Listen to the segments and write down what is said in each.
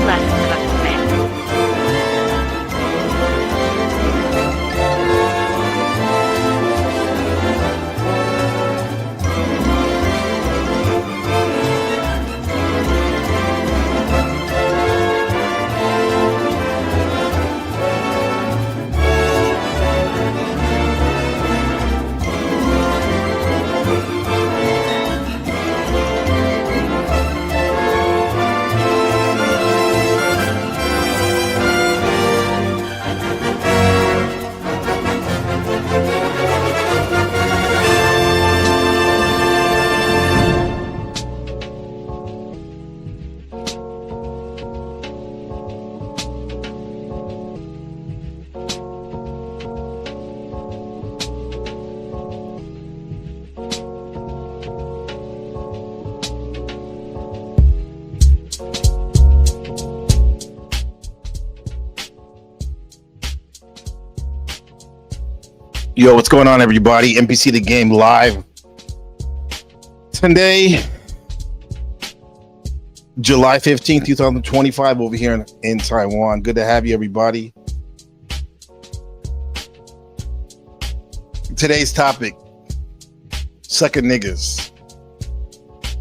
less productive man. Yo, what's going on, everybody? NPC the Game live today, July 15th, 2025, over here in Taiwan. Good to have you, everybody. Today's topic: Sucka niggas.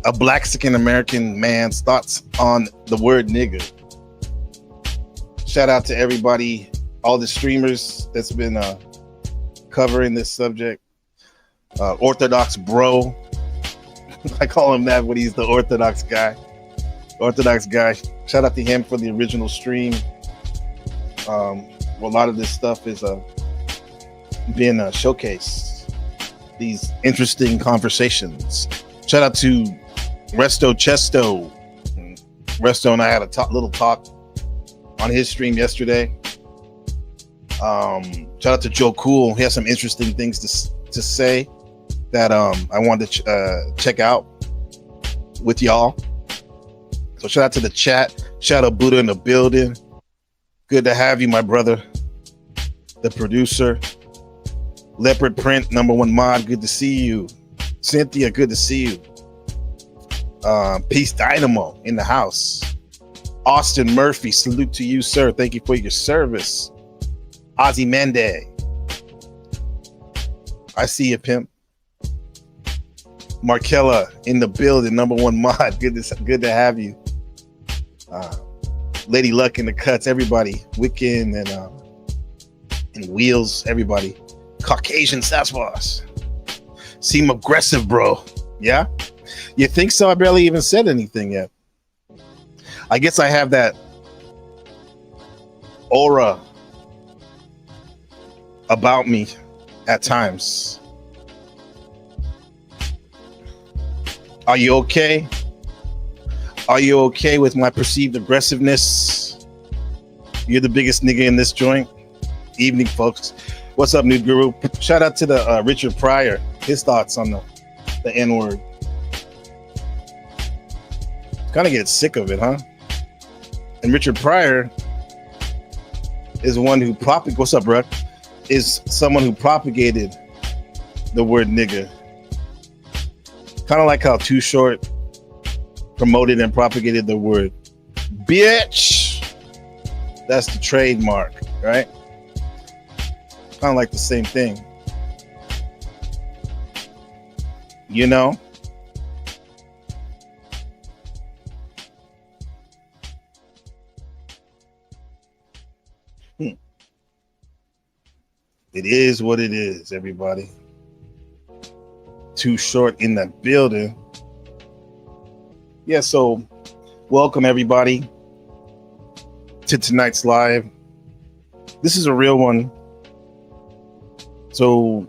A Blaxican American man's thoughts on the word nigga. Shout out to everybody, all the streamers that's been covering this subject. Orthodox bro, I call him that when he's the orthodox guy. Shout out to him for the original stream. A lot of this stuff is being showcased, these interesting conversations. Shout out to Resto Chesto. Resto and I had a little talk on his stream yesterday. Shout out to Joe Cool. He has some interesting things to say that I wanted to check out with y'all. So shout out to the chat. Shout out Buddha in the building. Good to have you, my brother. The producer. Leopard Print, #1 mod. Good to see you. Cynthia, good to see you. Peace Dynamo in the house. Austin Murphy, salute to you, sir. Thank you for your service. Ozzy Mende, I see you, pimp. Markella in the building, #1 mod. Good to have you. Lady Luck in the cuts, everybody. Wiccan and Wheels, everybody. Caucasian Sasquatch. Seem aggressive, bro. Yeah? You think so? I barely even said anything yet. I guess I have that aura about me at times. Are you okay? Are you okay with my perceived aggressiveness? You're the biggest nigga in this joint. Evening, folks. What's up, New Guru? Shout out to the Richard Pryor. His thoughts on the N-word. Kind of get sick of it, huh? And Richard Pryor is one who what's up, bro? Is someone who propagated the word nigga. Kind of like how Too Short promoted and propagated the word bitch. That's the trademark, right? Kind of like the same thing. You know? It is what it is, everybody. Too Short in the building. Yeah, so welcome everybody to tonight's live. This is a real one. So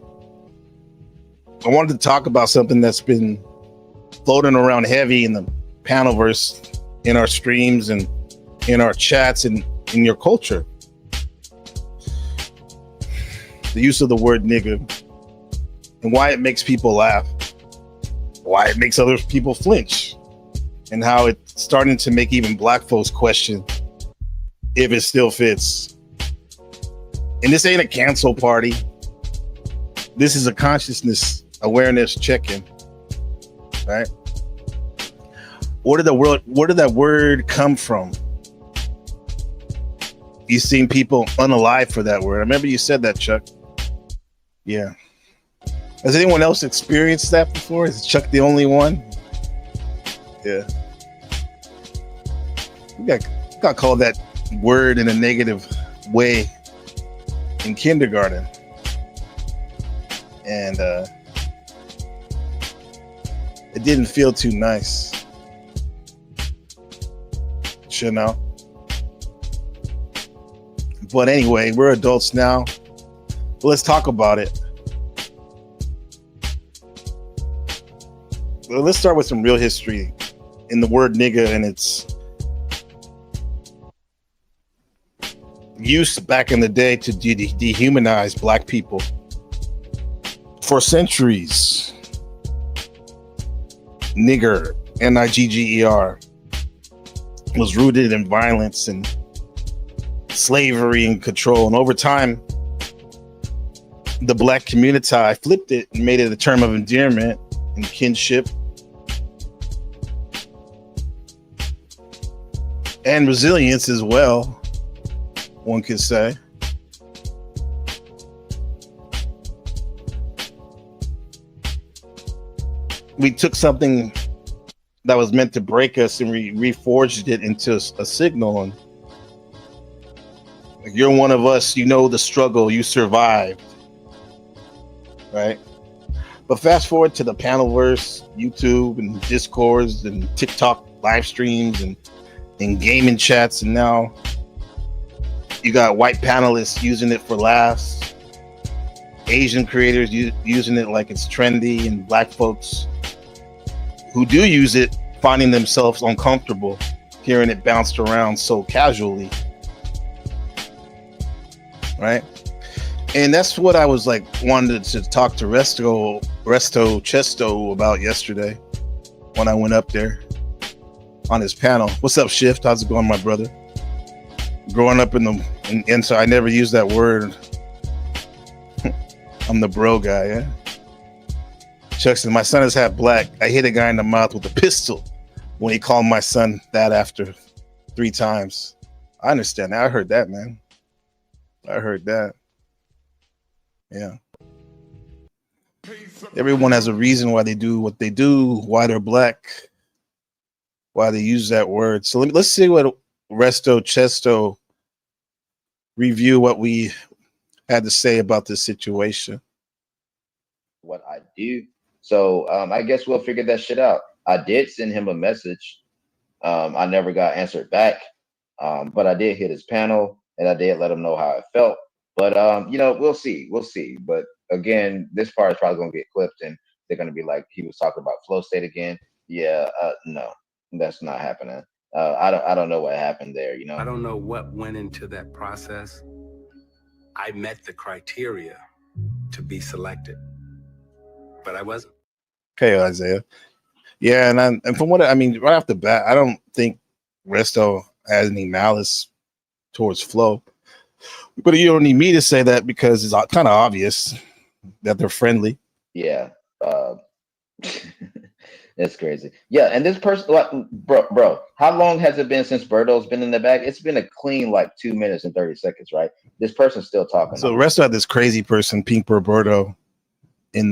I wanted to talk about something that's been floating around heavy in the panelverse, in our streams and in our chats and in your culture. The use of the word nigga and why it makes people laugh, why it makes other people flinch, and how it's starting to make even black folks question if it still fits. And this ain't a cancel party. This is a consciousness awareness check-in, right? Where did that word come from? You seen people unalive for that word. I remember you said that, Chuck. Yeah. Has anyone else experienced that before? Is Chuck the only one? Yeah. We got called that word in a negative way in kindergarten. And it didn't feel too nice. You know? But anyway, we're adults now. Let's talk about it. Well, let's start with some real history in the word nigga and its use back in the day to dehumanize black people. For centuries, nigger, Nigger, was rooted in violence and slavery and control. And over time, the black community flipped it and made it a term of endearment and kinship and resilience as well, one could say. We took something that was meant to break us and reforged it into a signal. And like, you're one of us, you know the struggle, you survived, right? But fast forward to the Panelist, YouTube and discourse and TikTok live streams and gaming chats, and now you got white panelists using it for laughs, Asian creators using it like it's trendy, and black folks who do use it finding themselves uncomfortable hearing it bounced around so casually, right? And that's what I was like wanted to talk to Resto Chesto about yesterday when I went up there on his panel. What's up, Shift? How's it going, my brother? Growing up and so I never used that word. I'm the bro guy, yeah? Chuck said, my son is half black. I hit a guy in the mouth with a pistol when he called my son that after 3 times. I understand that. I heard that, man. I heard that. Yeah. Everyone has a reason why they do what they do, why they're black, why they use that word. So let's see what Resto Chesto review what we had to say about this situation. What I do. So I guess we'll figure that shit out. I did send him a message. I never got answered back. But I did hit his panel and I did let him know how I felt. But we'll see. But again, this part is probably gonna get clipped and they're gonna be like, he was talking about flow state again. Yeah, no, that's not happening. I don't know what happened there, you know. I don't know what went into that process. I met the criteria to be selected, but I wasn't. Okay, Isaiah. Yeah, and from what I mean, right off the bat, I don't think Resto has any malice towards Flo. But you don't need me to say that because it's kind of obvious that they're friendly. Yeah. That's crazy. Yeah, and this person, like, bro, how long has it been since Birdo's been in the bag? It's been a clean like 2 minutes and 30 seconds, right? This person's still talking. So Resto had this crazy person, Pink Birdo, in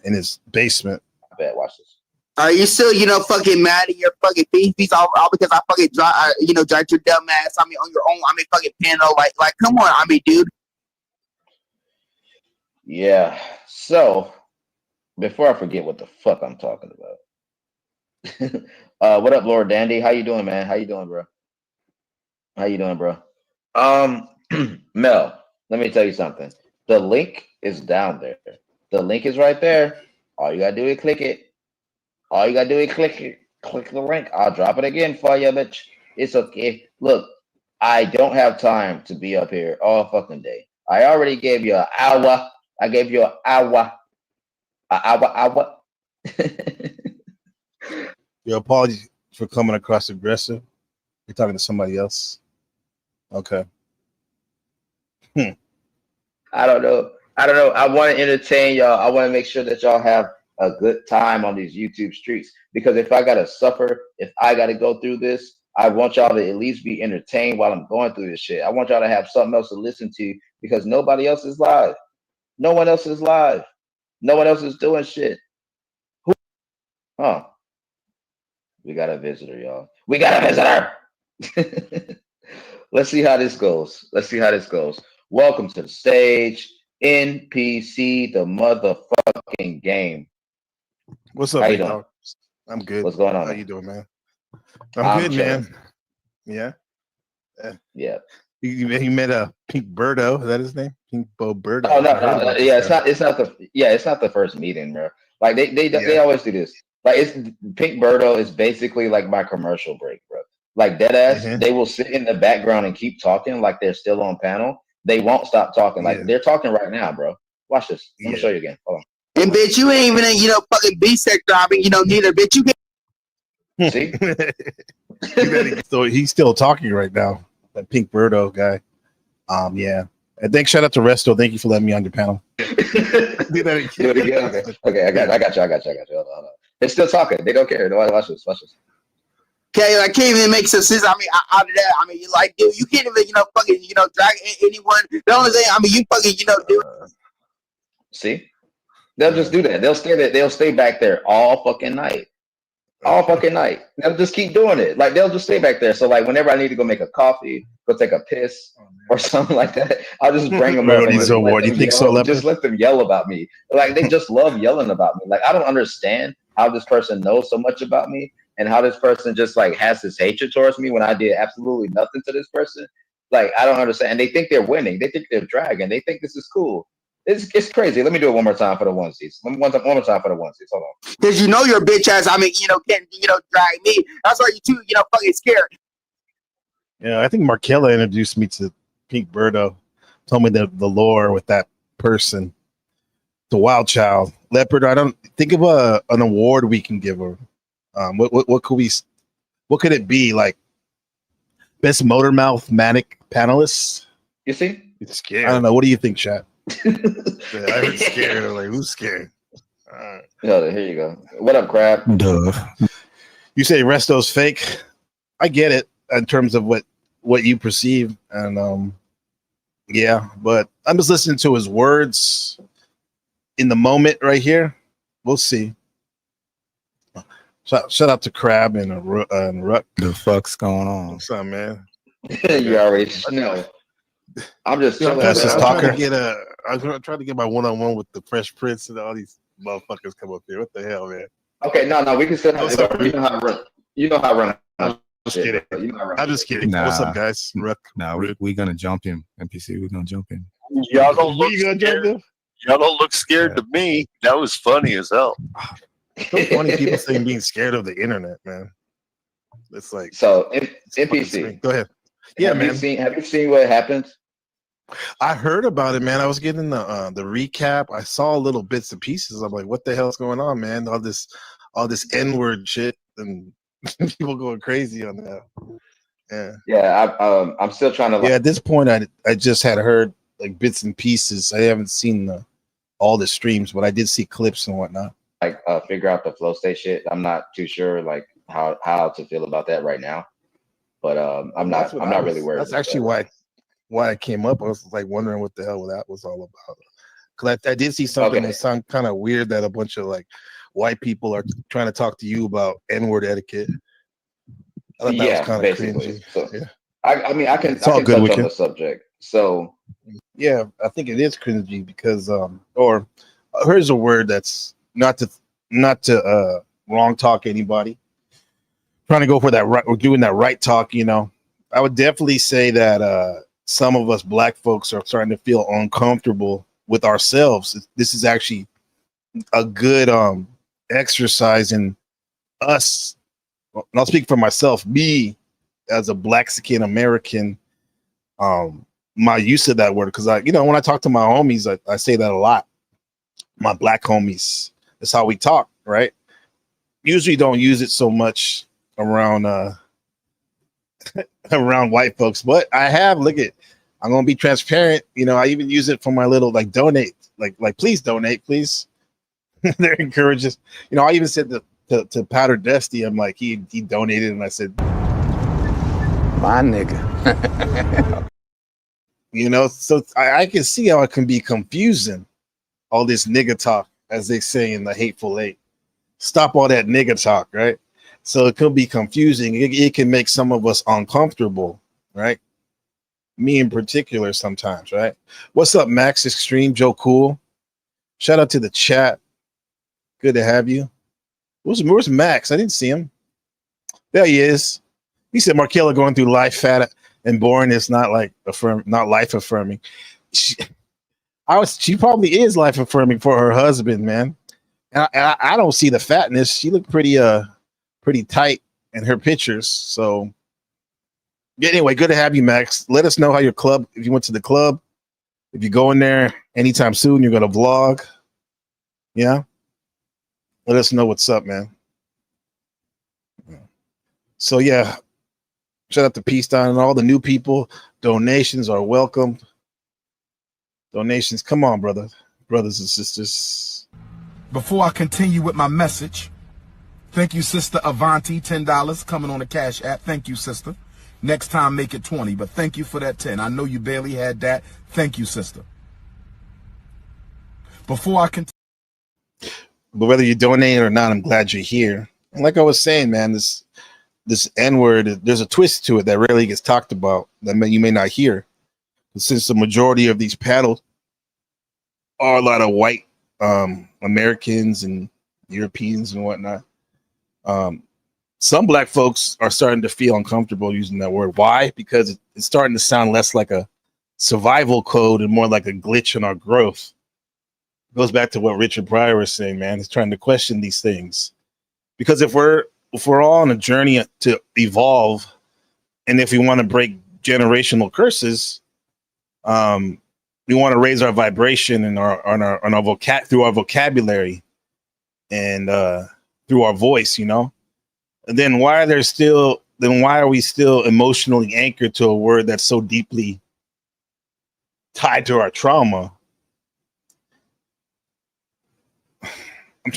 his basement. I bet. Watch this. Are you still, fucking mad at your fucking beefies all because I fucking dragged your dumb ass, on your own, fucking panel, like, come on, dude. Yeah. So, before I forget what the fuck I'm talking about, what up, Lord Dandy? How you doing, man? How you doing, bro? Mel, let me tell you something. The link is down there. The link is right there. All you gotta do is click it. Click the link. I'll drop it again for you, bitch. It's okay. Look, I don't have time to be up here all fucking day. I already gave you an hour. I gave you an hour. Your apologies for coming across aggressive. You're talking to somebody else. Okay. I don't know. I want to entertain y'all. I want to make sure that y'all have a good time on these YouTube streets, because if I gotta suffer, if I gotta go through this, I want y'all to at least be entertained while I'm going through this shit. I want y'all to have something else to listen to because nobody else is live. No one else is live. No one else is doing shit. Huh. We got a visitor, y'all. We got a visitor. Let's see how this goes. Let's see how this goes. Welcome to the stage, NPC, the motherfucking game. What's up, How you big doing? dog? I'm good. What's going on? How man? you doing, man? I'm good, chilling. man. Yeah. Yeah. He met a Pink Birdo. Is that his name? Pink Bo Birdo. Oh no, I heard no, about yeah, this guy. it's not the first meeting, bro. Like they Yeah. always do this. Like it's Pink Birdo is basically like my commercial break, bro. Like dead ass, Mhm. they will sit in the background and keep talking like they're still on panel. They won't stop talking. Like Yeah. they're talking right now, bro. Watch this. I'm gonna show you again. Hold on. And bitch, you ain't even in, fucking B sector. I mean, neither. Bitch, you get See? So he's still talking right now. That Pink Birdo guy. Yeah. And thanks, shout out to Resto. Thank you for letting me on your panel. Do it again. Okay, I got you. Hold on. They're still talking. They don't care. No, watch this. okay. I can't even make some sense. I mean, out of that, I mean, like, dude, you can't even, fucking, drag anyone. The only thing, I mean, you fucking, do. See? They'll just do that. They'll stay there. They'll stay back there all fucking night. All fucking night. They'll just keep doing it. Like they'll just stay back there. So like whenever I need to go make a coffee, go take a piss or something like that, I'll just bring them up and just let them yell about me. Like they just love yelling about me. Like I don't understand how this person knows so much about me and how this person just like has this hatred towards me when I did absolutely nothing to this person. Like I don't understand. And they think they're winning. They think they're dragging. They think this is cool. It's crazy. Let me do it one more time for the onesies. One more time for the onesies. Hold on. Because your bitch ass, I mean, can't, drag me. That's why you too, fucking scared. Yeah, I think Markella introduced me to Pink Birdo. Told me the lore with that person. The Wild Child. Leopard, I don't think of an award we can give her. What could it be? Like best motor mouth manic panelist? You see? It's scared. I don't know. What do you think, chat? I heard scared. I'm like, who's scared? Here you go. What up, Crab? Duh. You say Resto's fake. I get it in terms of what you perceive, and yeah, but I'm just listening to his words in the moment right here. We'll see. Shout out to Crab and Ruck. The fuck's going on? What's up, man? You already know. I'm just chilling. I'm trying to get my one-on-one with the Fresh Prince and all these motherfuckers come up here. What the hell, man? Okay, no, we can still have it. You know how I run. I'm just kidding. Nah. What's up, guys? Nah, we're gonna jump in. NPC, we're gonna jump in. Y'all don't look scared. Y'all don't look scared to me. That was funny as hell. So funny people saying being scared of the internet, man. It's like so. NPC, go ahead. Yeah, man. Have you seen what happened? I heard about it, man. I was getting the recap. I saw little bits and pieces. I'm like, what the hell's going on, man? All this N-word shit and people going crazy on that. Yeah, I'm still trying to. Yeah, at this point, I just had heard like bits and pieces. I haven't seen all the streams, but I did see clips and whatnot. Like figure out the flow state shit. I'm not too sure like how to feel about that right now, but I'm not really worried. That's actually why I came up. I was like wondering what the hell that was all about. Cause I did see something that sounded kind of weird that a bunch of like white people are trying to talk to you about N-word etiquette. I thought that was kind of cringy. So, yeah. I mean, I can touch on the subject. So yeah, I think it is cringy because or here's a word that's not to wrong talk anybody. Trying to go for that right, or doing that right talk, I would definitely say that some of us black folks are starting to feel uncomfortable with ourselves. This is actually a good exercise in us. And I'll speak for myself, me as a Blaxican American, my use of that word, because when I talk to my homies, I say that a lot. My black homies, that's how we talk, right? Usually don't use it so much around around white folks, but I have. I'm gonna be transparent. I even use it for my little like donate, like please donate, please. They're encourages. I even said to Powder Dusty, I'm like he donated, and I said My nigga. You know, so I can see how it can be confusing. All this nigga talk, as they say in the Hateful Eight. Stop all that nigga talk, right? So it could be confusing. It can make some of us uncomfortable, right? Me in particular sometimes, right? What's up, Max Extreme, Joe Cool? Shout out to the chat. Good to have you. Where's Max? I didn't see him. There he is. He said Markella going through life fat and boring is not like not life affirming. She probably is life affirming for her husband, man. And I don't see the fatness. She looked pretty tight in her pictures. So anyway, good to have you, Max. Let us know how your club, if you went to the club, if you go in there anytime soon, you're gonna vlog. Yeah. Let us know what's up, man. So yeah, shout out to Peace Down and all the new people. Donations are welcome. Donations, come on, brothers and sisters. Before I continue with my message, thank you, Sister Avanti, $10 coming on the Cash App. Thank you, sister. Next time, make it 20, but thank you for that 10. I know you barely had that. Thank you, sister. Before I continue. But whether you donate or not, I'm glad you're here. And like I was saying, man, this N-word, there's a twist to it that rarely gets talked about that you may not hear. Since the majority of these panels are a lot of white Americans and Europeans and whatnot, some black folks are starting to feel uncomfortable using that word. Why? Because it's starting to sound less like a survival code and more like a glitch in our growth. It goes back to what Richard Pryor was saying, man. He's trying to question these things. Because if we're all on a journey to evolve, and if we want to break generational curses, we want to raise our vibration and through our vocabulary and through our voice, you know. And then why are we still emotionally anchored to a word that's so deeply tied to our trauma?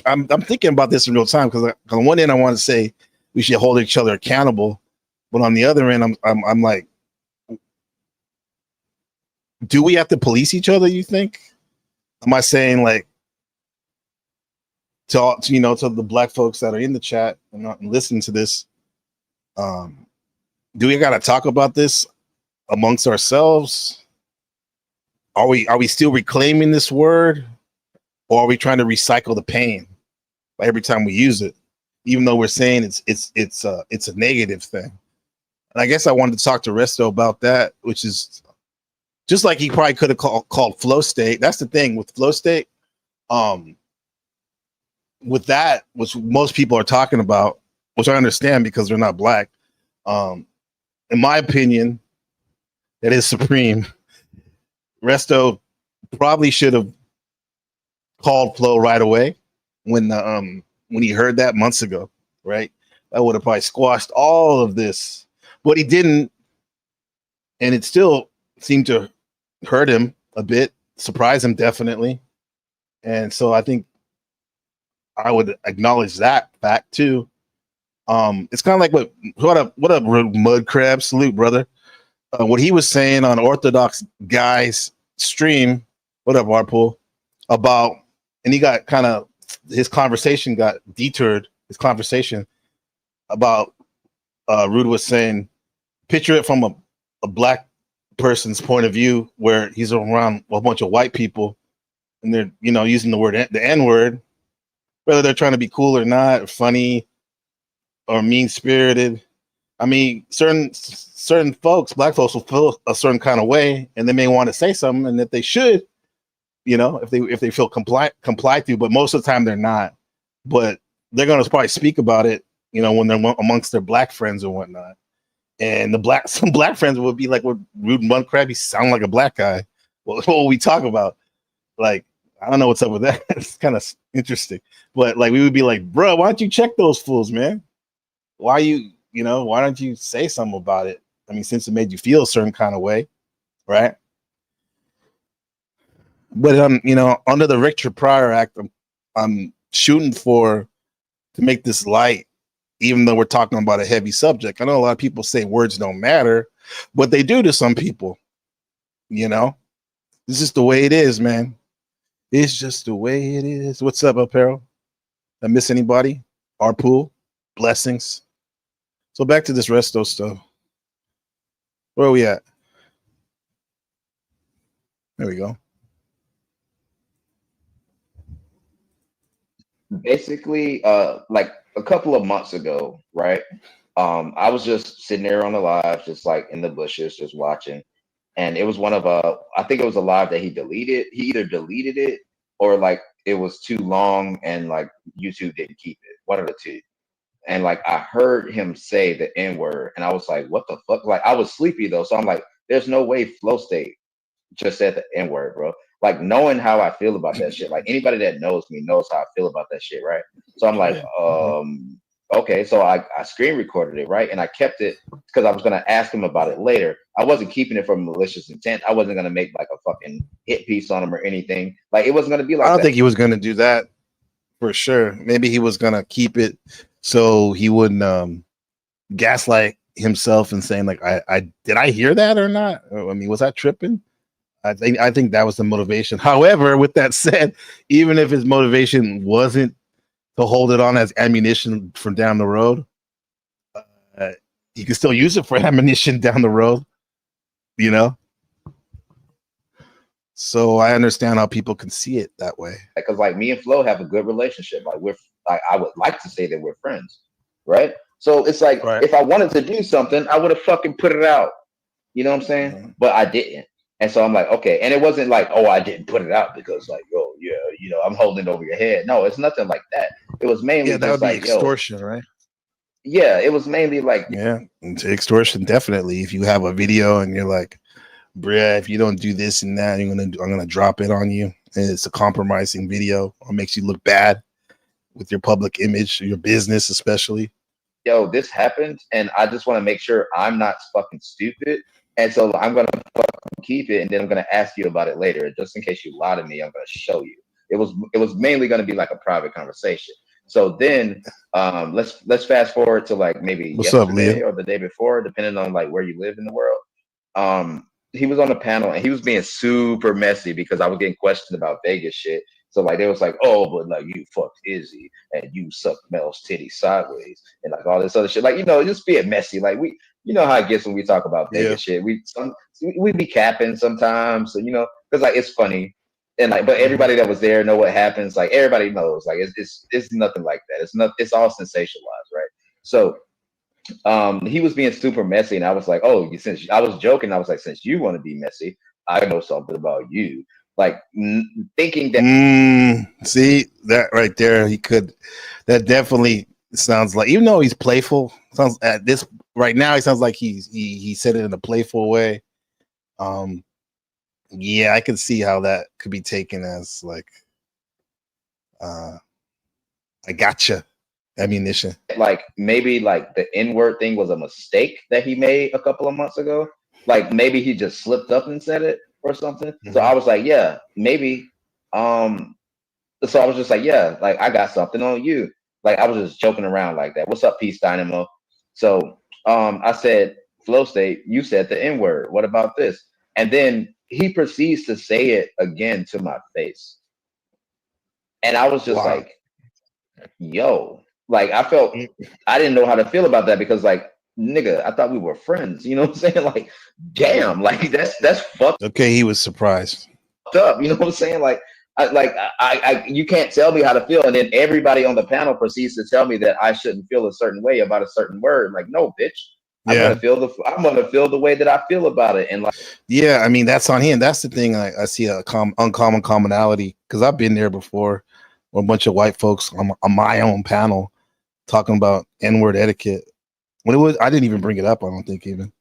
I'm thinking about this in real time because on one end I want to say we should hold each other accountable, but on the other end I'm like, do we have to police each other? You think? Am I saying like to the black folks that are in the chat and not listening to this? Do we got to talk about this amongst ourselves? Are we still reclaiming this word? Or are we trying to recycle the pain by every time we use it, even though we're saying it's a negative thing? And I guess I wanted to talk to Resto about that, which is just like he probably could have called flow state. That's the thing with flow state. With that, which most people are talking about, which I understand because they're not black. In my opinion, that is supreme. Resto probably should have called flow right away when he heard that months ago, right? That would have probably squashed all of this, but he didn't, and it still seemed to hurt him a bit, surprise him definitely, and so I think I would acknowledge that fact too. It's kind of like what up, Mud Crab, salute, brother. What he was saying on Orthodox Guy's stream, what up, Harpool, about. And he got his conversation got detoured. His conversation about Rude was saying, picture it from a black person's point of view, where he's around a bunch of white people, and they're using the N word, whether they're trying to be cool or not, or funny, or mean spirited. I mean, certain folks, black folks, will feel a certain kind of way, and they may want to say something, and that they should. If they feel complied to, but most of the time they're not. But they're going to probably speak about it, when they're amongst their black friends and whatnot. And some black friends would be like, "What Rude and Mud Crab? You sound like a black guy." What will we talk about? Like, I don't know what's up with that. It's kind of interesting. But like, we would be like, "Bro, why don't you check those fools, man? Why why don't you say something about it? I mean, since it made you feel a certain kind of way, right?" But under the Richard Pryor Act, I'm shooting to make this light even though we're talking about a heavy subject. I know a lot of people say words don't matter, but they do to some people. You know, this is the way it is, man. It's just the way it is. What's up, Apparel? I miss anybody? Our pool, blessings. So back to this resto stuff. Where are we at? There we go. Basically, like a couple of months ago, right? I was just sitting there on the live, just like in the bushes, just watching. And it was one of I think it was a live that he deleted. He either deleted it or like it was too long and like YouTube didn't keep it. One of the two. And like I heard him say the N-word, and I was like, what the fuck? Like I was sleepy though, so I'm like, there's no way Flow State just said the N-word, bro. Like knowing how I feel about that shit. Like anybody that knows me knows how I feel about that shit, right? So I'm like, okay. So I screen recorded it, right? And I kept it because I was gonna ask him about it later. I wasn't keeping it from malicious intent. I wasn't gonna make like a fucking hit piece on him or anything. Like it wasn't gonna be like I don't that. think he was gonna do that for sure. Maybe he was gonna keep it so he wouldn't gaslight himself and saying like, I did I hear that or not? I mean, was I tripping? I think that was the motivation. However, with that said, even if his motivation wasn't to hold it on as ammunition from down the road, you can still use it for ammunition down the road, you know? So I understand how people can see it that way. Because like me and Flo have a good relationship. Like we're like I would like to say that we're friends, right? So it's like if I wanted to do something, I would have fucking put it out. You know what I'm saying? Mm-hmm. But I didn't. And so I'm like, okay. And it wasn't like, oh, I didn't put it out because like, oh yeah, you know, I'm holding it over your head. No, it's nothing like that. It was mainly that just would be like extortion, right? Yeah, it was mainly like extortion. Definitely. If you have a video and you're like, bruh, if you don't do this and that, I'm gonna drop it on you. And it's a compromising video or makes you look bad with your public image, your business especially. Yo, this happened, and I just want to make sure I'm not fucking stupid. And so I'm gonna fucking keep it, and then I'm gonna ask you about it later, just in case you lie to me. I'm gonna show you. It was mainly gonna be like a private conversation. So then, let's fast forward to like maybe yesterday or the day before, depending on like where you live in the world. He was on the panel and he was being super messy because I was getting questioned about Vegas shit. So like they was like, oh, but like you fucked Izzy and you sucked Mel's titty sideways and like all this other shit. Like, you know, just being messy. Like you know how it gets when we talk about Vegas shit. We be capping sometimes, so, you know, because like it's funny. And like, but everybody that was there know what happens. Like everybody knows. Like it's nothing like that. It's all sensationalized, right? So he was being super messy, and I was like, oh, since I was joking, I was like, since you want to be messy, I know something about you. Like thinking that see that right there, he could. That definitely sounds like, even though he's playful, sounds at this right now, he sounds like he said it in a playful way. Yeah, I can see how that could be taken as like, I gotcha ammunition. Like maybe like the N-word thing was a mistake that he made a couple of months ago. Like maybe he just slipped up and said it or something. Mm-hmm. So I was like, yeah, maybe. So I was just like, yeah, like I got something on you. Like I was just joking around like that. What's up, Peace Dynamo? So I said, Flow State, you said the N-word. What about this? And then he proceeds to say it again to my face. And I was just like, yo, like I felt, I didn't know how to feel about that because like, nigga, I thought we were friends. You know what I'm saying? Like, damn, like that's fucked. Okay, he was surprised. Up, you know what I'm saying? Like, I you can't tell me how to feel, and then everybody on the panel proceeds to tell me that I shouldn't feel a certain way about a certain word. Like, no, bitch. I'm gonna feel the way that I feel about it, and like, yeah, I mean that's on him. That's the thing. I see a uncommon commonality because I've been there before. A bunch of white folks on my own panel talking about N-word etiquette. When it was, I didn't even bring it up. I don't think even,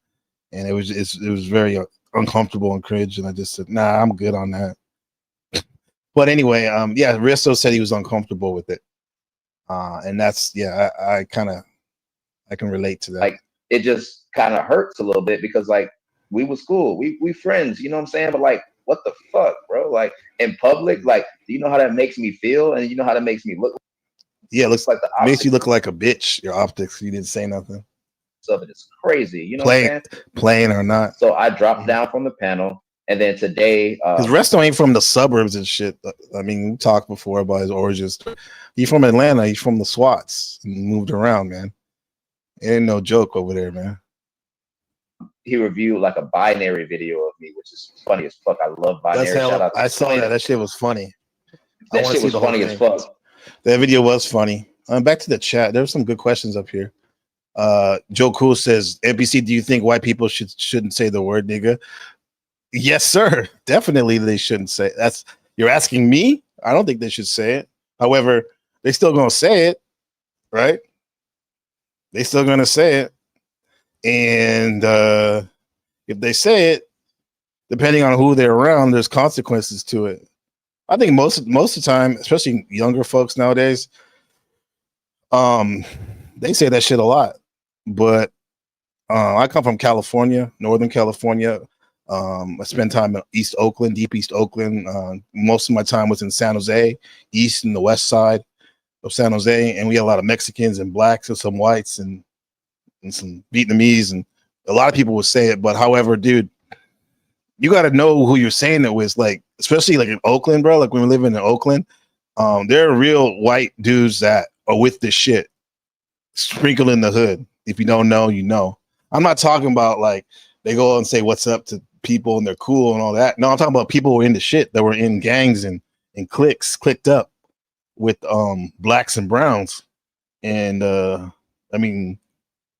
and it was very uncomfortable and cringe. And I just said, nah, I'm good on that. But anyway, yeah, Risto said he was uncomfortable with it, and that's I can relate to that. Like, it just kind of hurts a little bit because like we was cool, we friends, you know what I'm saying? But like, what the fuck, bro? Like in public, like, do you know how that makes me feel? And you know how that makes me look? Yeah, it looks Like the makes optics you look like a bitch. Your optics. You didn't say nothing. of it is crazy. You know what I'm saying? Playing or not. So I dropped down from the panel, and then today, Because Resto ain't from the suburbs and shit. I mean, we talked before about his origins. He's from Atlanta. He's from the SWATs. He moved around, man. It ain't no joke over there, man. he reviewed like a binary video of me, which is funny as fuck. I love binary. Shout out to I saw that. That shit was funny. That shit was funny as fuck. That video was funny. Back to the chat. There's some good questions up here. Joe Cool says, NPC, do you think white people shouldn't say the word nigga? Yes, sir. Definitely they shouldn't say it. That's you're asking me? I don't think they should say it. However, they still gonna say it, right? They still gonna say it. And if they say it, depending on who they're around, there's consequences to it. I think most of the time, especially younger folks nowadays, they say that shit a lot. But I come from California, Northern California. I spent time in East Oakland, deep East Oakland. Most of my time was in San Jose, east and the west side of San Jose, and we had a lot of Mexicans and blacks and some whites and some Vietnamese, and a lot of people would say it. But however, dude, you got to know who you're saying it with. Like, especially like in Oakland, bro. Like when we live in Oakland, there are real white dudes that are with this shit, sprinkled in the hood. If you don't know, you know. I'm not talking about like they go and say what's up to people and they're cool and all that. No, I'm talking about people who are in the shit that were in gangs and clicked up with blacks and browns. And I mean,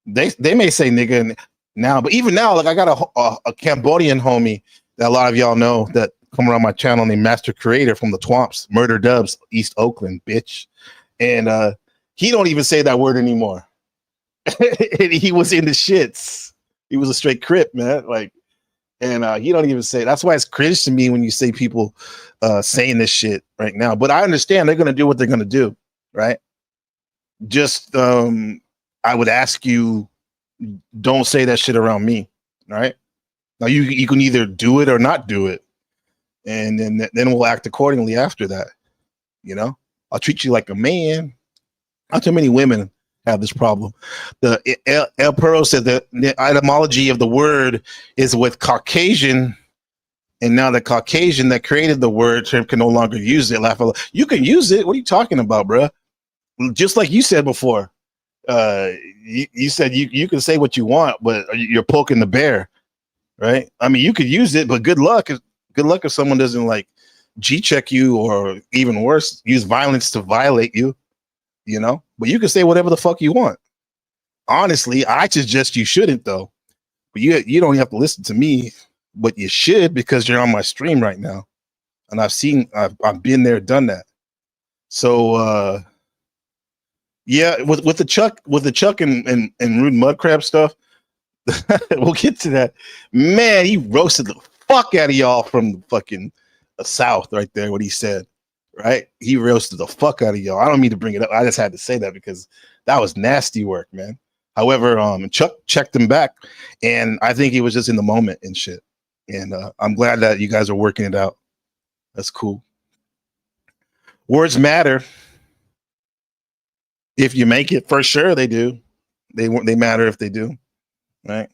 they may say nigga now, but even now, like I got a Cambodian homie that a lot of y'all know that come around my channel named Master Creator from the Twomps, Murder Dubs, East Oakland, bitch. And he don't even say that word anymore. And he was in the shits. He was a straight Crip, man. Like, and he don't even say. That's why it's cringe to me when you see people saying this shit right now. But I understand they're gonna do what they're gonna do, right? Just I would ask you, don't say that shit around me, right? Now you can either do it or not do it, and then we'll act accordingly after that. You know, I'll treat you like a man. Not too many women have this problem. The El Perro said that the etymology of the word is with Caucasian, and now the Caucasian that created the word term can no longer use it. You can use it. What are you talking about, bro? Just like you said before, you said you can say what you want, but you're poking the bear, right? I mean, you could use it, but good luck. Good luck if someone doesn't like G-check you, or even worse, use violence to violate you. You know, but you can say whatever the fuck you want. Honestly, I suggest you shouldn't though. But you don't have to listen to me, but you should because you're on my stream right now, and I've been there, done that. So yeah, with the Chuck and Rude Mudcrab stuff, we'll get to that. Man, he roasted the fuck out of y'all from the fucking South right there. What he said. Right, he roasted the fuck out of y'all. I don't mean to bring it up. I just had to say that because that was nasty work, man. However, Chuck checked him back, and I think he was just in the moment and shit. And I'm glad that you guys are working it out. That's cool. Words matter. If you make it, for sure they do. They matter if they do, right?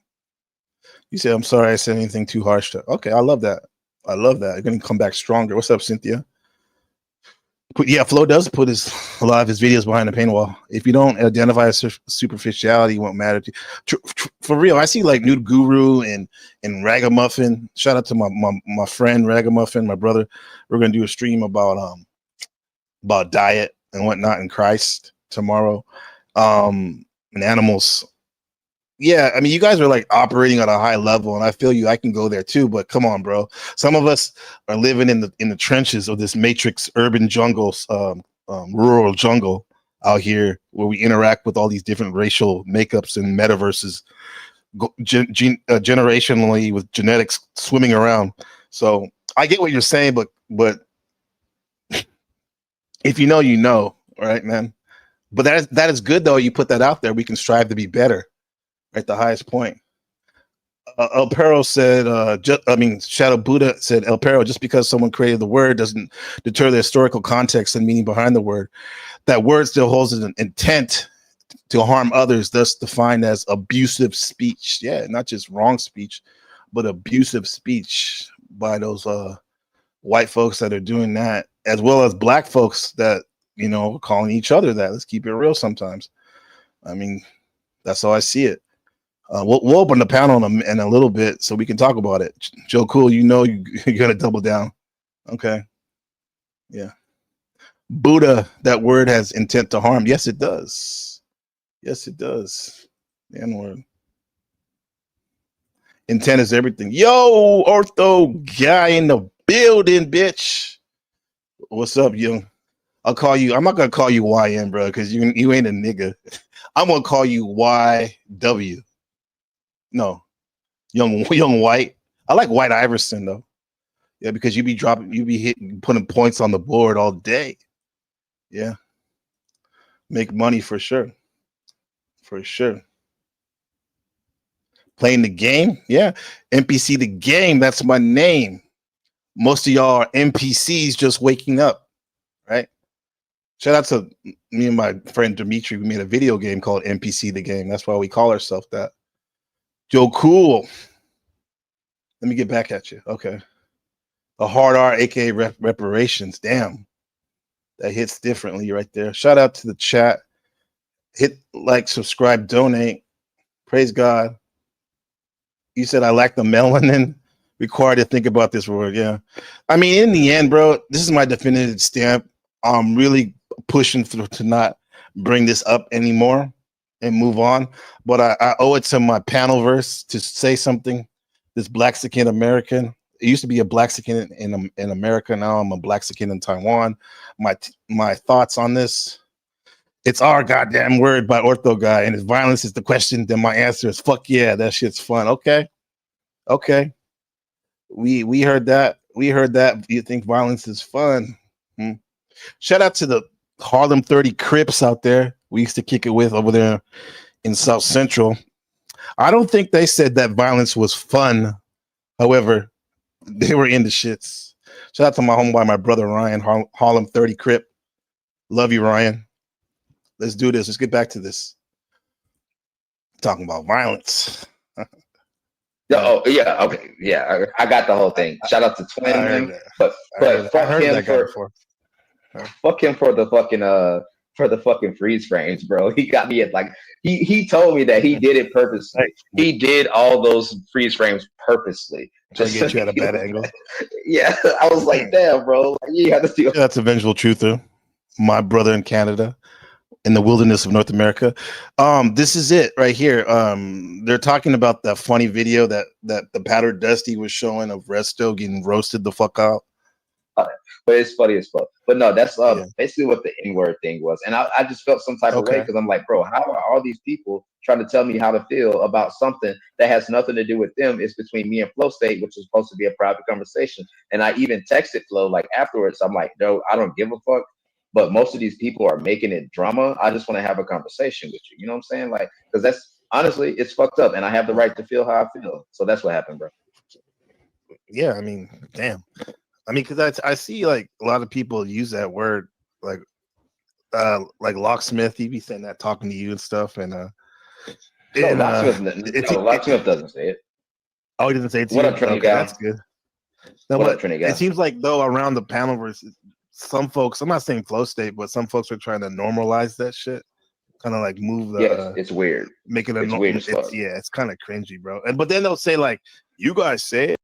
You say, "I'm sorry, I said anything too harsh." Okay, I love that. I love that. You're gonna come back stronger. What's up, Cynthia? Yeah, Flo does put a lot of his videos behind the paywall. If you don't identify as superficiality, it won't matter to you. For real, I see like Nude Guru and Ragamuffin. Shout out to my friend Ragamuffin, my brother. We're gonna do a stream about diet and whatnot in Christ tomorrow, and animals. Yeah, I mean, you guys are like operating at a high level, and I feel you. I can go there too, but come on, bro. Some of us are living in the trenches of this matrix urban jungle, rural jungle out here, where we interact with all these different racial makeups and metaverses, generationally with genetics swimming around. So I get what you're saying, but if you know, you know, right, man. But that is good though. You put that out there. We can strive to be better. At the highest point. El Perro said, Shadow Buddha said, El Perro, just because someone created the word doesn't deter the historical context and meaning behind the word. That word still holds an intent to harm others, thus defined as abusive speech. Yeah, not just wrong speech, but abusive speech by those white folks that are doing that, as well as black folks that, calling each other that. Let's keep it real sometimes. I mean, that's how I see it. We'll open the panel in a little bit so we can talk about it. Joe Cool, you're going to double down. Okay. Yeah. Buddha, that word has intent to harm. Yes, it does. Yes, it does. The N-word. Intent is everything. Yo, ortho guy in the building, bitch. What's up, young? I'm not going to call you YN, bro, because you ain't a nigga. I'm going to call you YW. No, young white. I like White Iverson though. Yeah, because you be putting points on the board all day. Yeah, make money for sure. For sure. Playing the game, yeah. NPC the game. That's my name. Most of y'all are NPCs just waking up, right? Shout out to me and my friend Dimitri. We made a video game called NPC the game. That's why we call ourselves that. Joe Cool. Let me get back at you. Okay. A hard R, aka reparations. Damn. That hits differently right there. Shout out to the chat. Hit like, subscribe, donate. Praise God. You said I lack the melanin required to think about this word. Yeah. I mean, in the end, bro, this is my definitive stamp. I'm really pushing to not bring this up anymore and move on. But I owe it to my panel verse to say something. This Blaxican American. It used to be a Blaxican in America. Now I'm a Blaxican in Taiwan. My thoughts on this. It's our goddamn word by Ortho Guy, and if violence is the question, then my answer is fuck yeah, that shit's fun. Okay. We heard that. You think violence is fun? Shout out to the Harlem 30 Crips out there. We used to kick it with over there in South Central. I don't think they said that violence was fun. However, they were into shits. Shout out to my homeboy, my brother Ryan, Harlem 30 Crip. Love you, Ryan. Let's do this. Let's get back to this. Talking about violence. Oh yeah, okay, yeah. I got the whole thing. Shout out to Twin, but fuck him for the fucking freeze frames, bro. He got me at like he told me that he did it purposely. He did all those freeze frames purposely. Just to get you at a bad angle. Yeah, I was like, damn, bro. You have to do. That's a vengeful truther. My brother in Canada, in the wilderness of North America. This is it right here. They're talking about that funny video that the Powder Dusty was showing of Resto getting roasted the fuck out. But it's funny as fuck. But no, that's basically what the N-word thing was. And I just felt some type of way because I'm like, bro, how are all these people trying to tell me how to feel about something that has nothing to do with them? It's between me and Flow State, which is supposed to be a private conversation. And I even texted Flow like afterwards. I'm like, no, I don't give a fuck. But most of these people are making it drama. I just want to have a conversation with you. You know what I'm saying? Like, because that's honestly, it's fucked up, and I have the right to feel how I feel. So that's what happened, bro. Yeah, I mean, damn. I mean, because I see like a lot of people use that word, like Locksmith. He be saying that talking to you and stuff, and Locksmith doesn't say it. Oh, he doesn't say it to what you? Up, Trinity guy? That's good. No, what up, Trinity guy? It seems like though around the panel versus some folks, I'm not saying Flow State, but some folks are trying to normalize that shit. Kind of like move the. Yes, it's weird. Make it a weird. It's kind of cringy, bro. But then they'll say like, "You guys say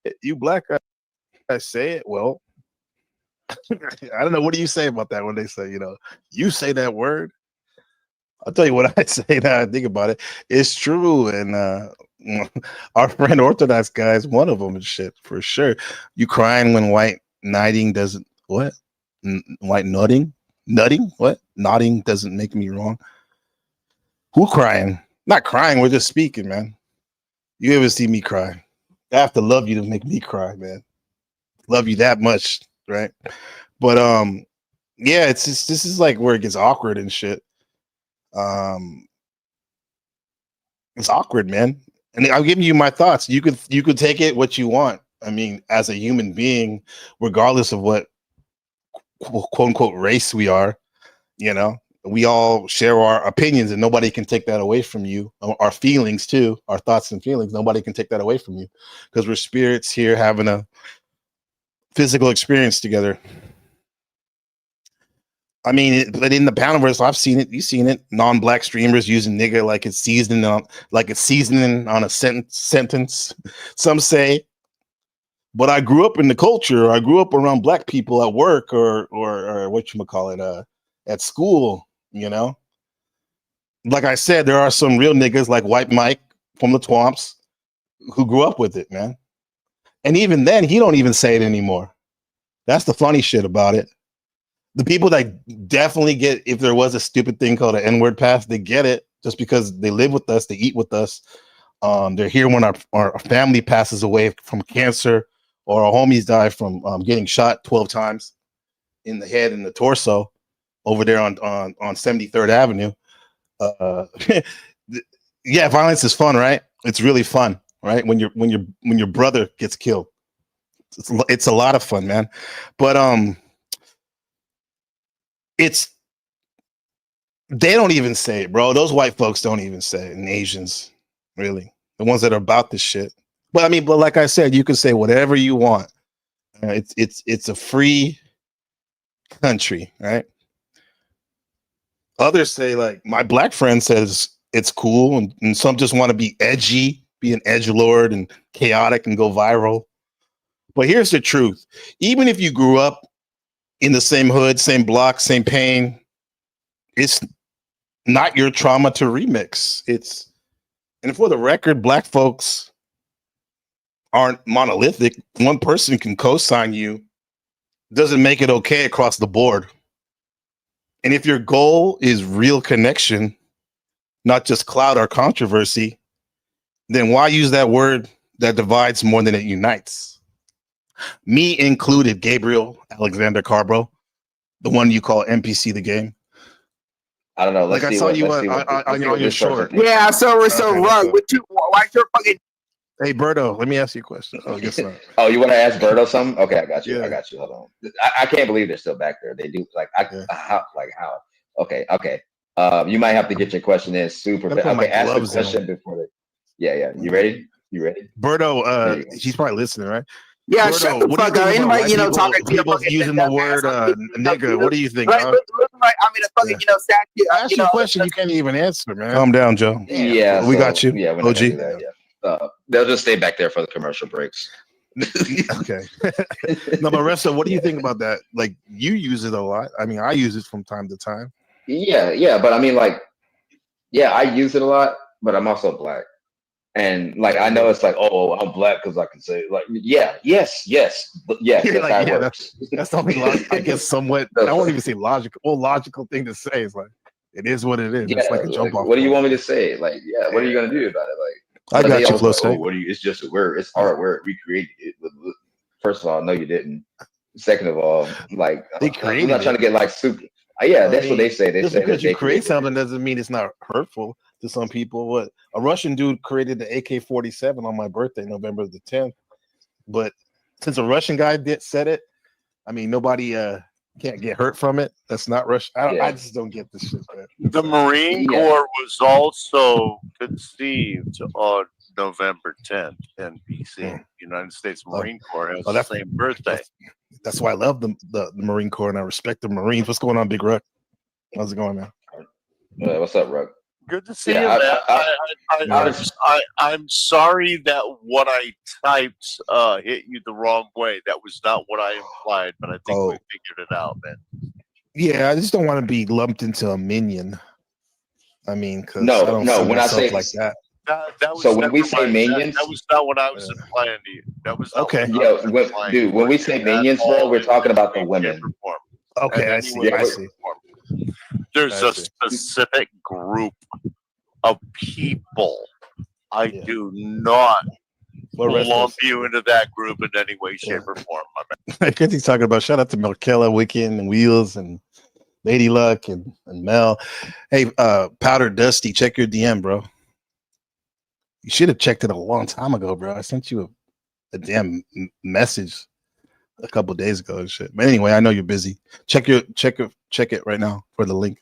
it, you black guys say it." Well, I don't know. What do you say about that when they say, you say that word? I'll tell you what I say now I think about it. It's true, and our friend Orthodox guy is one of them and shit for sure. You crying when white knighting doesn't what? White nutting? What? Nodding doesn't make me wrong. Who crying? Not crying. We're just speaking, man. You ever see me cry? I have to love you to make me cry, man. Love you that much, right? But yeah, it's just, this is like where it gets awkward and shit. It's awkward, man. And I'm giving you my thoughts. You could take it what you want. I mean, as a human being, regardless of what quote unquote race we are, you know, we all share our opinions, and nobody can take that away from you. Our feelings too, our thoughts and feelings. Nobody can take that away from you because we're spirits here having a physical experience together. I mean, but in the Panelist, I've seen it. You've seen it. Non-black streamers using "nigga" like it's seasoning on a sentence. Some say, but I grew up in the culture. I grew up around black people at work or what you call it, at school. You know, like I said, there are some real niggas like White Mike from the Twomps who grew up with it, man. And even then, he don't even say it anymore. That's the funny shit about it. The people that definitely get, if there was a stupid thing called an N-word pass, they get it just because they live with us, they eat with us. They're here when our family passes away from cancer, or our homies die from getting shot 12 times in the head and the torso over there on 73rd Avenue. Yeah, violence is fun, right? It's really fun, right? When your brother gets killed, it's a lot of fun, man. But they don't even say it, bro. Those white folks don't even say it, and Asians, really, the ones that are about this shit. But I mean, but like I said, you can say whatever you want. It's a free country, right? Others say, like my black friend says it's cool, and some just want to be edgy, be an edgelord and chaotic and go viral. But here's the truth: even if you grew up in the same hood, same block, same pain, it's not your trauma to remix. And for the record, black folks aren't monolithic. One person can co-sign you, doesn't make it okay across the board. And if your goal is real connection, not just clout or controversy, then why use that word that divides more than it unites? Me included, Gabriel Alexander Carbro, the one you call NPC the game. I don't know. Like I saw you on your short. Yeah, so we're so wrong. Why your fucking? Hey, Berto, let me ask you a question. Oh, yes, sir. Oh, you want to ask Berto something? Okay, I got you. Yeah. I got you. Hold on. I can't believe they're still back there. They do how? Okay. You might have to get your question in super fast. Okay, ask the question before they. Yeah. You ready? Berto, he's probably listening, right? Yeah, Berto, shut the fuck up. Anybody, talking to people using the word nigga. What do you think? Right, statue. Ask your question. You can't even answer, man. Calm down, Joe. Yeah, we got you. Yeah, we're not gonna do that. Yeah, they'll just stay back there for the commercial breaks. Okay. No, but Ressa, what do you think about that? Like, you use it a lot. I mean, I use it from time to time. Yeah, but I mean, I use it a lot, but I'm also black. And I know it's like, oh, I'm black because I can say yes, that's how it works. That's the only I guess somewhat. I won't even say logical. Well, logical thing to say is it is what it is. Yeah, it's like a jump off. What do you want me to say? What are you gonna do about it? I got you, Flo. It's just a word. It's our word. We created it. First of all, no, you didn't. Second of all, they created. I'm not trying to get super. That's what they say. They say because you create something doesn't mean it's not hurtful to some people. What a Russian dude created the AK-47 on my birthday, November the 10th. But since a Russian guy said it, I mean, nobody can't get hurt from it. That's not Russian. I just don't get this shit, man. The Marine Corps was also conceived on November 10th, NBC. United States Marine Corps has the same birthday. That's why I love the Marine Corps and I respect the Marines. What's going on, Big Ruck? How's it going, man? What's up, Ruck? Good to see you, man. I'm sorry that what I typed hit you the wrong way. That was not what I implied, but I think we figured it out, man. Yeah, I just don't want to be lumped into a minion. I mean, because no, when I say like that. That was so when we say minions, that was not what I was implying to you. That was not okay. When we say minions, bro, we're talking about the women. Okay, I see. There's a specific group of people. I do not lump you into that group in any way, shape, or form. I guess he's talking about. Shout out to Melkella, Wiccan, and Wheels, and Lady Luck, and Mel. Hey, Powder Dusty, check your DM, bro. You should have checked it a long time ago, bro. I sent you a damn message a couple days ago and shit. But anyway, I know you're busy. Check it right now for the link.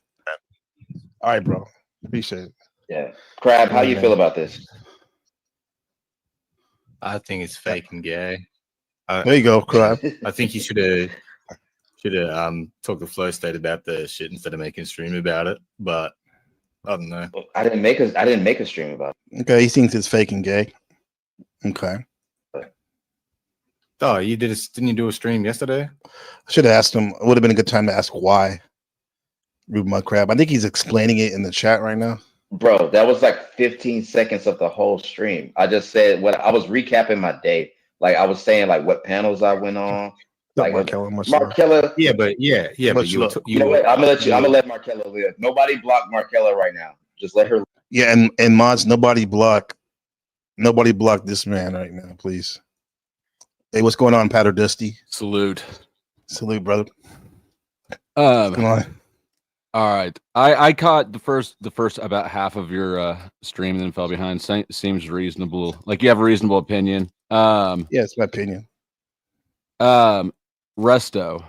All right, bro. Appreciate it. Yeah. Crab, how you feel about this? I think it's fake and gay. There you go, Crab. I think you should have talked to Flow State about the shit instead of making a stream about it. But I don't know. I didn't make a stream about it. Okay, he thinks it's fake and gay. Okay. Oh, didn't you do a stream yesterday? I should have asked him. It would have been a good time to ask why. Rude Mud Crab. I think he's explaining it in the chat right now. Bro, that was like 15 seconds of the whole stream. I just said what I was recapping my day. Like I was saying, like what panels I went on. Like Markella. Yeah, but you know what? I'm gonna let Markella live. Nobody block Markella right now. Just let her. Yeah, and mods, nobody block this man right now, please. Hey, what's going on, Patter Dusty? Salute, brother. Come on. All right, I caught the first about half of your stream, and then fell behind. Seems reasonable. Like you have a reasonable opinion. Yeah, it's my opinion. Resto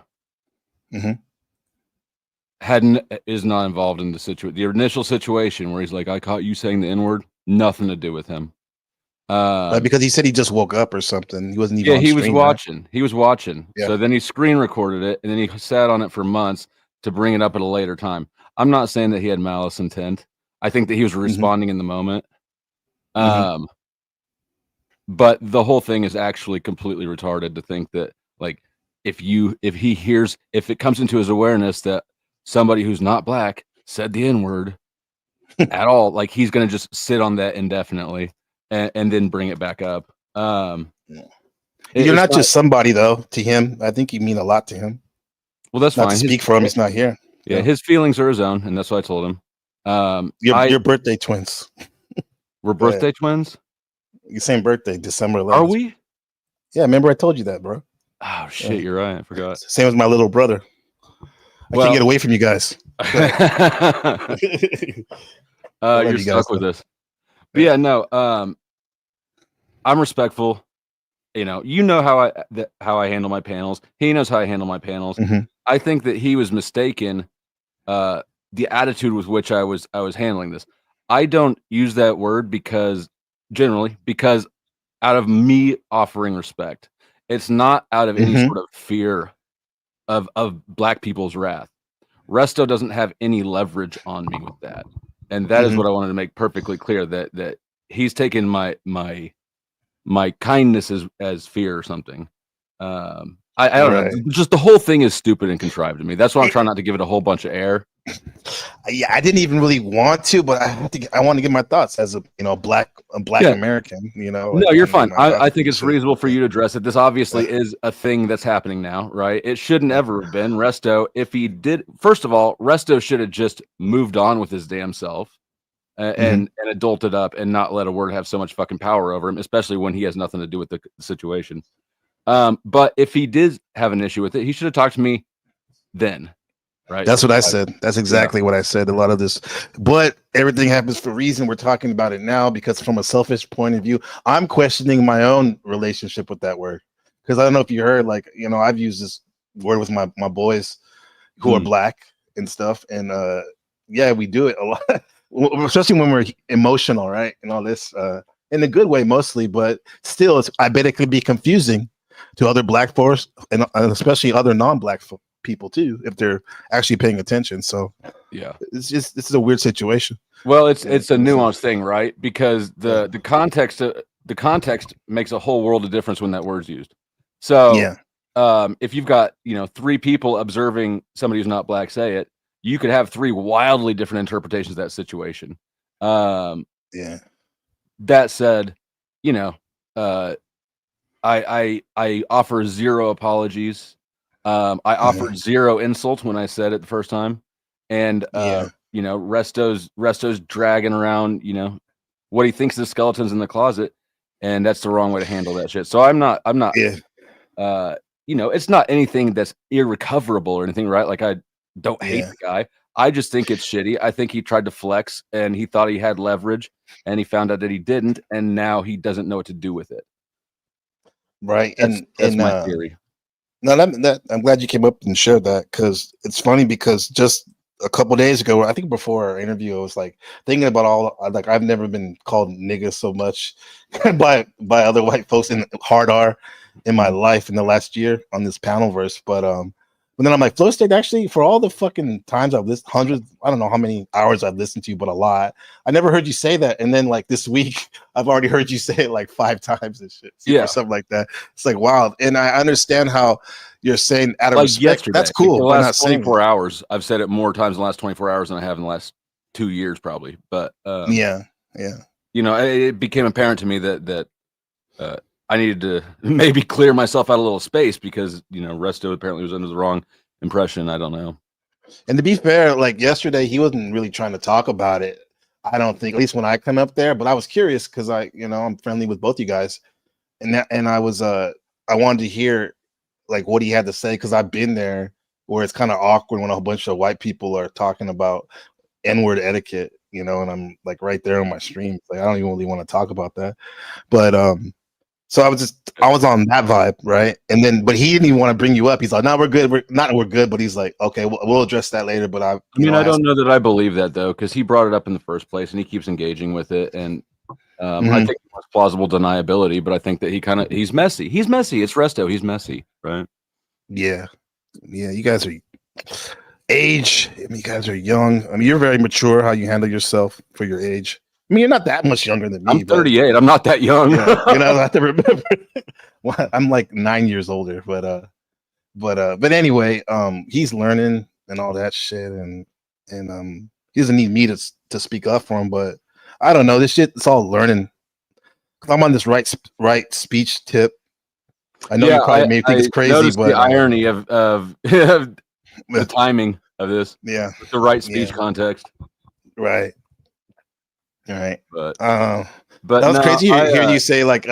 is not involved in the situation. The initial situation where he's like, "I caught you saying the N-word." Nothing to do with him. Because he said he just woke up or something. He wasn't even. Yeah, he was watching. He was watching. Yeah. So then he screen recorded it, and then he sat on it for months to bring it up at a later time. I'm not saying that he had malice intent. I think that he was responding in the moment. But the whole thing is actually completely retarded to think that, like, if it comes into his awareness that somebody who's not black said the N-word at all, like he's going to just sit on that indefinitely and then bring it back up. You're not just somebody though to him. I think you mean a lot to him. Well, that's not fine. To speak for him. He's not here. Yeah, his feelings are his own, and that's what I told him. Your birthday twins. We're birthday twins? Your same birthday, December 11th. Are we? Yeah, remember I told you that, bro. Oh shit, you're right. I forgot. Same as my little brother. I can't get away from you guys. You're stuck with this. But yeah, no. I'm respectful. You know how I handle my panels. He knows how I handle my panels. I think that he was mistaken. The attitude with which I was handling this. I don't use that word because out of me offering respect. It's not out of any sort of fear of black people's wrath. Resto doesn't have any leverage on me with that, and that is what I wanted to make perfectly clear. That he's taken my kindness as fear or something. I don't know. Just the whole thing is stupid and contrived to me. That's why I'm trying not to give it a whole bunch of air. Yeah, I didn't even really want to, but I want to give my thoughts as a black American. No, you're fine. I think it's reasonable for you to address it. This obviously is a thing that's happening now, right? It shouldn't ever have been. Resto, if he did, first of all, Resto should have just moved on with his damn self and adulted up and not let a word have so much fucking power over him, especially when he has nothing to do with the situation. But if he did have an issue with it, he should have talked to me then. Right. That's what I said. That's exactly what I said. A lot of this, but everything happens for a reason. We're talking about it now because from a selfish point of view, I'm questioning my own relationship with that word. Because I don't know if you heard, I've used this word with my boys who are black and stuff. And we do it a lot, especially when we're emotional, right? And all this in a good way, mostly, but still, I bet it could be confusing to other black folks and especially other non-black people too, if they're actually paying attention. So yeah, this is a weird situation. Well, it's a nuanced thing, right? Because the context makes a whole world of difference when that word's used. So if you've got 3 people observing somebody who's not black say it, you could have 3 wildly different interpretations of that situation. That said, I offer 0 apologies. I offered 0 insult when I said it the first time, and Resto's dragging around what he thinks the skeletons in the closet, and that's the wrong way to handle that shit. So I'm not it's not anything that's irrecoverable or anything, right? Like I don't hate the guy. I just think it's shitty. I think he tried to flex and he thought he had leverage and he found out that he didn't, and now he doesn't know what to do with it. Right. That's my theory. No, I'm glad you came up and shared that, because it's funny, because just a couple days ago, I think before our interview, I was like thinking about like I've never been called nigga so much by other white folks in hard R in my life in the last year on this panel verse. But then I'm like, Flow State, actually, for all the fucking times I've listened, hundreds, I don't know how many hours I've listened to you, but a lot. I never heard you say that. And then like this week, I've already heard you say it like 5 times and shit. Yeah. Or something like that. It's like, wow. And I understand how you're saying out of Like respect. yesterday, That's cool. The Why last not 24 hours, I've said it more times in the last 24 hours than I have in the last 2 years, probably. But yeah. You know, it became apparent to me that I needed to maybe clear myself out a little space, because, you know, Resto apparently was under the wrong impression. I don't know. And to be fair, like yesterday, he wasn't really trying to talk about it. I don't think, at least when I come up there, but I was curious because I'm friendly with both you guys, and I was I wanted to hear like what he had to say, because I've been there where it's kind of awkward when a whole bunch of white people are talking about N-word etiquette, and I'm like right there on my stream. Like I don't even really want to talk about that, but so I was on that vibe, right? And then, but he didn't even want to bring you up. He's like, "No, we're good. We're good." But he's like, "Okay, we'll address that later." But I don't know that I believe that, though, because he brought it up in the first place and he keeps engaging with it. And I think it's plausible deniability, but I think that he's messy. He's messy. It's Resto. He's messy, right? Yeah. You guys are age. I mean, you guys are young. I mean, you're very mature how you handle yourself for your age. I mean, you're not that much younger than me. I'm 38. I'm not that young. I have to remember. Well, I'm like 9 years older, but anyway, he's learning and all that shit, and he doesn't need me to speak up for him. But I don't know, this shit. It's all learning. Cause I'm on this right speech tip. I know you probably may think it's crazy, but the irony of the timing of this. Yeah, with the right speech context. Right. All right, but that was crazy hearing you say like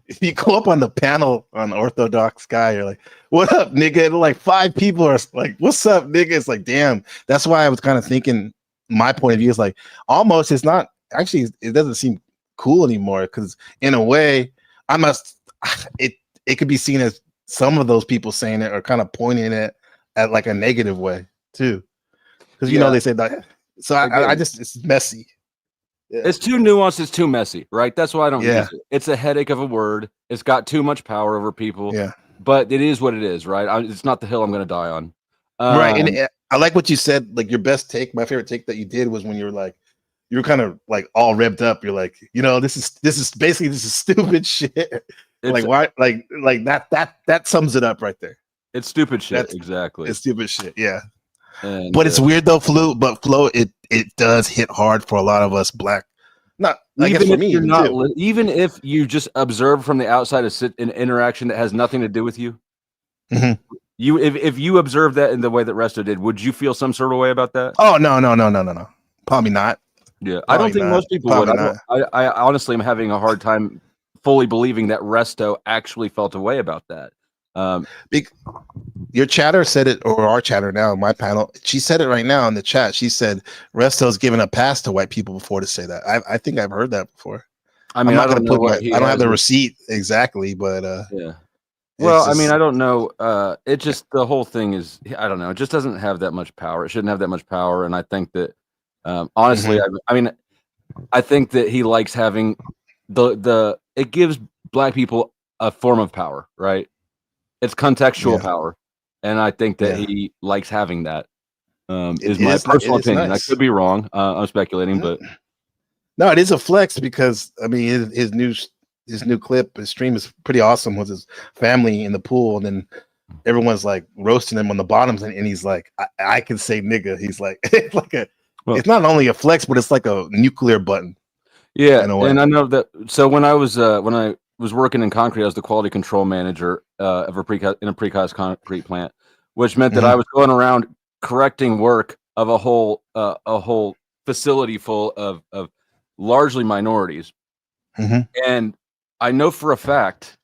if you go up on the panel on Orthodox Guy, you're like, "What up, nigga?" And like 5 people are like, "What's up, nigga?" It's like, damn. That's why I was kind of thinking. My point of view is like, almost it's not actually. It doesn't seem cool anymore, because in a way, it could be seen as some of those people saying it are kind of pointing it at like a negative way too, because they say that. So I just, it's messy. Yeah. It's too nuanced. It's too messy, right? That's why I don't use it. It's a headache of a word. It's got too much power over people. Yeah, but it is what it is, right? It's not the hill I'm going to die on. Right, and I like what you said. Like your best take, my favorite take that you did was when you were kind of like all revved up. You're like, this is basically this is stupid shit. Like why? Like that sums it up right there. It's stupid shit. Exactly. It's stupid shit. Yeah. And, but it's weird though, Flo. It does hit hard for a lot of us black. Not even for if me, you're not, even if you just observe from the outside an interaction that has nothing to do with you. Mm-hmm. If you observe that in the way that Resto did, would you feel some sort of way about that? Oh no. Probably not. Yeah, I don't think most people would. I honestly am having a hard time fully believing that Resto actually felt a way about that. Your chatter said it, or our chatter now, my panel, she said it right now in the chat. She said Resto's given a pass to white people before to say that. I think I've heard that before. I mean, I don't have the receipt exactly, but yeah. Well, I mean, I don't know. It just, the whole thing is, I don't know. It just doesn't have that much power. It shouldn't have that much power. And I think that, honestly, I think that he likes having it gives black people a form of power, right? It's contextual power. And I think that he likes having that. Is my personal opinion. Nice. I could be wrong. I'm speculating, but no, it is a flex, because I mean his new clip, his stream is pretty awesome with his family in the pool, and then everyone's like roasting him on the bottoms, and he's like, I can say nigga. He's like, it's like it's not only a flex, but it's like a nuclear button. Yeah, and I know that. So when I was working in concrete, I was the quality control manager of a precast concrete plant, which meant that I was going around correcting work of a whole facility full of largely minorities. And I know for a fact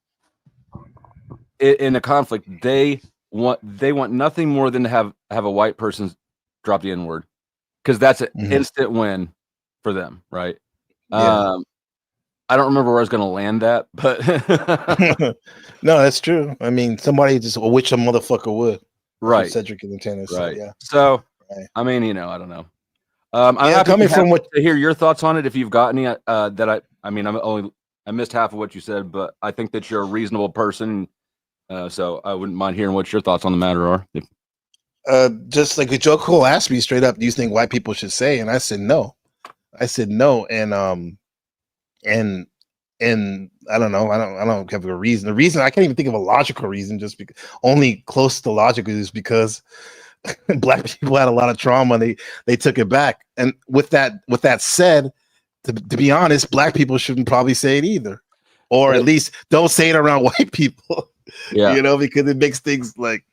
in a conflict, they want nothing more than to have a white person drop the N-word. because that's an Mhm. instant win for them, right? Yeah. I don't remember where I was going to land that, but No, that's true. I mean, somebody just which a motherfucker would. That's what right, Cedric and the tennis said. right. Yeah. So, Right. I mean, I don't know. I'm Yeah, happy coming from what to hear your thoughts on it. If you've got any, that I mean, I missed half of what you said, but I think that you're a reasonable person. So I wouldn't mind hearing what your thoughts on the matter are. just like Joe Cole asked me straight up, do you think white people should say? And I said no. And I don't know. I don't have a reason. The reason I can't even think of a logical reason. Just because only close to logical is because black people had a lot of trauma. And they took it back. And with that said, to be honest, black people shouldn't probably say it either, or at least don't say it around white people. Yeah, because it makes things like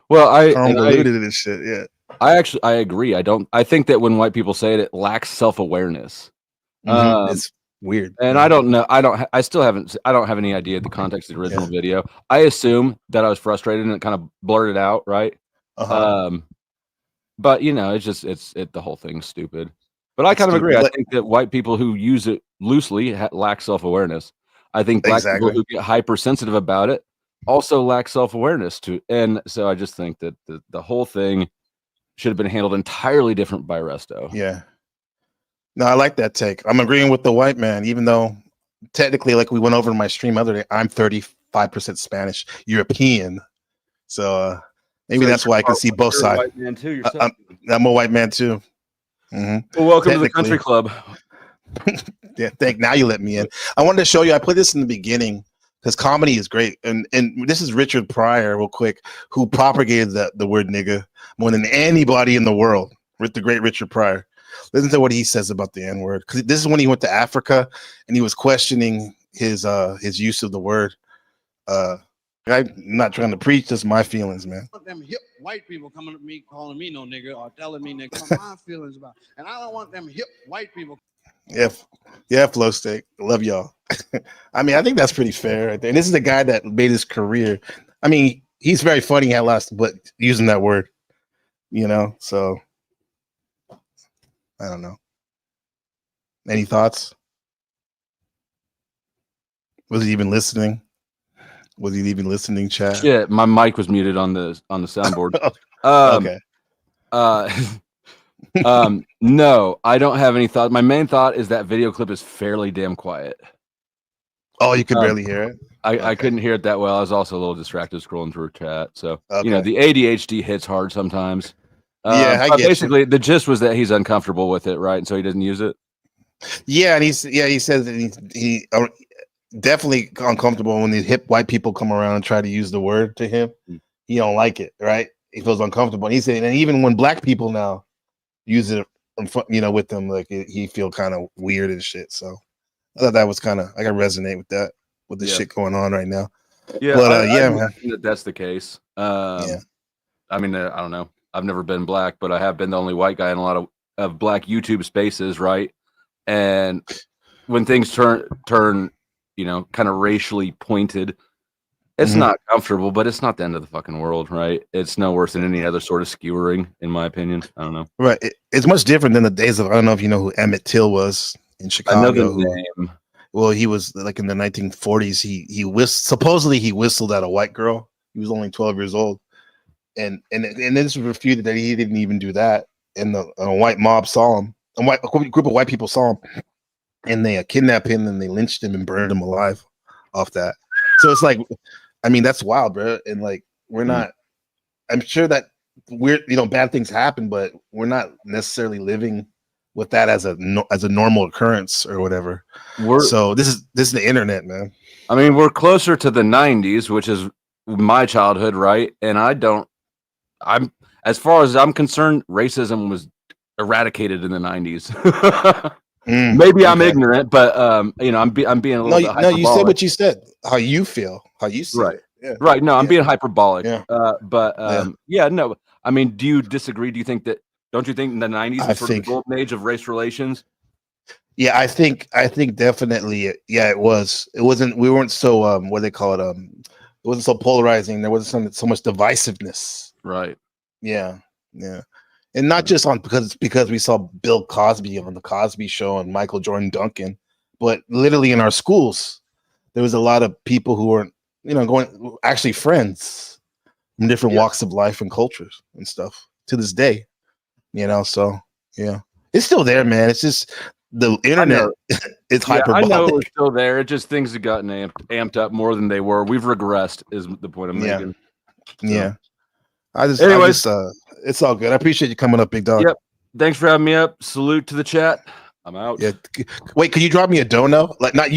well, convoluted and shit. Yeah, I agree. I think that when white people say it, it lacks self-awareness. It's weird. And Yeah. I don't know. I don't have any idea the context of the original video. I assume that I was frustrated and it kind of blurted out, right? But it's the whole thing's stupid. But I kind of agree. I think that white people who use it loosely lack self-awareness. I think black people who get hypersensitive about it also lack self-awareness too. And so I just think that the whole thing should have been handled entirely different by Resto. Yeah. No, I like that take. I'm agreeing with the white man, even though technically, like we went over in my stream the other day, I'm 35% Spanish European. So maybe that's why I can see both sides. White man too, yourself. I'm a white man too. Well, welcome to the country club. Yeah, now you let me in. I wanted to show you. I put this in the beginning because comedy is great, and this is Richard Pryor, real quick, who propagated the word nigga more than anybody in the world. With the great Richard Pryor. Listen to what he says about the N-word, because this is when he went to Africa and he was questioning his use of the word. I'm not trying to preach, just my feelings, man. Them hip white people coming to me calling me no nigga or telling me nigga my feelings about, and I don't want them hip white people. Yeah, Flow Steak, love y'all. I mean, I think that's pretty fair right there. And this is a guy that made his career. I mean, he's very funny, had lots, but using that word, so I don't know. Any thoughts? Was he even listening? Chat? Yeah, my mic was muted on the soundboard. Okay. No, I don't have any thought. My main thought is that video clip is fairly damn quiet. Oh, you could barely hear it? I couldn't hear it that well. I was also a little distracted scrolling through chat. So, Okay. the ADHD hits hard sometimes. Yeah, I but get basically, the gist was that he's uncomfortable with it, right? And so he doesn't use it. Yeah, and he says that he definitely uncomfortable when these hip white people come around and try to use the word to him. He don't like it, right? He feels uncomfortable. And he said, and even when black people now use it, with them, like he feel kind of weird and shit. So I thought that was kind of, I can resonate with that, with the shit going on right now. Yeah, but I man, that's the case. Yeah. I mean, I don't know. I've never been black, but I have been the only white guy in a lot of black YouTube spaces, right? And when things turn, kind of racially pointed, it's not comfortable, but it's not the end of the fucking world, right? It's no worse than any other sort of skewering, in my opinion. I don't know. Right. It's much different than the days of, I don't know if you know who Emmett Till was in Chicago. I know the name. Well, he was like in the 1940s. He supposedly he whistled at a white girl. He was only 12 years old. And this was refuted that he didn't even do that. And a white mob saw him. A group of white people saw him, and they kidnapped him and they lynched him and burned him alive off that. So it's like, I mean, that's wild, bro. And like, we're not. I'm sure that weird, bad things happen, but we're not necessarily living with that as a normal occurrence or whatever. So this is the internet, man. I mean, we're closer to the 90s, which is my childhood, right? And I'm as far as I'm concerned, racism was eradicated in the 90s. Maybe I'm ignorant, but I'm being a little bit hyperbolic. No, you said what you said. How you feel, how you see it. Yeah. Right. No, I'm being hyperbolic. Yeah. No. I mean, do you disagree? Don't you think in the 90s was sort of the golden age of race relations? Yeah, I think definitely. Yeah, it was. It wasn't. We weren't so what do they call it? It wasn't so polarizing. There wasn't so much divisiveness. Right. Yeah. and not just on because we saw Bill Cosby on the Cosby Show and Michael Jordan Duncan, but literally in our schools, there was a lot of people who were, going actually friends from different walks of life and cultures and stuff to this day. So yeah, it's still there, man. It's just the internet. It's hyperbolic. I know it's still there. It just things have gotten amped up more than they were. We've regressed, is the point I'm making. Yeah. Anyways, it's all good. I appreciate you coming up, big dog. Yep. Thanks for having me up. Salute to the chat. I'm out. Yeah. Wait, can you drop me a dono? Like not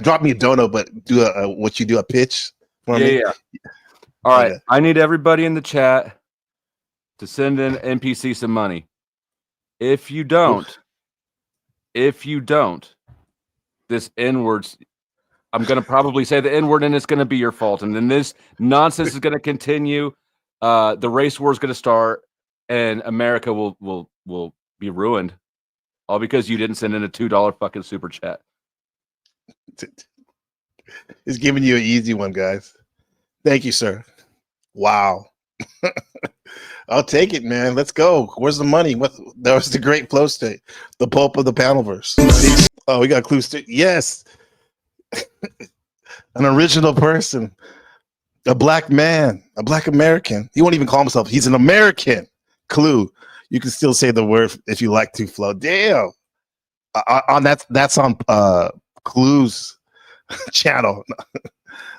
drop me a dono, but do a pitch for me? Yeah. All right. Okay. I need everybody in the chat to send in NPC some money. If you don't, this N-words, I'm going to probably say the N-word and it's going to be your fault. And then this nonsense is going to continue. The race war is going to start and America will be ruined. All because you didn't send in a $2 fucking super chat. It's giving you an easy one, guys. Thank you, sir. Wow. I'll take it, man. Let's go. Where's the money? That was the great flow state. The pulp of the Panelverse. Oh, we got clues too. Yes. An original person. A black man. A black American. He won't even call himself. He's an American. Clue. You can still say the word if you like to, Flow. Damn. That's on Clue's channel.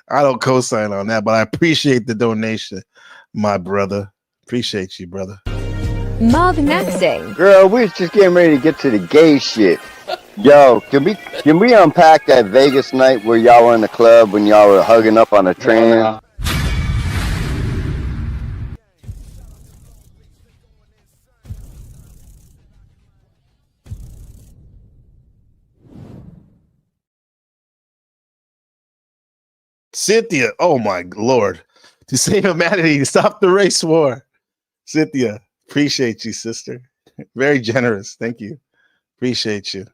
I don't co-sign on that, but I appreciate the donation, my brother. Appreciate you, brother. Mug Nexting. Girl, we was just getting ready to get to the gay shit. Yo, can we unpack that Vegas night where y'all were in the club when y'all were hugging up on a train? Cynthia, oh my Lord. To save humanity, stop the race war. Cynthia, appreciate you, sister. Very generous. Thank you. Appreciate you.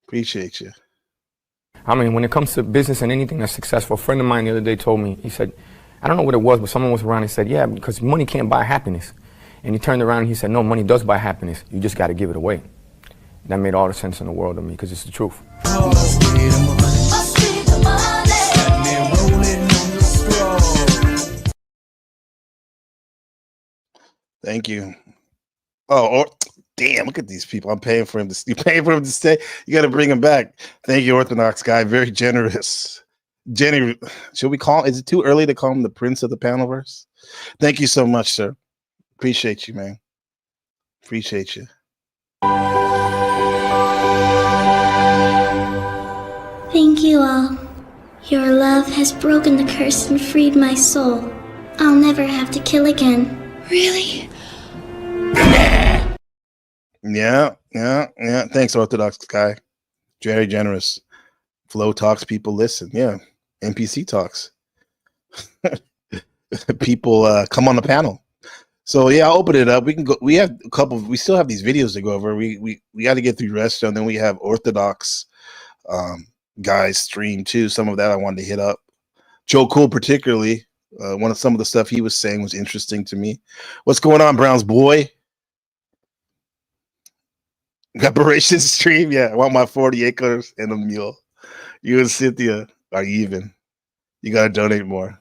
Appreciate you. I mean, when it comes to business and anything that's successful, a friend of mine the other day told me, he said, I don't know what it was, but someone was around and said, yeah, because money can't buy happiness. And he turned around and he said, no, money does buy happiness. You just got to give it away. That made all the sense in the world to me because it's the truth. Thank you. Oh, damn, look at these people. I'm paying for him to, you're paying for him to stay. You got to bring him back. Thank you, Orthodox guy. Very generous. Jenny, should we call, is it too early to call him the Prince of the Panelverse? Thank you so much, sir. Appreciate you, man. Appreciate you. Thank you all. Your love has broken the curse and freed my soul. I'll never have to kill again. Really? Yeah. Thanks, Orthodox guy. Very generous. Flow talks, people listen. Yeah. NPC talks. People come on the panel. So yeah, I'll open it up. We can go. We have a couple. We still have these videos to go over. We got to get through Resto, and then we have Orthodox guys stream too. Some of that I wanted to hit up. Joe Cool particularly. Some of the stuff he was saying was interesting to me. What's going on, Brown's boy? Operation stream. Yeah, I want my 40 acres and a mule. You and Cynthia are even. You gotta donate more.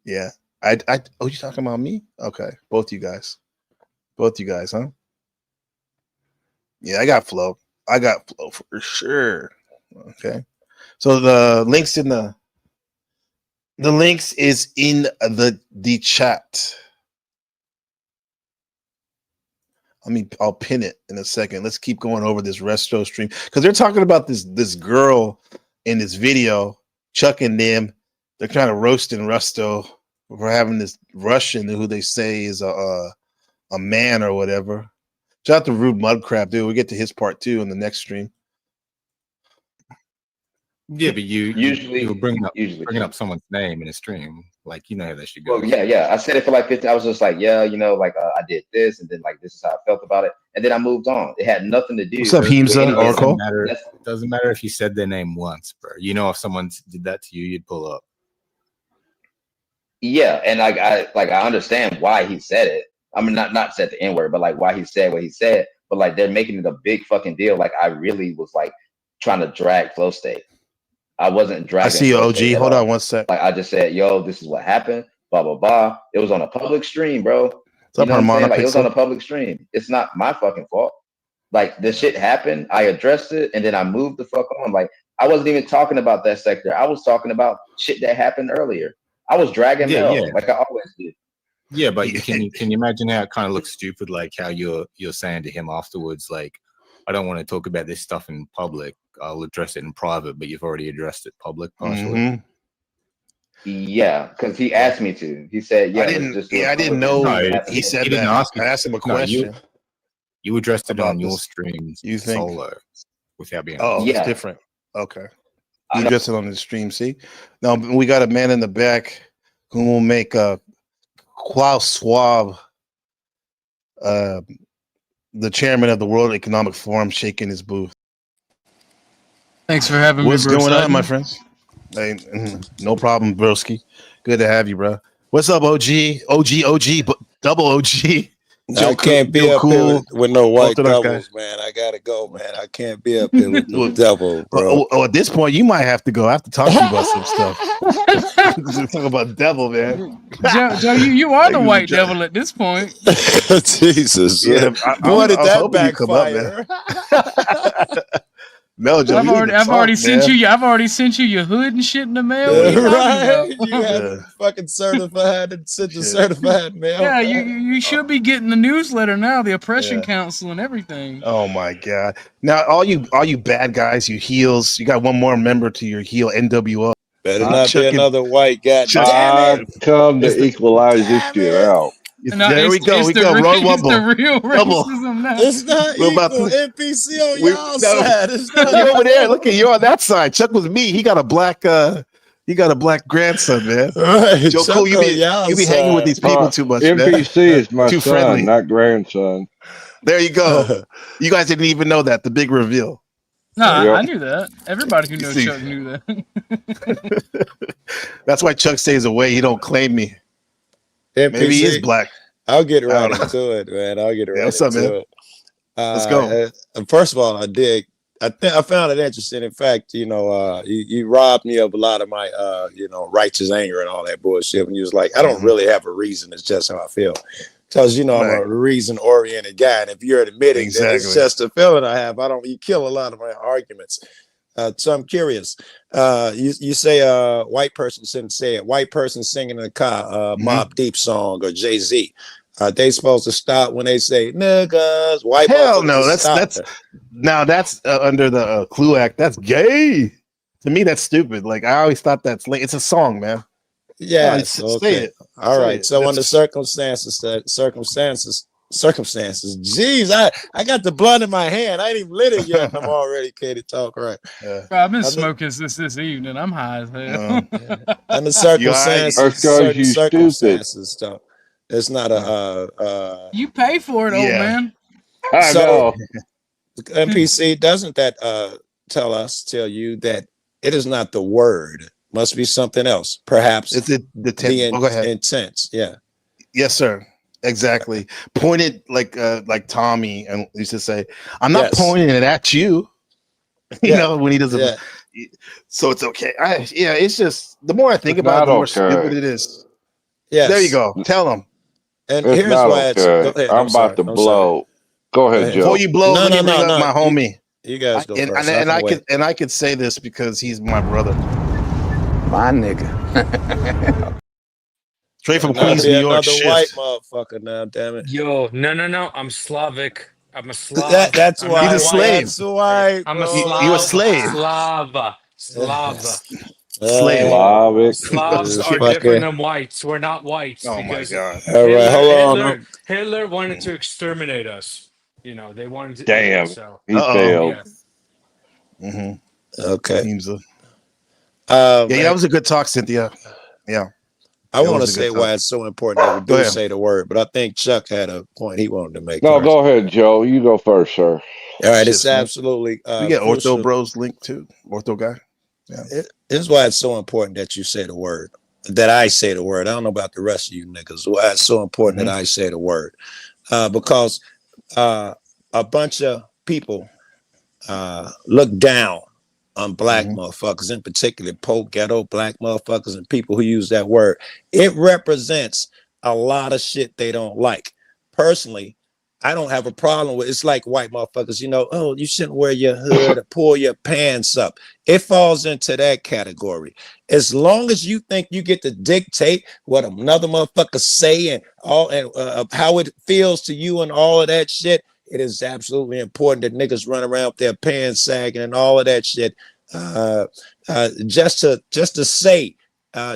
Yeah. Oh, you talking about me? Okay. Both you guys, huh? Yeah, I got flow. For sure. Okay. So the links is in the chat. I'll pin it in a second. Let's keep going over this Resto stream because they're talking about this girl in this video, Chuck and them. They're kind of roasting Resto for having this Russian who they say is a man or whatever. Shout out to Rude Mudcrab, dude. We get to his part too in the next stream. Yeah, but you were bringing up someone's name in a stream, like you know how that should go. Well, yeah. I said it for like 15. I was just like, yeah, I did this, and then like this is how I felt about it, and then I moved on. It had nothing to do. What's up, Himza? Oracle. Doesn't matter if you said their name once, bro. You know, if someone did that to you, you'd pull up. Yeah, and I understand why he said it. I mean, not said the N word, but like why he said what he said. But like they're making it a big fucking deal. Like I really was like trying to drag Flow State. I wasn't dragging. I see you, Flow OG. State at Hold all. on one sec. Like I just said, yo, this is what happened. Blah blah blah. It was on a public stream, bro. What's up, You know what I'm saying? Like it was Pixel? on a public stream. It's not my fucking fault. Like this shit happened. I addressed it, and then I moved the fuck on. Like I wasn't even talking about that sector. I was talking about shit that happened earlier. I was dragging Mel like I always do. Yeah, but can you imagine how it kind of looks stupid? Like how you're saying to him afterwards, like, I don't want to talk about this stuff in public. I'll address it in private, but you've already addressed it public partially. Yeah, because he asked me to. He said, "Yeah." I didn't know he said didn't that. ask you. I asked him a No, question. you addressed it on your this. streams You think? solo without being. Oh, Yeah. it's different. Okay. You addressed it on the stream. See, now we got a man in the back who will make a Klaus Schwab, the chairman of the World Economic Forum, shaking his booth. Thanks for having What's me, bro. going on, my friends? Hey, no problem, broski. Good to have you, bro. What's up, OG, but double OG. I can't be up here with no white devils, man. I gotta go, man. I can't be up here with no devil, bro. At this point, you might have to go. I have to talk to you about some stuff. Talk about devil, man. Joe, you are the white devil at this point. Jesus, Yeah, boy, did that hoping you come up, backfire? Mel, Joe, I've already sent you your hood and shit in the mail. Right? You had fucking certified and sent the certified mail. Yeah, you should be getting the newsletter now, the Oppression Council and everything. Oh my god! Now, all you bad guys, you heels, you got one more member to your heel NWO. Better not be another white guy. I've come to equalize this shit out. No, there we go. We go. Roll Wumble. The real racism now. It's not We're equal. about to- NPC on y'all side. It's not You're over there. Look at you on that side. Chuck was me. He got a black grandson, man. Right. Joe Cool, you be hanging with these people too much, man. NPC is my Too son, friendly. not grandson. There you go. You guys didn't even know that. The big reveal. No, Yep. I knew that. Everybody who knows See. Chuck knew that. That's why Chuck stays away. He don't claim me. NPC. Maybe he is black. I'll get right I don't into it, man. I'll get right what's up, into man? it. Let's go. First of all, I found it interesting. In fact, you robbed me of a lot of my, righteous anger and all that bullshit when you was like, I don't really have a reason. It's just how I feel. Because, I'm a reason-oriented guy. And if you're admitting that it's just a feeling I have, you kill a lot of my arguments. So I'm curious. You say white person shouldn't say it. White person singing in the car, Mobb Deep song or Jay-Z. Are they supposed to stop when they say niggas? White Hell no. that's That's under the Clue Act. That's gay. To me, that's stupid. Like I always thought it's a song, man. Yeah, Say okay. it. All Say right. it. So under circumstances. Jeez, I got the blunt in my hand. I ain't even lit it yet. I'm already ready to talk. Right. Bro, I've been smoking since this evening. I'm high as hell. Under circumstances, though. It's not a. You pay for it, old man. I know. NPC, doesn't that tell you that it is not the word? Must be something else. Perhaps it's the intent. Yeah. Yes, sir. Exactly. Pointed like Tommy and used to say, I'm not pointing it at you. You know, when he doesn't. Yeah. So it's okay. It's just the more I think about it, the more stupid it is. Yes. There you go. Tell him. And It's here's not why okay. it's. I'm about to blow. Go ahead, Joe. Before you blow, let me bring up no. my homie. You guys go first. I could say this because he's my brother. My nigga. Straight from Queens, New York. Another Shit. white motherfucker now, damn it. Yo, no. I'm Slavic. I'm a Slav. That's why. He's a slave. That's why. I'm a Slav. You a slave. Slava. Slave. Slavs are different than whites. We're not whites. Oh my god. All right, hold on. Hitler wanted to exterminate us. They wanted to. Damn. So. He failed. Yeah. Mm-hmm. Okay. That was a good talk, Cynthia. Yeah. I want to say why it's so important that we do say the word, but I think Chuck had a point he wanted to make. No, go ahead, Joe. You go first, sir. All right, it's absolutely. We get Ortho Bros link too. Ortho guy. Yeah. This is why it's so important that you say the word. that I say the word. I don't know about the rest of you niggas. Why it's so important that I say the word. Because a bunch of people look down on black motherfuckers, in particular poor ghetto black motherfuckers and people who use that word. It represents a lot of shit they don't like. Personally, I don't have a problem with it's like white motherfuckers, you know, oh, you shouldn't wear your hood or pull your pants up. It falls into that category. As long as you think you get to dictate what another motherfucker say and all and how it feels to you and all of that shit, it is absolutely important that niggas run around with their pants sagging and all of that shit. Just to say,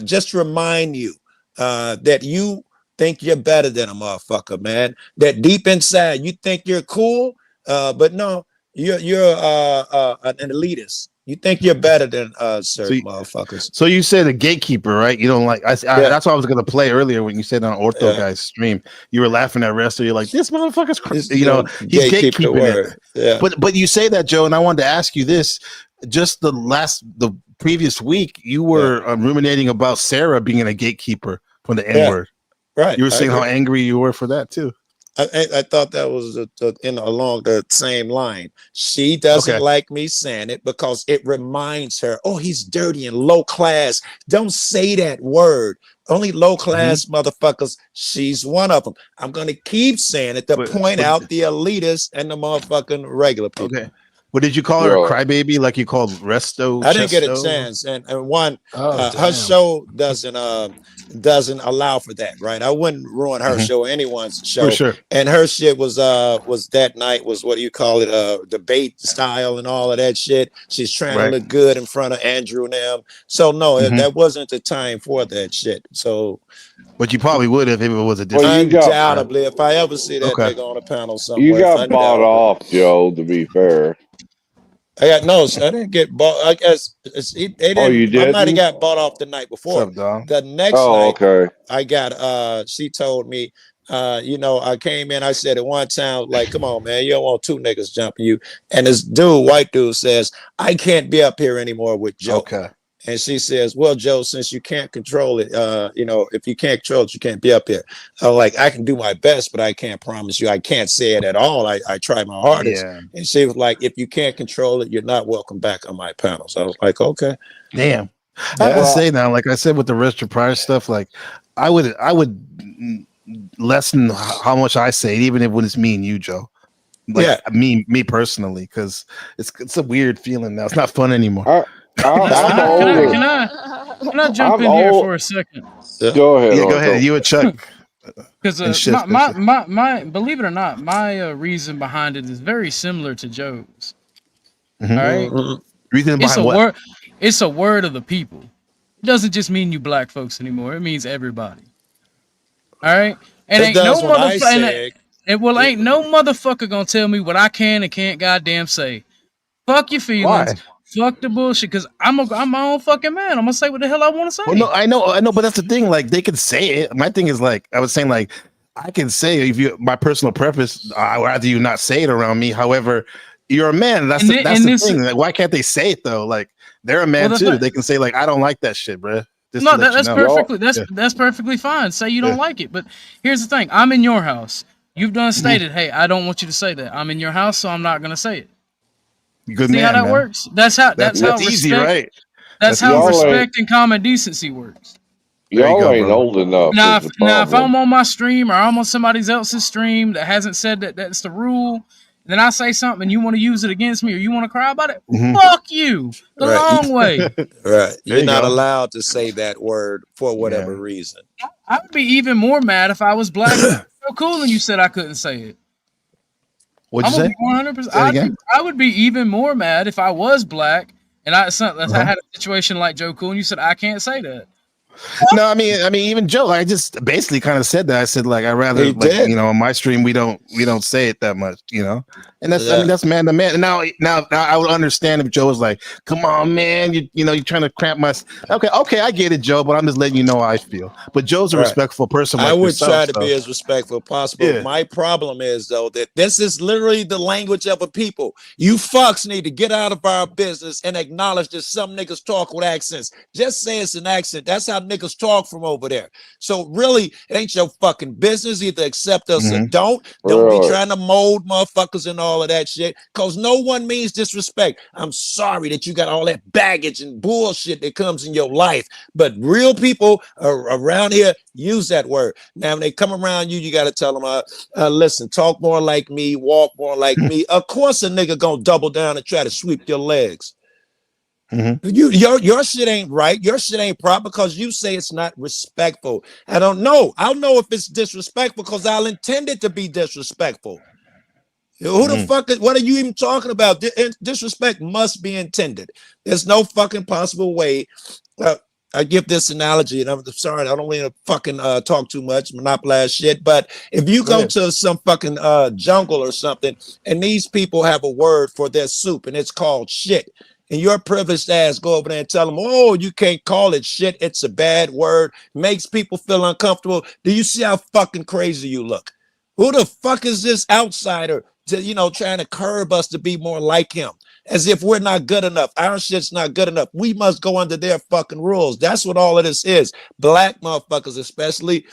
just remind you that you think you're better than a motherfucker, man. That deep inside you think you're cool, but no, you're an elitist. You think you're better than certain motherfuckers. So you said a gatekeeper, right? You don't like. That's what I was gonna play earlier when you said on Ortho Guy's stream. You were laughing at Resto. You're like, this motherfucker's crazy. You know, he's gatekeeping it. Yeah. But you say that, Joe, and I wanted to ask you this. Just the previous week, you were ruminating about Sarah being a gatekeeper from the N-word. Right. You were saying how angry you were for that too. I thought that was along the same line. She doesn't like me saying it because it reminds her, oh, he's dirty and low class. Don't say that word. Only low class motherfuckers. She's one of them. I'm going to keep saying it to point out the elitists and the motherfucking regular people. Okay. Well, did you call her a crybaby like you called Resto? I didn't get a chance, and one, her show doesn't allow for that, right? I wouldn't ruin her show, anyone's show. For sure. And her shit was that night was what do you call it? Debate style and all of that shit. She's trying to look good in front of Andrew and them. So no, that wasn't the time for that shit. So, but you probably would have if it was a different. Undoubtedly, if I ever see that nigga on a panel somewhere. You got bought off, Joe. To be fair. I didn't get bought. I guess they didn't. Oh, you did? I might have got bought off the night before. What's up, the next night, I got. She told me, I came in. I said at one time, like, come on, man, you don't want two niggas jumping you. And this white dude, says, I can't be up here anymore with Joe. Okay. And she says, well, Joe, since you can't control it, if you can't control it, you can't be up here. I'm like, I can do my best, but I can't promise you. I can't say it at all. I try my hardest. Yeah. And she was like, if you can't control it, you're not welcome back on my panel. So I was like, okay. Damn. I have to say now, like I said with the Richard Pryor stuff, like I would lessen how much I say it, even if when it's me and you, Joe. Like me personally, because it's a weird feeling now. It's not fun anymore. Can I jump in here for a second? Go ahead. Yeah, go ahead. You and Chuck. Because my believe it or not, my reason behind it is very similar to Joe's. All right. Reason behind what? It's a word of the people. It doesn't just mean you black folks anymore. It means everybody. All right. And ain't no motherfucker. Ain't no motherfucker gonna tell me what I can and can't goddamn say. Fuck your feelings. Why? Fuck the bullshit, because I'm my own fucking man. I'm gonna say what the hell I want to say. Well, no, I know, but that's the thing. Like, they can say it. My thing is, like, I was saying, like, I can say my personal preference. I would rather you not say it around me. However, you're a man. That's the thing. Like, why can't they say it though? Like, they're a man too. They can say, like, I don't like that shit, bro. No, that's perfectly. That's perfectly fine. Say you don't like it, but here's the thing. I'm in your house. You've done stated, hey, I don't want you to say that. I'm in your house, so I'm not gonna say it. Good See man, how that man. works? That's how easy, respect, right? That's how respect and common decency works. Y'all ain't old enough. Now, if I'm on my stream or I'm on somebody else's stream that hasn't said that's the rule, then I say something and you want to use it against me or you want to cry about it, fuck you the long way. Right. You're not allowed to say that word for whatever reason. I would be even more mad if I was black. So cool and you said I couldn't say it. What'd you say? 100%. I would be even more mad if I was black and I had a situation like Joe Cool and you said I can't say that. No, I mean, even Joe, I just basically kind of said that. I said, like, I rather, like, on my stream we don't say it that much, And that's, I mean, that's man to man. And now I would understand if Joe was like, "Come on, man, you're trying to cramp my." Okay, I get it, Joe, but I'm just letting you know how I feel. But Joe's a respectful person. Like I would yourself, try to be as respectful as possible. Yeah. My problem is though that this is literally the language of a people. You fucks need to get out of our business and acknowledge that some niggas talk with accents. Just say it's an accent. That's how niggas talk from over there. So really, it ain't your fucking business. Either accept us or don't. Don't be trying to mold motherfuckers and all of that shit, because no one means disrespect. I'm sorry that you got all that baggage and bullshit that comes in your life, but real people around here use that word. Now when they come around you, you got to tell them, listen, talk more like me, walk more like me. Of course a nigga gonna double down and try to sweep your legs. Your shit ain't right. Your shit ain't proper because you say it's not respectful. I don't know. I'll know if it's disrespectful because I'll intend it to be disrespectful. Who the fuck is, what are you even talking about? Disrespect must be intended. There's no fucking possible way. I give this analogy, and I'm sorry, I don't want to fucking talk too much, monopolize shit. But if you go to some fucking jungle or something, and these people have a word for their soup, and it's called shit, and your privileged ass go over there and tell them, oh, you can't call it shit, it's a bad word, makes people feel uncomfortable. Do you see how fucking crazy you look? Who the fuck is this outsider to, trying to curb us to be more like him? As if we're not good enough. Our shit's not good enough. We must go under their fucking rules. That's what all of this is. Black motherfuckers, especially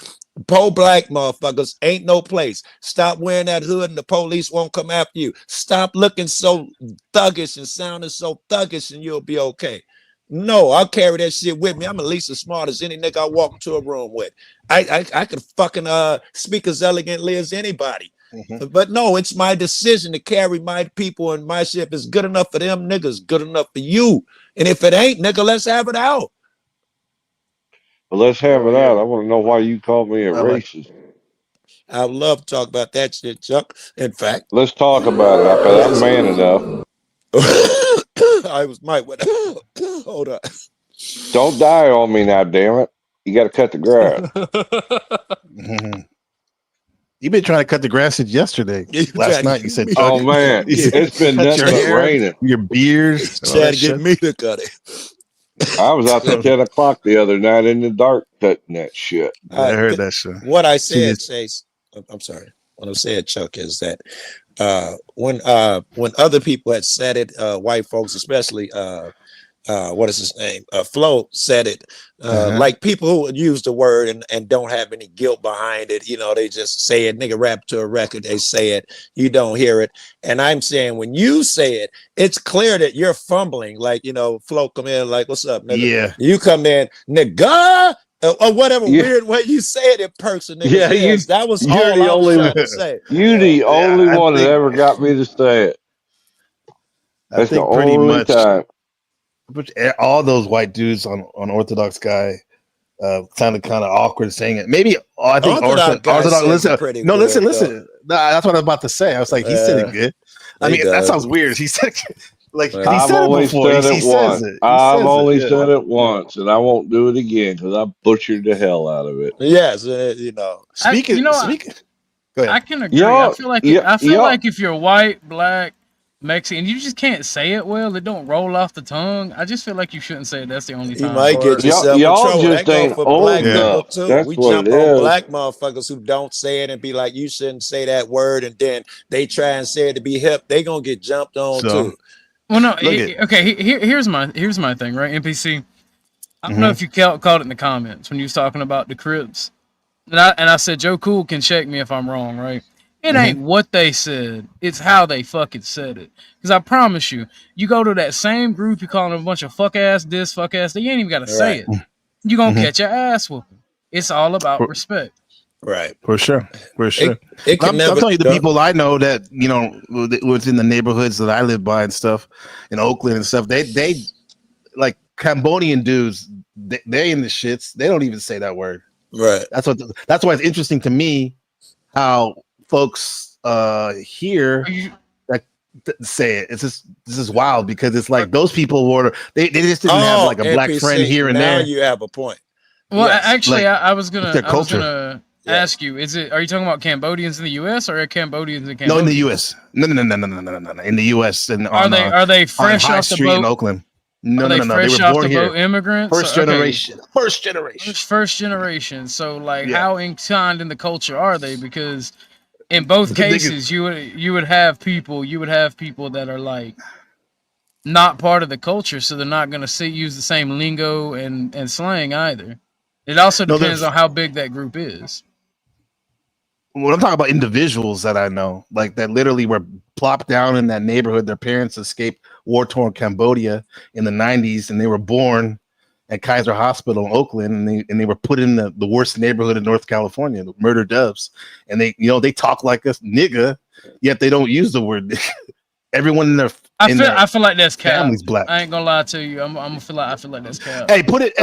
pro-black motherfuckers, ain't no place. Stop wearing that hood and the police won't come after you. Stop looking so thuggish and sounding so thuggish and you'll be okay. No, I'll carry that shit with me. I'm at least as smart as any nigga I walk into a room with. I could fucking speak as elegantly as anybody. But no, it's my decision to carry my people, and my shit. If it's good enough for them niggas, good enough for you. And if it ain't, nigga, let's have it out. Well, let's have it out. I want to know why you called me a racist. I would love to talk about that shit, Chuck. In fact, let's talk about it. I'm man enough. I was might with hold on. Don't die on me now, damn it. You got to cut the grass. You've been trying to cut the grass since yesterday. Last night you said, oh man, it's been nothing but raining. Your beards. Trying to get me to cut it. I was out there 10 o'clock the other night in the dark cutting that shit. I heard that shit. What I said, Chase, I'm sorry. What I said, Chuck, is that when other people had said it, white folks especially, what is his name? Flo said it. Like people who use the word and don't have any guilt behind it, they just say it. Nigga rap to a record, they say it. You don't hear it. And I'm saying when you say it, it's clear that you're fumbling. Like, Flo come in like, what's up, nigga? Yeah. You come in, nigga, or whatever weird way you say it in person. Nigga. Yeah, that was you're all the I was only trying to say. You the only one that ever got me to say it. That's the only time. But all those white dudes on Orthodox guy sounded kind of awkward saying it. Maybe I think Orthodox listen. No, listen. Nah, that's what I was about to say. I was like, he said it good. I mean, that sounds weird. He said like he I've said only it before. said He it says once. it. I've only said it once, and I won't do it again because I butchered the hell out of it. Yes, Speaking. Go ahead. I can agree. I feel like like if you're white, black, Mexican, you just can't say it well. It don't roll off the tongue. I just feel like you shouldn't say it. That's the only time. You might get yourself in trouble. That go for black people too. That's we what jump it on is. black motherfuckers who don't say it and be like, you shouldn't say that word, and then they try and say it to be hip. They gonna get jumped on too. Well, no. Okay. Here's my thing, right? NPC. I don't know if you caught it in the comments when you was talking about the Crips, and I said Joe Cool can check me if I'm wrong, right? It ain't what they said. It's how they fucking said it. Because I promise you, you go to that same group, you call them a bunch of fuck ass this, fuck ass that. You ain't even got to say it. You're going to catch your ass whooping. It's all about respect. Right. For sure. I'm telling you, the people I know that, within the neighborhoods that I live by and stuff, in Oakland and stuff, they like Cambodian dudes, they in the shits. They don't even say that word. Right. That's why it's interesting to me how folks here that say it. This is wild because it's like those people were they just didn't have like a black friend here and now there. You have a point. Well, actually, I was gonna ask you, are you talking about Cambodians in the U.S. or Cambodians in Cambodia? No, in the U.S. No. In the U.S. and are they fresh High off the Street boat in Oakland? No. They They fresh were off born the here. boat immigrants? First generation. First generation. First generation. So like, how entwined in the culture are they? Because in both cases, you would have people that are like not part of the culture, so they're not going to use the same lingo and slang either. It also depends on how big that group is. When I'm talking about individuals that I know, like that literally were plopped down in that neighborhood, their parents escaped war-torn Cambodia in the 90s, and they were born at Kaiser Hospital in Oakland, and they were put in the worst neighborhood in North California, the Murder Doves, and they talk like a nigga, yet they don't use the word nigga. Everyone in their I feel like that's cap. Family's black. I ain't gonna lie to you. I feel like that's cap. Hey, put it.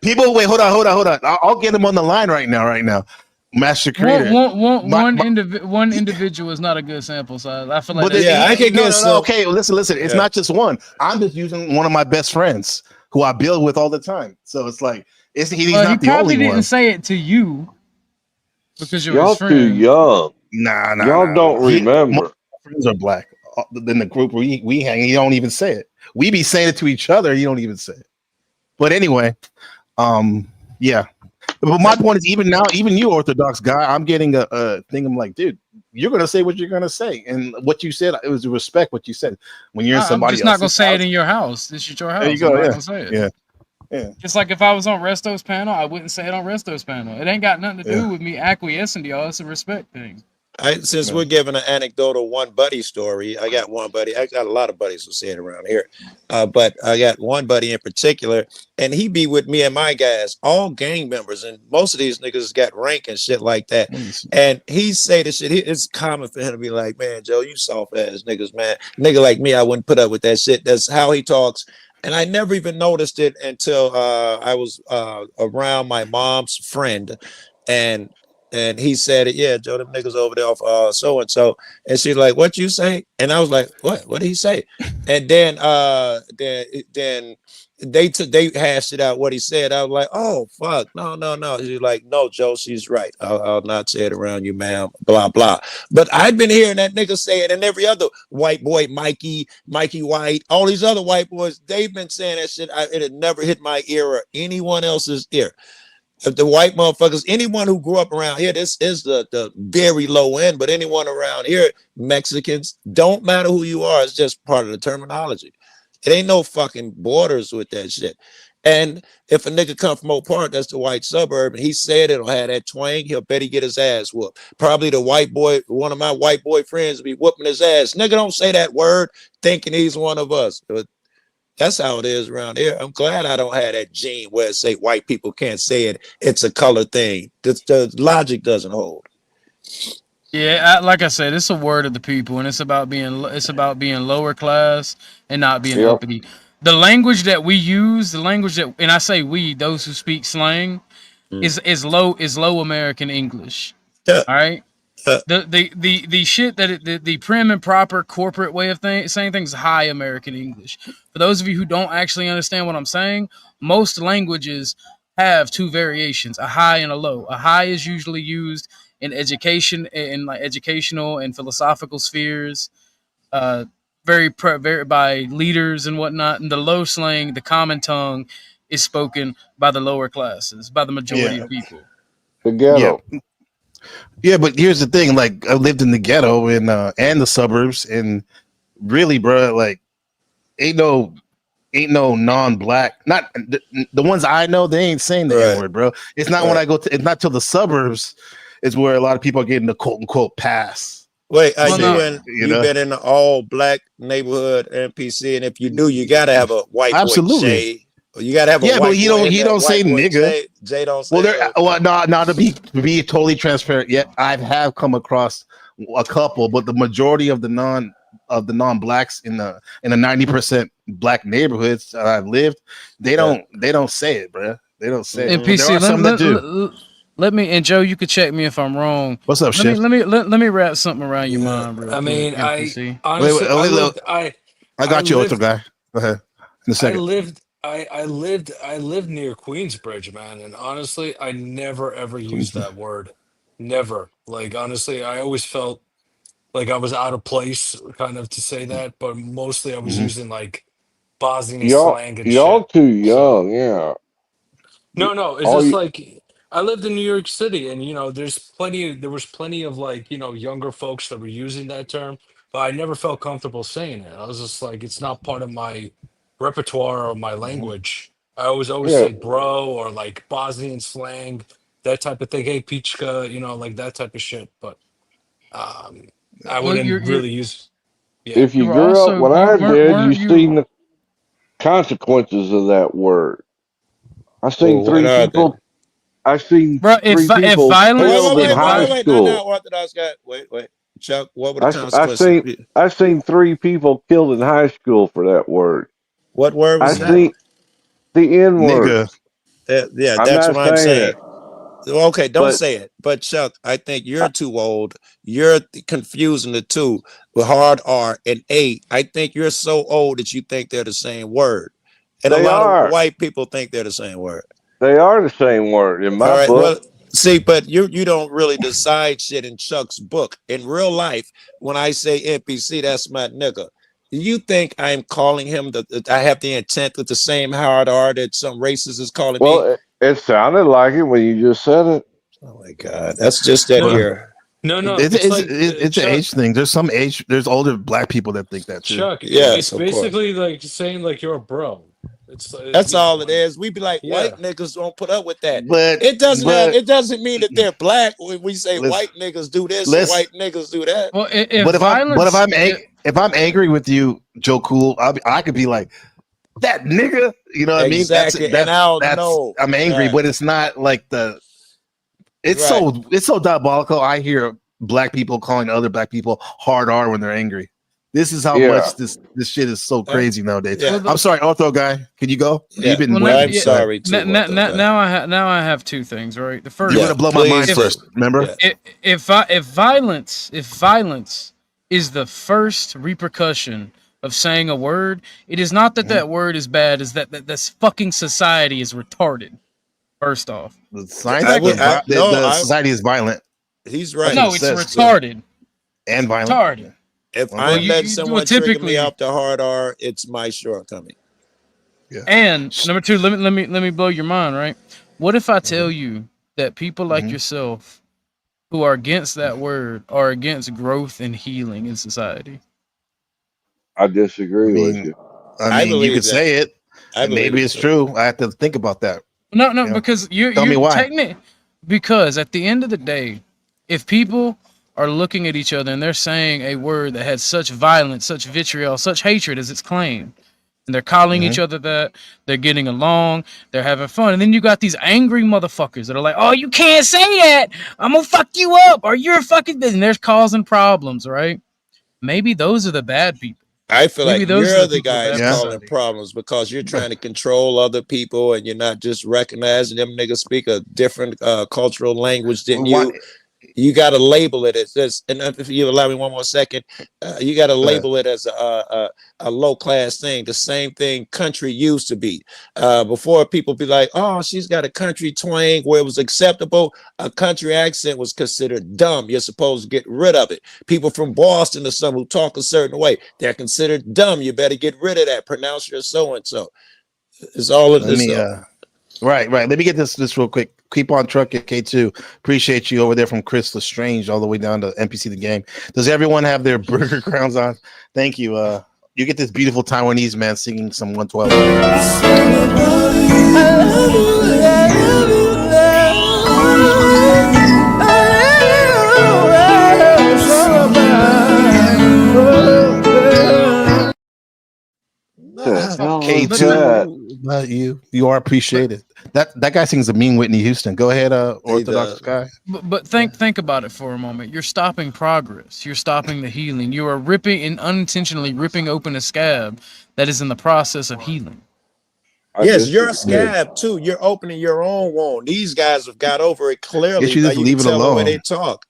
People, wait, hold on. I'll get him on the line right now. Master Creator. One individual is not a good sample size. I feel like I can guess. No, okay, listen. It's not just one. I'm just using one of my best friends who I build with all the time. So it's like he's not the only one. He probably didn't say it to you because you're y'all his friend. too young. Nah. Y'all don't remember. My friends are black. In the group we hang, you don't even say it. We be saying it to each other. You don't even say it. But anyway, yeah. But my point is, even now, even you, Orthodox guy, I'm getting a thing. I'm like, dude, you're gonna say what you're gonna say, and what you said, it was respect what you said when you're in somebody. I'm just not gonna say it in your house. This is your house. There you go. I'm not gonna say it. Yeah. Just like if I was on Resto's panel, I wouldn't say it on Resto's panel. It ain't got nothing to do with me acquiescing to y'all. It's a respect thing. Since we're giving an anecdotal one buddy story, I got one buddy. I got a lot of buddies who say it around here, but I got one buddy in particular, and he be with me and my guys, all gang members, and most of these niggas got rank and shit like that. And he say this shit. It's common for him to be like, "Man, Joe, you soft ass niggas, man. Nigga like me, I wouldn't put up with that shit." That's how he talks. And I never even noticed it until I was around my mom's friend, and he said it, yeah, Joe, them niggas over there off so and so. And she's like, "What you say?" And I was like, "What? What did he say?" And then they hashed it out what he said. I was like, "Oh fuck, no." She's like, "No, Joe, she's right. I'll not say it around you, ma'am." Blah blah. But I'd been hearing that nigga say it, and every other white boy, Mikey White, all these other white boys, they've been saying that shit. It had never hit my ear or anyone else's ear. If the white motherfuckers, anyone who grew up around here, this is the very low end, but anyone around here, Mexicans, don't matter who you are, it's just part of the terminology. It ain't no fucking borders with that shit. And if a nigga come from Oak Park, that's the white suburb, and he said it'll have that twang, he'll bet he get his ass whooped. Probably the white boy, one of my white boy friends will be whooping his ass. Nigga, don't say that word thinking he's one of us. But that's how it is around here. I'm glad I don't have that gene where it say white people can't say it. It's a color thing. The logic doesn't hold. Yeah, like I said, it's a word of the people, and it's about being lower class and not being uppity. The language that we use, and I say we, those who speak slang, is low American English. All right. The shit that the prim and proper corporate way of saying things is high American English. For those of you who don't actually understand what I'm saying, most languages have two variations, a high and a low. A high is usually used in education, in like educational and philosophical spheres, very by leaders and whatnot. And the low slang, the common tongue, is spoken by the lower classes, by the majority of people. The ghetto. Yeah, but here's the thing. Like, I lived in the ghetto and the suburbs, and really, bro, like, ain't no non-black. Not the ones I know. They ain't saying the N-word, bro. It's not when I go to. It's not till the suburbs is where a lot of people are getting the quote unquote pass. Wait, are you've been in an all black neighborhood NPC, and if you do, you gotta have a white boy shade. You gotta have a white but he don't say nigga. Jay don't say. No, to be totally transparent, I have come across a couple, but the majority of the non-blacks in the 90% black neighborhoods that I've lived, they don't say it, bro. They don't say it. NPC, let me, and Joe, you could check me if I'm wrong. What's up, Chef? Let me wrap something around your mind, bro. I mean, NPC. honestly, I got you, other guy. Go ahead. In a second. I lived I lived near Queensbridge, man, and honestly, I never ever used that word. Never. Like honestly, I always felt like I was out of place, kind of to say that, but mostly I was using like Bosnian slang and Y'all shit. too So. young, yeah. No, it's All just you, like I lived in New York City, and there was plenty of like, younger folks that were using that term, but I never felt comfortable saying it. I was just like, it's not part of my repertoire or my language. I always yeah. say bro or like Bosnian slang, that type of thing. Hey, Pichka, like that type of shit. But I Well, wouldn't really use, yeah. If you you're grew up also when I did, you weren't seen you? the consequences of that word. I seen Well, what three are they? people. I seen Bro, three if people violence, killed in if high vi- Wait. Now, school. Orthodox guy. Wait. Chuck, what were the I consequences? seen three people killed in high school for that word. What word I was that? seen the N word. Nigga. Yeah, I'm that's not what I'm saying saying. it, Okay, don't but say it. But Chuck, I think you're too old. You're confusing the two with hard R and A. I think you're so old that you think they're the same word. And a they lot of are. white people think they're the same word. They are the same word in All my right. book. Well, see, but you don't really decide shit in Chuck's book. In real life, when I say NPC, that's my nigga. You think I'm calling him I have the intent with the same hard R that some racist is calling me? Well, it sounded like it when you just said it. Oh my God. That's just that No, here. no. It's It's it's, like it's it's an Chuck. age thing. There's some age. There's older black people that think that too. Chuck, it's Yes, of course. basically like saying like you're a bro. It's That's all it is. We be like, yeah. white niggas don't put up with that. But It doesn't mean that they're black when we say let's white niggas do this and let's. white niggas do that. well, if But if violence, I'm if I'm angry with you, Joe Cool, I could be like that nigga. You know what I mean? Exactly. And I'll That's know. I'm angry, Right. but it's not like the. Right. It's so diabolical. I hear black people calling other black people hard R when they're angry. This is how Yeah. much this shit is so crazy nowadays. Yeah. I'm sorry, Ortho guy. Can you go? Yeah. You've been well, waiting. I'm Go ahead. sorry too. What the now I have two things. Right, the first, You're gonna blow my mind please. first. Remember? Yeah. if violence is the first repercussion of saying a word, it is not that that word is bad. Is that this fucking society is retarded? First off, The science, secondly, the society is violent. He's That's right. what no, it it's says. retarded. And violent. Retarded. If Well, I'm letting well, someone trigger me typically, off the hard R, it's my shortcoming. Yeah. and number two, let me blow your mind. Right? What if I tell you that people like yourself who are against that word are against growth and healing in society? I disagree with you. I you believe could that. say it, I and believe maybe it it's too. true. I have to think about that. No, You know? because you're Tell me why. because at the end of the day, if people are looking at each other and they're saying a word that has such violence, such vitriol, such hatred as it's claimed, and they're calling each other that, they're getting along, they're having fun, and then you got these angry motherfuckers that are like, "Oh, you can't say that! I'm gonna fuck you up, or you're a fucking," and they're causing problems, right? Maybe those are the bad people. I feel Maybe like those are you're the the people with guy that's bad causing society. problems because you're trying to control other people and you're not just recognizing them niggas speak a different cultural language than Why? you. You got to label it as this. And if you allow me one more second, you got to label it as a low class thing. The same thing country used to be. Before people be like, oh, she's got a country twang where it was acceptable. A country accent was considered dumb. You're supposed to get rid of it. People from Boston or some who talk a certain way, they're considered dumb. You better get rid of that. Pronounce your so and so. It's all of Let this. me right. Let me get this real quick. Keep on trucking, K2. Appreciate you over there from Chris Lestrange all the way down to NPC the game. Does everyone have their burger crowns on? Thank you. You get this beautiful Taiwanese man singing some 112. K2, you are appreciated. That guy sings a mean Whitney Houston. Go ahead, Orthodox guy. But think about it for a moment. You're stopping progress. You're stopping the healing. You are ripping and unintentionally ripping open a scab that is in the process of healing. Yes, you're a scab too. You're opening your own wound. These guys have got over it clearly. You Now just you leave can it tell the way alone. they talk.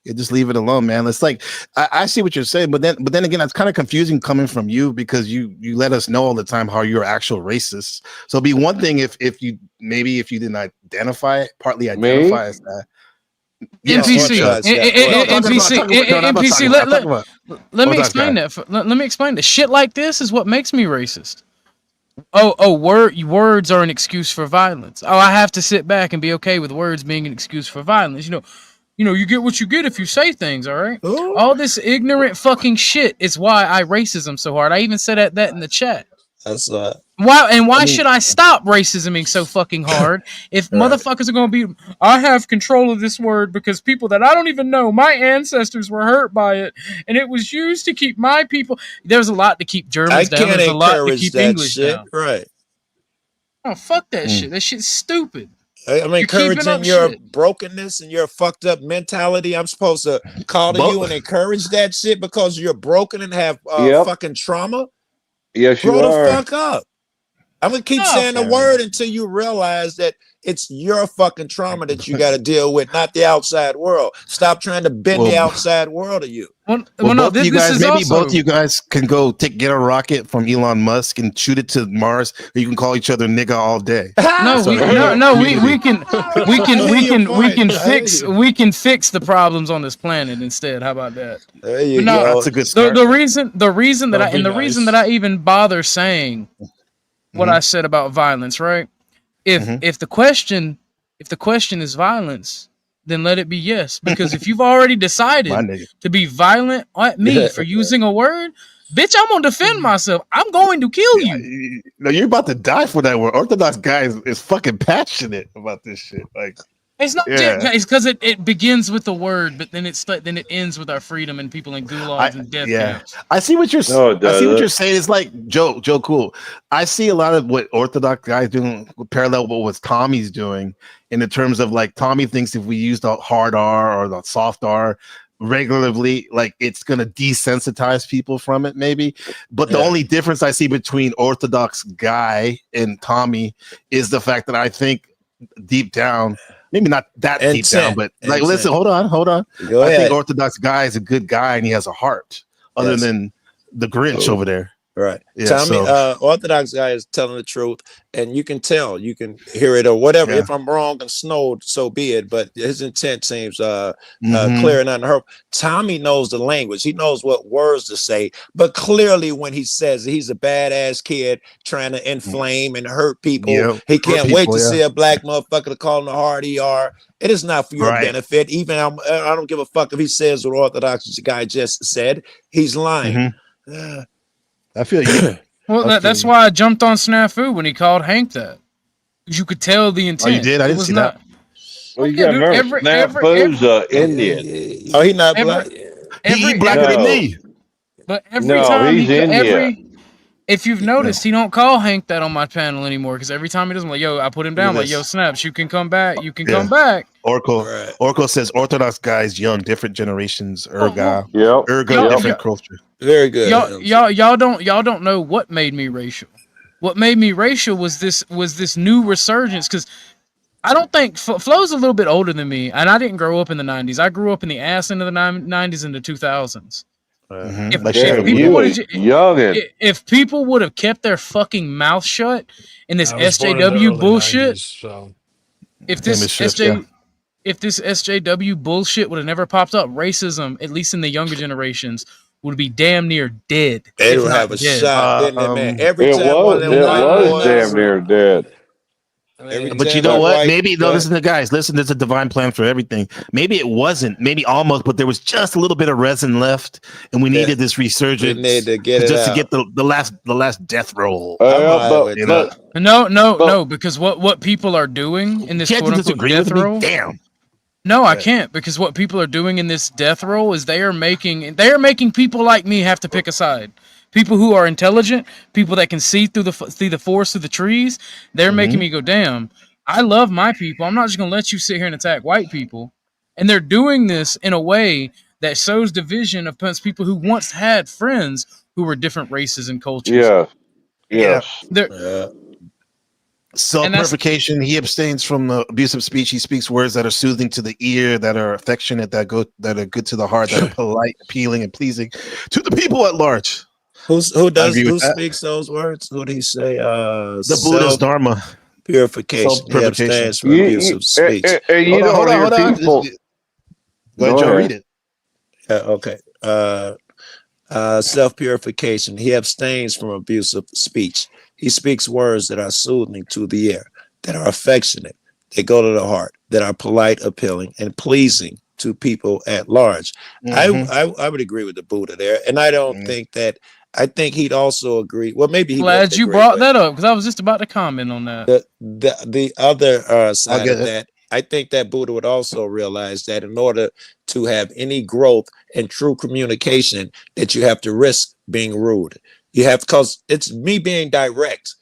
Yeah, just leave it alone, man. It's like I see what you're saying, but then again, it's kind of confusing coming from you because you let us know all the time how you're actual racist. So it'd be one thing if you didn't identify it, partly identify as that. Yes, NPC. Let me explain that. Let me explain that. Shit like this is what makes me racist. Words are an excuse for violence. Oh, I have to sit back and be okay with words being an excuse for violence. You get what you get if you say things, all right? Ooh. All this ignorant fucking shit is why I racism so hard. I even said that in the chat. That's why should I stop racisming so fucking hard if motherfuckers are gonna be? I have control of this word because people that I don't even know, my ancestors were hurt by it, and it was used to keep my people. There's a lot to keep Germans down. There's a lot to keep English down. Right? Oh, fuck that shit. That shit's stupid. I'm encouraging your brokenness and your fucked up mentality. I'm supposed to call to you and encourage that shit because you're broken and have fucking trauma. Yes, you are. Grow the fuck up. I'm gonna keep saying the word until you realize that it's your fucking trauma that you got to deal with, not the outside world. Stop trying to bend the outside world to you. Both of you guys can go get a rocket from Elon Musk and shoot it to Mars. Or you can call each other nigga all day. We can fix the problems on this planet instead. How about that? There you go. That's a good start. The reason that I even bother saying what I said about violence, right? If the question is violence, then let it be yes. Because if you've already decided to be violent at me for using a word, bitch, I'm gonna defend myself. I'm going to kill you. No, you're about to die for that word. Orthodox guy is fucking passionate about this shit. Like, it's not. It's because it begins with the word, but then it ends with our freedom and people in gulags and death camps. I see what you're saying. I see what you're saying. It's like Joe Cool. I see a lot of what Orthodox guys doing parallel with what Tommy's doing in the terms of like Tommy thinks if we use the hard R or the soft R regularly, like it's gonna desensitize people from it, maybe. But the only difference I see between Orthodox guy and Tommy is the fact that I think deep down. Maybe not that deep down, but like, listen, hold on. Go ahead. I think Orthodox guy is a good guy and he has a heart, other than the Grinch over there. Right. Yeah, Tommy, Orthodox guy is telling the truth, and you can tell, you can hear it or whatever. If I'm wrong and snowed, so be it. But his intent seems clear and unheard. Tommy knows the language. He knows what words to say. But clearly, when he says he's a badass kid trying to inflame and hurt people, he can't wait to see a black motherfucker to call him the hard ER. It is not for your benefit. Even I don't give a fuck if he says what Orthodox guy just said. He's lying. I feel you. Well, that's why I jumped on Snafu when he called Hank that. You could tell the intent. Oh, you did? I didn't see that. Well, you got Snafu's Indian. Oh, he not black? He blacker than me. But every time he's Indian. If you've noticed, he don't call Hank that on my panel anymore because every time he does, I'm like, yo, I put him down, like, yo, Snaps, you can come back. You can come back. Oracle says Orthodox guys, young, different generations, ergo, different culture. Very good. Y'all don't know what made me racial. What made me racial was this new resurgence because I don't think Flo's a little bit older than me, and I didn't grow up in the 90s. I grew up in the ass end of the 90s and the 2000s. If people would have kept their fucking mouth shut in this SJW bullshit, 90s, if this SJW bullshit would have never popped up, racism, at least in the younger generations, would be damn near dead. They would have a shot, didn't it, man? Every time one of them was damn near dead. But you know what? Maybe listen to guys. Listen, there's a divine plan for everything. Maybe it wasn't. Maybe almost, but there was just a little bit of resin left, and we needed this resurgence. We need to get just to get the last death roll. No, because what people are doing in this quote unquote death roll. Damn. No, I can't, because what people are doing in this death roll is they are making people like me have to pick a side. People who are intelligent, people that can see through the forest, through the trees, they're making me go, damn, I love my people. I'm not just going to let you sit here and attack white people. And they're doing this in a way that shows division amongst people who once had friends who were different races and cultures. Yes. Self-purification. He abstains from abusive speech. He speaks words that are soothing to the ear, that are affectionate, that are good to the heart, that are polite, appealing, and pleasing to the people at large. Who speaks those words? Who do he say? The Buddha's Dharma. Purification. He abstains from abusive speech. Hold on. People. Go ahead, Joe. Read it. Okay. Self-purification. He abstains from abusive speech. He speaks words that are soothing to the ear, that are affectionate, they go to the heart, that are polite, appealing, and pleasing to people at large. I would agree with the Buddha there, and I don't think that. I think he'd also agree. Well, maybe he. Glad you brought that up because I was just about to comment on that. The other side of that, I think that Buddha would also realize that in order to have any growth and true communication, that you have to risk being rude. You have, because it's me being direct.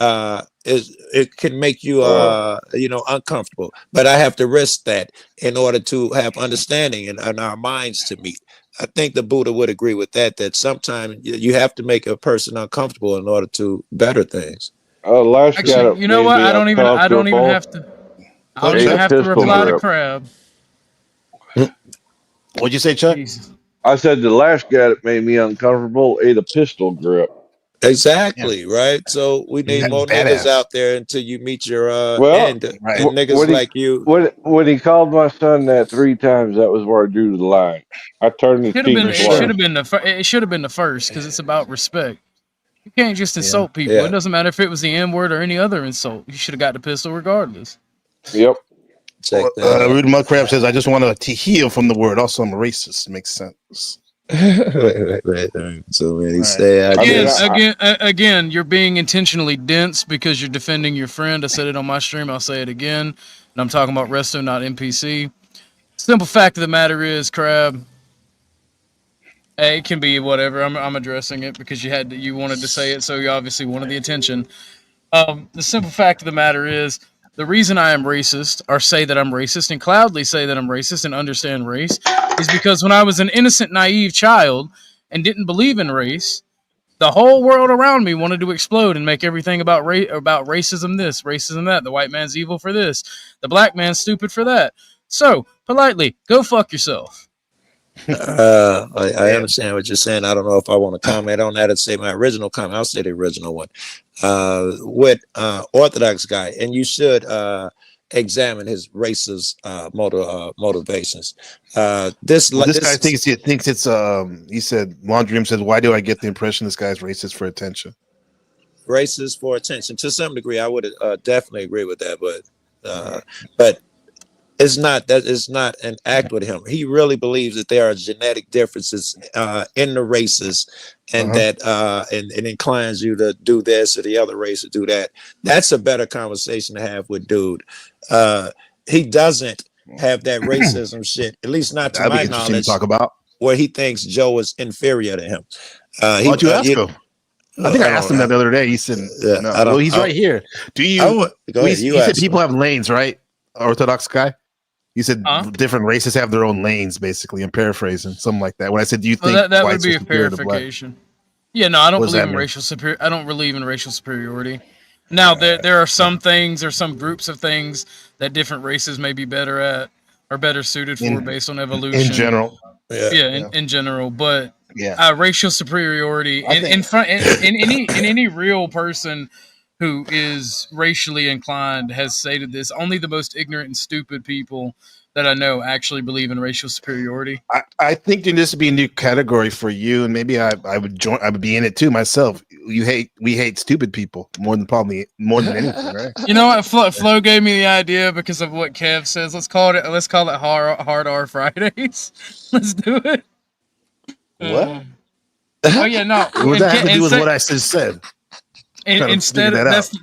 It can make you uncomfortable, but I have to risk that in order to have understanding and our minds to meet. I think the Buddha would agree with that. That sometimes you have to make a person uncomfortable in order to better things. Actually, you know what? I don't even have to. I don't even have to reply to Crab. What'd you say, Chuck? Jesus. I said the last guy that made me uncomfortable ate a pistol grip. Exactly, right. So we need more niggas out there until you meet your end. And niggas like you. When he called my son that 3 times, that was where I drew the line. I turned his cheek. It should have been the first because it's about respect. You can't just insult people. It doesn't matter if it was the N word or any other insult. You should have got the pistol regardless. Yep. Rude Mudcrab says, "I just want to heal from the word. Also, I'm a racist." Makes sense. wait. So when he say again, you're being intentionally dense because you're defending your friend. I said it on my stream. I'll say it again, and I'm talking about Resto, not NPC. Simple fact of the matter is, Crab. It can be whatever. I'm addressing it because you wanted to say it, so you obviously wanted the attention. The simple fact of the matter is, the reason I am racist, or say that I'm racist, and cloudly say that I'm racist and understand race, is because when I was an innocent, naive child and didn't believe in race, the whole world around me wanted to explode and make everything about racism this, racism that. The white man's evil for this. The black man's stupid for that. So, politely, go fuck yourself. I understand what you're saying. I don't know if I want to comment on that and say my original comment. I'll say the original one. With Orthodox guy, and you should examine his racist motivations. This guy thinks it's he said, Laundry says, "Why do I get the impression this guy's racist for attention?" Racist for attention. To some degree, I would definitely agree with that, but it's not an act with him. He really believes that there are genetic differences in the races, and that and inclines you to do this or the other race to do that. That's a better conversation to have with dude. He doesn't have that racism shit, at least not to my knowledge. To talk about where he thinks Joe is inferior to him. Why don't you ask him? I think I asked him that the other day. He said, "No." Well, he's right here. Do you? He said people have lanes, right? Orthodox guy. You said different races have their own lanes, basically. I'm paraphrasing, something like that. When I said, "Do you think that would be a clarification?" Yeah, no, I don't believe in racial superiority. I don't believe in racial superiority. Now, there are some things or some groups of things that different races may be better at or better suited for based on evolution. In general, in general, but racial superiority in any real person who is racially inclined has stated this. Only the most ignorant and stupid people that I know actually believe in racial superiority. I think there needs to be a new category for you, and maybe I would join. I would be in it too myself. We hate stupid people more than anything, right? You know what? Flo gave me the idea because of what Kev says. Let's call it hard R Fridays. Let's do it. What? Oh yeah, no. What that have to do with what I just said? Instead,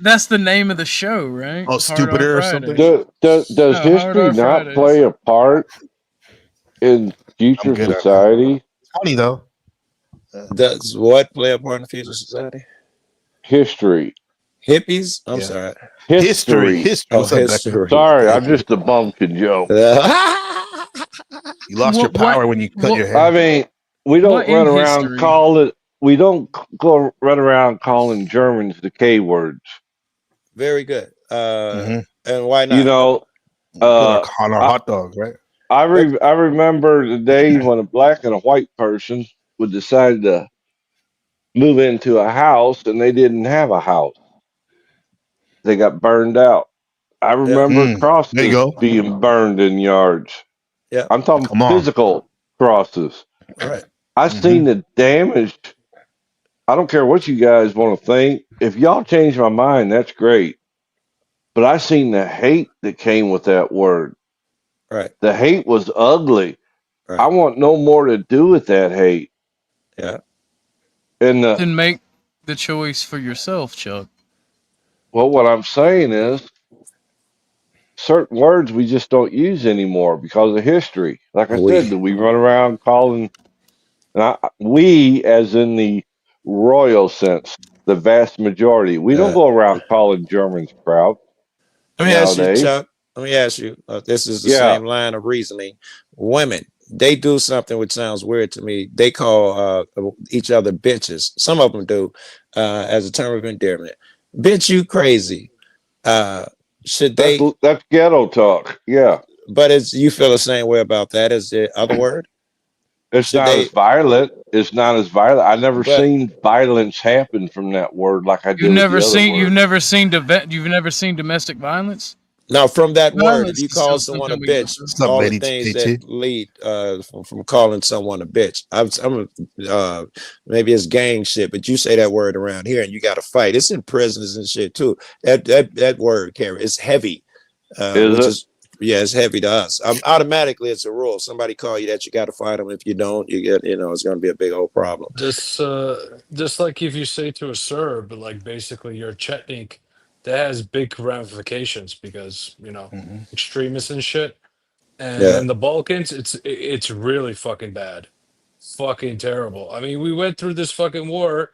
that's the name of the show, right? Oh, stupider or something. Does history not play a part in future society? It's funny though. Does what play a part in future society? History. Hippies? I'm sorry. History. Oh, history. Sorry, I'm just a bumpkin, Joe. You lost your power when you cut your hair. I mean, we don't run around calling. We don't go run around calling Germans the K words. Very good. Mhm. And why You not? know, Put on our I, hot dogs, right? I remember the days when a black and a white person would decide to move into a house and they didn't have a house. They got burned out. I Yeah. remember There you crosses go. being burned in yards. Yeah. I'm talking Come on. physical crosses. All right. I seen the damage. I don't care what you guys want to think. If y'all change my mind, that's great. But I seen the hate that came with that word. Right. The hate was ugly. Right. I want no more to do with that hate. Yeah. And Then make the choice for yourself, Chuck. well, what I'm saying is certain words we just don't use anymore because of history. Like I said, do we run around calling we, as in the royal sense, the vast majority, we don't go around calling Germans proud Let me ask you, nowadays. Chuck. Let me ask you. This is the Yeah. same line of reasoning. Women, they do something which sounds weird to me. They call each other bitches. Some of them do, as a term of endearment. Bitch, you crazy. Should they? That's ghetto talk. Yeah. But it's you feel the same way about that as the other word. It's Should not they? as violent. It's not as violent. I never But seen violence happen from that word like I You've did with the never other seen word. you've never seen domestic violence. now, from that word, if Violence you is still call someone a something we go bitch, through. What's up, all the lady things KT? that lead from calling someone a bitch. Maybe it's gang shit, but you say that word around here, and you got to fight. It's in prisons and shit too. That word carry it's heavy, Is which it? is it's heavy to us. Automatically, it's a rule. Somebody call you that, you got to fight them. If you don't, you get it's going to be a big old problem. Just like if you say to a Serb, like basically you're a Chetnik, that has big ramifications because extremists and shit. And Yeah. in the Balkans, it's really fucking bad, fucking terrible. I mean, we went through this fucking war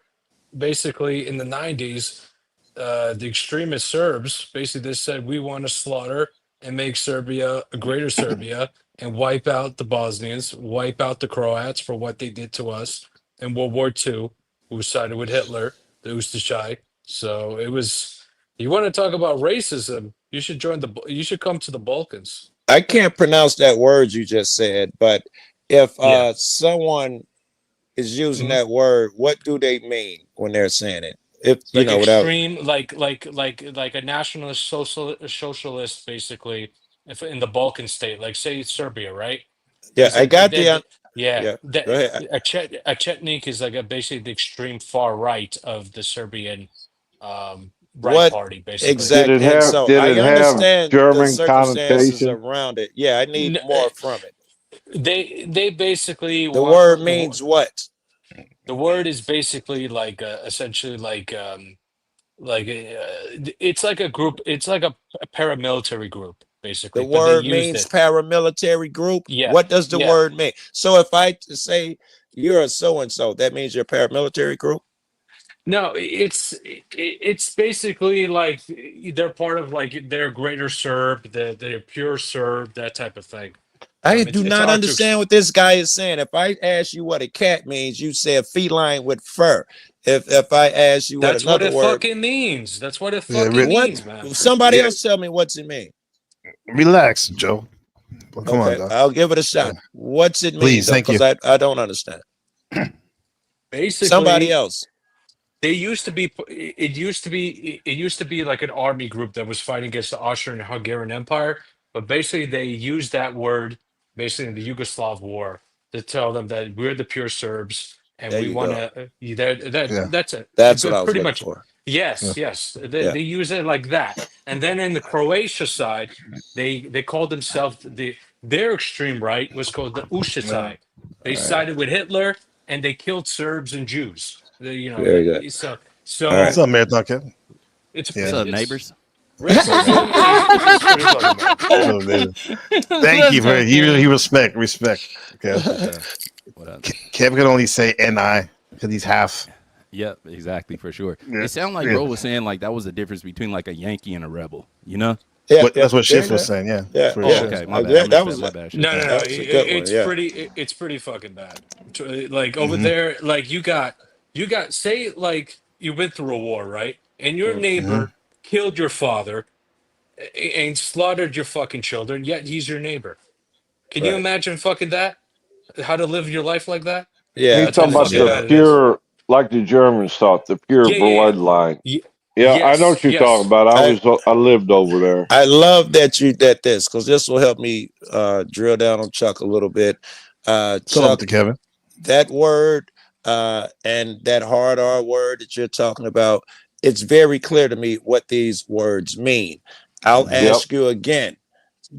basically in the 90s. The extremist Serbs basically they said we want to slaughter and make Serbia a greater Serbia and wipe out the Bosnians, wipe out the Croats for what they did to us in World War II, who sided with Hitler, the Ustashai. So it was. You want to talk about racism? You should You should come to the Balkans. I can't pronounce that word you just said, but if Yeah. someone is using Mhm. that word, what do they mean when they're saying it? If Like without extreme, like a nationalist socialist, basically, if in the Balkan state, like say Serbia, right? yeah, Because I got yeah, yeah. Go ahead. a Chetnik is like basically the extreme far right of the Serbian right What party, basically. Did it exactly? And have so did I it have understand the German circumstances connotation? around it. Yeah, I need N- more from it. they basically The want word means what? the word is basically like essentially it's like a group, it's like a paramilitary group The basically, but they word used means it. paramilitary group. Yeah, What does the yeah. word mean? So if I say you're a so and so, that means you're a paramilitary group. No, it's basically like they're part of like their greater Serb, the pure Serb, that type of thing. I It's do it's not hard to understand what this guy is saying. If I ask you what a cat means, you say a feline with fur. If I ask you what that's what another it word, fucking means. That's what it Yeah, fucking what means, man. somebody yeah. else tell me what's it mean. Relax, Joe. Well, come on, Okay, dog. I'll give it a shot. Yeah. What's it mean Please, though? thank Because you. I don't understand. Somebody Basically, else. they used to be it used to be like an army group that was fighting against the Austrian and Hungarian Empire, but basically they used that word basically in the Yugoslav war to tell them that we're the pure Serbs and There we you want go. to Yeah. that's it. That's what I was Pretty looking much. for. Yeah. Yes, Yeah. they use it like that. And then in the Croatia side, they called themselves their extreme right was called the Yeah. Ušicaj. They All right. sided with Hitler and they killed Serbs and Jews. Very good. So All right. What's up, Marathon Kid? What's Yeah. up, it's neighbors? What's up, man? racism is What are pretty you talking fucking about? bad. What's up, David? Thank you That's for okay. he respect. Okay. For sure. What up? Kev can only say "ni" because he's half. Yep, exactly, for sure. Yeah. It sounded like Yeah. Ro was saying like that was the difference between like a Yankee and a rebel, you know? Yeah, yeah, That's what very Schiff was good. saying. Yeah. Yeah, That's what Oh, yeah. Schiff. okay, my bad. I That, missed that that. was My a, bad, shit. No, no, no. that was a good one. It's Yeah. it's pretty fucking bad. Like over Mm-hmm. there, like you got say like you went through a war, right? And your Mm. Mm-hmm. neighbor killed your father, and slaughtered your fucking children, yet he's your neighbor. Can you Right. imagine fucking that? How to live your life like that? Yeah, He's That's how talking about fucking the bad it is. pure, like the Germans thought, the pure Yeah. bloodline. Yeah, I know Yes, what you're talking yes. about. I lived over there. I love that this, because this will help me drill down on Chuck a little bit. Chuck, to Kevin. that word and that hard R word that you're talking about, it's very clear to me what these words mean. I'll ask you again,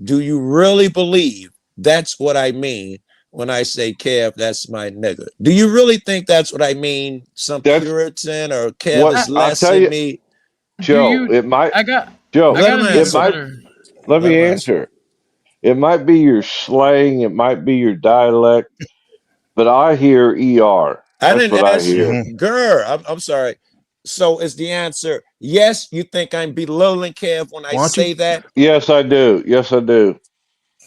do you really believe that's what I mean when I say Kev, that's my nigga? Do you really think that's what I mean? Some Puritan or Kev is less than me? Joe, it might. I got Joe, an it answer. might. Let me answer. It might be your slang. It might be your dialect, but I hear ER. I That's didn't what I ask hear. you, girl. I'm sorry. So is the answer yes? You think I'm belittling Kev when I say that? Yes, I do. Yes, I do.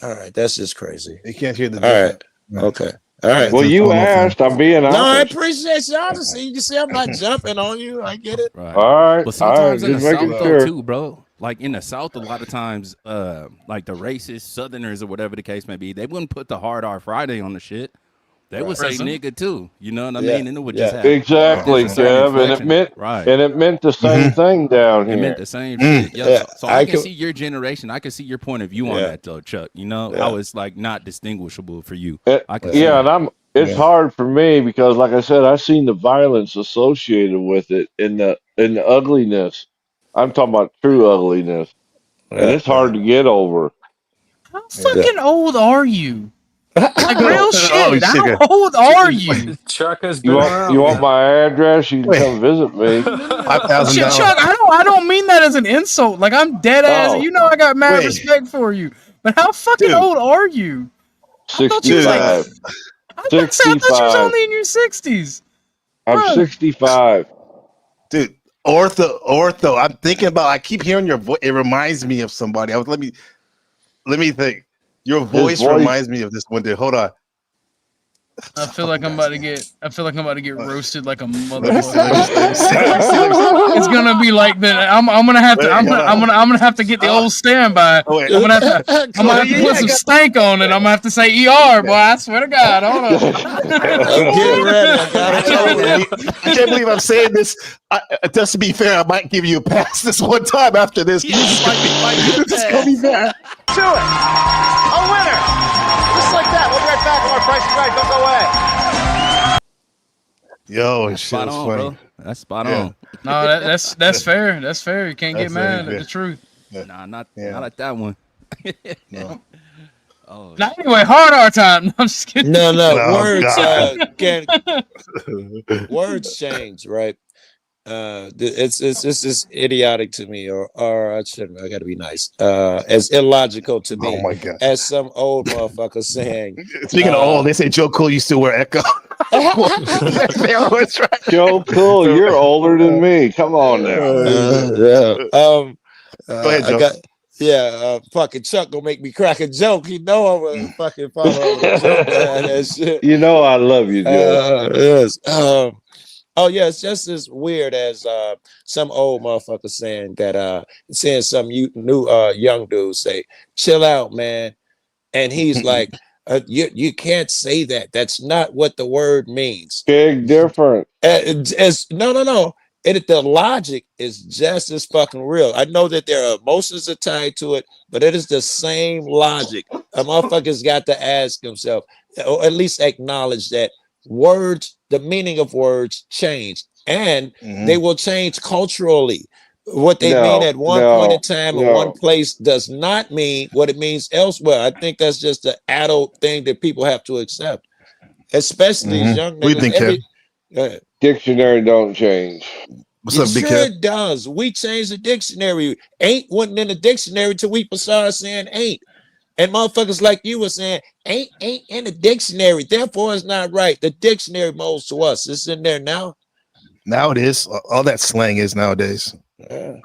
All right, that's just crazy. You can't hear the All right. difference. Okay. All right. Well, you asked. I'm being honest. No, I appreciate your honesty. You see, I'm not jumping on you. I get it. Right. All right. But sometimes in the Just making South, though, sure. too, bro. Like in the South, a lot of times, like the racist Southerners or whatever the case may be, they wouldn't put the hard R Friday on the shit. They would say nigga too. You know what I mean? And it would just have Exactly, a certain Kev, and it inflection. meant right. and it meant the same thing down here. It meant the same shit. Yeah. So I I can can- see your generation. I can see your point of view on that, though, Chuck. You know how it's like not distinguishable for you. I can see Yeah, that. and it's hard for me because, like I said, I've seen the violence associated with it in the ugliness. I'm talking about true ugliness, and it's hard to get over. How fucking old are you? Like real shit. How sugar. old are you? Chuck has You been want around. you want my address? You can come visit me. Shit, Chuck, I don't mean that as an insult. Like I'm dead ass. Oh. You know I got mad Wait. respect for you. But how fucking old are you? I thought you was like, 65. I thought you was 65. only in your 60s. I'm Bro. 65. Dude, ortho. I'm thinking about. I keep hearing your voice. It reminds me of somebody. Let me think. Your voice reminds me of this one. Dude, hold on. I feel like I'm about to get roasted like a Let motherfucker. me see. It's gonna be like that. I'm gonna have to. I'm gonna have to get the old standby. I'm gonna have to put some stank on it. I'm gonna have to say ER, boy. I swear to God. Hold on. Get ready. I can't believe I'm saying this. Just to be fair, I might give you a pass this one time after this. Just gonna be fair. To it. A winner. Just like that. We'll be right back on our Price is Right. Don't go away. Yo, That's shit spot was on, funny. bro. That's spot Yeah. on. No, that's fair. That's fair. You can't get mad at the truth. Nah, not at that one. No. Oh, Now, anyway, hard R time. No, I'm just kidding. No, Oh, words change, right? It's just idiotic to me, or I shouldn't. I got to be nice. As illogical to me. Oh my God. As some old motherfucker saying. Speaking of old, they say Joe Cool used to wear Echo. They always right. Joe Cool, you're older than me. Come on now. Go ahead, Joe. Fucking Chuck gonna make me crack a joke. You know I'm gonna fucking follow up with a joke. That shit. You know I love you, Joe. Yes. Oh yeah, it's just as weird as some old motherfucker saying that saying some new young dude say, "Chill out, man," and he's like, "You can't say that. That's not what the word means." Big difference. No. The logic is just as fucking real. I know that there are emotions tied to it, but it is the same logic. A motherfucker's got to ask himself, or at least acknowledge that words, the meaning of words change, and they will change culturally. What they mean at one point in time in one place does not mean what it means elsewhere. I think that's just an adult thing that people have to accept, especially these young niggas. What do you think, Kev? Dictionary don't change. What's up, Big Sure Kev? it does. We changed the dictionary. Ain't wasn't in the dictionary till we started saying ain't. And motherfuckers like you were saying ain't in the dictionary. Therefore, it's not right. The dictionary molds to us. It's in there now. Now it is. All that slang is nowadays.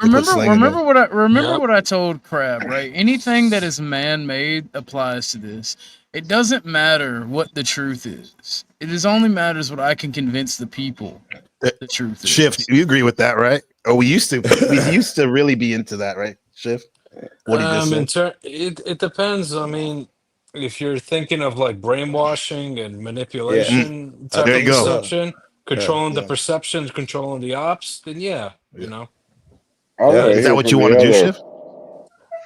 Remember what I told Crab, right? Anything that is man-made applies to this. It doesn't matter what the truth is. It is only matters what I can convince the people the truth is. Shift, you agree with that, right? Oh, we used to really be into that, right, Shiv? What he just said. It depends. I mean, if you're thinking of like brainwashing and Yeah. manipulation I type There of you think go. so. deception, Yeah. controlling the Yeah. perceptions, controlling the ops, then yeah, you know. I want to Is that hear what from you want the to do, other. Shiv?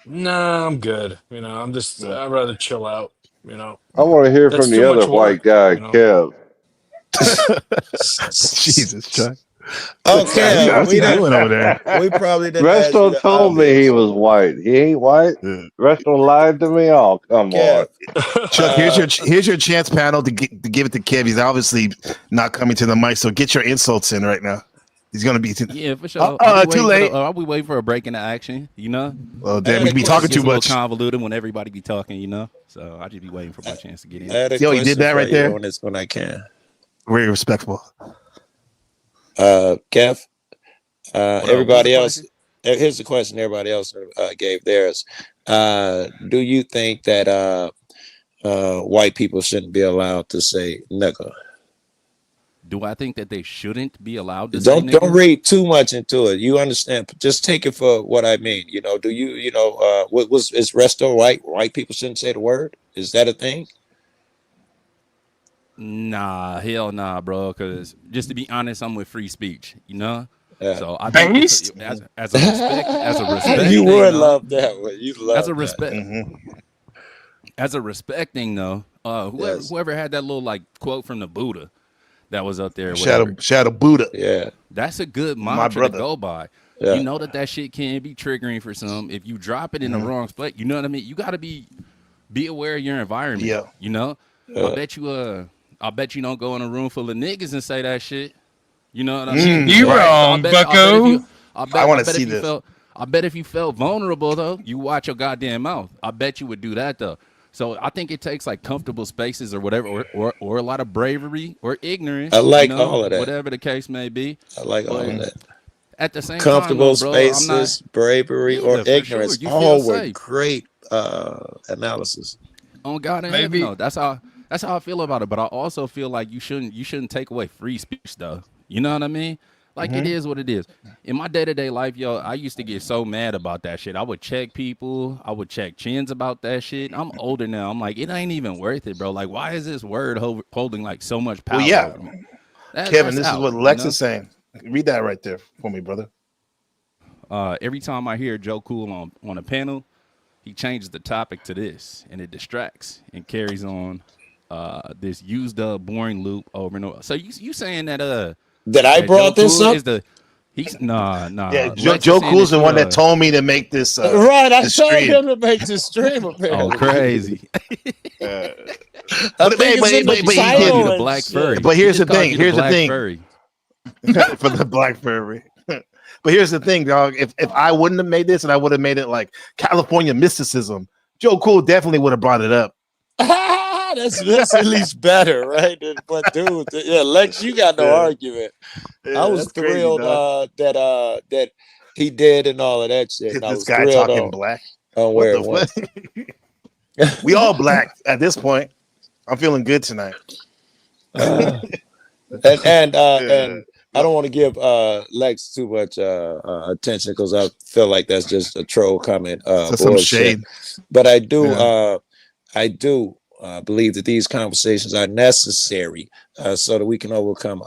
Nah, I'm good. You know, I'd rather chill out, you know. I want to hear That's from too the other much white work, guy, you know. Kev. Jesus, Chuck. Okay, What's he doing over there? we probably didn't ask you Resto the told me he obvious. was white. He ain't white. Resto lied to me. Oh, come on. Kev, Chuck, here's your chance, panel, to give it to Kev. He's obviously not coming to the mic, so get your insults in right now. He's gonna be Yeah, for sure. too late. I'll be waiting for a break in the action, you know? Well, I damn, had we a be talking question. too It's a little much. convoluted when everybody be talking, you know? So I just be waiting for my chance to get I in. had a See how he did question that for right you there? on this when I can. Very respectful. Kev, What everybody the else. question? Here's the question. Everybody else gave theirs. Do you think that white people shouldn't be allowed to say nigga? Do I think that they shouldn't be allowed to say Don't nigga? read too much into it. You understand? Just take it for what I mean. You know? Do you know? Is resto white? White people shouldn't say the word. Is that a thing? Nah, hell nah, bro. Because just to be honest, I'm with free speech, you know? Yeah. So I think Based? as a respect You thing, would though, love that one. You as love a that. respect Mm-hmm. as a respect thing though, Yes. whoever had that little like quote from the Buddha that was up there, whatever. Shadow Buddha. Yeah. That's a good My mantra to brother. go by. Yeah. You know that shit can be triggering for some. If you drop it in the wrong spot, you know what I mean. You got to be aware of your environment. Yeah. You know, Yeah. I bet you don't go in a room full of niggas and say that shit. You know what I mean? You wrong, bucko. I want to see this. I bet if you felt vulnerable though, you watch your goddamn mouth. I bet you would do that though. So I think it takes like comfortable spaces or whatever, or a lot of bravery or ignorance. I like you know, all of that. whatever the case may be. I like all of that. At the same time, Comfortable though, bro, I'm not. spaces, bravery, or Yeah, for ignorance. sure. You feel All were safe. great analysis. On God in heaven, though. That's how I feel about it. But I also feel like you shouldn't take away free speech, though. You know what I mean? Like it is what it is. In my day-to-day life, yo, I used to get so mad about that shit. I would check people. I would check chins about that shit. I'm older now. I'm like, it ain't even worth it, bro. Like, why is this word holding like so much power over me? Kevin, this is what Lex you is saying. Read that right there for me, brother. Every time I hear Joe Cool on a panel, he changes the topic to this, and it distracts and carries on this used up boring loop over and over. So you saying that that I brought Joe this Cool up? is he's nah. Yeah, Lex Joe saying Cool's that the one that told me to make this. Right, I this told stream. him to make this stream. Apparently. Oh, crazy! I think it's in the but title the and black shit. furry. But here's He the just called thing. you the Here's the black thing. furry. For the black furry. But here's the thing, dog. If I wouldn't have made this and I would have made it like California mysticism, Joe Cool definitely would have brought it up. That's at least better, right? But dude, yeah, Lex, you got no argument. Yeah, I was that's crazy, thrilled that he did and all of that shit. And I This was guy thrilled talking on, black. on What where the it went. fuck? We all black at this point. I'm feeling good tonight. And I don't want to give Lex too much attention because I feel like that's just a troll comment, Some bullshit. shade. But I do believe that these conversations are necessary so that we can overcome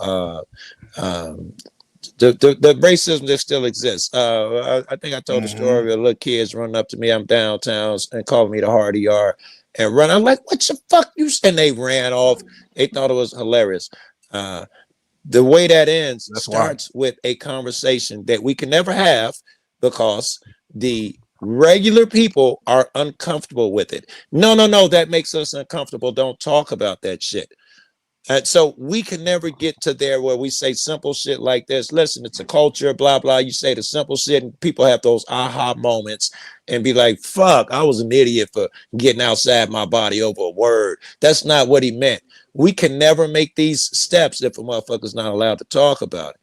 the racism that still exists. I think I told the story of little kids running up to me. I'm downtown and calling me the hardy yard and run. I'm like, what the fuck you? And they ran off. They thought it was hilarious. The way that ends starts with a conversation that we can never have because the regular people are uncomfortable with it. No, that makes us uncomfortable. Don't talk about that shit. And so we can never get to there where we say simple shit like this. Listen, it's a culture, blah, blah. You say the simple shit and people have those aha moments and be like, fuck, I was an idiot for getting outside my body over a word. That's not what he meant. We can never make these steps if a motherfucker's not allowed to talk about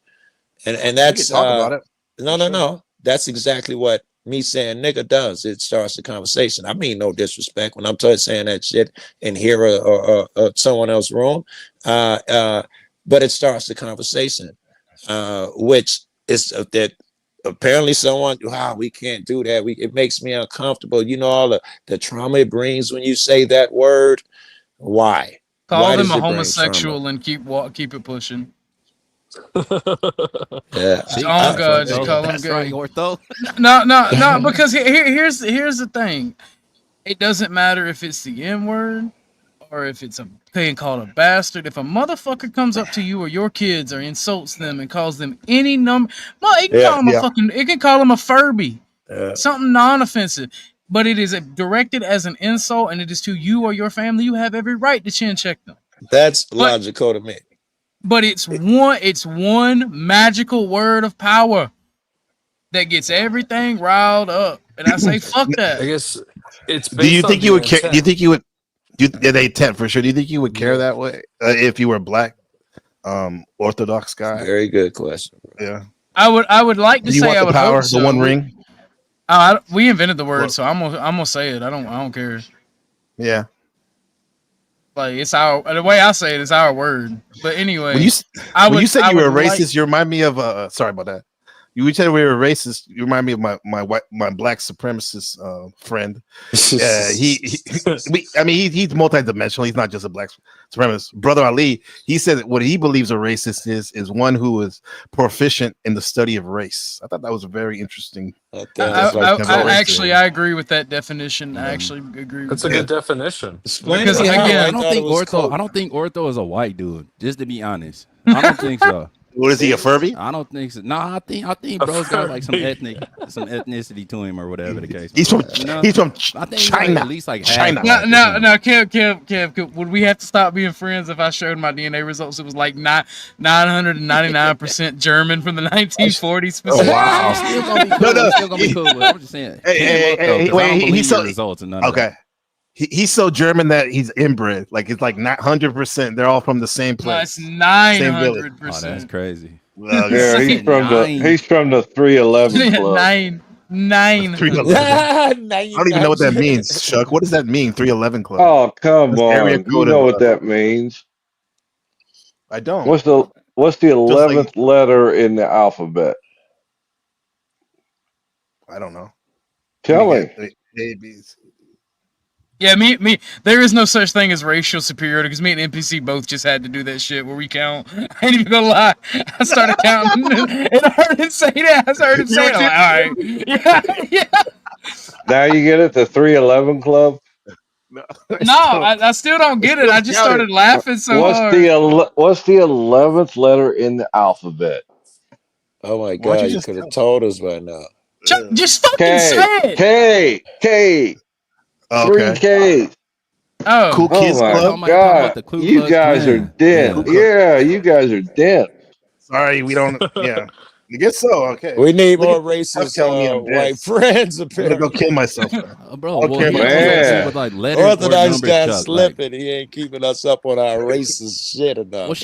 it. And that's talk about it. No. That's exactly what me saying nigga does. It starts the conversation. I mean no disrespect when I'm saying that shit in here or someone else's room. But it starts the conversation, which is that apparently someone, wow, we can't do that. It makes me uncomfortable. You know, all the trauma it brings when you say that word. Why? Call Why them does a it bring trauma? homosexual and keep it pushing. Yeah. Oh God, just call them That's gay. right, Ortho. No, because here's the thing. It doesn't matter if it's the N word or if it's being called a bastard. If a motherfucker comes up to you or your kids or insults them and calls them any number, well, it can call them it can call them a Furby, something non-offensive. But it is directed as an insult, and it is to you or your family. You have every right to chin check them. That's logical to me. But it's one magical word of power that gets everything riled up. And I say, fuck that. I guess it's based Do you think on you the would care? Do you intent. think you would? The intent for sure. Do you think you would care that way if you were black, Orthodox guy? Very good question. Yeah. I would like to Do you say want I the would power, hope so. the one ring? We invented the word, so I'm gonna say it. I don't care. Yeah. Like it's the way I say it is our word. But anyway, When you said you were racist, you remind me of sorry about that. You said we were racist. You remind me of my black supremacist friend. He's multidimensional. He's not just a black supremacist. Brother Ali, he said that what he believes a racist is one who is proficient in the study of race. I thought that was a very interesting. I agree with that definition. I actually agree. That's with a that. good definition. Because I again, don't think Ortho is a white dude. Just to be honest, I don't think so. What is he, a Furby? I don't think so. No, I think bro's got like some ethnicity to him or whatever the case. He's from I think China. at least like China. No, Kev, would we have to stop being friends if I showed my DNA results? It was like 999% German from the 1940s. Specifically. Wow. Still gonna be cool. I'm just saying. He's so results and none of okay. He's so German that he's inbred. Like it's like not 100%. They're all from the same place. No, it's 900%. Oh, that's crazy. Yeah, he's from the 311 club. 9. 311. I don't even know what that means, Chuck. What does that mean? 311 club. Oh, come area on. You code know of, what that means. I don't. What's the 11th letter in the alphabet? I don't know. Tell me. ABs. Yeah, me. There is no such thing as racial superiority because me and NPC both just had to do that shit where we count. I ain't even gonna lie. I started counting, and I heard him say that. I heard him say it. I'm like, all right, yeah. Now you get it, the 311 club. No, I still don't get it. I just started laughing so hard. What's the 11th letter in the alphabet? Oh my God! You could have told us by now. Just fucking say it. K. Oh, 3 Ks. Oh, Cool Kids Club. God, you guys are dense. Yeah, you guys are dense. Sorry, we don't. Yeah, I guess so. Okay, we need more racist white friends. I'm gonna go kill myself, bro. Orthodox got slipping. He ain't keeping us up on our racist shit enough.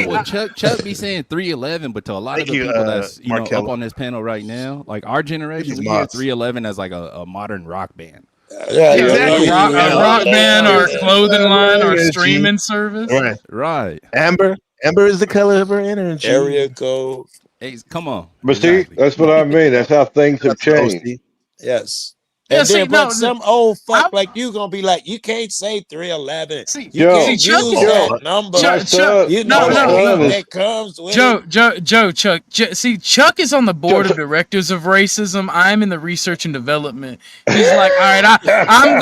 Well, Chuck be saying 311, but to a lot of the people that's up on this panel right now, like our generation, we hear 311 as like a modern rock band. Exactly. A rock band or clothing line or streaming service. Right. Amber is the color of her energy. Area code. Hey, come on. But see, that's what I mean. That's how things have changed. Yes. And then, some old fuck like you gonna be like, you can't say 311. You can't use that number. You know that comes with Chuck. See, Chuck is on the board of directors of racism. I'm in the research and development. He's like, all right, I'm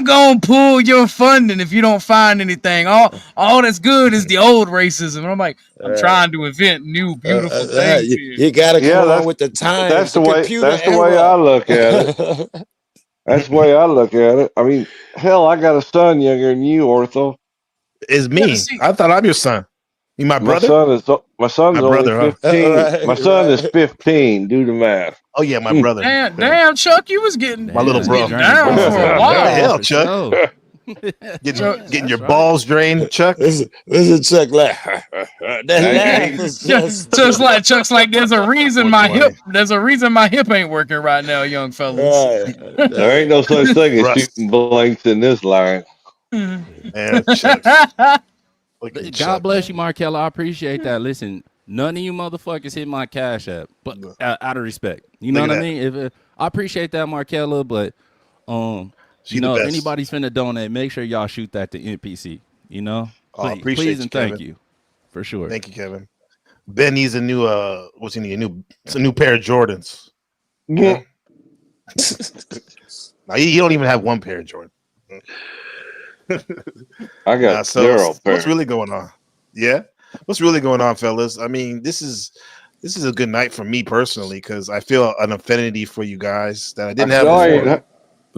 gonna pull your funding if you don't find anything. All that's good is the old racism. And I'm like, I'm trying to invent new beautiful things. You gotta come on with the time. That's the way I look at it. That's the way I look at it. I mean, hell, I got a son younger than you, Ortho. It's me. I thought I'm your son. You my brother? My son's only 15. Right, my son is 15. Do the math. Oh yeah, my brother. Damn, Chuck, you was getting my little bro down for a while. Hell, Chuck. Getting your balls drained, Chuck. This is Chuck like Chuck's like there's a reason my hip ain't working right now, young fellas. Right. There ain't no such thing as shooting blanks in this line. God bless you, Markella. I appreciate that. Listen, None of you motherfuckers hit my Cash App, but out of respect, you know what I mean. If I appreciate that, Markella, but you know, if anybody's finna donate, make sure y'all shoot that to NPC. You know, please and thank you, for sure. Thank you, Kevin. Ben needs a new what's he need? A new pair of Jordans. Yeah. Now he don't even have one pair of Jordans. I got zero. What's really going on? Yeah, what's really going on, fellas? I mean, this is a good night for me personally because I feel an affinity for you guys that I didn't have before.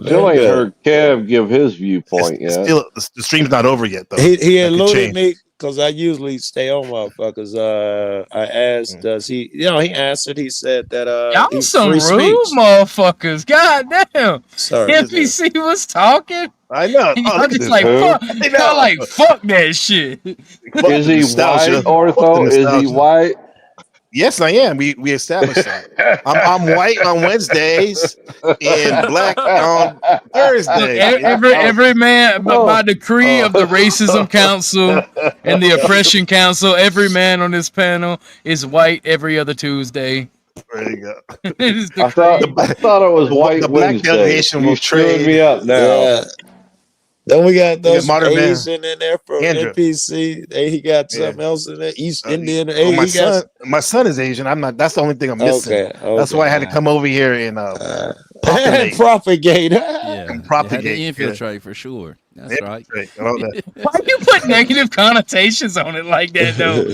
Still ain't heard Kev give his viewpoint yet. Still, the stream's not over yet, though. He eluded me because I usually stay on motherfuckers. I asked, does he? You know, he answered. He said that y'all some rude motherfuckers. God damn. Sorry, NPC was talking. I know. I'm just like, fuck. Y'all like, fuck that shit. Is he white, Ortho? Is he white? Yes, I am. We established that. I'm white on Wednesdays and black on Thursdays. Every man, by decree of the Racism Council and the Oppression Council, every man on this panel is white every other Tuesday. There you go. I thought it was white. The black Wednesday. delegation will trade me up now. Yeah. Then we got those Modern Asian in there from Andrew. NPC. He got something else in there. East Indian. My son is Asian. I'm not. That's the only thing I'm missing. Okay. That's why I had to come over here and propagate. Yeah, propagate. You had to infiltrate for sure. That's right. Why you put negative connotations on it like that, though?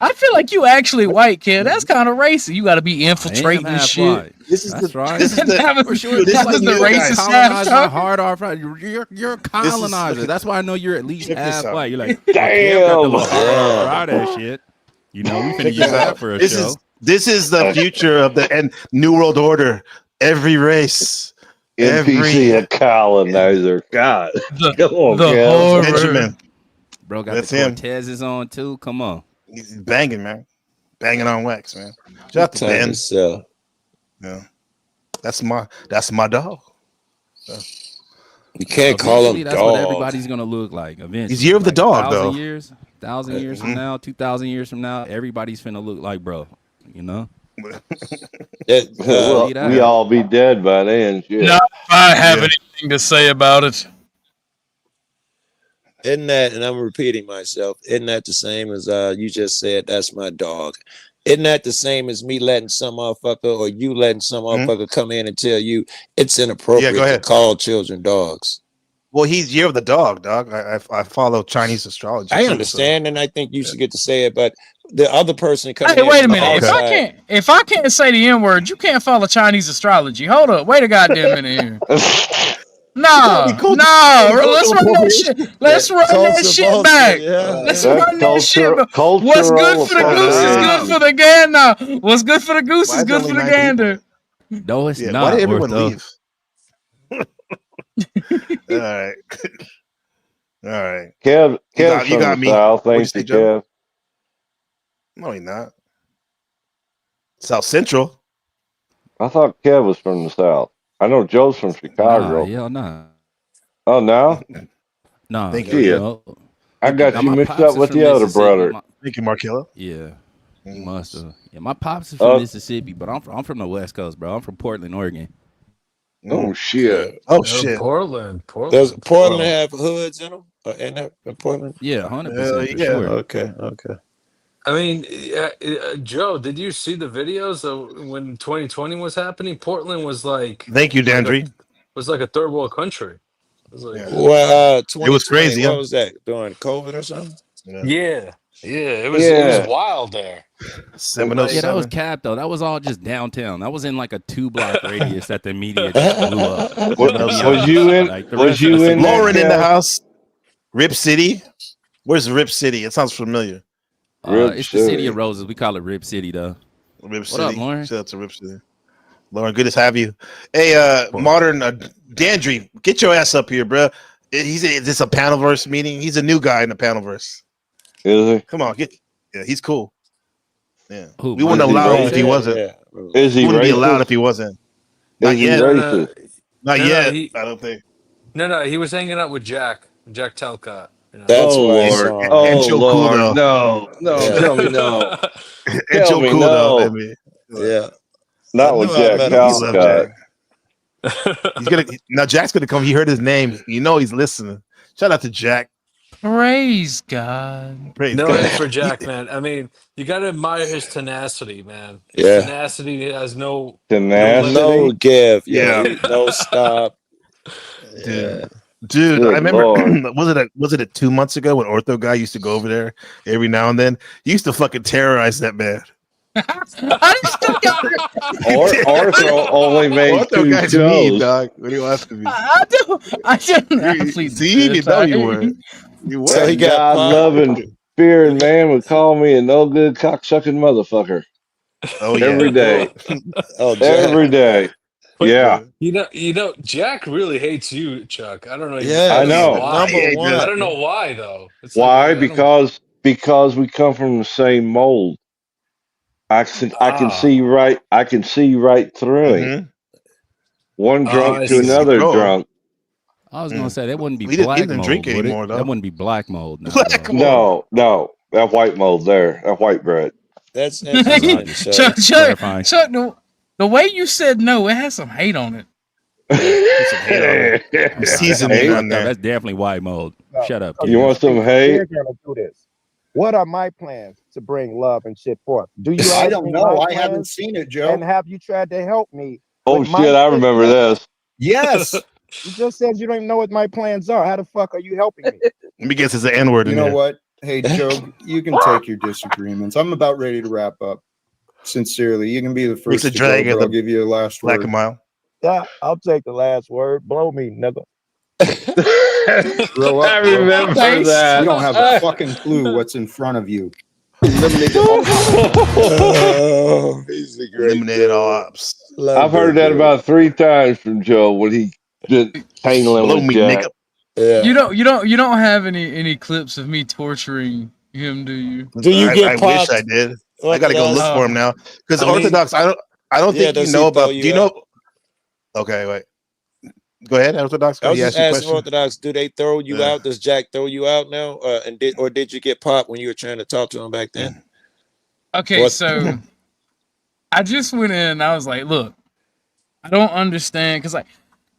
I feel like you actually white, kid. That's kind of racist. You got to be infiltrating and shit. White. That's right. This is for sure. This is the racist colonize my half. hard R. You're a colonizer. That's why I know you're at least half white. You're like, damn. That shit. You know, we finna use that for a show. This is the future of the New World Order. Every race. NPC a colonizer. God. Come on, Benjamin. Bro, got That's the him. Cortezes on too. Come on. He's banging, man. Banging on wax, man. Shout out to Ben. Yeah. That's my dog. You can't call him that's dog. what everybody's gonna look like eventually. He's year of the dog, 1,000 though. years, 1,000 years from now, 2,000 years from now, everybody's finna look like bro. You know. We all be dead by then. Shit. Not if I have anything to say about it. Isn't that, and I'm repeating myself, isn't that the same as you just said, that's my dog? Isn't that the same as me letting some motherfucker or you letting some motherfucker come in and tell you it's inappropriate to call children dogs? Well, he's year of the dog. I follow Chinese astrology. I understand, and I think you should get to say it, but the other person coming Hey, in wait a from the minute. outside- If I can't say the N word, you can't follow Chinese astrology. Hold up. Wait a goddamn minute here. No. Let's run that shit. Let's run that shit back. Let's run that shit back. What's good for the goose is good for the gander. What's good for the goose is good for the gander. No, it's not. Why did everyone Ortho. leave? All right. All right. Kev you got from me. the South. What'd you Thank say, you, Joe? Kev. No, he's not. South Central. I thought Kev was from the South. I know Joe's from Chicago. Nah. Oh, no? Nah. Thank you. you. I got you My mixed pops up is with from the other Mississippi. brother. Thank you, Markilla. Yeah. You must have. Yeah, my pops is from Mississippi, but I'm from the West Coast, bro. I'm from Portland, Oregon. Oh, shit. Oh, shit. Portland. Does Portland have hoods in them? In Portland? Yeah, 100% for yeah. sure. Okay. I mean, Joe, did you see the videos of when 2020 was happening? Portland was like, Thank you, Dandry. was like a third world country. It was like, Well, it was crazy. What was that? During COVID or something? yeah, it was wild there. Yeah, that was cap though. That was all just downtown. That was in like a 2-block radius that the media just blew up. Was you in? Was you in? Lauren in the house? Rip City. Where's Rip City? It sounds familiar. It's the city of roses. We call it Rip City though. Rip What City. up, Lauren? Shout out to Rip City. Lauren, good to have you. Hey, modern Dandry, get your ass up here, bro. Is this a Panelverse meeting? He's a new guy in the Panelverse. Is he? Come on, yeah, he's cool. Yeah, Who, we wouldn't allow him if he wasn't. Is he We wouldn't be racist? allowed if he wasn't. Not Is he yet. racist? Not No, yet. he- I don't think. No, he was hanging out with Jack Talcott. That's oh why it's Lord, on. oh And Joe Cool Lord, though. no, tell me no, And tell Joe me Cool though. I no, mean, Yeah. I not knew with I Jack met him he loves somewhere. Jack. He's gonna now. Jack's gonna come. He heard his name. You know he's listening. Shout out to Jack. Praise God. Praise No, God. and for Jack, man. I mean, you got to admire his tenacity, man. His Yeah. tenacity has no limit. No tenacity. give, Yeah, no stop. dude. Yeah. Dude, I Good remember. Lord. Was it 2 months ago when Ortho guy used to go over there every now and then? He used to fucking terrorize that man. Ortho only made Ortho 2 guy's mean, shows. dog. What are you asking me? I plead the See, he didn't fifth. know you were. You So he were. That got God popped. loving, fearing man would call me a no good cocksucking motherfucker Oh yeah. every day, Oh, Jack. every day. But Yeah, you know, Jack really hates you, Chuck. I don't know. I Yes, know. Why? number Yeah, he I does. one. don't know why though. It's like Why? I don't. Because we come from the same mold. I can Ah, see right. I can see right through him. Mm-hmm. One drunk I to Easy, see. another bro. drunk. I was gonna say that wouldn't be He black doesn't drink mold, would it? anymore That though. wouldn't be black mold now, Black though. mold. No, that white mold there. That white bread. That's Uh, interesting, just Chuck. clarifying. Chuck, the way you said no, it has some hate on it. Put some hate on it. Some That's seasoning Hey, on fucked up. there. That's definitely white mold. No, Shut up, because you Kev. want some we're hate? gonna do this. What are my plans to bring love and shit forth? Do you I ask don't me know. my I haven't plans? seen it, And Joe. have you tried to help me Oh with my shit, I shit remember yet? this. Yes. You just said you don't even know what my plans are. How the fuck are you helping me? Let me guess, there's an N word You in know there. what? Hey, Joe, you can take your disagreements. I'm about ready to wrap up. Sincerely, you can be the Makes first a to drag go, of but I'll the give you a last black word. and mile. Yeah, I'll take the last word. Blow me, nigga. Grow I up, bro. remember You don't have a that. fucking clue what's in front of you. Oh, he's a great Eliminated all dude. ops. Love I've heard that that dude. about 3 times from Joe when he did tangling Blow with me, Jack. nigga. Yeah. You don't have any clips of me torturing him, do you? Do you I get wish I popped, did. I gotta go look Orthodox? for him now. Because I mean, Orthodox, I don't Yeah, think you does he know throw about. Do you you out? know? Okay, wait. Go ahead, Orthodox. I Go. was He just asked you a asking question. Orthodox, do they throw you out? Does Jack throw you out now? And did you get popped when you were trying to talk to him back then? Okay, so I just went in and I was like, look, I don't understand because like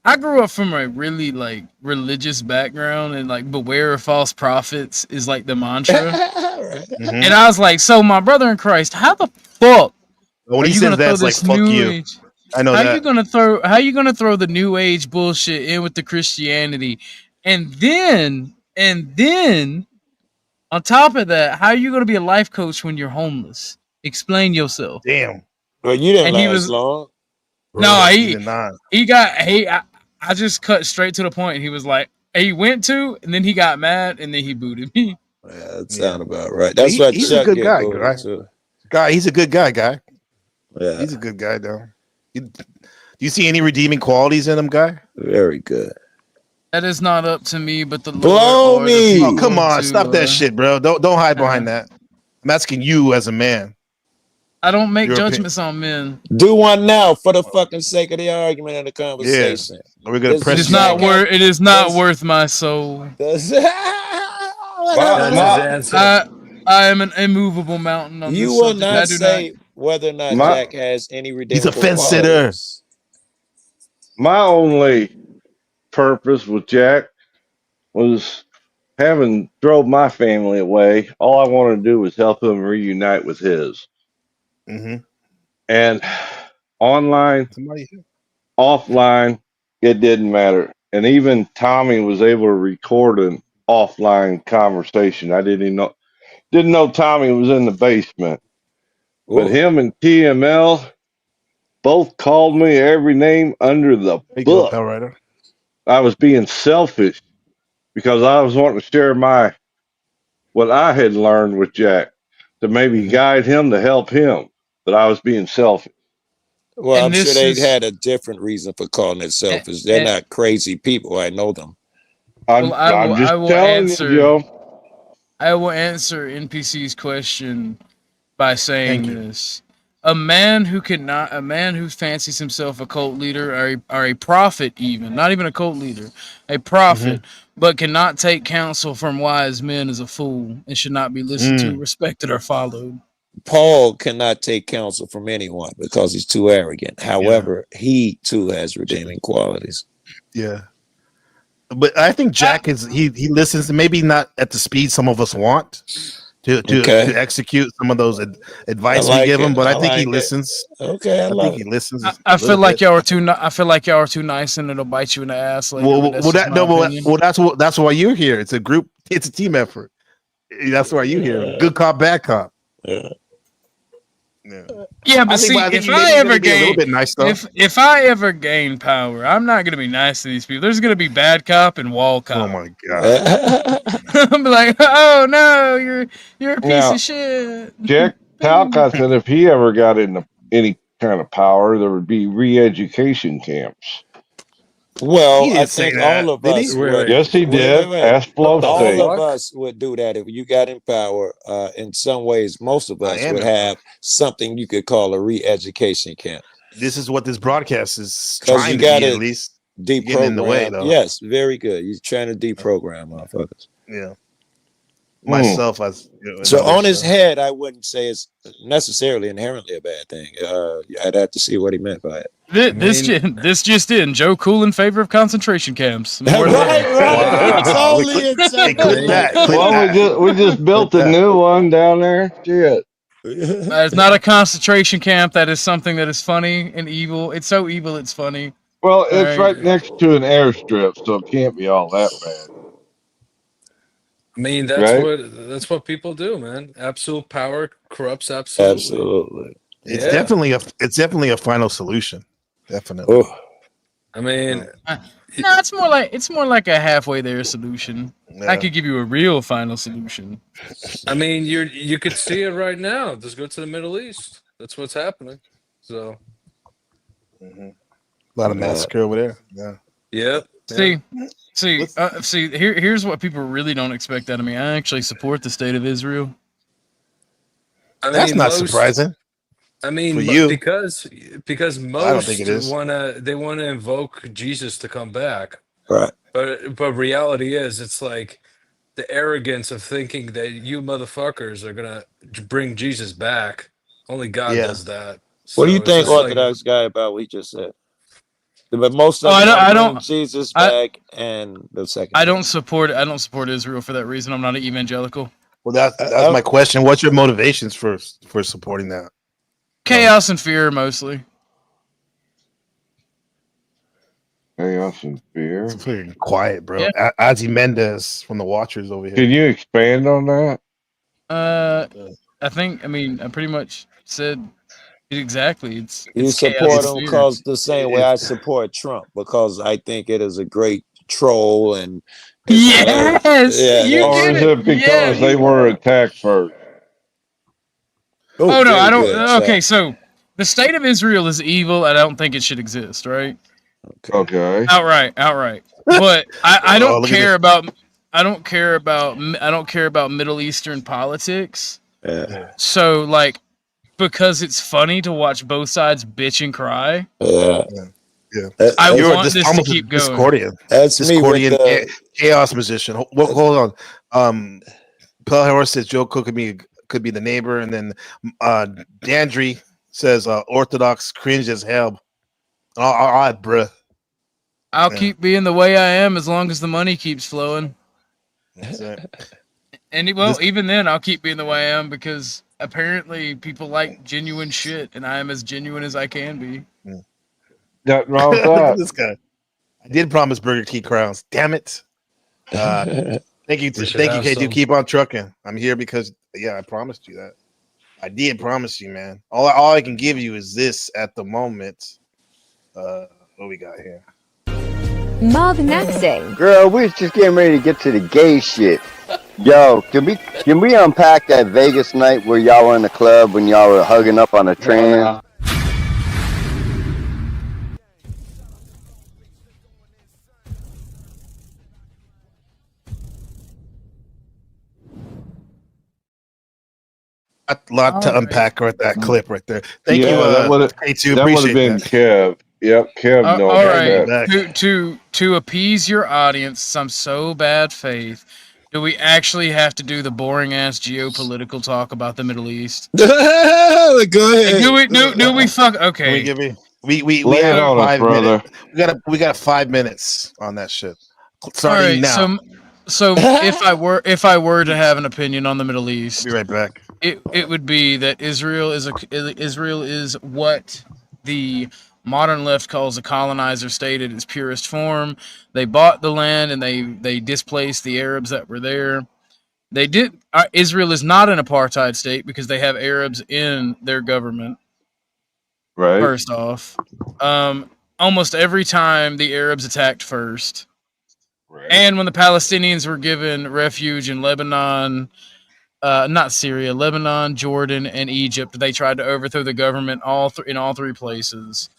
I grew up from a really like religious background and like beware of false prophets is like the mantra. And I was like, so my brother in Christ, how the fuck When are he you says gonna throw that's like this fuck new you. age? I know that. How you gonna throw the new age bullshit in with the Christianity? And then on top of that, how are you gonna be a life coach when you're homeless? Explain yourself. Damn. Well, you didn't And he last was long. no, He did not. I just cut straight to the point. He was like, he went to, and then he got mad, and then he booted me. Yeah, that sound about right. But That's why he's a Chuck good get guy, booted too. He's a good guy. Yeah, He's a good guy, though. Do you see any redeeming qualities in him, guy? very good. That is not up to me, but the Blow Lord or the me. people Oh, come on, to, stop that shit, bro. Don't hide behind that. I'm asking you as a man. I don't make Your judgments on men. Do one now for the fucking sake of the argument and the conversation. We're gonna Does It press is you not for it. worth. It is not worth my soul. Does that's his answer. I am an immovable mountain on you this will subject. I not do not. say whether or not My Jack has any He's a redeemable fence sitter. qualities. my only purpose with Jack was having drove my family away. All I wanted to do was help him reunite with his. Mm-hmm. And online, Somebody. offline, it didn't matter. And even Tommy was able to record an offline conversation. I didn't know Tommy was in the basement. But Ooh. him and TML both called me every name under the There you go, book. Pal Rider. I was being selfish because I was wanting to share what I had learned with Jack to maybe guide him to help him. But I was being selfish. Well, And I'm sure this they is. had a different reason for calling it selfish. They're And, not crazy people. I know them. well, I'm just I will telling you, answer. Joe. I will answer NPC's question by saying Thank you. this. a man who fancies himself a cult leader or a prophet, even not even a cult leader, a prophet, but cannot take counsel from wise men is a fool and should not be listened to, respected, or followed. Paul cannot take counsel from anyone because he's too arrogant. However, he too has redeeming qualities. Yeah. But I think Jack he listens, maybe not at the speed some of us want to execute some of those advice we give him, but I think he listens. Okay, I think he listens. I feel like y'all are too. I feel like y'all are too nice, and it'll bite you in the ass later. That's why you're here. It's a group. It's a team effort. That's why you're here. Good cop, bad cop. Yeah, but see, if I ever gain, nice, if I ever gain power, I'm not gonna be nice to these people. There's gonna be bad cop and wall cop. Oh my god! I'm like, oh no, you're a piece of shit. Jack Talcott said if he ever got into any kind of power, there would be re-education camps. Well, I think all of us would. Yes, he did. Ask Flow State. All of us would do that if you got in power. In some ways, most of us would have something you could call a re-education camp. This is what this broadcast is Because trying you to got be, to at least deprogram. in the way, though. Yes, very good. You're trying to deprogram motherfuckers. Yeah. Myself as so on his head, I wouldn't say it's necessarily inherently a bad thing. I'd have to see what he meant by it. This just in: Joe Cool in favor of concentration camps. Right. Wow. Totally we just built a new one down there. Shit. It's not a concentration camp. That is something that is funny and evil. It's so evil, it's funny. Well, it's right next to an airstrip, so it can't be all that bad. I mean, that's what people do, man. Absolute power corrupts absolutely. Absolutely. It's definitely a final solution. Definitely. I mean, no, it's more like a halfway there solution. I could give you a real final solution. I mean, you could see it right now. Just go to the Middle East. That's what's happening. So, a lot of massacre over there. Yeah. Yep. See. Here's what people really don't expect out of me. I actually support the state of Israel. That's not surprising. I mean, for you. because most I don't think it is. wanna invoke Jesus to come back. Right. But reality is, it's like the arrogance of thinking that you motherfuckers are gonna bring Jesus back. Only God does that. What do you So think, it's just Orthodox guy, about what he just said? But most of I them don't Jesus back, and the second. I don't support Israel for that reason. I'm not an evangelical. Well, that's my question. What's your motivations for supporting that? Chaos and fear, mostly. Chaos and fear. It's pretty quiet, bro. Yeah. Ozzy Mendez from the Watchers over here. Can you expand on that? I pretty much said it exactly. It's support him because the same way I support Trump, because I think it is a great troll and. Yes. Or is it because they were attacked first? Oh no, I don't. Okay, so the state of Israel is evil. I don't think it should exist, right? Okay. Outright. But I don't care about. I don't care about Middle Eastern politics. Yeah. So like, because it's funny to watch both sides bitch and cry. Yeah. I want this to keep going. Discordian. That's Discordian chaos musician. Hold on. Pearl Harris says Joe Cook could be the neighbor, and then Dandry says Orthodox cringe as hell. All right, bruh. I'll keep being the way I am as long as the money keeps flowing. That's it. And even then, I'll keep being the way I am because apparently people like genuine shit, and I am as genuine as I can be. Nothing wrong with Look that. at this guy. I did promise Burger King crowns. Damn it. Thank you, K2. Keep on trucking. I'm here because I promised you that. I did promise you, man. All I can give you is this at the moment. What we got here? Mug Nexing. Girl, we was just getting ready to get to the gay shit. Yo, can we unpack that Vegas night where y'all were in the club when y'all were hugging up on a trans? A lot to unpack right that clip right there. Thank you. that would have K2, that would have appreciate been that. Kev. Yep, Kev know All about right. that. To appease your audience, some so bad faith. Do we actually have to do the boring ass geopolitical talk about the Middle East? Go ahead. Do we fuck? Okay. Can we give you? We Lay it have on us, 5 brother. minutes. We got 5 minutes on that shit. All Starting right, now. So if I were to have an opinion on the Middle East, I'll be right back. It would be that Israel is what the modern left calls a colonizer state in its purest form. They bought the land and they displaced the Arabs that were there. They did. Israel is not an apartheid state because they have Arabs in their government. Right. First off, almost every time the Arabs attacked first, and when the Palestinians were given refuge in Lebanon, not Syria, Lebanon, Jordan, and Egypt, they tried to overthrow the government in all three places.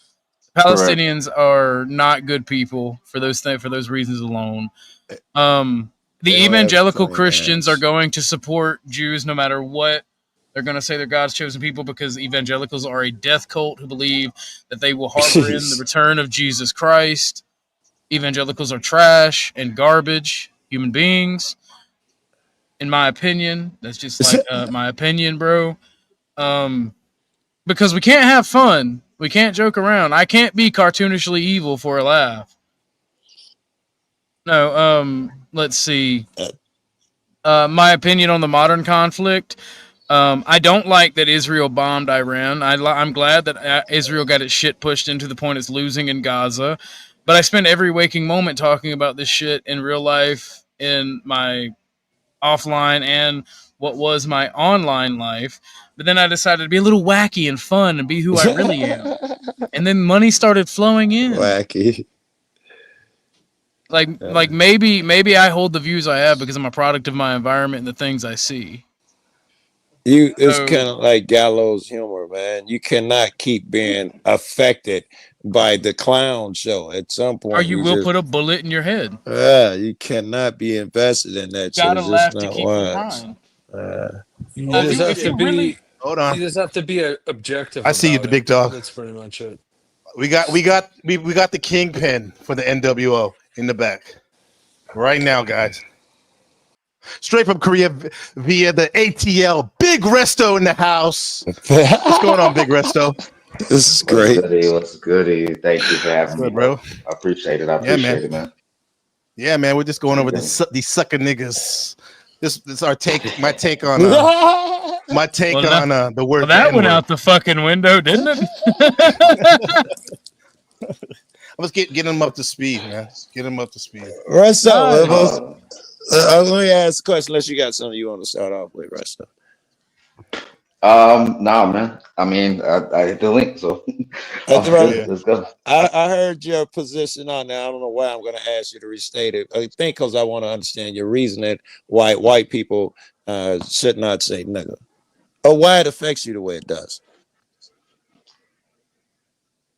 Palestinians are not good people for those reasons alone. The evangelical Christians are going to support Jews no matter what. They're going to say they're God's chosen people because evangelicals are a death cult who believe that they will harbor in the return of Jesus Christ. Evangelicals are trash and garbage human beings. In my opinion, that's just like my opinion, bro. Because we can't have fun. We can't joke around. I can't be cartoonishly evil for a laugh. No, let's see. My opinion on the modern conflict. I don't like that Israel bombed Iran. I'm glad that Israel got its shit pushed into the point it's losing in Gaza. But I spend every waking moment talking about this shit in real life, in my offline and what was my online life. But then I decided to be a little wacky and fun and be who I really am. And then money started flowing in. Wacky. Like maybe I hold the views I have because I'm a product of my environment and the things I see. It's kind of like gallows humor, man. You cannot keep being affected by the clown show. At some point, or you will put a bullet in your head. You cannot be invested in that shit. Gotta It's laugh just to not keep wise. from You just have to be. Hold on. You just have to be objective. I see you, about the big it. dog. That's pretty much it. We got the kingpin for the NWO in the back right now, guys. Straight from Korea via the ATL. Big Resto in the house. What's going on, Big Resto? This is great. What's goody? Thank you for having me, bro. I appreciate it. I appreciate it, man. Yeah, man. We're just going over these Sucka niggas. This is our take. My take on my take on the word. Well, that went out the fucking window, didn't it? I was getting them up to speed, man. Get them up to speed. Resto, let me ask a question. Unless you got something you want to start off with, Resto. No, man. I mean, I hit the link, so let's go. I heard your position on that. I don't know why I'm going to ask you to restate it. I think because I want to understand your reasoning why white people should not say nigga, or why it affects you the way it does.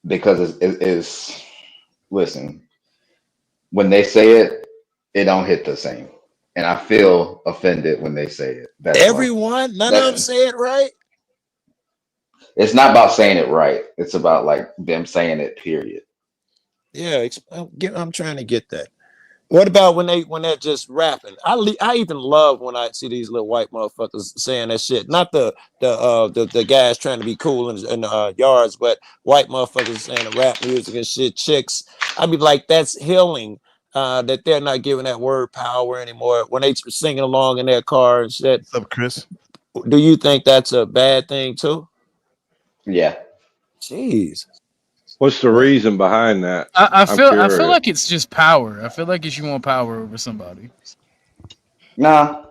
Because it's listen, when they say it, it don't hit the same. And I feel offended when they say it. That's everyone, why. none of them say it right. It's not about saying it right. It's about like them saying it, period. Yeah, I'm trying to get that. What about when they're just rapping? I even love when I see these little white motherfuckers saying that shit. Not the guys trying to be cool in the yards, but white motherfuckers saying the rap music and shit. Chicks, I mean, like that's healing. That they're not giving that word power anymore when they singing along in their car and shit. What's up, Chris? Do you think that's a bad thing too? Yeah. Jeez. What's the reason behind that? I feel like it's just power. I feel like you want power over somebody. Nah.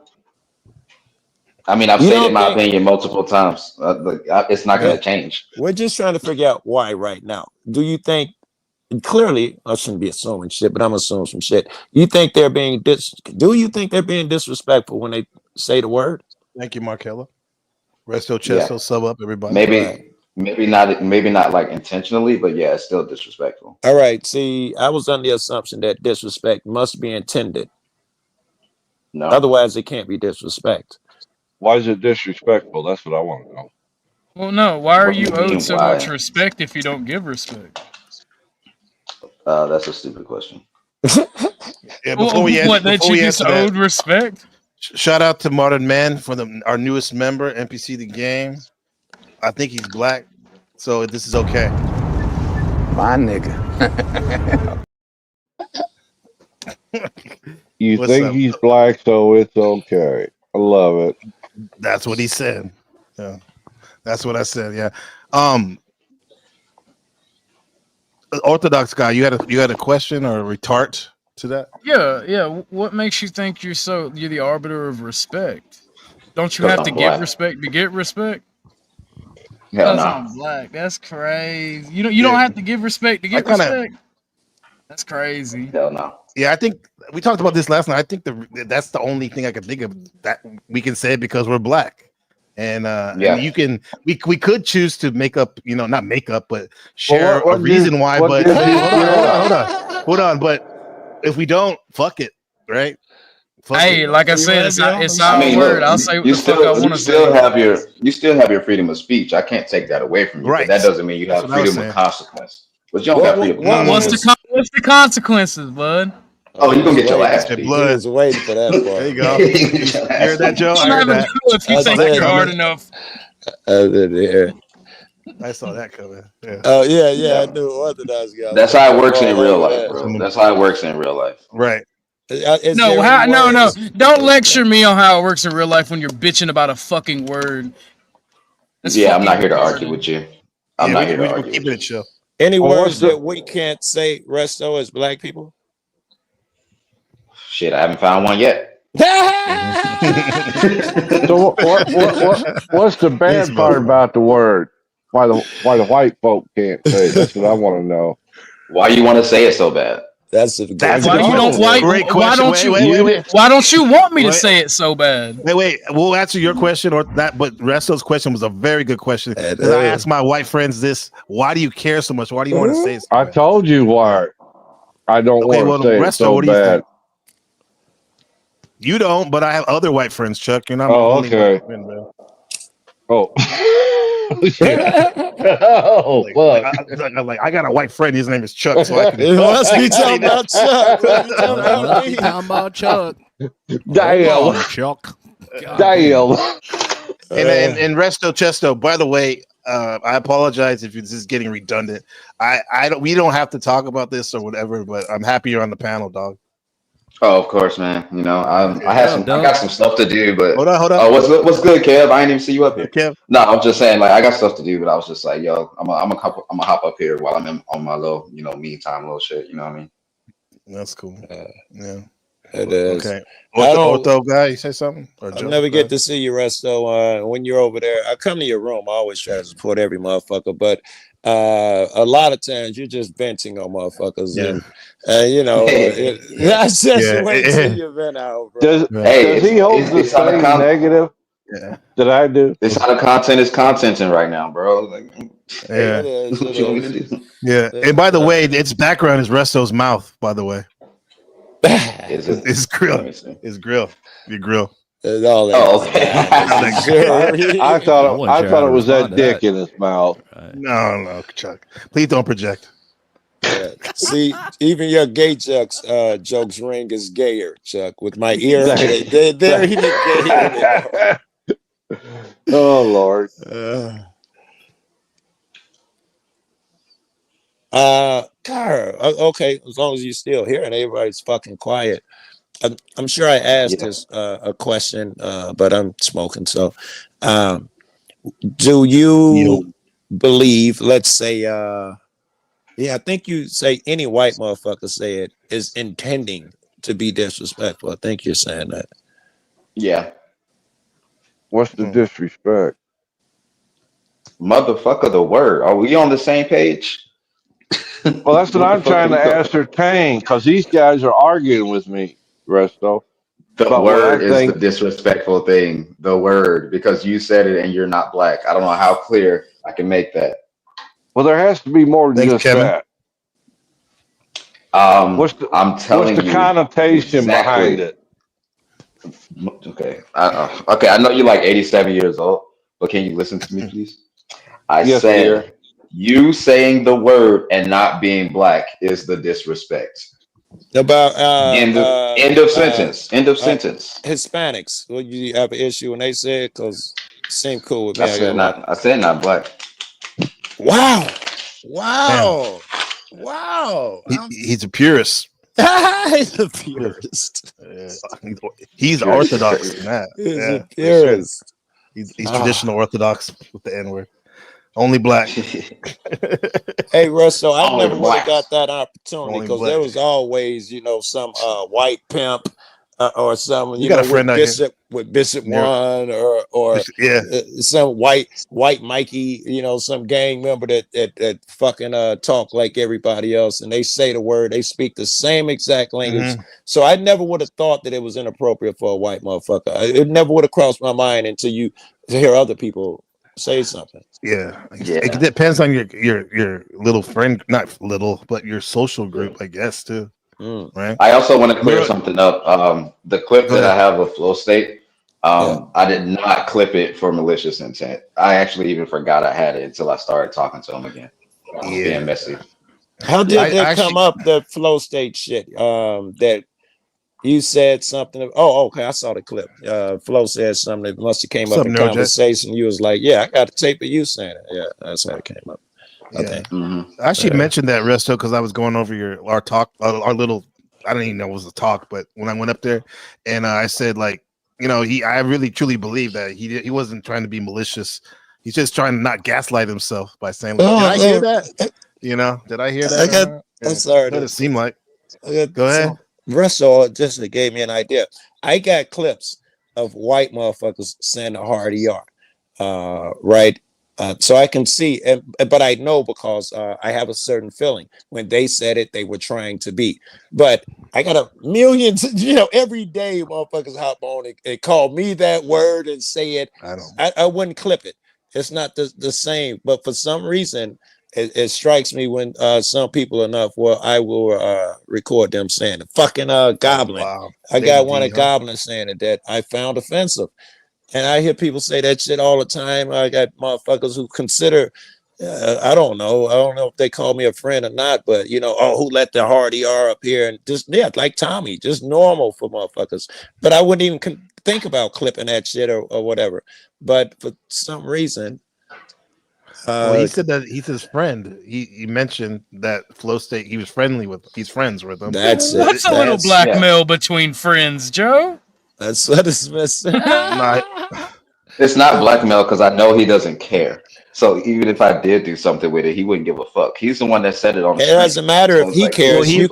I mean, I've said my opinion multiple times. It's not going to change. We're just trying to figure out why right now. Do you think? Clearly, I shouldn't be assuming shit, but I'm assuming some shit. You think they're being do you think they're being disrespectful when they say the word? Thank you, Markella. Resto Chesto, sub up, everybody. Maybe not like intentionally, but yeah, it's still disrespectful. All right. See, I was under the assumption that disrespect must be intended. No. Otherwise, it can't be disrespect. Why is it disrespectful? That's what I want to know. Well, no. Why are What do you you owed mean, so why? much respect if you don't give respect? That's a stupid question. Yeah, before we What? That you just answer that, owed respect? shout out to Modern Man for our newest member, NPC the game. I think he's black, so this is okay. My nigga. You What's think up? he's black, so it's okay. I love it. That's what he said. Yeah, that's what I said. Yeah. Orthodox guy, you had a question or a retort to that? Yeah. What makes you think you're the arbiter of respect? Don't you 'Cause have to I'm give black. respect to get respect? Hell Because no. I'm black. That's crazy. You don't have to give respect to get respect. That's crazy. Hell no. Yeah, I think we talked about this last night. I think that's the only thing I can think of that we can say because we're black. And Yeah. and you can we could choose to make up, not make up, but share a reason why. But hold on. But if we don't, fuck it, right? Hey, like I said, it's our word. I'll say what the fuck I want to say. You still have your freedom of speech. I can't take that away from you. Right. But that doesn't mean you That's have what I was freedom of saying. consequence. But you don't have freedom of consequence. What's the consequences, bud? Oh, you're gonna get your ass beat. He was waiting for that part. There you go. You heard that, Joe? I heard that. If you think you're hard enough. I didn't hear. I saw that coming. Yeah. Oh yeah. I knew Orthodox guy. That's how it works in real life, bro. That's how it works in real life. Right. No. Don't lecture me on how it works in real life when you're bitching about a fucking word. That's I'm not here to retarded. argue with you. I'm not here to argue with you. Chill. Any words that we can't say, Resto, as black people? Shit, I haven't found one yet. So what's the bad part about the word? Why the white folk can't say it? That's what I want to know. Why you want to say it so bad? That's a That's why don't you want me to say it so bad? Wait. We'll answer your question or that, but Resto's question was a very good question. Because I asked my white friends this: why do you care so much? Why do you want to say it so I bad? told you why. I don't want to say it so what do you bad. think? You don't, but I have other white friends, Chuck. You're not my Oh, only okay. white friend, bro. Oh. I got a white friend. His name is Chuck. So I can. It must be talking about Chuck. Talking about Chuck. Damn, Chuck. Damn. And Resto Chesto. By the way, I apologize if this is getting redundant. We don't have to talk about this or whatever. But I'm happy you're on the panel, dog. Oh, of course, man. I got some stuff to do, but hold on. Oh, what's good, Kev? I didn't even see you up here. Kev. No, I'm just saying, like, I got stuff to do, but I was just like, yo, I'm gonna hop up here while I'm on my little, me time, little shit. You know what I mean? That's cool. Yeah. It is. Okay. Ortho guy, you say something? I never get to see you, Resto. When you're over there, I come to your room. I always try to support every motherfucker, but a lot of times you're just venting on motherfuckers, and that's just wait till you vent out, bro. Does he hold the same negative that I do? This how the content is contenting right now, bro. Like, yeah. What you want me to do? Yeah. And by the way, its background is Resto's mouth. By the way, it's grill. It's grill. Your grill. Oh, okay. I thought it was that dick in his mouth. No, Chuck. Please don't project. Yeah. See, even your gay jokes ring is gayer, Chuck. With my ear, they're even gayer. Oh Lord. Okay. As long as you're still here and everybody's fucking quiet. I'm sure I asked this a question, but I'm smoking. So, do you believe? Let's say, I think you say any white motherfucker say it is intending to be disrespectful. I think you're saying that. Yeah. What's the disrespect? Motherfucker, the word. Are we on the same page? Well, that's what I'm trying to ascertain because these guys are arguing with me, Resto. The word is the disrespectful thing. The word, because you said it and you're not black. I don't know how clear I can make that. Well, there has to be more than just that. I'm telling you. What's the connotation behind it? Okay. Okay. I know you're like 87 years old, but can you listen to me, please? I Yes, dear. said you saying the word and not being black is the disrespect. About End of sentence. End of sentence. Hispanics. Well, you have an issue when they say it because seem cool with me. I got like, I said not black. wow, Damn. wow. He's a purist. He's a purist. He's orthodox in that. He's Yeah, a for purist. sure. He's traditional orthodox with the N word. Only black. Hey, Russell, I Only never would have black. got that opportunity Only because black. there was always, some white pimp or someone, You got a friend out here. with Bishop Near- One or Yeah. some white Mikey, some gang member that fucking talk like everybody else, and they say the word, they speak the same exact language. Mhm. So I never would have thought that it was inappropriate for a white motherfucker. It never would have crossed my mind until to hear other people say something. Yeah. It depends on your little friend, not little, but your social group, I guess, too. Right. I also want to clear something up. The clip that I have of Flow State, I did not clip it for malicious intent. I actually even forgot I had it until I started talking to him again. I was being messy. How did that come up, the Flow State shit? That you said something. Oh, okay. I saw the clip. Flo said something that must have came up in conversation. You was like, "Yeah, I got a tape of you saying it." Yeah, that's how it came up. Okay. I actually mentioned that, Resto, because I was going over our talk, our little. I don't even know it was a talk, but when I went up there, and I said, like, I really truly believe that he wasn't trying to be malicious. He's just trying to not gaslight himself by saying, like, "Did I hear that?" Did I hear that? I'm sorry. What it seemed like. Go ahead. Russell just gave me an idea. I got clips of white motherfuckers saying the hard ER, right? So I can see, but I know because I have a certain feeling when they said it, they were trying to be. But I got a millions, every day motherfuckers hop on and call me that word and say it. I wouldn't clip it. It's not the same. But for some reason, it strikes me when some people enough, well, I will record them saying it. Fucking goblin. Wow. I got one of goblin saying it that I found offensive. And I hear people say that shit all the time. I got motherfuckers who consider, I don't know if they call me a friend or not, but who let the hard ER up here and just, like Tommy, just normal for motherfuckers. But I wouldn't even think about clipping that shit or whatever. But for some reason, well, he said that he's his friend. He mentioned that Flow State he's friends with him. What's a little blackmail between friends, Joe? That's what it's missing. It's not blackmail because I know he doesn't care. So even if I did do something with it, he wouldn't give a fuck. He's the one that said it on the It doesn't matter if he cares. You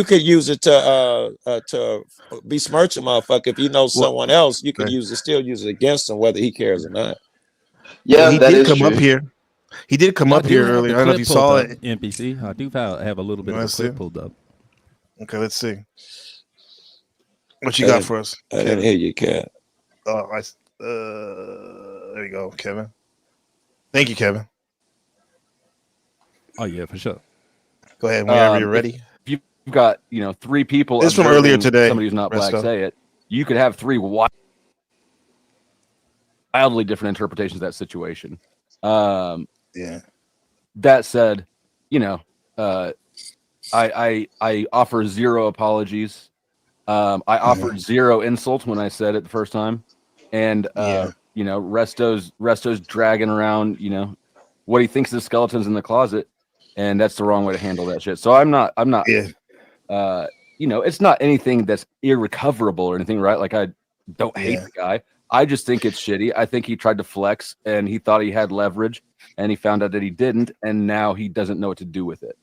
could use it to besmirch a motherfucker. If you know someone else, you could still use it against him, whether he cares or not. Yeah, he did come up here. He did come up here earlier. I don't know if you saw it. NPC. I do have a little bit of a clip pulled up. Okay, let's see. What you got for us? I didn't hear you, Cat. Oh, there you go, Kevin. Thank you, Kevin. Oh yeah, for sure. Go ahead whenever you're ready. If you've got 3 people. This from earlier today. Somebody who's not black say it. You could have 3 wildly different interpretations of that situation. Yeah. That said, I offer 0 apologies. I offered 0 insults when I said it the first time, and Resto's dragging around what he thinks is skeletons in the closet, and that's the wrong way to handle that shit. So I'm not it's not anything that's irrecoverable or anything, right? Like I don't hate the guy. I just think it's shitty. I think he tried to flex and he thought he had leverage and he found out that he didn't, and now he doesn't know what to do with it.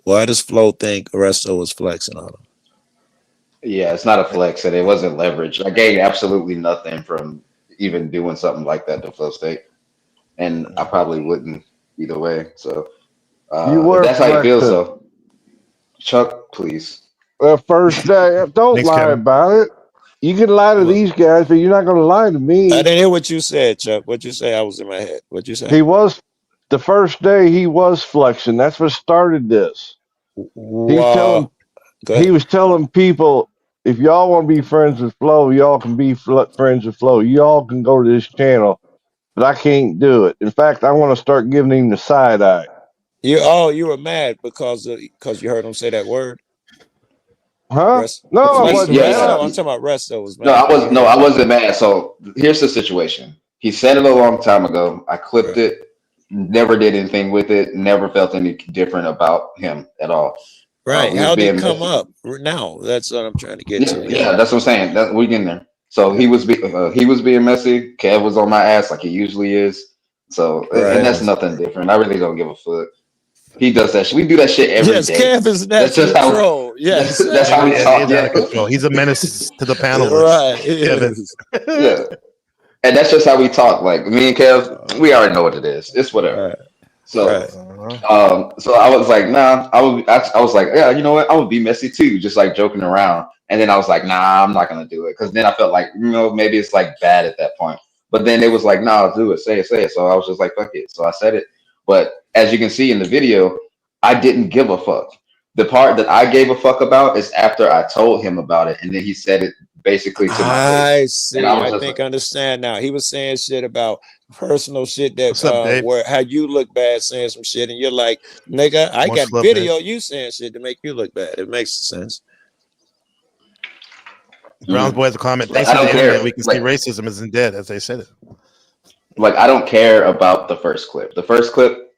Why does Flo think Resto was flexing on him? Yeah, it's not a flex, and it wasn't leverage. I gained absolutely nothing from even doing something like that to Flow State, and I probably wouldn't either way. So if that's how you feel. So Chuck, please. First day, don't lie about it. You can lie to these guys, but you're not going to lie to me. I didn't hear what you said, Chuck. What you say? I was in my head. What you say? He was the first day. He was flexing. That's what started this. Wow. He was telling people if y'all want to be friends with Flo, y'all can be friends with Flo. Y'all can go to this channel, but I can't do it. In fact, I want to start giving him the side eye. You were mad because you heard him say that word. Huh? Rest, No, I Resto, wasn't Yeah. mad. I'm talking about Resto was No, mad. I wasn't mad. So here's the situation. He said it a long time ago. I clipped it, never did anything with it, never felt any different about him at all. Right. We was How did being it come messy. up now? That's what I'm trying to get to. Yeah, that's what I'm saying. That we getting there. So he was being messy. Kev was on my ass like he usually is. So and that's nothing different. I really don't give a fuck. He does that shit. We do that shit every Yes, day. Kev is That's just natural how troll. Yes. that's how we He's talk. out of control. He's a menace to the panelists. Right. Kevin. Yeah. And that's just how we talk. Like me and Kev, we already know what it is. It's whatever. So so I was like, nah, I was like, yeah, you know what? I would be messy too, just like joking around. And then I was like, nah, I'm not gonna do it. Cause then I felt like, maybe it's like bad at that point. But then it was like, nah, do it, say it. So I was just like, fuck it. So I said it. But as you can see in the video, I didn't give a fuck. The part that I gave a fuck about is after I told him about it, and then he said it basically to my I face. see. And I was I just think like, I understand now. He was saying shit about personal shit that What's up, Dave? where how you look bad saying some shit, and you're like, nigga, I Much got love, video Dave. you saying shit to make you look bad. It makes sense. Browns boy has a comment. Like, Thanks I to the don't internet, care. we can see racism isn't dead, as they said it. Like, I don't care about the first clip. The first clip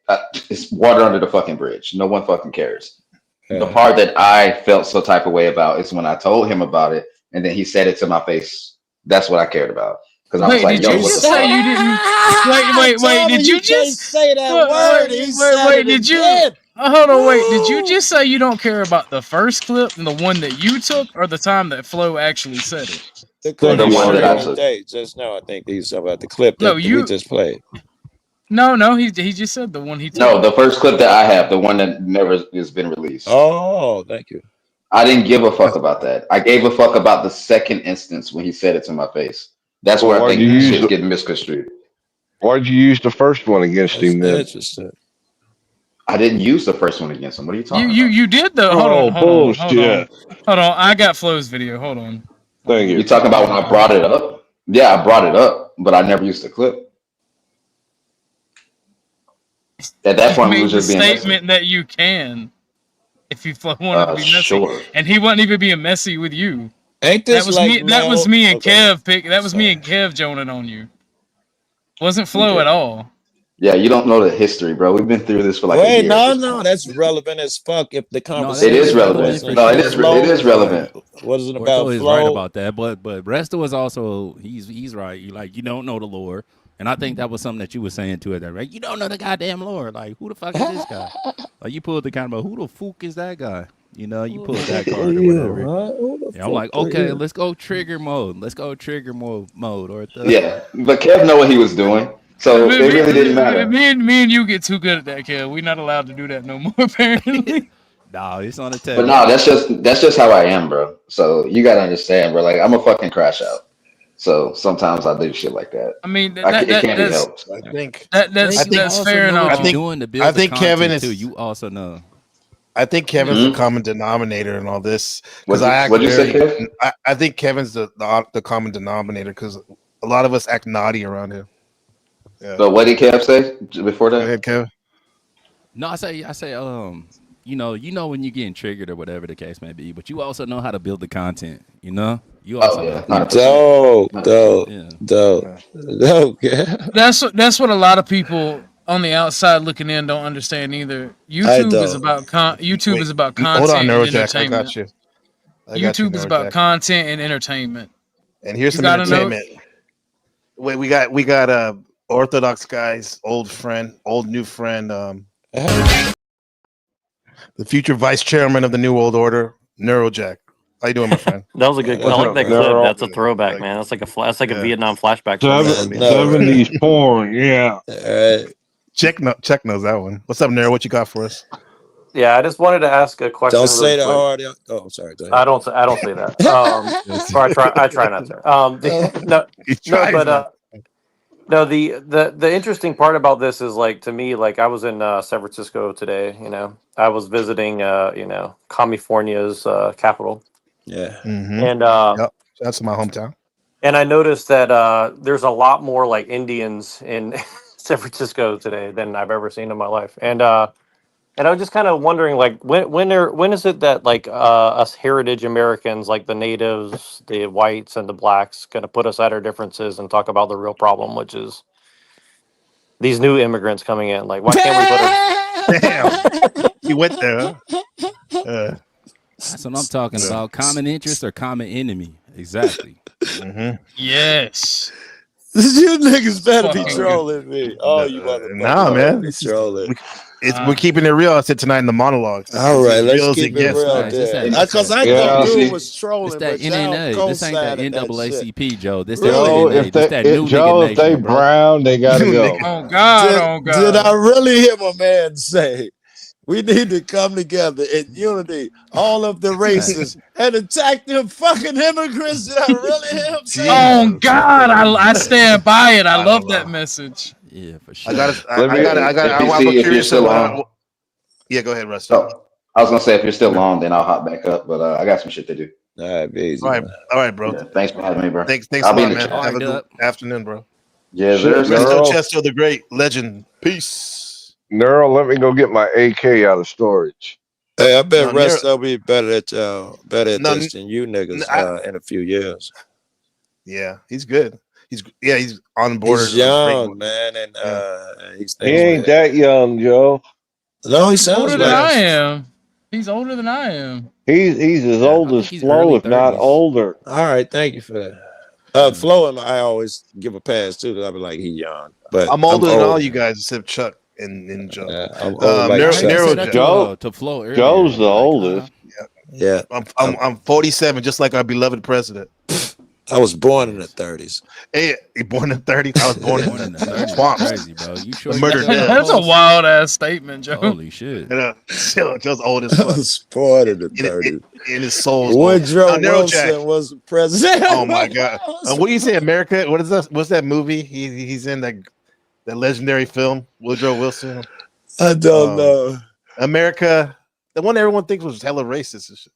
is water under the fucking bridge. No one fucking cares. The part that I felt some type of way about is when I told him about it, and then he said it to my face. That's what I cared about. Because I was Wait, like, did you just say you didn't? Wait. Did you just say that word? He said wait? it Did you? again. Hold on, wait. Did you just say you don't care about the first clip and the one that you took, or the time that Flo actually said it? The clip The you one showed that I the other took. day, just now, I think he's talking about the clip No, that we just played. No, he just said the one he took. No, the first clip that I have, the one that never has been released. Oh, thank you. I didn't give a fuck about that. I gave a fuck about the second instance when he said it to my face. That's where I Why'd think you use shit's it? getting misconstrued. Why'd you use the first one against him then? Interesting. I didn't use the first one against him. What are you talking about? You did though. Oh, Hold bullshit. on. I got Flo's video. Hold on. Thank you. You talking about when I brought it up? Yeah, I brought it up, but I never used the clip. At that point, we Made was the just being messy. statement that you can, if you wanted to be messy, Sure. and he wasn't even being messy with you. Ain't That this was like me. That was Mel? me and Okay. Kev pick. That was me and Kev joning on you. Wasn't Flo at all. Yeah, you don't know the history, bro. We've been through this for like a Wait, year. at this no, point. that's relevant as fuck. If the It conversation is relevant. No, it is relevant. What is it Ortho about is flow? right about that, but Resto is also he's right. You don't know the lore, and I think that was something that you were saying to it. That right, you don't know the goddamn lore. Like who the fuck is this guy? Like you pulled the kind of who the fuck is that guy? You know, you pulled that card or whatever. Yeah, I'm like, okay, let's go trigger mode. Let's go trigger mode. Ortho. Yeah, but Kev know what he was doing, so it really didn't matter. Me and you get too good at that, Kev. We're not allowed to do that no more, apparently. No, it's on the table. But no, that's just how I am, bro. So you gotta understand, bro. Like I'm a fucking crash out. So sometimes I do shit like that. I mean, it can't be helped. I think that's fair enough. I think Kevin is. Too. You also know. I think Kevin's the common denominator in all this because What'd you say, Kev? I think Kevin's the common denominator because a lot of us act naughty around him. Yeah. But what did Kev say before that? Go ahead, Kev. No, I say, you know when you're getting triggered or whatever the case may be, but you also know how to build the content. You know, you also know. Dope. That's what a lot of people on the outside looking in don't understand either. YouTube is about is about content. Hold on, and Neurojack. I entertainment. got you. YouTube is about content and entertainment. And here's You some gotta know- entertainment. Wait, we got Orthodox guys, new friend, the future vice chairman of the New World Order, Neurojack. How you doing, my friend? That was a good. I like that clip. That's a throwback, man. That's like a Vietnam flashback. 70s porn, yeah. Check knows that one. What's up, Neuro? What you got for us? Yeah, I just wanted to ask a question. Don't say the really hard. Oh, sorry. Go ahead. I don't say that. Or I try not to. No, the interesting part about this is like to me, like I was in San Francisco today. You know, I was visiting California's capital, Yeah. And Yep. That's my hometown. and I noticed that there's a lot more like Indians in San Francisco today than I've ever seen in my life. And I was just kind of wondering, like, when is it that like us heritage Americans, like the natives, the whites, and the blacks, going to put us at our differences and talk about the real problem, which is these new immigrants coming in? Like, why can't we put a Damn, you went there. Huh? That's what I'm talking about. Common interest or common enemy? Exactly. Yes. You niggas better be Fuck. trolling me. Oh, you motherfuckers. Nah, man. Be trolling. We're keeping it real. I said tonight in the monologues. All right, As let's real as keep it gets, real man. there. Because I thought dude was trolling, This that but y'all NNA. This ain't that co-sided that NAACP, Joe. This Joe, that NNA. This that new Joe, nigga if they nation, bro. brown, they gotta go. Oh God, Did I really hear my man say we need to come together in unity, all of the races, and attack them fucking immigrants? Did I really hear him say Oh God, I stand by it. I love that message. Yeah, for sure. PC, if you're still on. Yeah, go ahead, Russ. Oh, I was gonna say if you're still on, then I'll hop back up. But I got some shit to do. All right, easy. All right, bro. Yeah, thanks for having me, bro. Thanks I'll a be lot, in the man. chat. Have a good afternoon, bro. Yeah, Shit, there's Resto Neural. Chesto, the great legend. Peace. Neural, let me go get my AK out of storage. Hey, I bet No, Rest will be better at No, this than you niggas in a few years. Yeah, he's good. He's on board. He's young, man, and he's He ain't that young, Joe. No, he He's sounds older than like I am. He's older than I am. He's as old as Flo, if not older. All right, thank you for that. Flo and I always give a pass too. I'll be like, he young, but I'm older than old. all you guys except Chuck and Joe. I'm old like Chuck. Joe, to Flo earlier. Joe's the oldest. Yeah, I'm 47, just like our beloved president. I was born in the 30s. Hey, you born in the 30s? I was born in the swamps. Crazy, bro. You sure? Murdered That's a wild ass statement, Joe. Holy shit. Joe's old as I fuck. was born in the 30s. In his soul. Woodrow Wilson was the president. Oh my god! What do you say, America? What is that? What's that movie? He's in that legendary film, Woodrow Wilson. I don't know. America, the one everyone thinks was hella racist and shit.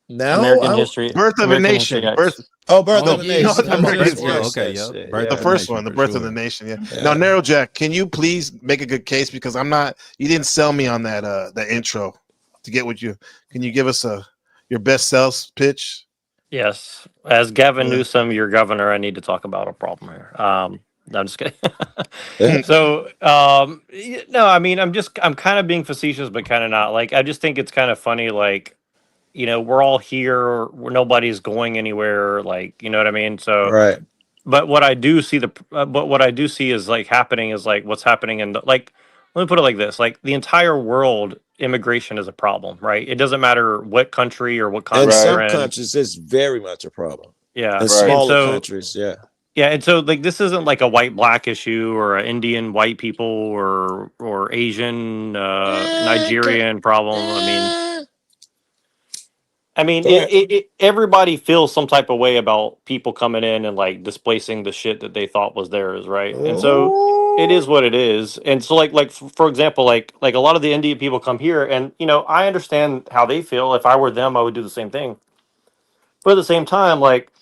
Now, American history. Birth of American a History Nation. X. Birth of a Nation. Okay, yeah. The first one, the Birth of the Nation. Yeah. Now, Narrow Jack, can you please make a good case because I'm not. You didn't sell me on that intro to get what you. Can you give us your best sales pitch? Yes, as Gavin Newsom, your governor, I need to talk about a problem here. No, I'm just kidding. So, no, I mean, I'm kind of being facetious, but kind of not. Like, I just think it's kind of funny. Like, you know, we're all here. Nobody's going anywhere. Like, you know what I mean? So, right. But what I do see is like happening is like what's happening in the, like. Let me put it like this: like the entire world, immigration is a problem, right? It doesn't matter what country or what In continent some you're in. countries, it's very much a problem. Yeah, In smaller countries, yeah. Yeah, and so like this isn't like a white black issue or an Indian white people or Asian Nigerian problem. I mean, everybody feels some type of way about people coming in and like displacing the shit that they thought was theirs, right? And so it is what it is. And so like for example, like a lot of the Indian people come here, and you know I understand how they feel. If I were them, I would do the same thing. But at the same time, like.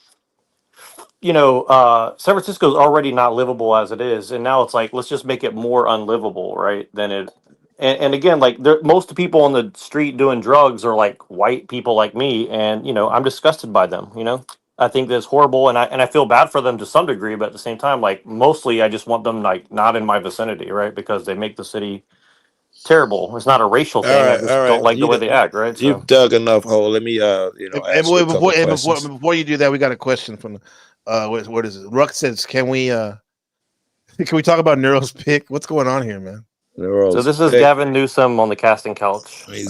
You know, San Francisco is already not livable as it is, and now it's like let's just make it more unlivable, right? Than it, and again, like most people on the street doing drugs are like white people like me, and you know, I'm disgusted by them. You know, I think that's horrible, and I feel bad for them to some degree, but at the same time, like mostly, I just want them like not in my vicinity, right? Because they make the city terrible. It's not a racial thing. I just don't like the way they act, right? You've dug enough hole. Let me, ask you a couple questions. Before you do that, we got a question from. What is it? Ruck says, "Can we talk about Neuro's pick? What's going on here, man?" So this is Gavin Newsom on the casting couch. Man.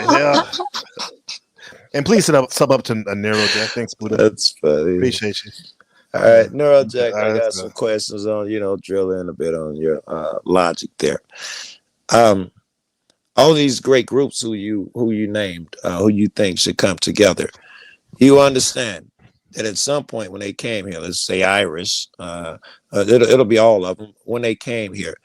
Yeah. And please sub up to Neuro Jack. Thanks, Buddha. That's funny. Appreciate you. All right, Neuro Jack. I got some questions on. Drill in a bit on your logic there. All these great groups who you named, who you think should come together. You understand that at some point when they came here, let's say Irish, it'll be all of them. When they came here,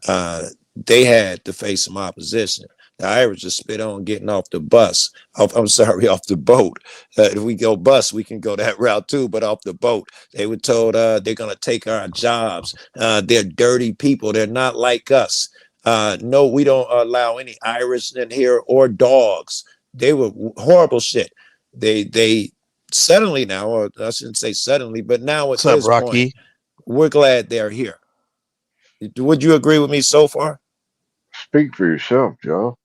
they had to face some opposition. The Irish are spit on getting off the bus. Off the boat. If we go bus, we can go that route too, but off the boat. They were told they're going to take our jobs. They're dirty people. They're not like us. No, we don't allow any Irish in here or dogs. They were horrible shit. They suddenly now, or I shouldn't say suddenly, but now at this point, we're glad they're here. Would you agree with me so far? Speak for yourself, Joe.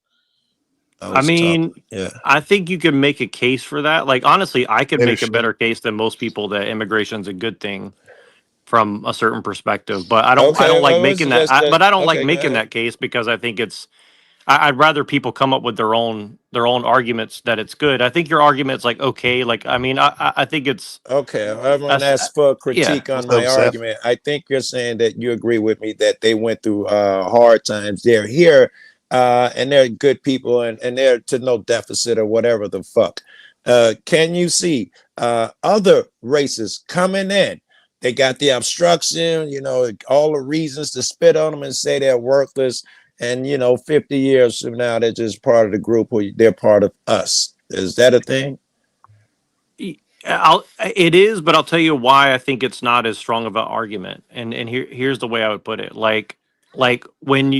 I mean, I think you could make a case for that. Like, honestly, I could make a better case than most people that immigration's a good thing from a certain perspective. But I don't like making that. But I don't like making that case because I think it's. I'd rather people come up with their own arguments that it's good. I think your argument's like okay. Like, I mean, I think it's okay. I'm going to ask for a critique on my argument. I think you're saying that you agree with me that they went through hard times. They're here. And they're good people and they're to no deficit or whatever the fuck. Can you see other races coming in? They got the obstruction, all the reasons to spit on them and say they're worthless. And, 50 years from now, they're just part of the group or they're part of us. Is that a thing? It is, but I'll tell you why I think it's not as strong of an argument. And here's the way I would put it. Like when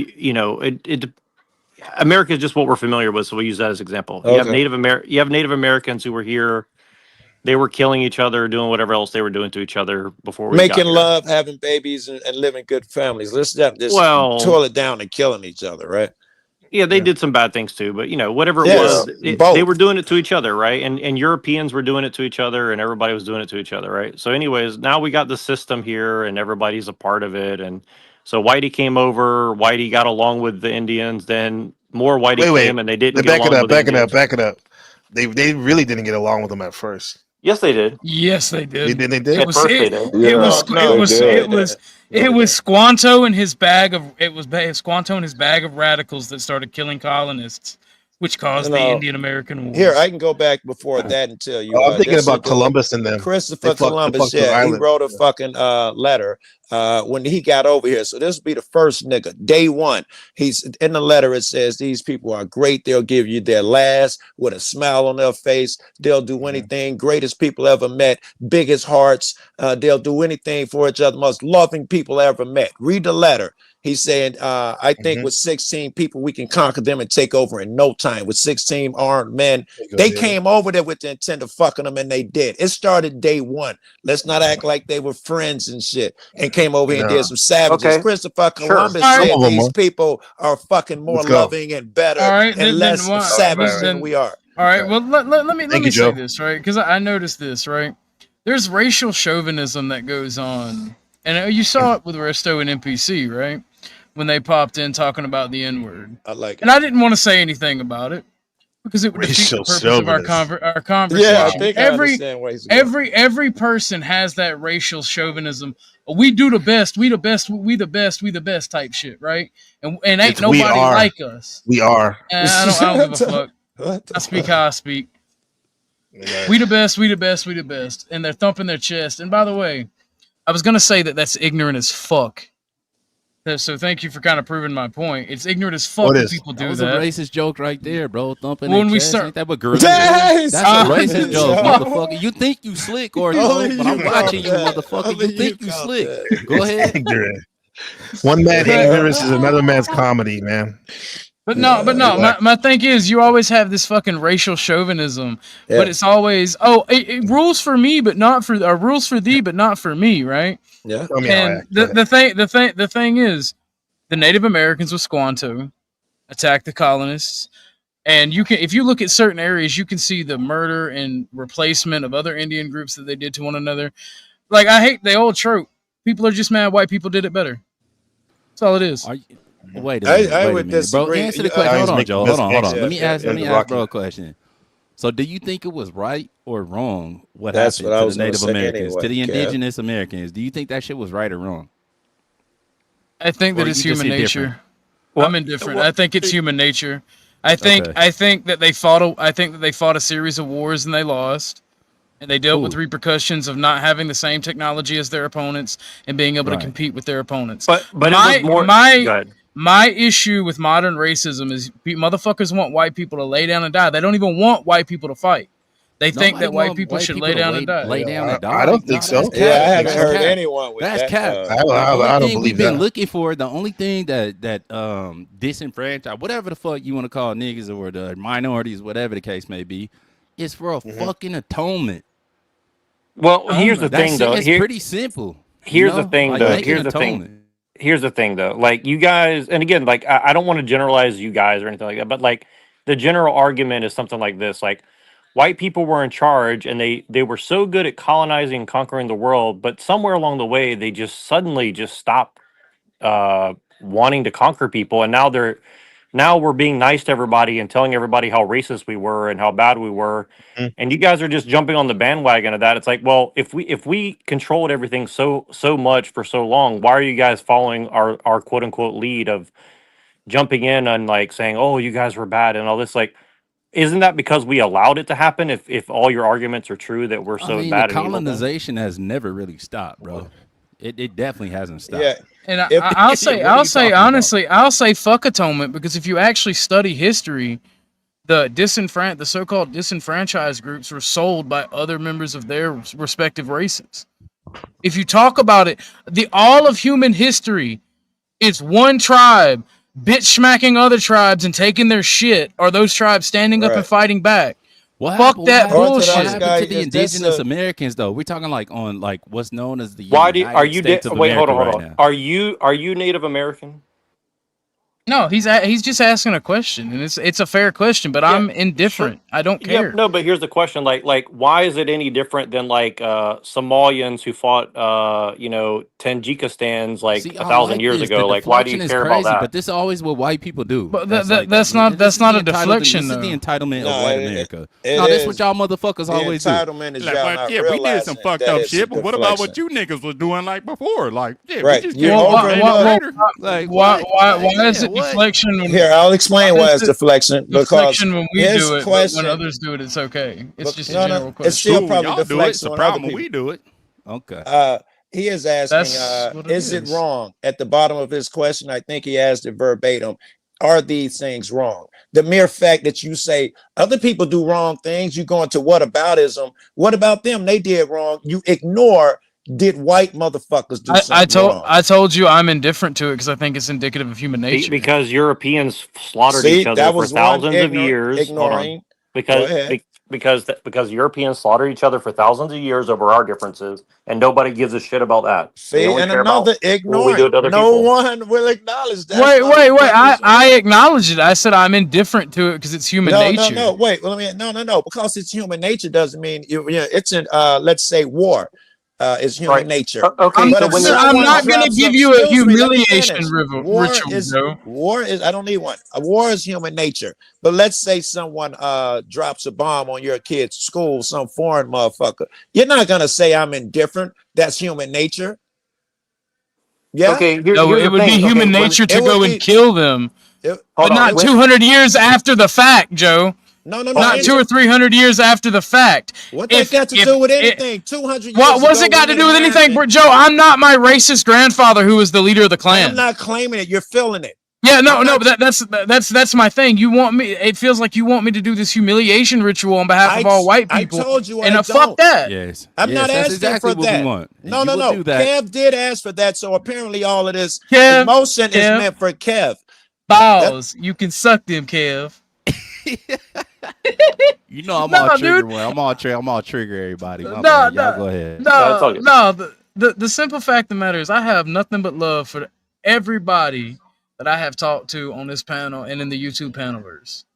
America is just what we're familiar with, so we use that as an example. Okay. You have Native Americans who were here. They were killing each other, doing whatever else they were doing to each other before we making love, having babies, and living good families. Let's just toil it down and killing each other, right? Yeah, they did some bad things too, but whatever it was, they were doing it to each other, right? And Europeans were doing it to each other, and everybody was doing it to each other, right? So, anyways, now we got the system here, and everybody's a part of it, and so Whitey came over. Whitey got along with the Indians. Then more Whitey came, and they didn't get along with the Indians. Back it up. They really didn't get along with them at first. Yes, they did. Yes, they did. They did. It was Squanto and his bag of radicals that started killing colonists, which caused the Indian American Wars. Here, I can go back before that and tell you. I'm thinking about Columbus and them. Christopher Columbus, he wrote a fucking letter when he got over here. So this will be the first nigga, day one. He's in the letter. It says these people are great. They'll give you their last with a smile on their face. They'll do anything. Greatest people ever met. Biggest hearts. They'll do anything for each other. Most loving people ever met. Read the letter. He's saying, I think with 16 people, we can conquer them and take over in no time. With 16 armed men, they came over there with the intent of fucking them, and they did. It started day one. Let's not act like they were friends and shit and came over here and did some savages. Okay. Christopher Columbus said these people are fucking more loving and better and less savage than we are. All right, well, let me say this, right? Because I noticed this, right? There's racial chauvinism that goes on. And you saw it with Resto and NPC, right? When they popped in talking about the N-word. I like it. And I didn't want to say anything about it because it would defeat the purpose of our conversation. Yeah, I think I understand why he's going. Every person has that racial chauvinism. We do the best. We the best. We the best. We the best type shit, right? And ain't nobody like us. We are. And I don't give a fuck. I speak how I speak. Yeah. We the best. We the best. We the best. And they're thumping their chest. And by the way, I was gonna say that's ignorant as fuck. So thank you for kind of proving my point. It's ignorant as fuck that people do that. That was a racist joke right there, bro. Thumping when we chest. Ain't that what girls do? That's a racist joke, motherfucker. You think you slick or no, but I'm watching you, motherfucker. You think you slick. Go ahead. Ignorant. One man's ignorance is another man's comedy, man. But no. My thing is, you always have this fucking racial chauvinism, but it's always it rules for me, but not for rules for thee, but not for me, right? Yeah. And the thing is, the Native Americans with Squanto attacked the colonists, and if you look at certain areas, you can see the murder and replacement of other Indian groups that they did to one another. Like, I hate the old trope. People are just mad white people did it better. That's all it is. Wait a minute. I would disagree. Bro, answer the question. Hold on, Joe. Hold on. Let me ask bro a question. So, do you think it was right or wrong what happened to the Native Americans, to the indigenous Americans? Do you think that shit was right or wrong? I think that it's human nature. I'm indifferent. I think it's human nature. I think that they fought a series of wars and they lost. And they dealt with repercussions of not having the same technology as their opponents and being able to compete with their opponents. But it was more. My issue with modern racism is motherfuckers want white people to lay down and die. They don't even want white people to fight. They think Nobody that white want people white should people lay to down and die. lay down and die. I don't think No, so. that's cap. Yeah, I haven't That's heard cap. anyone with That's that. cap. I don't The only thing believe we've been that. looking for, the only thing that disenfranchised, whatever the fuck you want to call niggas or the minorities, whatever the case may be, is for a fucking atonement. Well, here's the thing, though. It's pretty simple. Here's the thing, like, though. make Here's an the atonement. thing. Here's the thing, though. Like, you guys, and again, like, I don't want to generalize you guys or anything like that, but like, the general argument is something like this: like, white people were in charge, and they were so good at colonizing and conquering the world, but somewhere along the way, they just suddenly just stopped wanting to conquer people, and now we're being nice to everybody and telling everybody how racist we were and how bad we were. And you guys are just jumping on the bandwagon of that. It's like, well, if we controlled everything so much for so long, why are you guys following our quote unquote lead of jumping in and like saying, oh, you guys were bad and all this? Like, isn't that because we allowed it to happen? If all your arguments are true that we're so I mean, bad the and evil then? colonization has never really stopped, bro. It definitely hasn't stopped. Yeah. And If- I'll say What are you talking honestly, I'll say fuck atonement, because if you actually study history, the so-called disenfranchised groups were sold by other members of their respective races. If you talk about it, all of human history is one tribe bitch smacking other tribes and taking their shit, or those tribes standing up and Right. fighting back. What Fuck happened- that what happened- bullshit. What happened Guy to the is indigenous just, Americans, though? We're talking like on like what's known as the Why do United are you States of wait, hold America on, hold right on. now. Are you Native American? No, he's just asking a question, and it's a fair question, but I'm indifferent. I don't care. Yeah, no, but here's the question: like, why is it any different than like Somalians who fought, Tajikistans like See, 1,000 years this. ago? The Like, why do you deflection is care crazy, about that? but this is always what white people do. But That's that's not a deflection, This though. is the entitlement No, of white it- America. it No, that's is. what y'all motherfuckers The always do. entitlement is Like, y'all but not yeah, we did some realizing fucked that up it's shit, but what about what deflection. you niggas was doing like before? Like, yeah, Right. we just You're killed over- one well, later. Like, why what? is it Yeah, what? deflection? Here, I'll explain why it's deflection. Because Deflection when we his do it, question, but when others do it, it's okay. It's just a no, general no, question. it's still Cool, probably y'all do it. It's deflection a on problem other when people. we do it. Okay. He is asking, That's what it is it is. wrong? At the bottom of his question, I think he asked it verbatim. Are these things wrong? The mere fact that you say other people do wrong things, you go into whataboutism. What about them? They did wrong. You ignore, did white motherfuckers do something wrong? I told you I'm indifferent to it because I think it's indicative of human nature. Because Europeans slaughtered See, each other that for was one thousands of years. Hold on. ignoring. Go Because ahead. because Europeans slaughtered each other for thousands of years over our differences, and nobody gives a shit about that. They See, only and care about another what we ignoring. do to other No people. one will acknowledge that. Wait. I acknowledge it. I said I'm indifferent to it because it's human nature. No. Wait. Well, no. Because it's human nature doesn't mean it's in. Let's say war. Is human Right. nature. Okay, I'm so not, when I'm not going to drops give up- you a excuse me, let me humiliation finish. ritual, Joe. War is. I don't need one. A war is human nature. But let's say someone drops a bomb on your kid's school, some foreign motherfucker. You're not gonna say I'm indifferent. That's human nature. Yeah. Okay, No, here's it the would thing. be human Okay, nature to it would go be- and kill them, It- but not 200 years after the fact, Joe. No. Not 200 or 300 years after the fact. What that got to do with anything? 200 years. What's ago it got to when do with anything, happened. Joe? I'm not my racist grandfather who was the leader of the Klan. I'm not claiming it. You're feeling it. Yeah, no, but that's my thing. You want me? It feels like you want me to do this humiliation ritual on behalf of all white people. I told you, and I fuck don't. that. Yes. I'm Yes, not that's asking exactly for what that. we want. No. You will do that. Kev did ask for that, so apparently all of this Kev, emotion is Kev. meant for Kev. Balls, you can suck them, Kev. You know I'm No, all trigger dude. one. I'm all trigger everybody. My No, bad. no, Y'all go ahead. No. The simple fact of the matter is I have nothing but love for everybody that I have talked to on this panel and in the YouTube panelers. I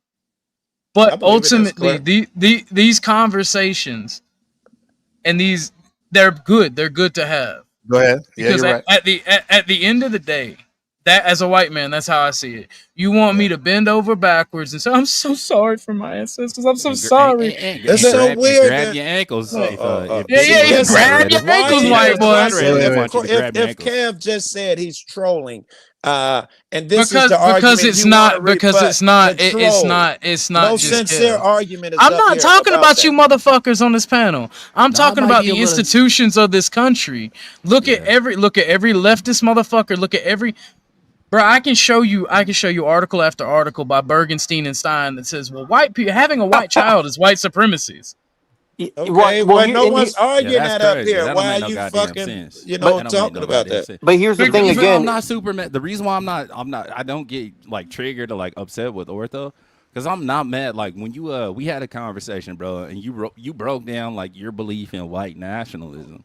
But believe it, that's ultimately, these conversations and they're good. They're good to have. Go ahead. Yeah, Because you're right. at the end of the day, that as a white man, that's how I see it. You want me to bend over backwards and say, "I'm so sorry for my ancestors. I'm so sorry." It's so weird. Grab your ankles. Yeah, if grab your ankles, white boys. If Kev just said he's trolling, and this is the argument because it's you not wanna because rebut, it's not the it's troll. not No just sincere Kev. argument is I'm up not here talking about that. you motherfuckers on this panel. I'm talking might about be the able to- institutions of this country. Look at every leftist motherfucker. Look at every Bro, I can show you article after article by Bergenstein and Stein that says, well, white people having a white child is white supremacy. Okay, well, well, no one's arguing that up here. That don't Why make are no you goddamn fucking, sense. you That know, don't make talking no about goddamn that? sense. But here's the thing Even though again. I'm not super mad. The reason why I don't get like triggered or like upset with Ortho, because I'm not mad. Like when you we had a conversation, bro, and you broke down like your belief in white nationalism.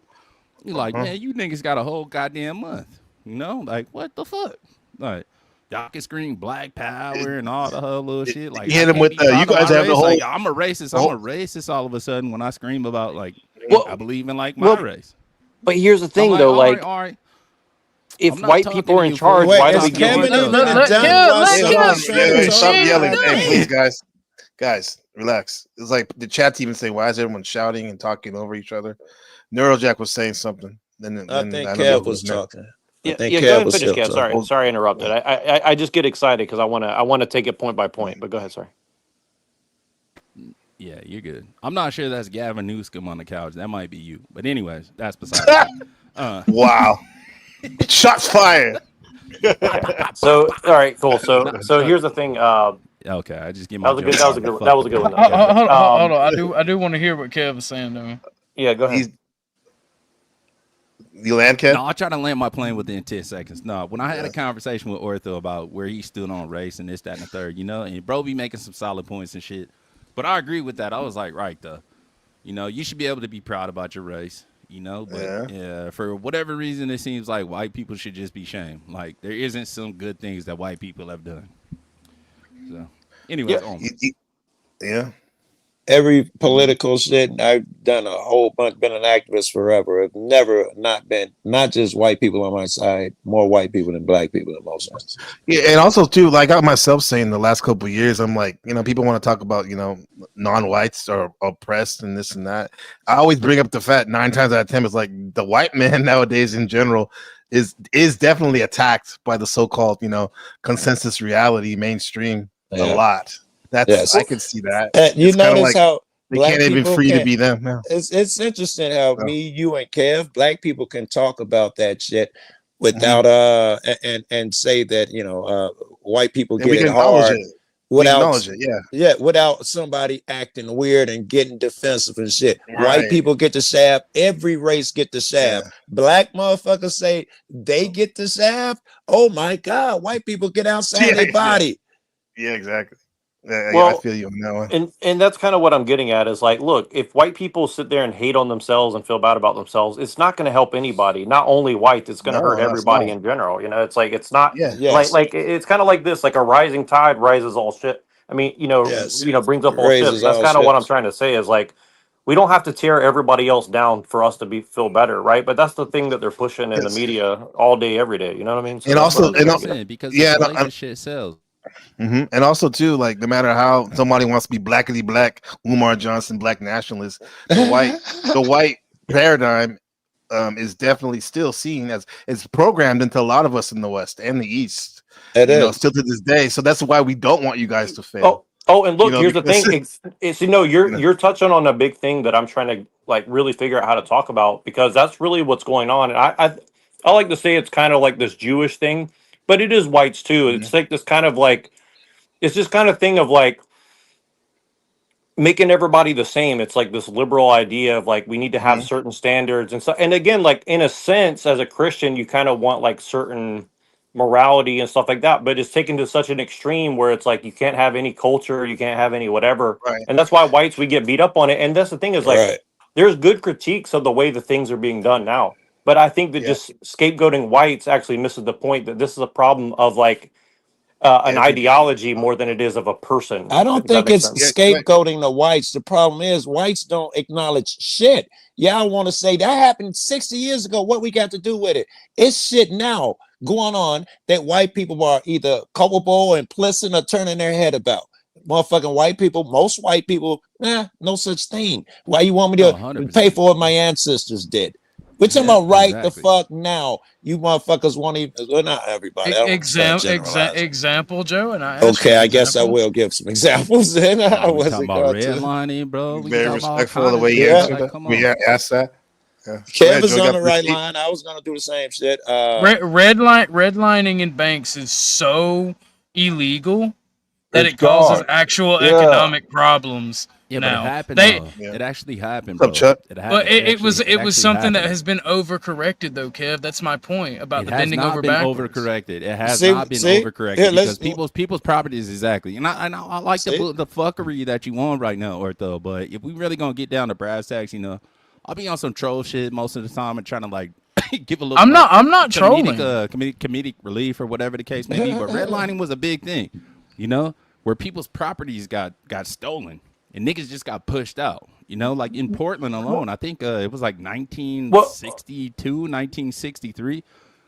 You're like, man, you niggas got a whole goddamn month. You know, like what the fuck? Like y'all can scream Black Power and all the whole little shit. Like hit him with you guys have the whole. Like, I'm a racist. I'm a racist all of a sudden when I scream about like I believe in like my race. But here's the thing, like, though, all like. right. If white people are in charge, Wait, why do is we give Kevin them? even done? Stop yelling, hey, please, guys, relax. It's like the chat's even saying, "Why is everyone shouting and talking over each other?" Neurojack was saying something. Then I think Kev was talking. Yeah, go ahead and finish, Kev. Sorry, I interrupted. I just get excited because I want to take it point by point. But go ahead, sorry. Yeah, you're good. I'm not sure that's Gavin Newsom on the couch. That might be you. But anyways, that's beside the point. Wow. Shots fired. So all right, cool. So here's the thing. Okay, I just get my. That was a good one. Hold on. I do want to hear what Kev is saying though. Yeah, go ahead. You land, Kev? No, I try to land my plane within 10 seconds. No, when I had a conversation with Ortho about where he stood on race and this, that, and the third, you know, and bro be making some solid points and shit. But I agree with that. I was like, right, though. You know, you should be able to be proud about your race, you know. But for whatever reason, it seems like white people should just be shamed. Like, there isn't some good things that white people have done. So, anyways, yeah. Every political shit, I've done a whole bunch, been an activist forever. I've never not been, not just white people on my side, more white people than black people in most instances. Yeah, and also too, like I myself saying the last couple of years, I'm like, you know, people want to talk about, you know, non-whites or oppressed and this and that. I always bring up the fact 9 times out of 10, it's like the white man nowadays in general is definitely attacked by the so-called, you know, consensus reality mainstream a lot. That's I can see that. You notice how they black can't even people free to can't- be them now. It's interesting how me, you, and Kev, black people can talk about that shit without and say that, you know, white people And we get can it acknowledge hard it. We acknowledge it, yeah. without somebody acting weird and getting defensive and shit. White Right. people get the shaft. Every race get the shaft. Black motherfuckers say they get the shaft. Oh my God, white people get outside their body. Yeah, exactly. Yeah, Well, I feel you on that one. And that's kind of what I'm getting at is like, look, if white people sit there and hate on themselves and feel bad about themselves, it's not going to help anybody. Not only white, it's going to hurt everybody in general. You know, it's like it's not like it's kind of like this, like a rising tide rises all shit. I mean, you know, brings up all shit. Raises That's all kind of what I'm ships. trying to say is like we don't have to tear everybody else down for us to feel better, right? But that's the thing that they're pushing in the media all day, every day. You know what I mean? So And that's also, what I'm and saying. because yeah, the Blazer shit sells. And also too, like no matter how somebody wants to be blackity black, Umar Johnson, black nationalist, the white paradigm is definitely still seen as it's programmed into a lot of us in the West and the East. It you know, is. still to this day. So that's why we don't want you guys to fail. And look, You know, here's the thing. because- It's you know, you're touching on a big thing that I'm trying to like really figure out how to talk about because that's really what's going on. And I like to say it's kind of like this Jewish thing, but it is whites too. It's like this kind of like it's this kind of thing of like making everybody the same. It's like this liberal idea of like we need to have certain standards and so. And again, like in a sense, as a Christian, you kind of want like certain morality and stuff like that, but it's taken to such an extreme where it's like you can't have any culture, you can't have any whatever, and that's why whites we get beat up on it. And that's the thing is like there's good critiques of the way the things are being done now, but I think that just scapegoating whites actually misses the point that this is a problem of like an ideology more than it is of a person. I don't think it's scapegoating the whites. The problem is whites don't acknowledge shit. Y'all want to say that happened 60 years ago. What we got to do with it? It's shit now going on that white people are either culpable, implicit, or turning their head about. Motherfucking white people, most white people, no such thing. Why you want me to pay for what my ancestors did? We're talking about the fuck now. You motherfuckers won't even, well, not everybody. I don't generalize. Example, Joe, and I okay, I guess I will give some examples then. I We wasn't talking about going to. redlining, bro. We Very talking about all respectful of the way kinds you of answered shit. that. Like, come on. Yeah, ask that. Kev is on the right line. I was gonna do the same shit. Redlining in banks is so illegal that it causes actual economic problems. Yeah, now. but it happened. They, It actually happened, What's bro. up, Chuck? It happened. It was something that happened. has been overcorrected, though, Kev. That's my point about It the has bending not over been backwards. overcorrected. It has not been overcorrected because people's properties exactly. And I like the fuckery that you on right now, Ortho. But if we really gonna get down to brass tacks, I'll be on some troll shit most of the time and trying to like give a little. I'm not trolling. Comedic relief or whatever the case may be. But redlining was a big thing, where people's properties got stolen and niggas just got pushed out. Like in Portland alone, I think it was like 1962, 1963,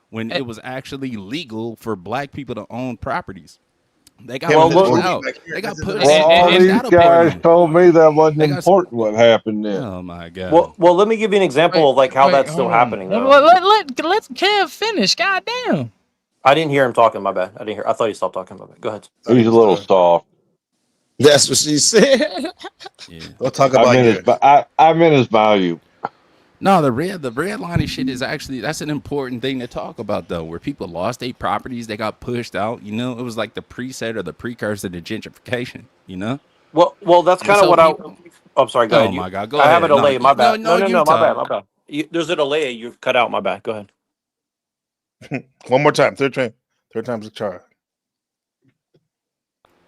when it was actually legal for black people to own properties. They got pushed out. They got pushed Well, all these guys told me that wasn't important what happened then. Oh my god. Well, let me give you an example of like how that's still happening. Though. Let Kev finish. Goddamn. I didn't hear him talking. My bad. I didn't hear. I thought he stopped talking. My bad. Go ahead. He's a little soft. That's what she said. We'll talk about I meant his value. No, the redlining shit is actually, that's an important thing to talk about though, where people lost their properties, they got pushed out. It was like the preset or the precursor to gentrification. Well, that's kind of what I'm sorry. Go ahead. My god, go I ahead. have a delay. My bad. No, My bad. There's a delay. You've cut out. My bad. Go ahead. One more time. Third time's a charm.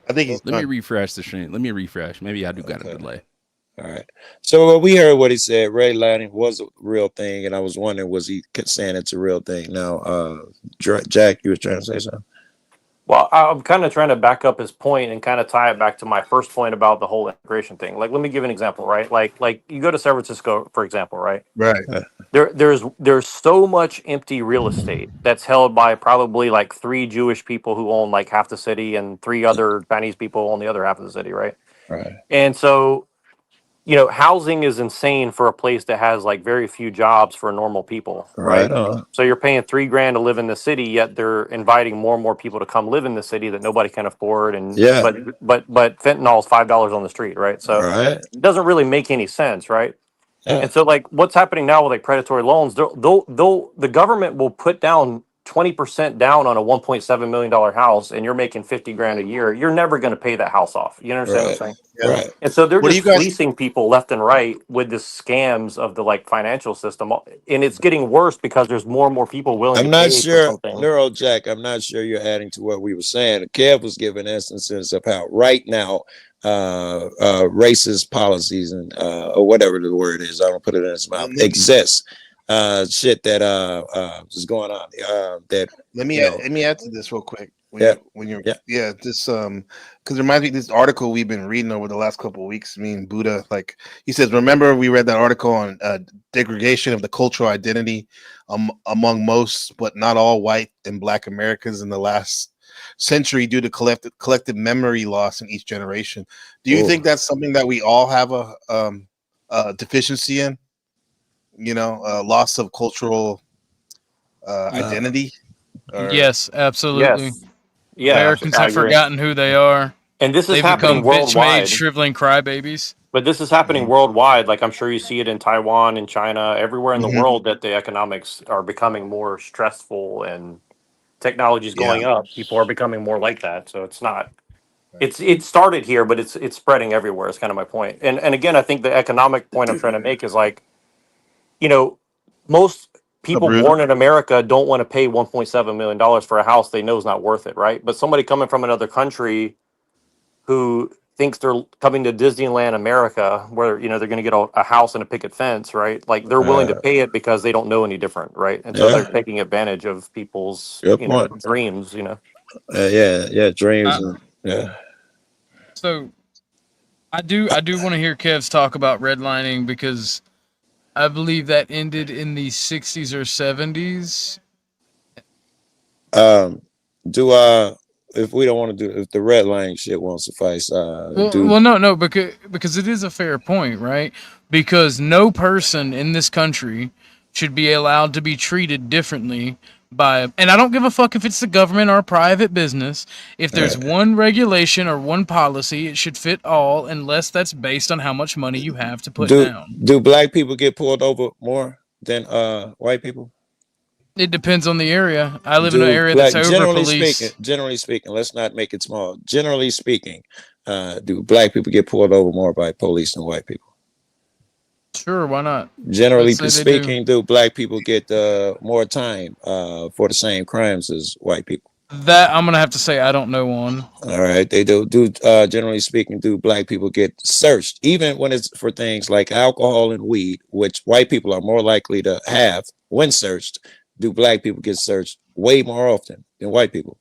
I think he's Let me refresh the stream. Let me refresh. Maybe I do got a delay. All right. So we heard what he said. Redlining was a real thing, and I was wondering, was he saying it's a real thing? Now, Jack, you were trying to say something. Well, I'm kind of trying to back up his point and kind of tie it back to my first point about the whole integration thing. Like, let me give an example, right? Like you go to San Francisco, for example, right? Right. There's so much empty real estate that's held by probably like 3 Jewish people who own like half the city and 3 other Chinese people who own the other half of the city, right? Right. And so, housing is insane for a place that has like very few jobs for normal people, right? So you're paying $3,000 to live in the city, yet they're inviting more and more people to come live in the city that nobody can afford. And but fentanyl is $5 on the street, right? So it doesn't really make any sense, right? Yeah. And so like what's happening now with like predatory loans, the government will put down 20% down on a $1.7 million house, and you're making $50,000 a year. You're never going to pay that house off. You understand what I'm saying? Yeah. Right. And so they're just fleecing people left and right with the scams of the like financial system, and it's getting worse because there's more and more people willing. I'm not sure, Neuro Jack. I'm not sure you're adding to what we were saying. Kev was giving instances of how right now racist policies and or whatever the word is, I don't put it in his mouth, exists. Shit that is going on. That let me add to this real quick. This because it reminds me of this article we've been reading over the last couple of weeks. Me and Buddha, like he says, remember we read that article on degradation of the cultural identity among most, but not all, white and black Americans in the last century due to collective memory loss in each generation. Do you think that's something that we all have a deficiency in? Loss of cultural identity. Yes, absolutely. Yes. Yeah, Americans have forgotten who they are, and this is They've happening become worldwide. bitch-made, shriveling crybabies. But this is happening worldwide. Like I'm sure you see it in Taiwan, in China, everywhere in the world that the economics are becoming more stressful and technology is going up. People are becoming more like that. So it's not. It started here, but it's spreading everywhere. Is kind of my point. And again, I think the economic point I'm trying to make is like, most people born in America don't want to pay $1.7 million for a house they know is not worth it, right? But somebody coming from another country who thinks they're coming to Disneyland America, where they're going to get a house and a picket fence, right? Like they're willing to pay it because they don't know any different, right? And so they're taking advantage of people's dreams, dreams. So I do want to hear Kev's talk about redlining because I believe that ended in the 60s or 70s. If we don't want to do, if the redlining shit won't suffice, no, because it is a fair point, right? Because no person in this country should be allowed to be treated differently and I don't give a fuck if it's the government or a private business. If there's one regulation or one policy, it should fit all, unless that's based on how much money you have to put down. Do black people get pulled over more? than white people? It depends on the area. I live in an area that's over policed. Generally speaking, let's not make it small. Generally speaking, do black people get pulled over more by police than white people? Sure, why not? Generally speaking, do black people get more time for the same crimes as white people? That I'm gonna have to say I don't know on. All right, they do. Generally speaking, do black people get searched, even when it's for things like alcohol and weed, which white people are more likely to have when searched? Do black people get searched way more often than white people?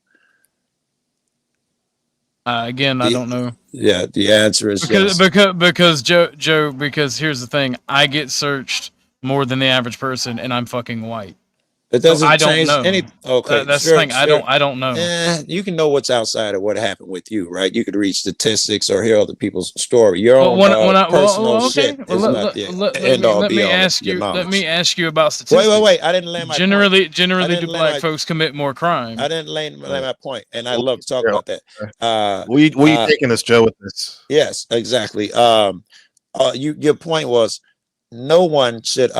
Again, I don't know. Yeah, the answer is because yes. because Joe. Because here's the thing: I get searched more than the average person, and I'm fucking white. It doesn't I don't change know. any. Okay, That's sure, the thing. sure. I don't know. You can know what's outside of what happened with you, right? You could read statistics or hear other people's story. Your own personal shit is not the end all Let be me all ask of your you. knowledge. Let me ask you about statistics. Wait. I didn't land my generally, point. Generally, do black folks commit more crime? I didn't land my point, and I love to talk about that. Where you taking us, Joe, with this? Yes, exactly. Your point was no one should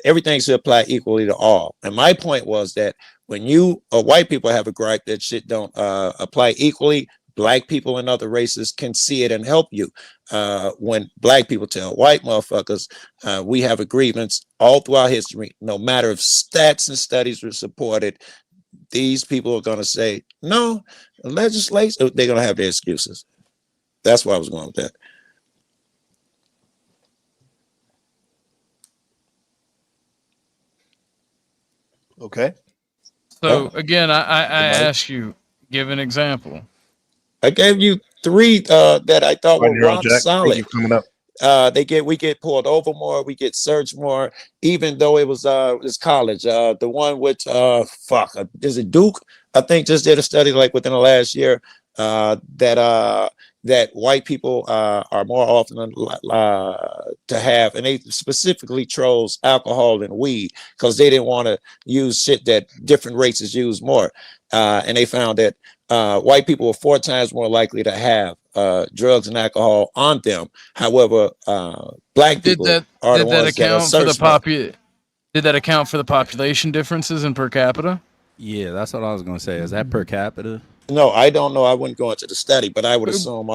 everything should apply equally to all. And my point was that when you white people have a gripe that shit don't apply equally, black people and other races can see it and help you. When black people tell white motherfuckers we have a grievance all throughout history, no matter if stats and studies were supported, these people are going to say no. Legislation, they're going to have their excuses. That's why I was going with that. Okay. So again, I ask you, give an example. I gave you three that I thought were rock solid. Coming up. We get pulled over more, we get searched more, even though it was it's college. The one with is it Duke? I think just did a study like within the last year that white people are more often to have, and they specifically chose alcohol and weed because they didn't want to use shit that different races use more, and they found that white people were 4 times more likely to have drugs and alcohol on them. However, black people are the ones that are searched more. Did that account for the population differences in per capita? Yeah, that's what I was gonna say. Is that per capita? No, I don't know. I wouldn't go into the study, but I would assume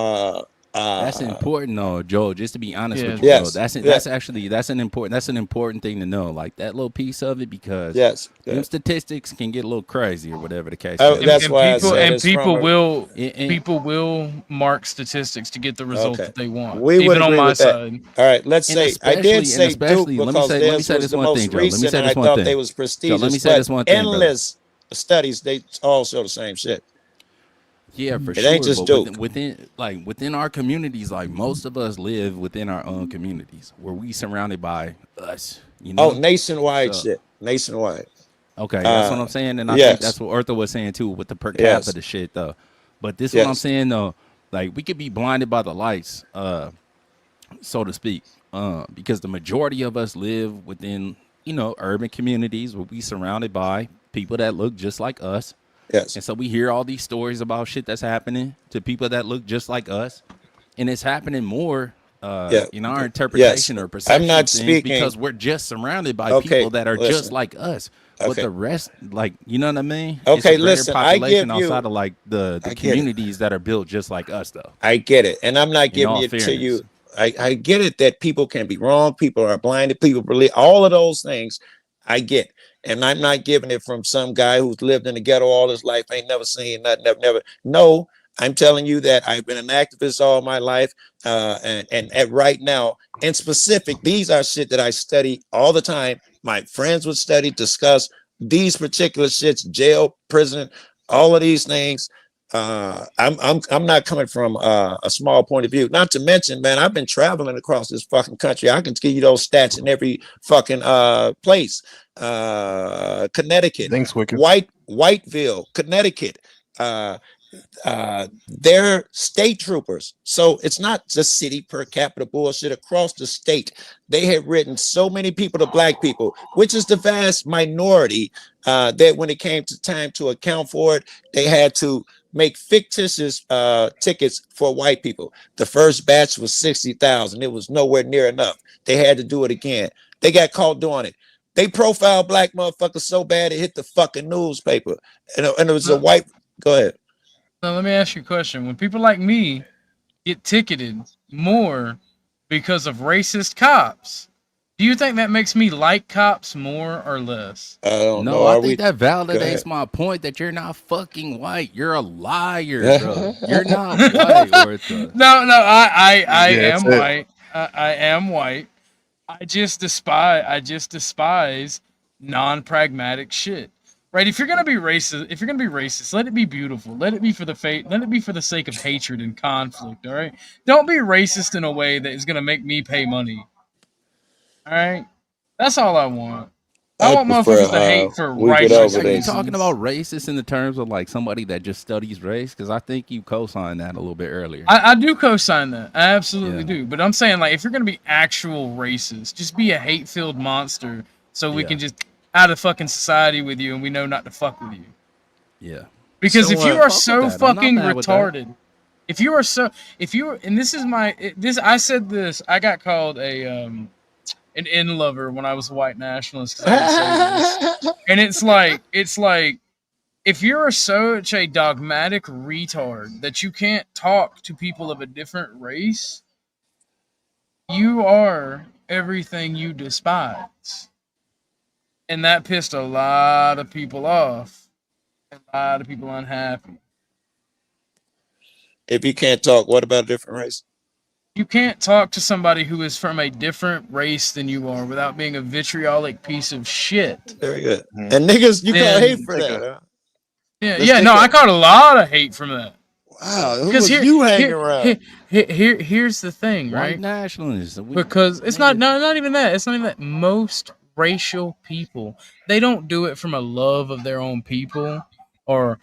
that's important though, Joel. Just to be honest with you, yes, that's actually an important thing to know. Like that little piece of it, because them statistics can get a little crazy or whatever the case is. That's why people will mark statistics to get the result that they want. We would even on agree my with that. side. All right, let's say I did say Duke because let me say this one thing, Joe. Let me say this one thing. They was prestigious. Joe, let me say this one thing, endless studies, they all show the same shit. Yeah, for sure. It ain't just Duke. Within our communities, like most of us live within our own communities where we surrounded by us. You know? Nationwide shit. Nationwide. Okay, that's what I'm saying, and I think that's what Arthur was saying too with the per capita shit though. But this is what I'm saying though, like we could be blinded by the lights, so to speak, because the majority of us live within, urban communities where we surrounded by people that look just like us. Yes. And so we hear all these stories about shit that's happening to people that look just like us, and it's happening more in our interpretation or perception. I'm not speaking because we're just surrounded by people that are just like us. But the rest, you know what I mean? Okay, it's a listen, population outside of the communities that are built just like us, though. I get it, and I'm not giving it to you. I get it that people can be wrong, people are blinded, people believe all of those things. I get. And I'm not giving it from some guy who's lived in the ghetto all his life, ain't never seen nothing, never. No, I'm telling you that I've been an activist all my life. And right now, in specific, these are shit that I study all the time. My friends would study, discuss these particular shits, jail, prison, all of these things. I'm not coming from a small point of view. Not to mention, man, I've been traveling across this fucking country. I can give you those stats in every fucking place. Connecticut, Whiteville, Connecticut. They're state troopers, so it's not just city per capita bullshit across the state. They have written so many people to black people, which is the vast minority, that when it came to time to account for it, they had to make fictitious tickets for white people. The first batch was 60,000. It was nowhere near enough. They had to do it again. They got caught doing it. They profiled black motherfuckers so bad it hit the fucking newspaper. And it was a white. Go ahead. Now let me ask you a question. When people like me get ticketed more because of racist cops, do you think that makes me like cops more or less? I don't No, I think that validates my point that you're not fucking white. You're a liar, bro. You're not white, Ortho. No, I Yeah, am that's it. white. I am white. I just despise non-pragmatic shit. Right? If you're gonna be racist, let it be beautiful. Let it be for the sake of hatred and conflict. All right. Don't be racist in a way that is gonna make me pay money. All right. That's all I want. I want motherfuckers to hate for righteous Are you reasons. talking about racist in the terms of like somebody that just studies race? Because I think you co-signed that a little bit earlier. I do co-sign that. I absolutely do. But I'm saying, like, if you're gonna be actual racist, just be a hate-filled monster, so we can just out of fucking society with you, and we know not to fuck with you. Yeah. Because So, if you fuck are with so that. I'm not fucking mad with that. retarded, and this is I said this. I got called an in lover when I was a white nationalist because I would say this, and it's like. If you're such a dogmatic retard that you can't talk to people of a different race, you are everything you despise. And that pissed a lot of people off. A lot of people unhappy. If you can't talk, what about a different race? You can't talk to somebody who is from a different race than you are without being a vitriolic piece of shit. Very good. And niggas, you call hate for that, huh? I caught a lot of hate from that. Wow, who was you hanging around? Here's the thing, White right? nationalists. Because it's not even that. It's not even that. Most racial people, they don't do it from a love of their own people or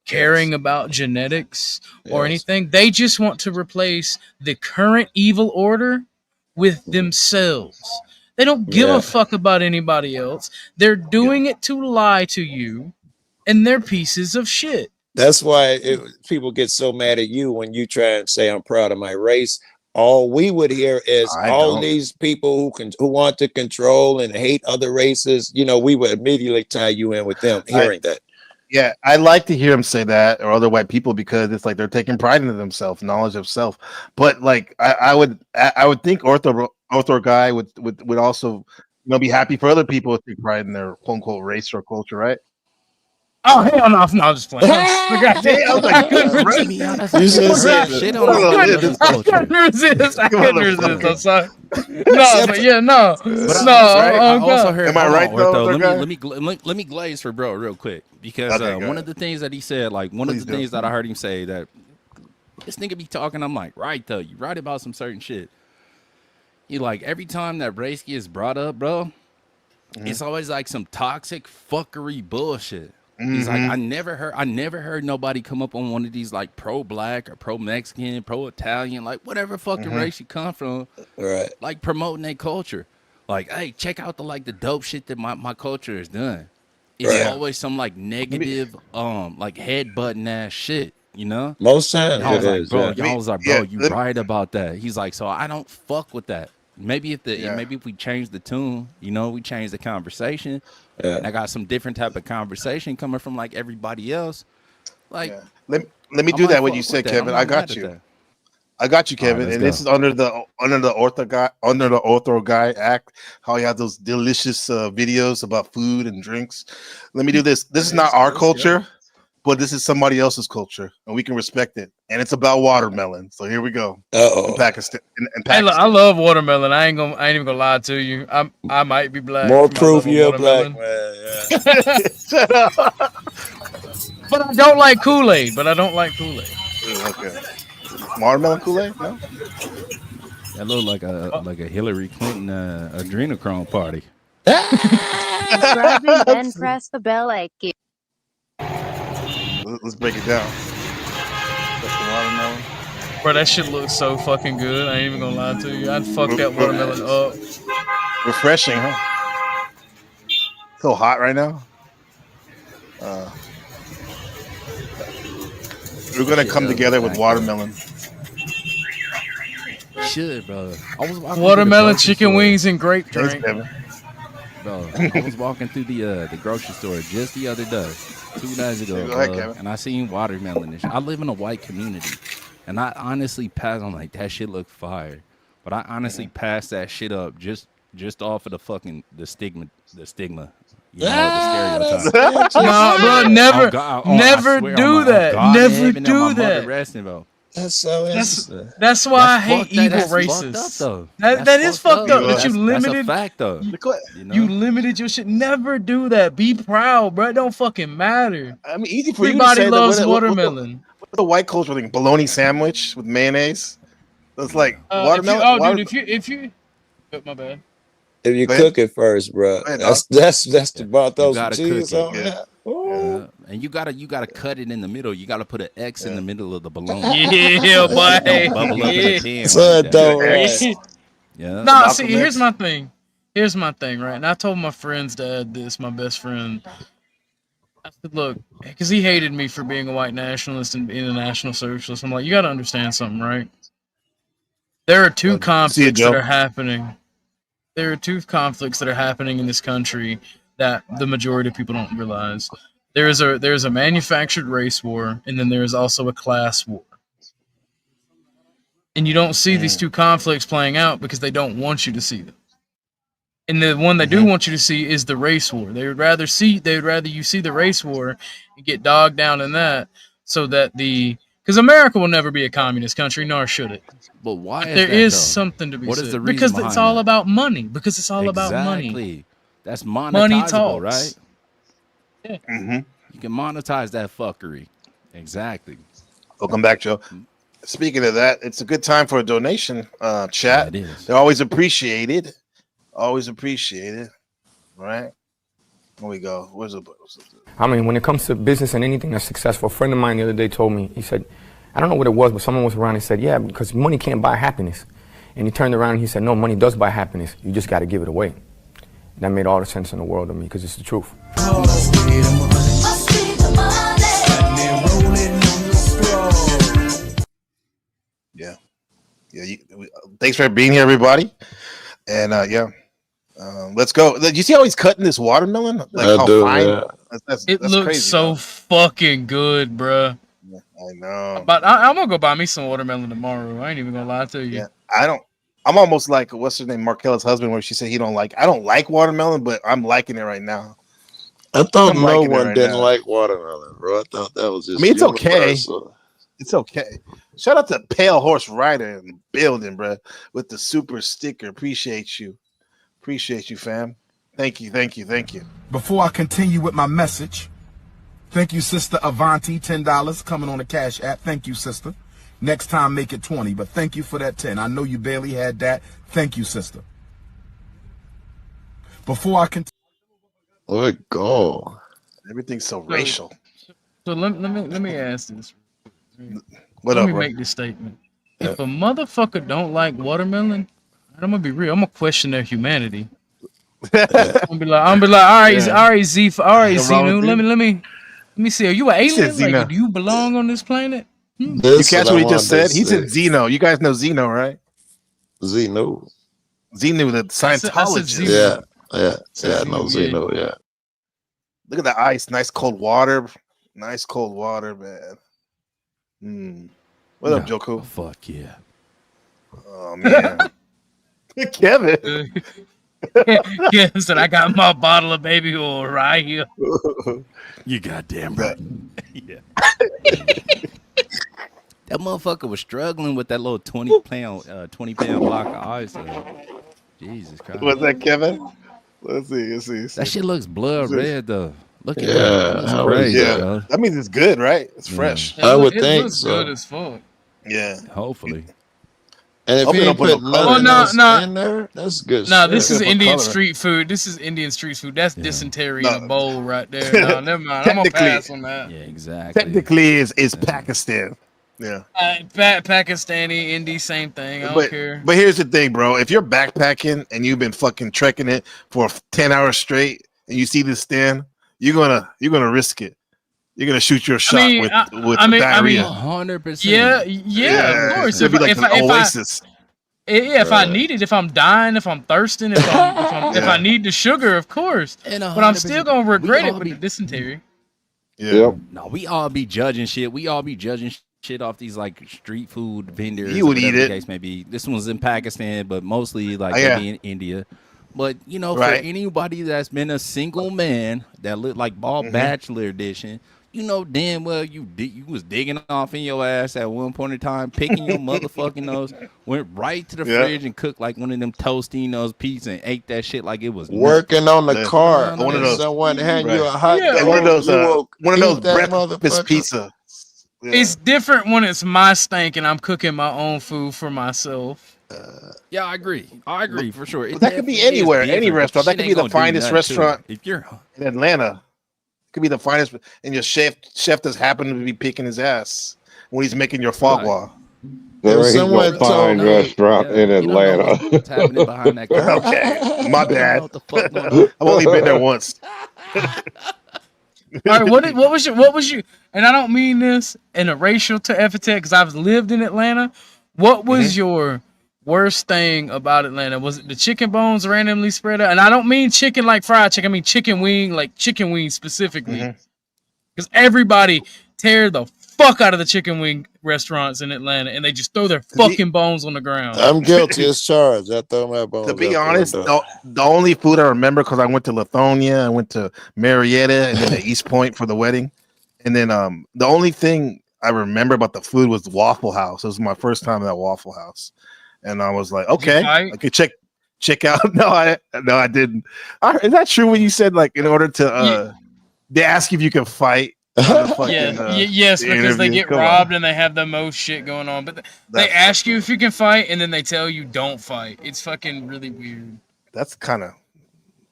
caring about genetics or anything. They just want to replace the current evil order with themselves. They don't give a fuck about anybody else. They're doing it to lie to you, and they're pieces of shit. That's why people get so mad at you when you try and say I'm proud of my race. All we would hear is these people who want to control and hate other races. You know, we would immediately tie you in with them hearing that. Yeah, I like to hear him say that or other white people because it's like they're taking pride in themselves, knowledge of self. But like I would think ortho guy would also be happy for other people to take pride in their quote unquote race or culture, right? Oh hell no! No, I'm just playing. I couldn't resist. I'm sorry. No, but yeah, no. But No, I also heard. Am I hold right, on, though, Ortho, let me glaze for bro real quick because Okay, go one ahead. of the things that he said, like one of the things that I heard him say that this nigga be talking, I'm like, right though, you right about some certain shit. He like every time that race gets brought up, bro, it's always like some toxic fuckery bullshit. He's like, I never heard nobody come up on one of these like pro-black or pro-Mexican, pro-Italian, like whatever fucking race you come from, right? Like promoting their culture. Like, hey, check out the dope shit that my culture has done. It's always some like negative, like headbutting ass shit, you know? Most times I was it like, is, bro, yeah. y'all was like, bro, you right about that. He's like, so I don't fuck with that. Maybe if we change the tune, we change the conversation. And I got some different type of conversation coming from like everybody else. Like, let me do that. What you said, Kevin. I got you. I got you, Kevin. let's And go. this is under the Ortho Guy Act. How you have those delicious videos about food and drinks. Let me do this. This is not our culture, but this is somebody else's culture, and we can respect it. And it's about watermelon. So here we go. In Pakistan. Hey, look, I love watermelon. I ain't even gonna lie to you. I might be black. More for my proof love of you're black, watermelon. man. Yeah. Shut up. But I don't like Kool-Aid. Okay. Watermelon Kool-Aid? No. that looked like a Hillary Clinton adrenochrome party. Subscribe and then press the bell icon. Let's break it down. That's the watermelon. Bro, that shit looks so fucking good. I ain't even gonna lie to you. I'd fuck that watermelon up. Refreshing, huh? So hot right now. We're gonna come together with watermelon. Should, bro. I was walking Watermelon, chicken wings, and grape drink. Bro, I was walking through the grocery store just the other day, 2 days ago, bro, and I seen watermelon and shit. I live in a white community, and I honestly passed. I'm like, that shit look fire, but I honestly passed that shit up just off of the stigma. You know, the stereotype. No, bro, never, never do that. Never do that. Bro. That's so interesting. That's why I hate evil races. That is fucked up. That you limited. That's a fact, though. You limited your shit. Never do that. Be proud, bro. It don't fucking matter. I mean, easy for Everybody you to say loves that, watermelon. What the white culture thing? Bologna sandwich with mayonnaise. That's like watermelon. If you, my bad. If you cook it first, bro, that's the bar. Those cheese on that. And you gotta cut it in the middle. You gotta put an X in the middle of the bologna. Yeah, boy. Bubble up in the pan. Son, don't. Yeah. Nah, see, here's my thing. Here's my thing, right? And I told my friend's dad this, my best friend. I said, look, because he hated me for being a white nationalist and being a national socialist. I'm like, you got to understand something, right? There are two conflicts that are happening. There are two conflicts that are happening in this country that the majority of people don't realize. There's a manufactured race war, and then there is also a class war. And you don't see these two conflicts playing out because they don't want you to see them. And the one they do want you to see is the race war. They would rather you see the race war and get dogged down in that, so that because America will never be a communist country, nor should it. But why? There is something to be said. The reason because it's all about money. Because it's all about money. Exactly. That's monetizable, money talks. right? Yeah. You can monetize that fuckery. Exactly. Welcome back, Joe. Speaking of that, it's a good time for a donation chat. It is. They're always appreciated. Always appreciated. All right. Here we go. I mean, when it comes to business and anything that's successful, a friend of mine the other day told me, he said, I don't know what it was, but someone was around and said, yeah, because money can't buy happiness. And he turned around and he said, no, money does buy happiness. You just got to give it away. That made all the sense in the world to me because it's the truth. Yeah. Thanks for being here, everybody. And let's go. You see how he's cutting this watermelon? Like I how do, fine? yeah. It looks crazy, so fucking good, bruh. I know. But I'm gonna go buy me some watermelon tomorrow. I ain't even gonna lie to you. Yeah, I'm almost like what's her name, Markella's husband, where she said I don't like watermelon, but I'm liking it right now. I thought no one didn't like watermelon, bro. I thought that was just. I mean, it's universal. okay. It's okay. Shout out to Pale Horse Rider in the building, bro, with the super sticker. Appreciate you, fam. Thank you. Before I continue with my message, thank you, Sister Avanti, $10 coming on the Cash App. Thank you, sister. Next time, make it 20, but thank you for that 10. I know you barely had that. Thank you, sister. Before I continue. Let go. Everything's so racial. So let me ask this. Let me make this statement. If a motherfucker don't like watermelon, I'm gonna be real. I'm gonna question their humanity. I'm gonna be like, all right, Zenu. Let me see. Are you an alien? Like, do you belong on this planet? You catch what he just said? He said Zeno. You guys know Zeno, right? Zeno, the Scientologist. Yeah, no Zeno, yeah. Look at the ice, nice cold water, man. What up, Joku? Fuck yeah. Oh man, Kevin. Kevin said, "I got my bottle of baby oil right here." You goddamn right. Yeah. That motherfucker was struggling with that little 20-pound block of ice. Jesus Christ. Was that Kevin? Let's see. That shit looks blood red though. Look at that. That's crazy. Yeah, that means it's good, right? It's fresh. I would think looks so. good as fuck. Yeah, hopefully. And if you ain't put nothing else in there, that's good. No, this is Indian street food. This is Indian street food. That's dysentery in a bowl right there. No, never mind. I'm gonna pass on that. Yeah, exactly. Technically, is Pakistan. Yeah. Pakistani, Indie, same thing. I don't care. But here's the thing, bro. If you're backpacking and you've been fucking trekking it for 10 hours straight, and you see this stand, you're gonna risk it. You're gonna shoot your shot with diarrhea. 100%. Yeah, of course. It'll be like the Oasis. If I need it, if I'm dying, if I'm thirsting, if I need the sugar, of course. But I'm still gonna regret it with the dysentery. Yeah. No, we all be judging shit. We all be judging shit off these like street food vendors. You would whatever eat the it. case may be. This one's in Pakistan, but mostly like Yeah. maybe in India. But you know, Right. for anybody that's been a single man that looked like Ball Bachelor Edition, you know damn well you was digging off in your ass at one point in time, picking your motherfucking nose, went right to the fridge and cooked like one of them Tostinos pizza and ate that shit like it was Working on the car. One of those. Someone hand you a Right. hot Yeah. dog. One of those. you will One of eat those that breakfast motherfucker. pizza. Yeah. It's different when it's my stank and I'm cooking my own food for myself. Yeah, I agree. I agree for sure. But that could be anywhere, any restaurant. That could be the finest restaurant If you're in Atlanta. It could be the finest, and your chef just happened to be picking his ass when he's making your fogwa. There ain't someone no told fine me- restaurant in you don't know Atlanta. what's happening behind that curtain. Okay, my You don't know bad. what the fuck going on. I've only been there once. All right, what was your? And I don't mean this in a racial epithet because I've lived in Atlanta. What was your worst thing about Atlanta? Was it the chicken bones randomly spread out? And I don't mean chicken like fried chicken. I mean chicken wing, like chicken wing specifically. Because everybody tear the fuck out of the chicken wing restaurants in Atlanta, and they just throw their fucking bones on the ground. I'm guilty as charged. I throw my bones. To be out the honest, window. the only food I remember, because I went to Lithonia, I went to Marietta, and then to East Point for the wedding. And then the only thing I remember about the food was the Waffle House. It was my first time at Waffle House. And I was like, okay, I could check out. No, I didn't. Is that true when you said like in order to they ask you if you can fight? Yes, the because they interview? get Come on. robbed and they have the most shit going on. But they ask you if you can fight, and then they tell you don't fight. It's fucking really weird. That's kind of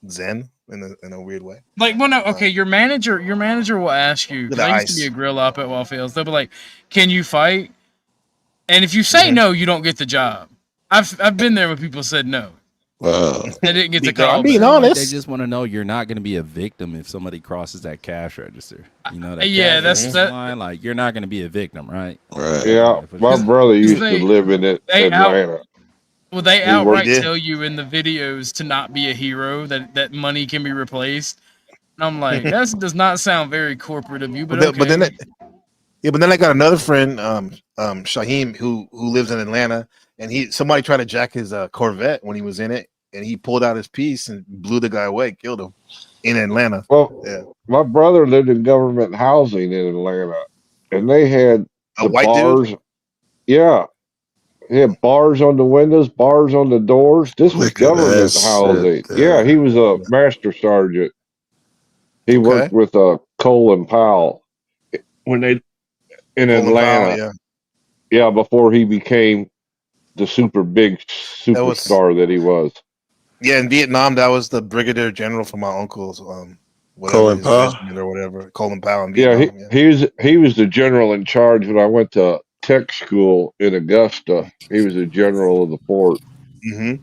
zen in a weird way. Like, well, no, okay, your manager will ask you. 'Cause The I used to ice. be a grill op at Waffles. They'll be like, "Can you fight?" And if you say no, you don't get the job. I've been there when people said no. Wow. They didn't get the call. being They honest. just want to know you're not going to be a victim if somebody crosses that cash register. You know that. Yeah, cash that's register that. line, like you're not going to be a victim, right? Right. Yeah, my brother used they- to live in it, they Atlanta. Well, they worked outright it. tell you in the videos to not be a hero, that money can be replaced. And I'm like, that does not sound very corporate of you, but okay. But then I got another friend, Shaheem, who lives in Atlanta, and somebody tried to jack his Corvette when he was in it, and he pulled out his piece and blew the guy away, killed him in Atlanta. Well, Yeah. my brother lived in government housing in Atlanta, and they had A the white bars. dude? Yeah, he had bars on the windows, bars on the doors. This was Look at government that shit housing. there. Yeah, he was a master sergeant. He worked with Cole and Powell when they in Colin Atlanta. Powell, Yeah, before he became the super big superstar that he was. Yeah, in Vietnam, that was the brigadier general from my uncle's, whatever Colin his Powell? regiment or whatever. Colin Powell in Yeah, Vietnam. he was the general in charge when I went to tech school in Augusta. He was the general of the fort, Mm-hmm.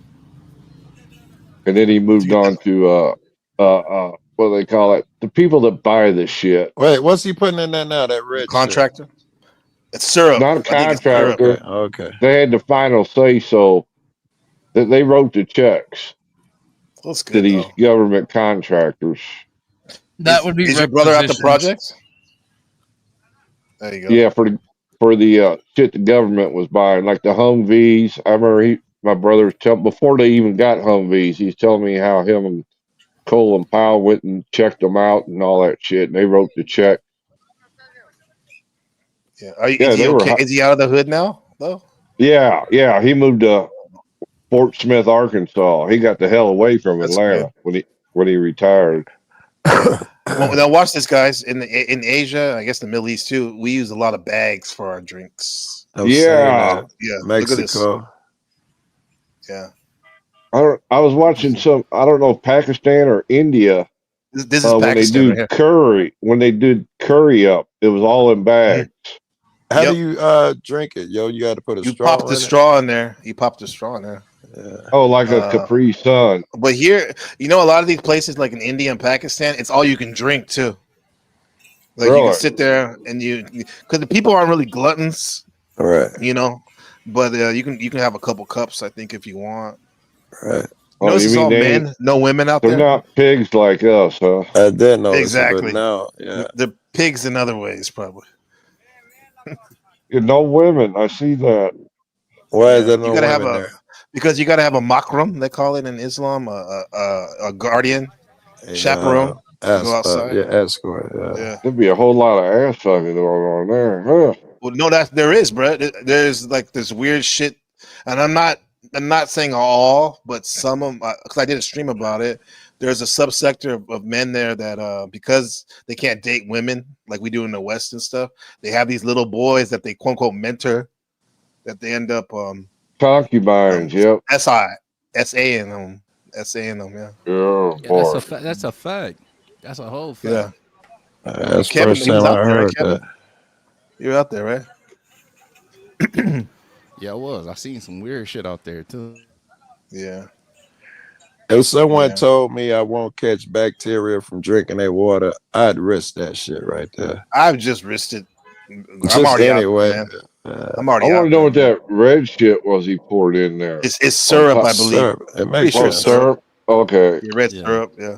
and then he moved on to what do they call it? The people that buy this shit. Wait, what's he putting in there now? That red Contractor? It's syrup. Not a I think it's syrup. contractor. Okay. They had the final say so that they wrote the checks That's to good, these though. government contractors. That would be Is your brother at the requisitions. project? There you go. Yeah, for the shit the government was buying, like the Humvees. I remember my brother before they even got Humvees, he's telling me how him and Cole and Powell went and checked them out and all that shit, and they wrote the check. Yeah. Yeah, Is he they were okay? hot. Is he out of the hood now, though? Yeah, he moved to Fort Smith, Arkansas. He got the hell away from That's Atlanta when he retired. Well, now watch this, guys. In Asia, I guess the Middle East too, we use a lot of bags for our drinks. Yeah. Yeah. Look at this. Mexico. Yeah. I was watching I don't know if Pakistan or India. This is when Pakistan they do right here. curry. When they did curry up, it was all in bags. How Yep. do you drink it, yo? You got to put a You straw pop the in it? straw in there. You pop the straw in there. Oh, like a Capri Sun. But here, a lot of these places like in India and Pakistan, it's all you can drink too. Like you can sit there and because the people aren't really gluttons, right? You know, but you can have a couple cups, I think, if you want. Right. You know, this is all men, no women out they're there. not pigs like us, huh? I didn't know Exactly. but now, yeah. The pigs in other ways, probably. No women. I see that. Why is there You no gotta have women a there? because you gotta have a makram, they call it in Islam, a guardian, chaperone to go outside. Escort. Yeah. There'd be a whole lot of ass fucking going on there, huh? Well, no, there is, bro. There's like this weird shit, and I'm not saying all, but some of them, because I did a stream about it. There's a subsector of men there that because they can't date women like we do in the West and stuff, they have these little boys that they quote unquote mentor, that they end up concubines. Yep. SA in them, yeah. Yeah, Yeah, that's a fact. That's a whole fact. Yeah. That's Kevin, first he was time out I there, right, heard Kevin? that. You're out there, right? Yeah, I was. I seen some weird shit out there too. Yeah. If someone told me I won't catch bacteria from drinking their water, I'd risk that shit right there. I've just risked it. I'm Just already anyway. out there, man. I'm I already want out to know there. what that red shit was he poured in there. It's syrup, I believe. Syrup. It Pretty makes sure sense. it's syrup. Okay. Yeah, red syrup, yeah.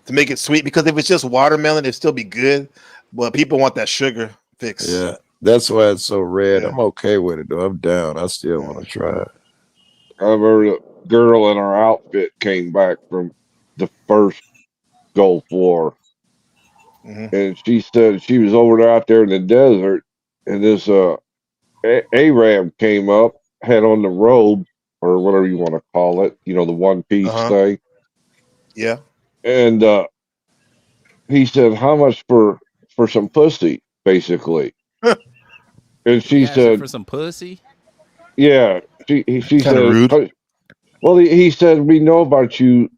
To make it sweet, because if it's just watermelon, it'd still be good. But people want that sugar fix. Yeah, that's why it's so red. Yeah. I'm okay with it though. I'm down. I still want to try it. I remember a girl in our outfit came back from the first Gulf War, and she said she was over there out there in the desert, and this Arab came up, had on the robe or whatever you want to call it, the one piece thing, Yeah. and he said, "How much for some pussy?" Basically, and she He asked her said, for some pussy. "Yeah." She Kind of said, rude. Well, he said, "We know about you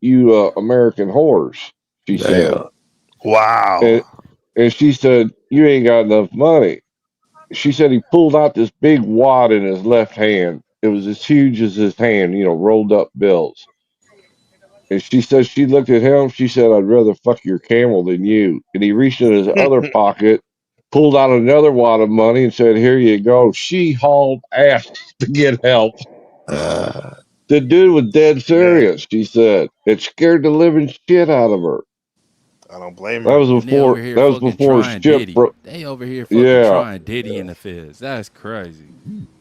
American whores," she said. Wow. And she said, "You ain't got enough money." She said he pulled out this big wad in his left hand. It was as huge as his hand, rolled up bills. And she said she looked at him. She said, "I'd rather fuck your camel than you." And he reached in his other pocket, pulled out another wad of money and said, "Here you go." She hauled ass to get help. The dude was dead serious, she said. It scared the living shit out of her. I don't blame That her. was And they over before here fucking trying shit Diddy. broke. They over here fucking Yeah, trying Diddy in the fizz. That's crazy.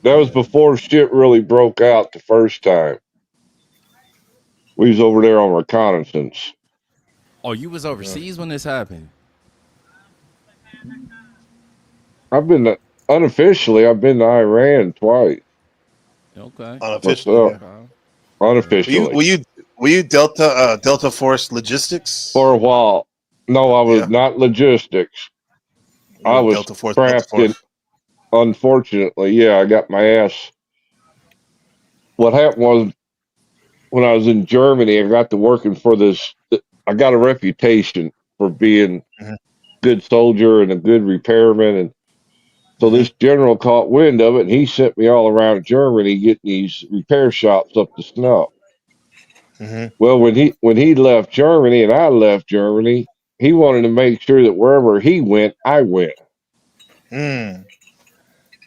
that was before shit really broke out the first time. We was over there on reconnaissance. Oh, you was overseas when this happened? I've been unofficially. I've been to Iran twice. Okay. Unofficially, yeah. Unofficially. Were you Delta Force Logistics? For a while. No, I was not logistics. I was Delta Force. trapped in. Unfortunately, yeah, I got my ass. What happened was when I was in Germany, I got to working for this. I got a reputation for being a good soldier and a good repairman, and so this general caught wind of it, and he sent me all around Germany getting these repair shops up to snuff. Well, when he left Germany and I left Germany, he wanted to make sure that wherever he went, I went.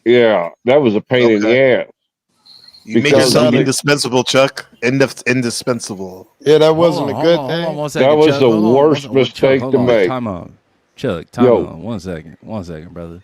Yeah, that was a pain in the ass. You made yourself indispensable, Chuck. Indispensable. Yeah, that wasn't Hold a good on, thing. Hold on 1 second, That was Chuck. the Hold on, worst mistake Chuck, to make. Time out. Chuck, time out. 1 second. 1 second, brother.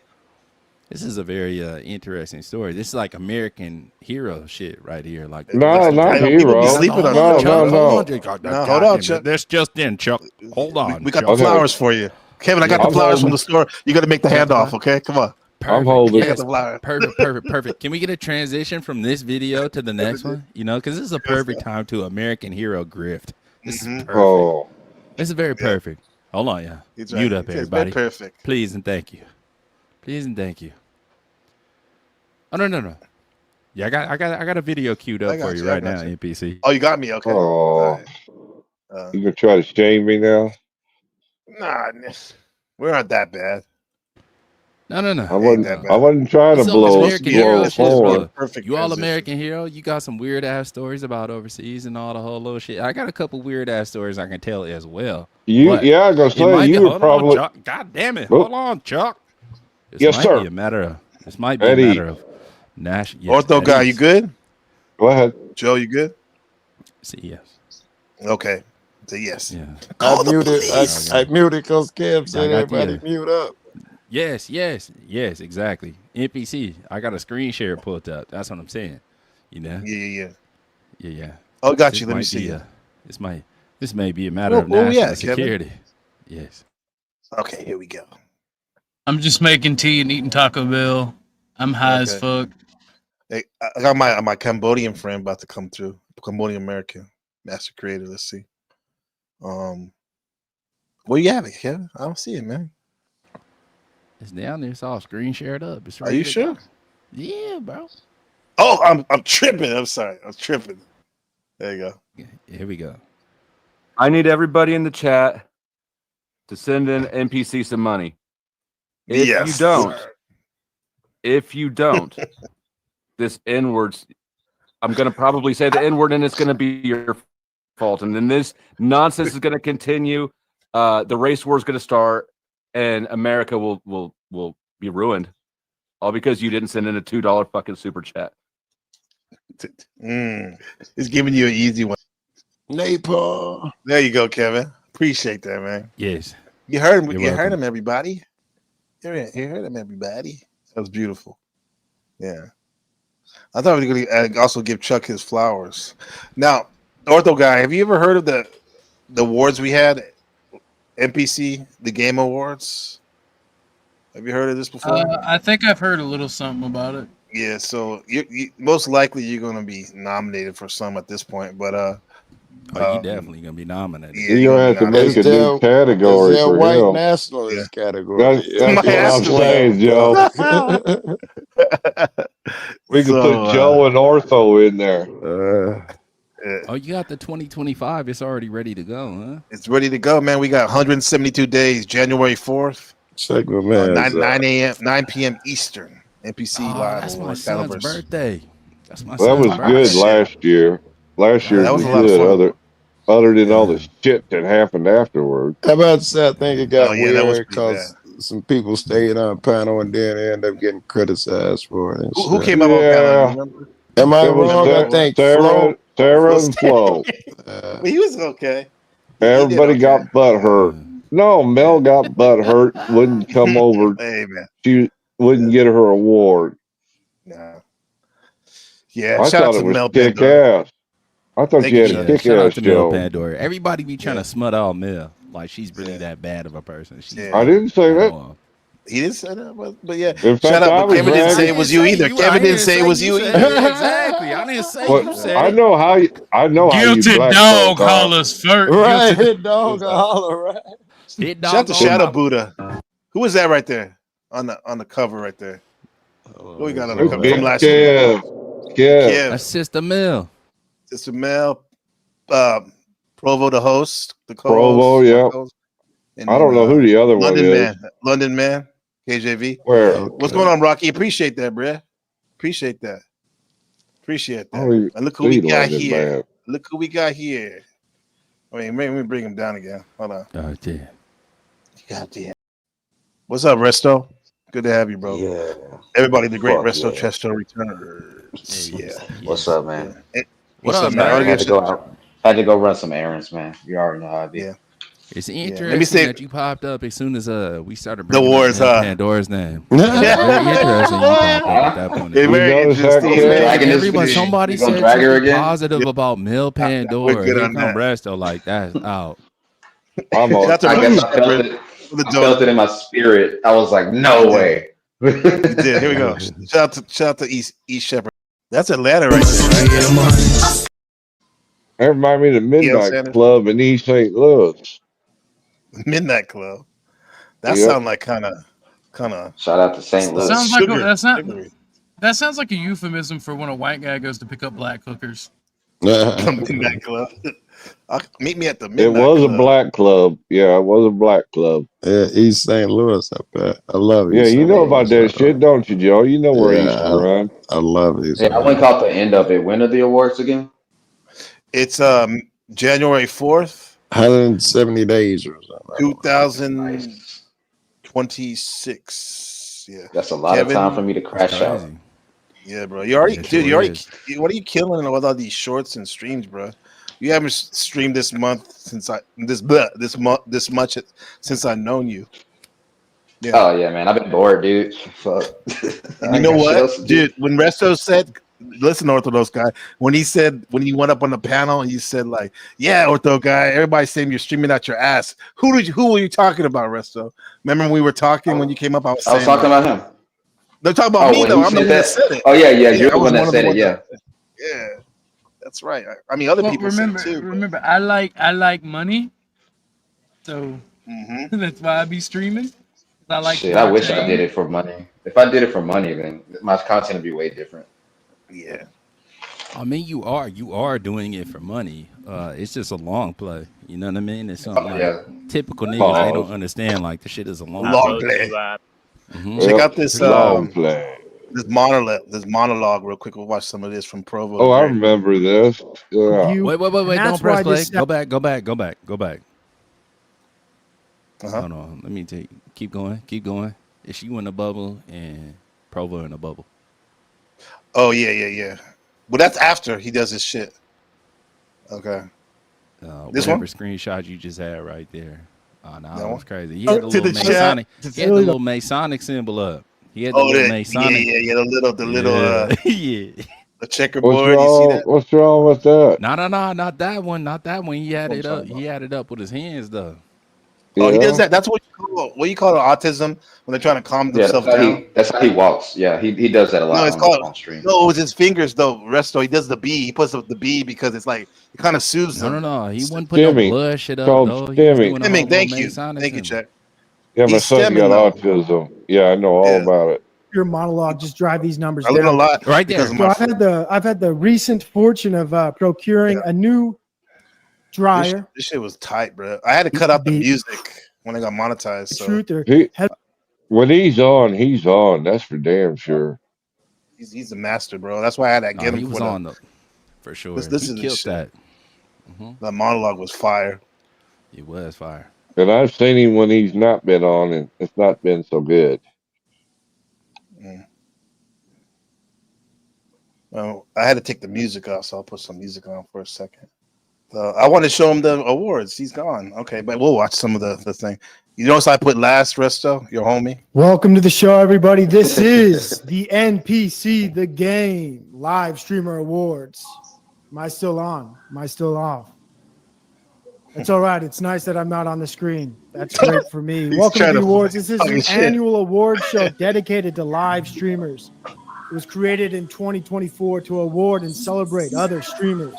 This is a very interesting story. This is like American hero shit right here. Like No, not hero. People be sleeping on No. Hold on, Chuck. This just in, Chuck. Hold on. We got the flowers for you. Kevin, I got the flowers from the store. You got to make the handoff, okay? Come on. I'm holding. Yes, perfect. Can we get a transition from this video to the next one? Because this is a perfect time to American hero grift. This is perfect. Oh. This is very perfect. Hold on, yeah. He's Mute right. up, It's everybody. been perfect. Please and thank you. Please and thank you. Oh no. Yeah, I got a video queued up for you right now, NPC. Oh, you got me, okay. Oh. You gonna try to shame me now? Nah, we aren't that bad. No. I wasn't trying to It's blow American hero shit, horn. bro. You all American hero. You got some weird ass stories about overseas and all the whole little shit. I got a couple weird ass stories I can tell as well. But Yeah, I was gonna say you were hold probably. on, Chuck. God damn it! Hold on, Chuck. This Yes, might sir. be a matter of. This might be Eddie. a matter of national. Yes, Ortho guy, you good? Go ahead, Joe. You good? See, yes. Okay. So yes. Yeah. I muted. I muted because Kev I said got everybody the, mute up. Yes, exactly. NPC. I got a screen share pulled up. That's what I'm saying. You know. Yeah. Oh, got This you. Let me might see be it. This may be a matter of Where we national at, Kevin? security. Yes. Okay, here we go. I'm just making tea and eating Taco Bell. I'm high as fuck. Hey, I got my Cambodian friend about to come through. Cambodian American master creator. Let's see. Where you have it, Kevin? I don't see it, man. It's down there. It's all screen shared up. It's Are you sure? Yeah, bro. Oh, I'm tripping. I'm sorry. I'm tripping. There you go. Here we go. I need everybody in the chat to send in NPC some money. If you don't, this N-words, I'm going to probably say the N-word and it's going to be your fault. And then this nonsense is going to continue. The race war is going to start and America will be ruined. All because you didn't send in a $2 fucking super chat. It's giving you an easy one. Napalm. There you go, Kevin. Appreciate that, man. Yes. You heard him. You're You heard welcome. him, everybody. You heard him, everybody. That was beautiful. Yeah. I thought we were going to also give Chuck his flowers. Now, Ortho guy, have you ever heard of the awards we had? NPC, the Game Awards. Have you heard of this before? I think I've heard a little something about it. Yeah, so you most likely you're going to be nominated for some at this point, but you definitely gonna be nominated. Yeah, you're gonna have to make a new category Is there a for white him. nationalist category? That's what I'm saying, Joe. We can put Joe and Ortho in there. Oh, you got the 2025. It's already ready to go, huh? It's ready to go, man. We got 172 days, January 4th. Check my man. 9 p.m. Eastern. NPC Live. That's my Awards, son's Caliverse. birthday. That's my That son's was birthday. good last year. Last year that was was a lot of good. fun. Other than all the shit that happened afterward. How about to say I think it got Oh, yeah, that was weird pretty because some people stayed on panel and then end up getting criticized for it. And Who shit. came up on panel? You remember? Am I It was wrong? I think Flo. Sarah and Flo. Well, he was okay. Everybody got butt hurt. No, Mel got butt hurt. Wouldn't come over. Hey, man. She wouldn't get her award. No. Yeah, I shout out thought to it was Mel kick Pandora. ass. I thought Thank you you, had a Chuck. kick Shout out ass to Mel show. Pandora. Everybody be trying to smut all Mel like she's really that bad of a person. She's I didn't say that. He didn't say that, but yeah. In fact, Shout I out, but was Kevin didn't say bragging. it was you either. Kevin didn't say it was you either. Exactly. I didn't say you But said I it. know how you. I know how you Guilty black dog folk are. hollers first. Right, hit dog holler, right? Hit Shout out dog to on Shadow my- Buddha. Who is that right there on the cover right there? Who we got on the It's cover Big from last year? Kev. That's Sister Mel. Sister Mel, Provo, the host, the Provo, co-host. yeah. co-host, and I don't then, know who the other one London is. Man, London Man, KJV. Where? What's going on, Rocky? Appreciate that, bruh. Appreciate that. Appreciate I that. don't even And look who we see got London here. Man. Look who we got here. I mean, let me bring him down again. Hold on. Oh, damn. Goddamn. What's up, Resto? Good to have you, bro. Yeah. Everybody, the great Fuck Resto yeah. Chesto returns. Yeah. What's up, man? What's What up, up, man? I man? wanna Had get to go out. Had to go run some errands, man. You already know how I be. Yeah. It's Let me interesting say that you popped up as soon as we started the bringing wars, up huh? Pandora's name. It's very interesting you popped up at that point. It's You very notice that, interesting. Kev? Dragging this Everybody, bitch. somebody You gonna said drag her something again? positive about Mel We're Pandora. good Here on come that. Resto, like that's out. I'm Shout on. out to I guess I felt Resto it. for the I felt it in my spirit. I was like, no Yeah. way. You did. Here we go. Shout out to East Shepherd. That's Atlanta right there, right? That remind me of the Midnight Sanders? Club in East St. Louis. Midnight Club. That Yep. sounds like kind of. Shout out to St. Louis. Sounds like Sugar. that's not. Sugary. That sounds like a euphemism for when a white guy goes to pick up black hookers. Come in that club. Meet me at the midnight It was club. a black club. Yeah, it was a black club. Yeah, East St. Louis up there. I love Yeah, East you St. know Louis. about that shit, don't you, Joe? You know where East Yeah, run. I love East Yeah, St. I went Louis. caught the end of it. When are the awards again? It's January 4th, 170 days or something. 2026. Yeah. That's a lot of time for Kevin. me to crash out. Yeah, bro. You already, It dude. sure You already. is. What are you killing with all these shorts and streams, bro? You haven't streamed this month since this much since I've known you. Yeah. Oh yeah, man. I've been bored, dude. Fuck. And I you ain't know got shit what, else to do. dude? When Resto said, "Listen, Orthodox guy," when he went up on the panel and he said, "Like, yeah, Ortho guy, everybody's saying you're streaming out your ass." Who were you talking about, Resto? Remember when we were talking when you came up? I was talking like, about him. They're talking about Oh, me when though. he I'm the said one that that. said it. Oh yeah, you're I the was one that one of the said it. ones Yeah. Yeah, that's right. I mean, other Well, people said it remember, too. remember, I like money, so Mm-hmm. that's why I be streaming. I like Shit, to I wish I did entertain. it for money. If I did it for money, then my content would be way different. Yeah. I mean, you are doing it for money. It's just a long play. You know what I mean? It's something Oh, like yeah. typical niggas. They don't Pause. understand like the shit is a long Long play. play. Mhm. Check Yep. out this Pretty long. Long play. this monologue real quick. We'll watch some of this from Provo Oh, the I Great. remember this. Yeah. You, Wait. and that's Don't press why play. this. Go back. Uh-huh. Hold on. Let me keep going. It's you in the bubble and Provo in the bubble. Oh yeah. Well, that's after he does his shit. Okay. This Whatever one? screenshot you just had right there. Oh no, That that one? was crazy. He Oh, had the to little the chat. Masonic. He had the little Masonic symbol up. He had the Oh, little yeah. Masonic. The little Yeah. Yeah. the What's checkerboard. You see wrong? that? What's wrong with that? No, not that one. Not that one. He had What I'm it up. talking He about. had it up with his hands though. Oh, he does Yeah. that. That's what you call autism when they're trying to calm Yeah, themselves down. that's how he walks. Yeah, he does that a No, lot it's called on stream. no. It was his fingers though. Resto. He does the B. He puts up the B because it's like it kind of soothes them. No. He wasn't putting no Stimming. blood shit up Called though. He was stimming. doing the whole Stemming. little Thank you. Masonic Thank you, symbol. Check. Yeah, my He's son's stemming got though. autism. Yeah, I know all Yeah. about it. Your monologue, just drive these numbers I learned a down. lot Right because there. of So my. I've had the recent fortune of procuring a new dryer. This shit was tight, bro. I had to cut out the music when I got monetized. So Truth or When he's on. That's for damn sure. he's a master, bro. That's why I had to get He him was for on though, for sure. This He is killed shit. that. That monologue was fire. It was fire. And I've seen him when he's not been on, and it's not been so good. Well, I had to take the music off, so I'll put some music on for a second. I want to show him the awards. He's gone. Okay, but we'll watch some of the thing. You notice I put last, Resto, your homie. Welcome to the show, everybody. This is the NPC The Game Live Streamer Awards. Am I still on? Am I still off? It's all right. It's nice that I'm not on the screen. That's great for me. He's Welcome to trying the to awards. This is fucking an shit. annual award show dedicated to live streamers. It was created in 2024 to award and celebrate other streamers,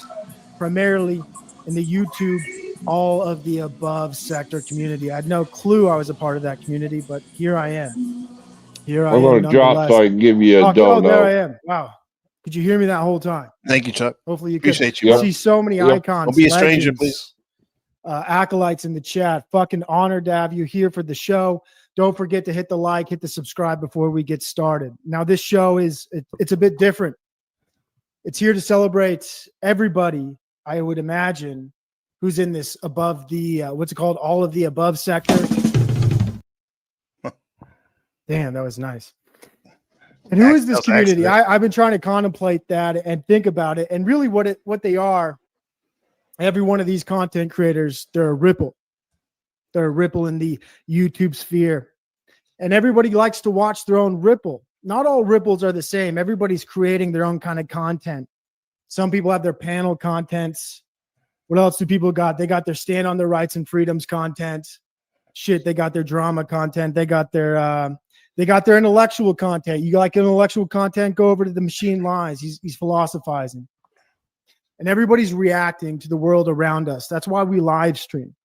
primarily in the YouTube all of the above sector community. I had no clue I was a part of that community, but here I am. Here I I'm am going to drop nonetheless. so I can give you a Oh, there I donut. am. Wow. Could you hear me that whole time? Thank you, Chuck. Hopefully you could. Appreciate you. I Bro. see so many Yep. icons. Don't be a stranger, legends, please. acolytes in the chat. Fucking honored to have you here for the show. Don't forget to hit the like, hit the subscribe before we get started. Now, this show it's a bit different. It's here to celebrate everybody, I would imagine, who's in this above the, what's it called? All of the above sector. Damn, that was nice. And who is this community? I've been trying to contemplate that and think about it. And really what they are, every one of these content creators, they're a ripple. They're a ripple in the YouTube sphere. And everybody likes to watch their own ripple. Not all ripples are the same. Everybody's creating their own kind of content. Some people have their panel contents. What else do people got? They got their stand on their rights and freedoms content. Shit, they got their drama content. They got their intellectual content. You like intellectual content? Go over to the Machine Lies. He's philosophizing. And everybody's reacting to the world around us. That's why we live stream.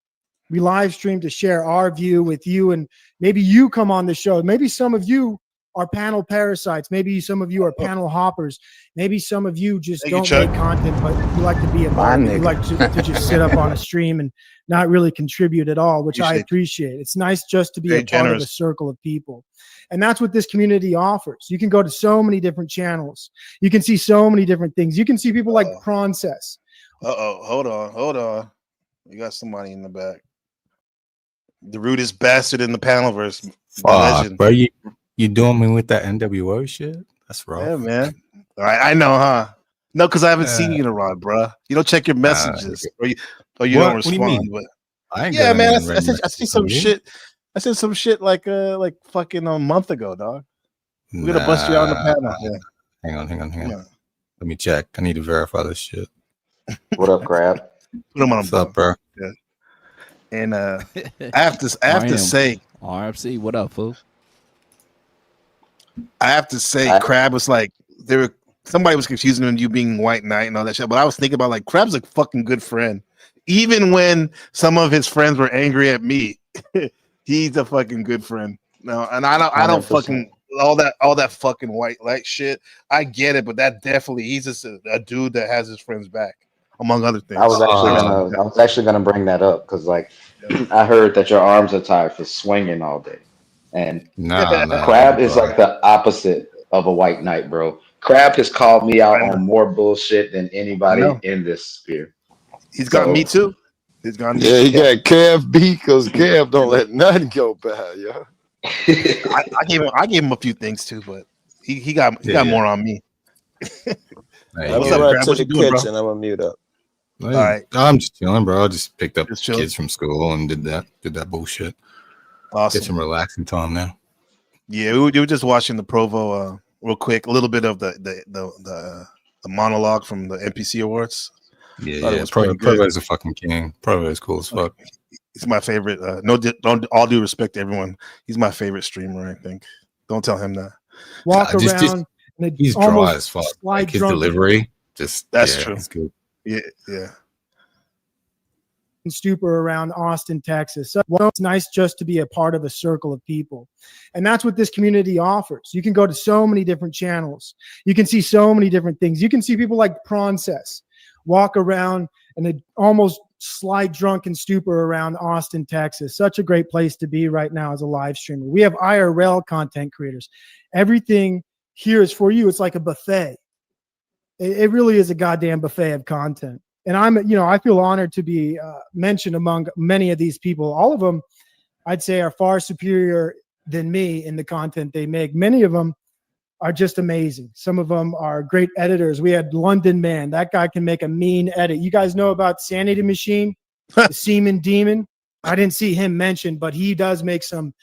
We live stream to share our view with you, and maybe you come on the show. Maybe some of you are panel parasites. Maybe some of you are panel hoppers. Maybe some of you just Thank you, don't Chuck. make content, but you like to be a My market. You nigga. like to just sit up on a stream and not really contribute at all, which I appreciate. It's nice just to be Very a part of a generous. circle of people. And that's what this community offers. You can go to so many different channels. You can see so many different things. You can see people like Prancess. Hold on. We got somebody in the back. The rudest bastard in the panelverse. The Fuck, legend. bro, you doing me with that NWO shit? That's rough. Yeah, man. All right, I know, huh? No, because I haven't seen you in a while, bro. You don't check your messages, or you What? don't What do you respond. mean? But I ain't yeah, got man, any red I seen messages some from you. shit. I said some shit like fucking a month ago, dog. We're gonna bust you out on the panel. Yeah. Hang on. Yeah. Let me check. I need to verify this shit. What up, Crab? Put them on What's up, bro? Yeah. And I have to say, RFC, what up, fool? I have to say, Crab was like somebody was confusing you being White Knight and all that shit. But I was thinking about like Crab's a fucking good friend. Even when some of his friends were angry at me, he's a fucking good friend. No, and I don't 100%. fucking all that fucking white light shit. I get it, but that definitely he's just a dude that has his friends back, among other things. I was actually gonna bring that up because like I heard that your arms are tired for swinging all day, and Crab is like the opposite of a white knight, bro. Crab has called me out on more bullshit than anybody in this sphere. He's got me too. He's got me. Yeah, he got Kev beat because Kev don't let nothing go by, yo. I gave him a few things too, but he got more on me. I'm right to the kitchen. I'm gonna mute up. All right, I'm just chilling, bro. I just picked up kids from school and did that bullshit. Awesome. Get some relaxing time now. Yeah, we were just watching the Provo real quick. A little bit of the monologue from the NPC Awards. Yeah. Provo is a fucking king. Provo is cool as fuck. He's my favorite. Don't all due respect to everyone. He's my favorite streamer. I think. Don't tell him that. Walk around. He's dry as fuck. Like his delivery, that's true. It's good. Yeah. And stupor around Austin, Texas. So it's nice just to be a part of a circle of people. And that's what this community offers. You can go to so many different channels. You can see so many different things. You can see people like Prancess walk around and almost slide drunk and stupor around Austin, Texas. Such a great place to be right now as a live streamer. We have IRL content creators. Everything here is for you. It's like a buffet. It really is a goddamn buffet of content. And I feel honored to be mentioned among many of these people. All of them, I'd say, are far superior than me in the content they make. Many of them are just amazing. Some of them are great editors. We had London Man. That guy can make a mean edit. You guys know about Sanity Machine, the Seaman Demon? I didn't see him mentioned, but he does make some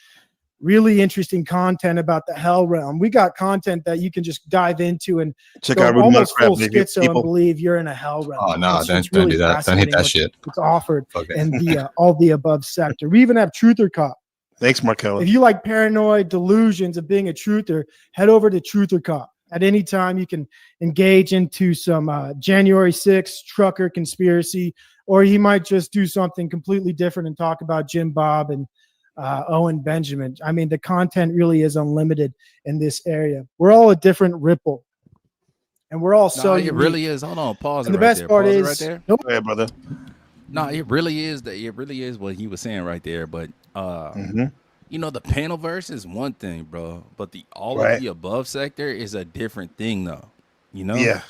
really interesting content about the Hell Realm. We got content that you can just dive into and check go out almost full Minecraft, schizo and believe you're in a Hell Realm. Oh no, It's don't really do that. Don't hit that shit. It's offered in the all the above sector. We even have Truther Cop. Thanks, Markella. If you like paranoid delusions of being a truther, head over to Truther Cop. At any time, you can engage into some January 6th trucker conspiracy, or he might just do something completely different and talk about Jim Bob and Owen Benjamin. I mean, the content really is unlimited in this area. We're all a different ripple, and we're all so it unique. really is. Hold on, pause. And it the right best there. part Pause is, it right there. nope. Yeah, brother. No, it really is that. It really is what he was saying right there. But you know, the panel verse is one thing, bro. But the all of the above sector is a different thing, though. You know,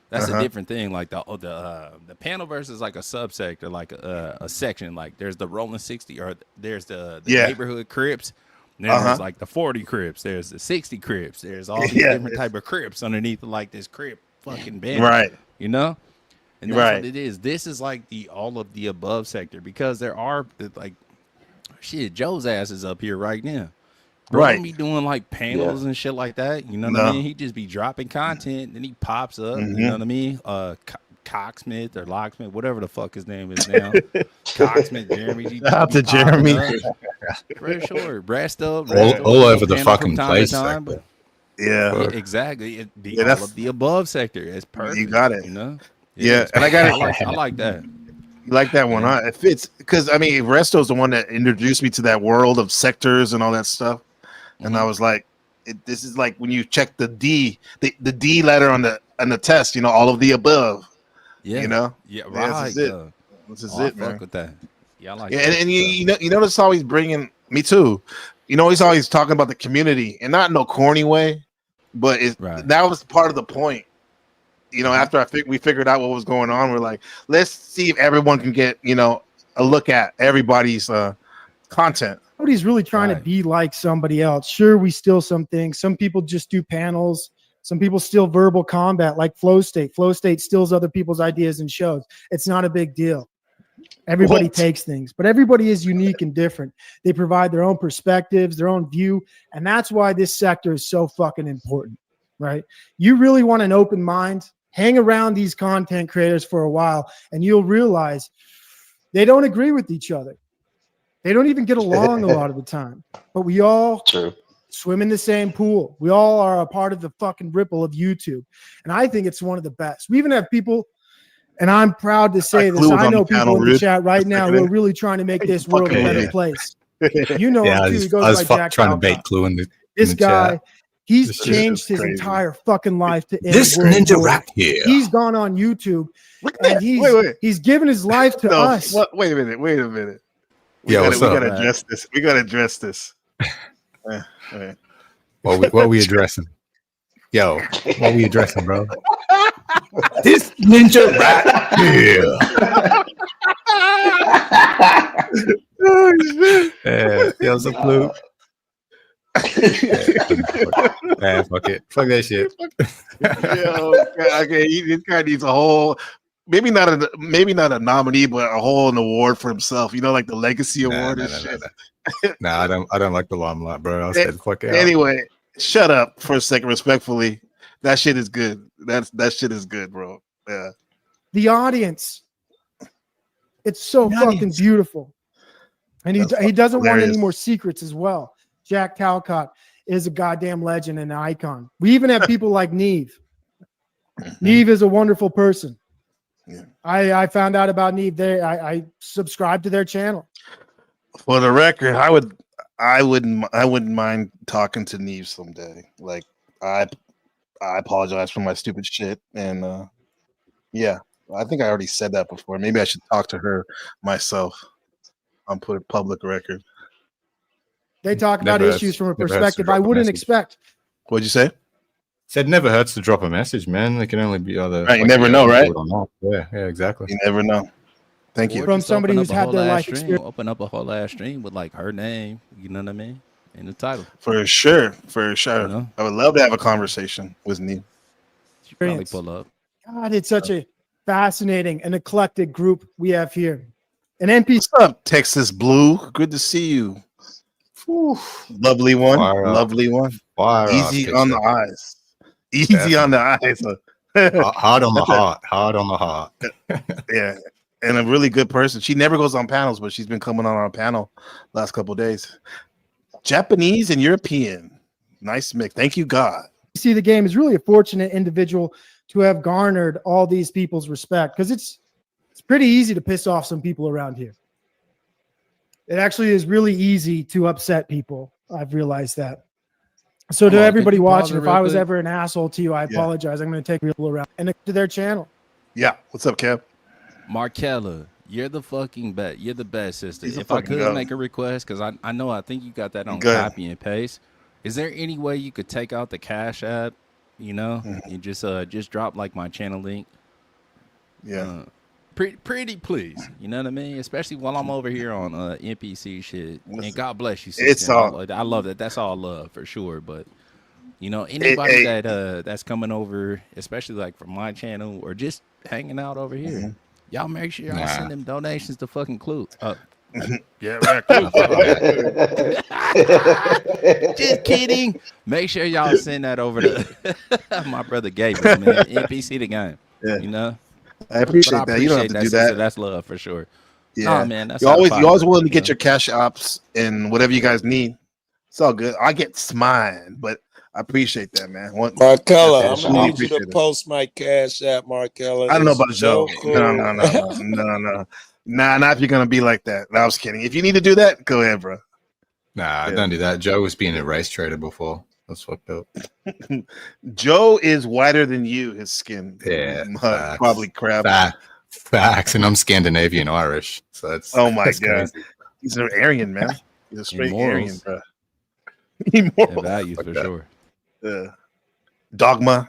that's a different thing. Like the panel verse is like a subsector, like a section. Like there's the Rolling 60, or there's the neighborhood Crips. Then there's like the 40 Crips. There's the 60 Crips. There's all these different type of Crips underneath like this Crip fucking band. Right. You know. And that's what it is. This is like the all of the above sector, because there are like shit. Joe's ass is up here right now. Bro don't be doing like panels and shit like that. You know what I mean? He just be dropping content, then he pops up. You know what I mean? Cocksmith or Locksmith, whatever the fuck his name is now. Cocksmith, Jeremy. Out to Jeremy. For sure. Rest up. All over the fucking place. Exactly. All of the above sector. It's perfect. You got it. You know? Yeah, and I got I like that. You like that one, huh? It fits because I mean, Resto's the one that introduced me to that world of sectors and all that stuff, and I was like, This is like when you check the D letter on the test. You know, all of the above. Yeah. You know. Yeah. Yeah, Right. this is it. This is it, I man. fuck with that. Yeah, I like Yeah, that. and you notice always bringing me too. You know, he's always talking about the community, and not in no corny way, but that was part of the point. You know, after we figured out what was going on, we're like, let's see if everyone can get, you know, a look at everybody's content. Nobody's really trying to be like somebody else. Sure, we steal some things. Some people just do panels. Some people steal verbal combat like Flow State. Flow State steals other people's ideas and shows. It's not a big deal. Everybody takes things, but everybody is unique and different. They provide their own perspectives, their own view, and that's why this sector is so fucking important, right? You really want an open mind, hang around these content creators for a while, and you'll realize they don't agree with each other. They don't even get along a lot of the time, but we all swim in the same pool. We all are a part of the fucking ripple of YouTube, and I think it's one of the best. We even have people. And I'm proud to say this. I know people in the chat right now who are really trying to make this world a better place. You know him too. He goes by Jack trying to bait Clue in the This in the guy, chat. he's This changed is his crazy. entire fucking life to end This world ninja war. rat here. He's gone on YouTube and he's given his life to us. Wait a minute. We Yo, gotta address this. We gotta address this. What are we addressing? Yo, what are we addressing, bro? This ninja rat here. Yo, what's up, Clue? Man, fuck it. Fuck that shit. Okay, this guy needs a whole, maybe not a nominee, but a whole an award for himself. You know, like the legacy award and shit. Nah, I don't like the limelight, bro. I'll say the fuck out. Anyway, shut up for a second, respectfully. That shit is good. That shit is good, bro. Yeah. The audience. It's so fucking beautiful. And he doesn't want any more secrets as well. Jack Talcott is a goddamn legend and an icon. We even have people like Neve. Neve is a wonderful person. Yeah. I found out about Neve there. I subscribed to their channel. For the record, I wouldn't mind talking to Neve someday. Like I apologize for my stupid shit, and yeah, I think I already said that before. Maybe I should talk to her myself on public record. They talk about issues from a perspective I wouldn't expect. What'd you say? Said never hurts to drop a message, man. It can only be other. Right, you never know, right? Yeah, exactly. You never know. Thank you. From somebody who's had their life experience. Open up a whole last stream with like her name, you know what I mean, in the title. For sure. You know? I would love to have a conversation with Neve. Probably pull up. God, it's such a fascinating and eclectic group we have here. An NPC. What's up, Texas Blue? Good to see you. Whew. Lovely one. Lovely one. Easy on the eyes. Easy on the eyes. Hard on the heart. Hard on the heart. Yeah. And a really good person. She never goes on panels, but she's been coming on our panel last couple of days. Japanese and European. Nice mix. Thank you, God. See, the game is really a fortunate individual to have garnered all these people's respect, because it's pretty easy to piss off some people around here. It actually is really easy to upset people. I've realized that. So to everybody watching, if I was ever an asshole to you, I apologize. I'm going to take people around and to their channel. Yeah. What's up, Kev? Markella, you're the fucking best. You're the best, sister. If I could make a request, because I think you got that on copy and paste. Is there any way you could take out the Cash App, you know, and just drop like my channel link? Yeah. Pretty please. You know what I mean? Especially while I'm over here on NPC shit. And God bless you, sister. It's all. I love that. That's all love for sure. But you know, anybody that's coming over, especially like from my channel or just hanging out over here, y'all make sure y'all send them donations to fucking Clue. Yeah, right. Just kidding. Make sure y'all send that over to my brother Gabriel, man. NPC the game. Yeah. You know? I appreciate that. You don't have to do that. So that's love for sure. Yeah, nah, man. That's you're always willing to get your cash ops and whatever you guys need. It's all good. I get smine, but I appreciate that, man. Markella, I'm gonna need you to post my Cash App, Markella. I don't know about Joe. Cool. No. Nah, not if you're gonna be like that. No, I was kidding. If you need to do that, go ahead, bro. Nah, I don't do that. Joe was being a race trader before. That's fucked up. Joe is whiter than you. His skin, Yeah, probably crab. Facts, and I'm Scandinavian Irish, so that's Oh my that's god, crazy. he's an Aryan, man. He's a straight Aryan, Immortals. bro. And Immortal. values for sure. Dogma.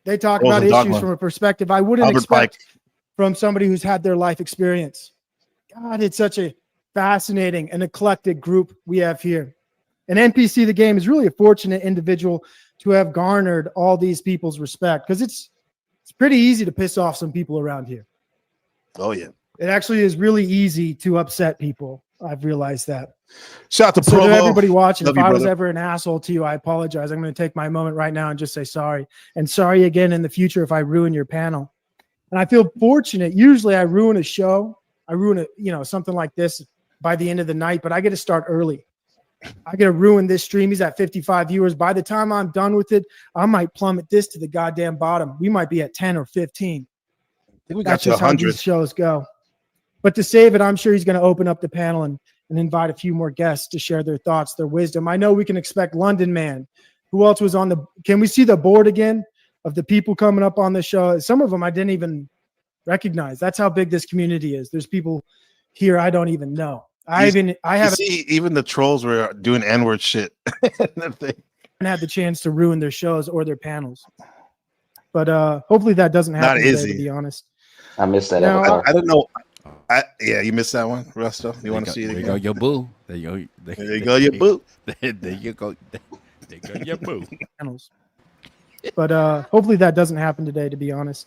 They talk Rules about and issues dogma. from a perspective I wouldn't Albert expect Pike. from somebody who's had their life experience. God, it's such a fascinating and eclectic group we have here. And NPC the game is really a fortunate individual to have garnered all these people's respect, because it's pretty easy to piss off some people around here. Oh yeah. It actually is really easy to upset people. I've realized that. Shout out to So to Provo. everybody watching, Love if you, I was brother. ever an asshole to you, I apologize. I'm going to take my moment right now and just say sorry. And sorry again in the future if I ruin your panel. And I feel fortunate. Usually I ruin a show. I ruin something like this by the end of the night, but I get to start early. I get to ruin this stream. He's at 55 viewers. By the time I'm done with it, I might plummet this to the goddamn bottom. We might be at 10 or 15. I think we got That's to just how 100. these shows go. But to save it, I'm sure he's going to open up the panel and invite a few more guests to share their thoughts, their wisdom. I know we can expect London Man. Who else was on the? Can we see the board again of the people coming up on the show? Some of them I didn't even recognize. That's how big this community is. There's people here I don't even know. I haven't even the trolls were doing N-word shit. had the chance to ruin their shows or their panels. But hopefully that doesn't happen Not today, easy. to be honest. I missed that Now, episode. I don't know. Yeah, you missed that one, Rusto. You want to see it There again? you go, your boo. There you go. There you go, your boo. There you go. There you go, your boo. Panels. But hopefully that doesn't happen today, to be honest.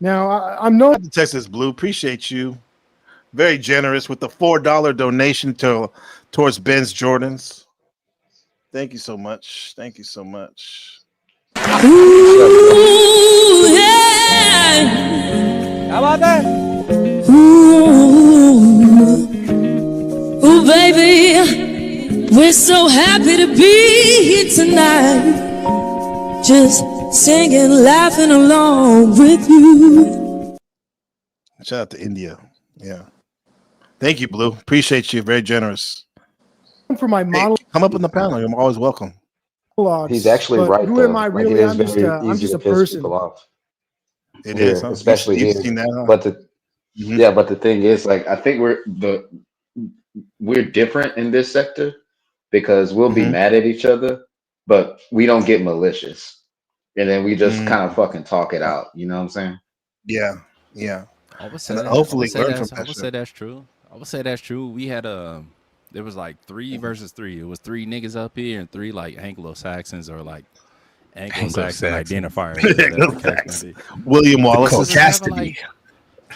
Now, I'm no Texas Blue, appreciate you. Very generous with the $4 donation towards Ben's Jordans. Thank you so much. Thank you so much. Ooh, yeah. How about that? Ooh, baby, we're so happy to be here tonight. Just singing, laughing along with you. Shout out to India. Yeah. Thank you, Blue. Appreciate you. Very generous. for my model. Hey, come up in the panel. You're always welcome. He's actually but right. Who Though. am I Like, really? it is I'm just very I'm easy just to a piss person. people off. It Here, is, huh? especially You've here. seen that, huh? But the thing is, like, I think we're different in this sector because we'll be mad at each other, but we don't get malicious, and then we just kind of fucking talk it out. You know what I'm saying? Yeah, yeah. I would say And that. hopefully I would learn say, from I would that say that's true. I would say that's true. We had there was like 3 versus 3. It was 3 niggas up here and 3 like Anglo-Saxons or like Anglo-Saxon identifiers. whatever the case may be. William Wallace We is was having, chastity.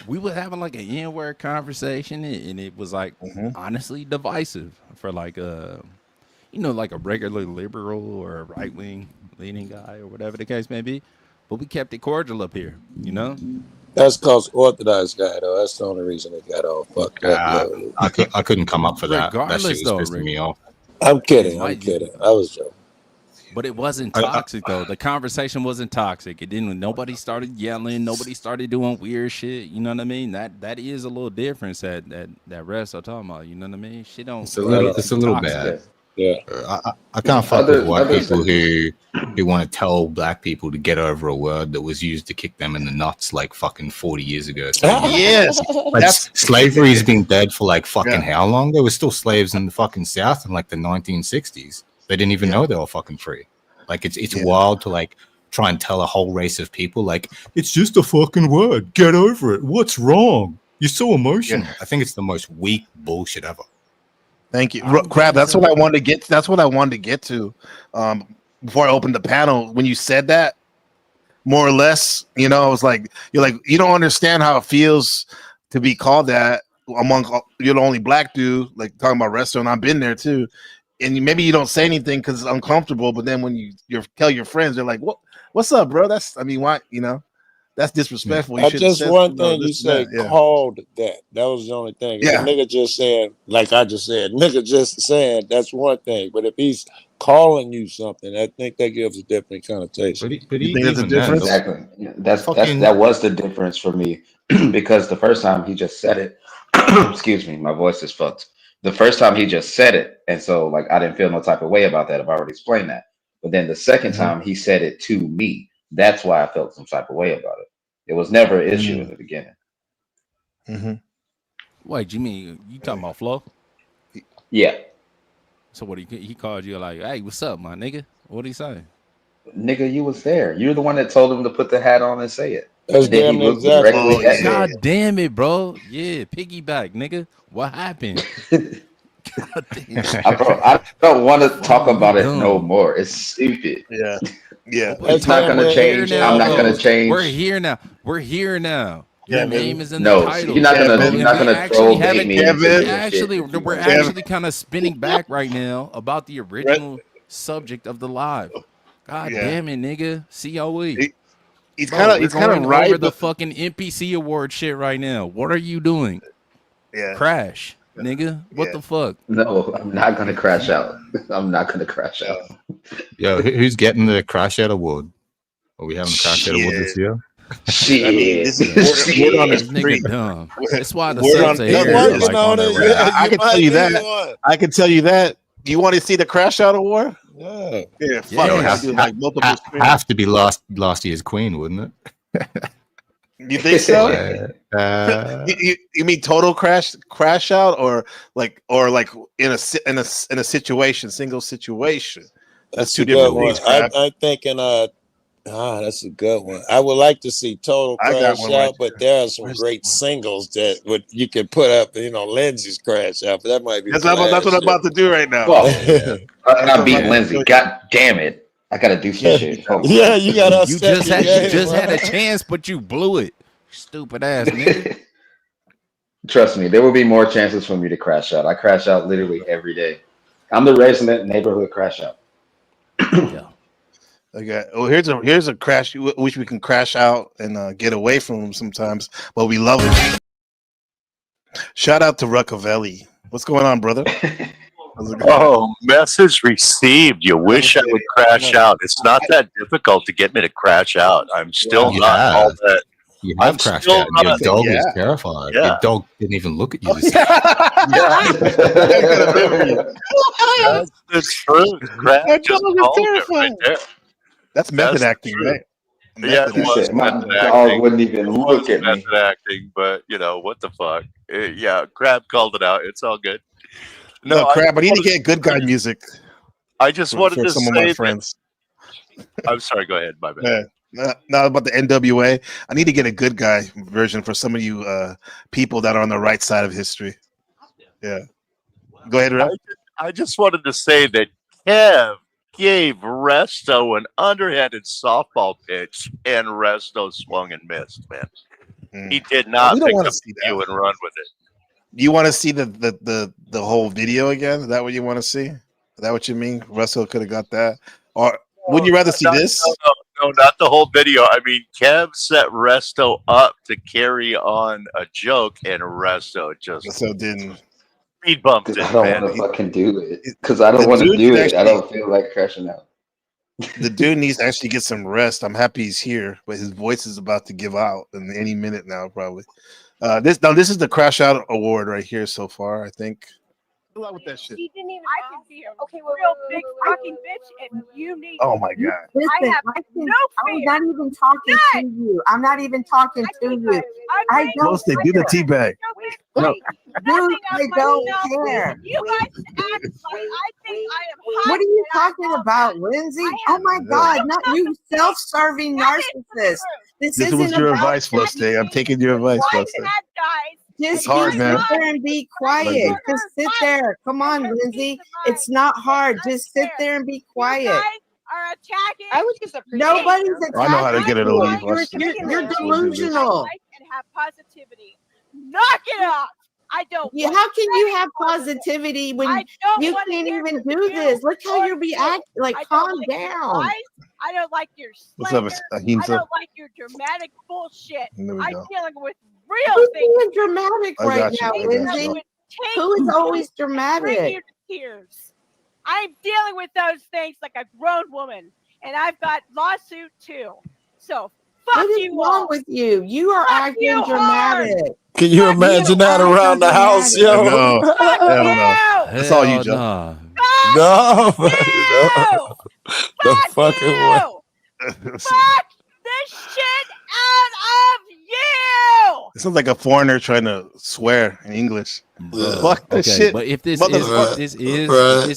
we were having like an N-word conversation, and it was like honestly divisive for like like a regular liberal or a right-wing leaning guy or whatever the case may be. But we kept it cordial up here, you know. That's cause Orthodox guy though. That's the only reason it got all fucked up. I couldn't come up for that. Regardless, that shit though, was pissing me off. I'm kidding. It I'm might- kidding. I was joking. But it wasn't toxic though. The conversation wasn't toxic. It didn't. Nobody started yelling. Nobody started doing weird shit. You know what I mean? That is a little difference that rest I'm talking about. You know what I mean? Shit don't. It's a little bad. Yeah. I can't fuck with white people who want to tell black people to get over a word that was used to kick them in the nuts like fucking 40 years ago. Yes. Like, slavery has been dead for like fucking how long? There were still slaves in the fucking South in like the 1960s. They didn't even know they were fucking free. Like it's wild to like try and tell a whole race of people like it's just a fucking word. Get over it. What's wrong? You're so emotional. I think it's the most weak bullshit ever. Thank you, Crab. That's what I wanted to get. That's what I wanted to get to before I opened the panel. When you said that, more or less, I was like, you don't understand how it feels to be called that you're the only black dude, like talking about restaurant. I've been there too, and maybe you don't say anything because it's uncomfortable. But then when you tell your friends, they're like, what's up, bro? Why, that's disrespectful. You Just said, one thing you say called that. That was the only thing. If Yeah. a nigga just saying, like I just said, nigga just saying, that's one thing. But if he's calling you something, I think that gives a different connotation. But You think there's a difference? Exactly. Yeah, that was the difference for me because the first time he just said it, excuse me, my voice is fucked. The first time he just said it, And so like I didn't feel no type of way about that. I've already explained that. But then the second time he said it to me. That's why I felt some type of way about it. It was never an issue in the beginning. Wait, you mean you talking about Flo? Yeah. So what he called you like, hey, what's up, my nigga? What did he say? Nigga, you was there. You're the one that told him to put the hat on and say it. That's And then he damn looked exactly directly what at he me. God damn it, bro. Yeah, piggyback, nigga. What happened? God damn. I don't want to talk about it dumb. no more. It's stupid. Yeah. Yeah. It's not going to change. I'm not going to change. We're here now. We're here now. Your Kevin. name is in No, the title. you're not gonna Kevin. you're not gonna troll bait me into doing Actually, shit. we're actually kind of spinning back right now about the original subject of the live. God damn it, nigga. COE. He's kind of right over the fucking NPC award shit right now. What are you doing? Yeah. Crash, nigga. What the fuck? No, I'm not gonna crash out. I'm not gonna crash out. Yo, who's getting the Crash Out Award? Are we having a Crash Out Award this year? Shit. I mean, this is word on the street. Dumb. That's why the Word on subs are here. like on it. Yeah, I you can might tell you be that. one. I can tell you that. You want to see the Crash Out Award? Yeah. Yeah. Fuck. It I do like multiple screens. have to be last year's Queen, wouldn't it? You think so? You mean total crash out, or like in a situation, single situation? That's two a good different one. things. Crap. I'm thinking that's a good one. I would like to see total I got crash one out, right but there are some great singles that you can put up. Lindsay's crash out, but that might be. That's what I'm about to do right now. Well, I beat Lindsay. God damn it! I gotta do some shit. Hold on. Yeah, you got. You just had a chance, but you blew it. Stupid ass nigga. Trust me, there will be more chances for me to crash out. I crash out literally every day. I'm the resident neighborhood crash out. Yeah. Okay. Well, here's a crash. Which we can crash out and get away from them sometimes, but we love it. Shout out to Ruckavelli. What's going on, brother? Oh, message received. You wish I would crash out. It's not that difficult to get me to crash out. I'm still not all that. You have crashed out, and your dog is terrified. Yeah. Your dog didn't even look at you. That's the truth. Crash just called it right there. That's method acting, true. right? Yeah, it was My method dog acting. wouldn't even look at me. Method acting, but what the fuck? Yeah, Crab called it out. It's all good. No, Crab. I need to get good guy music. I just wanted to some say of my that- friends. I'm sorry. Go ahead. My bad. Not about the NWA. I need to get a good guy version for some of you people that are on the right side of history. Yeah. Go ahead, Ralph. I just wanted to say that Kev gave Resto an underhanded softball pitch, and Resto swung and missed. Man, he did not We don't pick wanna up see the cue and run with it. Do you want to see the whole video again? Is that what you want to see? Is that what you mean? Russell could have got that, or wouldn't you rather see this? No, not the whole video. I mean, Kev set Resto up to carry on a joke, and Resto just didn't. speed bumped it, I don't man. want to fucking do it because I don't want to do it. I don't feel like crashing out. The dude needs to actually get some rest. I'm happy he's here, but his voice is about to give out in any minute now, probably. This is the Crash Out Award right here so far, I think. Good luck with that shit. She didn't even. I could be a real big fucking bitch, and you need. Oh my god. I have no fear. I'm not even talking to you. I'm not even talking to you. I don't Close to do the tea bag. No. Dude, I don't care. You guys act like I think I am hot. What are you talking about, Lindsay? Oh my God, not you self-serving narcissist. This This isn't was your about advice, Felicity. I'm taking your advice, Felicity. Just It's hard, sit man. there and be quiet. Just sit there. Come on, Lindsay. It's not hard. Just sit there and be quiet. Are attacking. I would just appreciate. Nobody's attacking. I know how to get it over. You're delusional. And have positivity. Knock it off. I don't. Yeah, how can you have positivity when you can't even do this? Look how you're reacting. Like, calm down. I don't like your What's up, slander. I Ahimsa? don't like your dramatic bullshit. There we I'm go. dealing with real Who's things. being dramatic I right got you. now, I got Lindsay? you. Who is always Bring you dramatic? to tears. I'm dealing with those things like a grown woman, and I've got lawsuit too. So fuck What is you wrong all. with you? You are Fuck acting you dramatic. Can you imagine that around the house, yo? No, Fuck hell no. you. That's all you, Hell Joe. nah. No, You! the fucking one. Fuck this shit out of you! It sounds like a foreigner trying to swear in English. Fuck this Okay, shit. but if this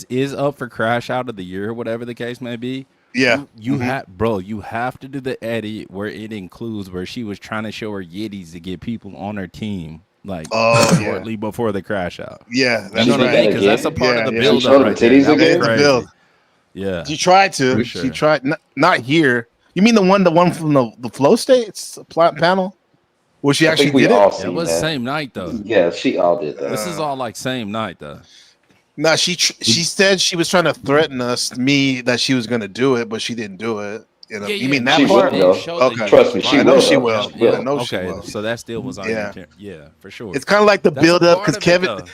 is up for crash out of the year, whatever the case may be, yeah, you have to do the edit where it includes where she was trying to show her yitties to get people on her team, like shortly before the crash out. Yeah, that's right. Because that's a part of the build She up right there. That was It's a crazy. build. Yeah, She tried to. For sure. She tried. Not here. You mean the one from the flow states panel? Where she actually did it? It was same night though. Yeah, she all did that. This is all like same night though. No, she said she was trying to threaten me that she was going to do it, but she didn't do it. You know, Yeah, you mean yeah, that she part? will, though. Okay, Trust me, I know she will. Yeah. I know she Okay, will. so that still was on Yeah. your yeah, for sure. It's kind of like the That's a build up part because of it, Kevin, though.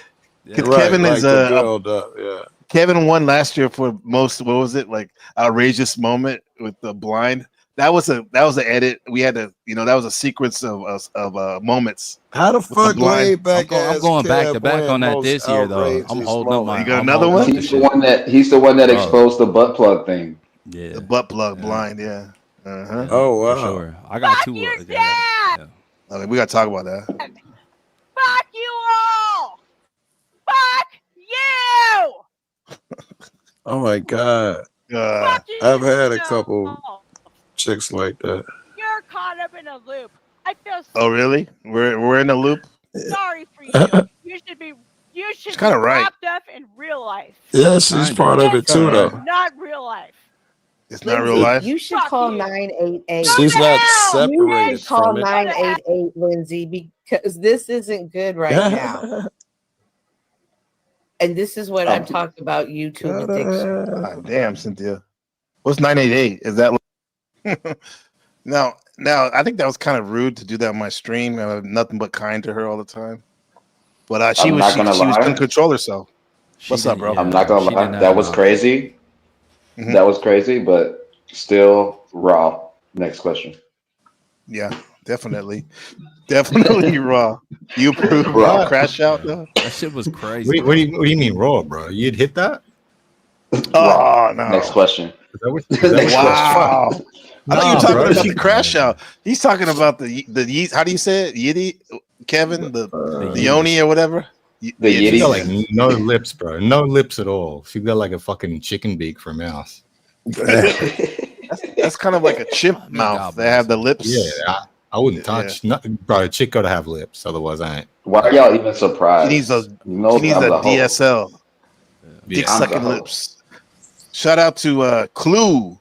because Yeah. Kevin Right, is like the build up, yeah. Kevin won last year for most. What was it like? Outrageous moment with the blind. That was an edit. We had to, that was a sequence of moments. How the with fuck laid back? I'm going back to back on that this year though. I'm holding up my. You got another one? He's the one that exposed the butt plug thing. Yeah, the butt plug blind. Yeah. Uh-huh. Oh wow. For sure. I got two. Okay, we got to talk about that. Fuck you all! Fuck you! Oh my god. I've had a couple chicks like that. You're caught up in a loop. I feel Oh really? We're in a loop. sorry for you. You should be She's kinda right. wrapped up in real life. Yeah, she's part of it too, though. Not real life. It's not real life. You should call 988. She's not You separated should call from it. 988, Lindsay, because this isn't good right now. And this is what I'm talking about YouTube addiction. God damn, Cynthia. What's 988? Is that now? I think that was kind of rude to do that on my stream. I'm nothing but kind to her all the time. But she couldn't control herself. What's up, bro? I'm not gonna lie. That was crazy. Mm-hmm. That was crazy, but still raw. Next question. Yeah, definitely raw. You approve raw crash out though? That shit was crazy. What do you mean raw, bro? You'd hit that? Oh no. Next question. Wow. I thought you were talking bro, about the crash out. He's talking about the how do you say it? Yiddy, Kevin, the yoni or whatever. She got like no lips, bro. No lips at all. She got like a fucking chicken beak for a mouse. That's kind of like a chimp mouth. They have the lips. Yeah, I wouldn't touch. Bro, a chick gotta have lips, otherwise I ain't. Why are y'all even surprised? She needs a DSL. Dick sucking lips. Shout out to Clue.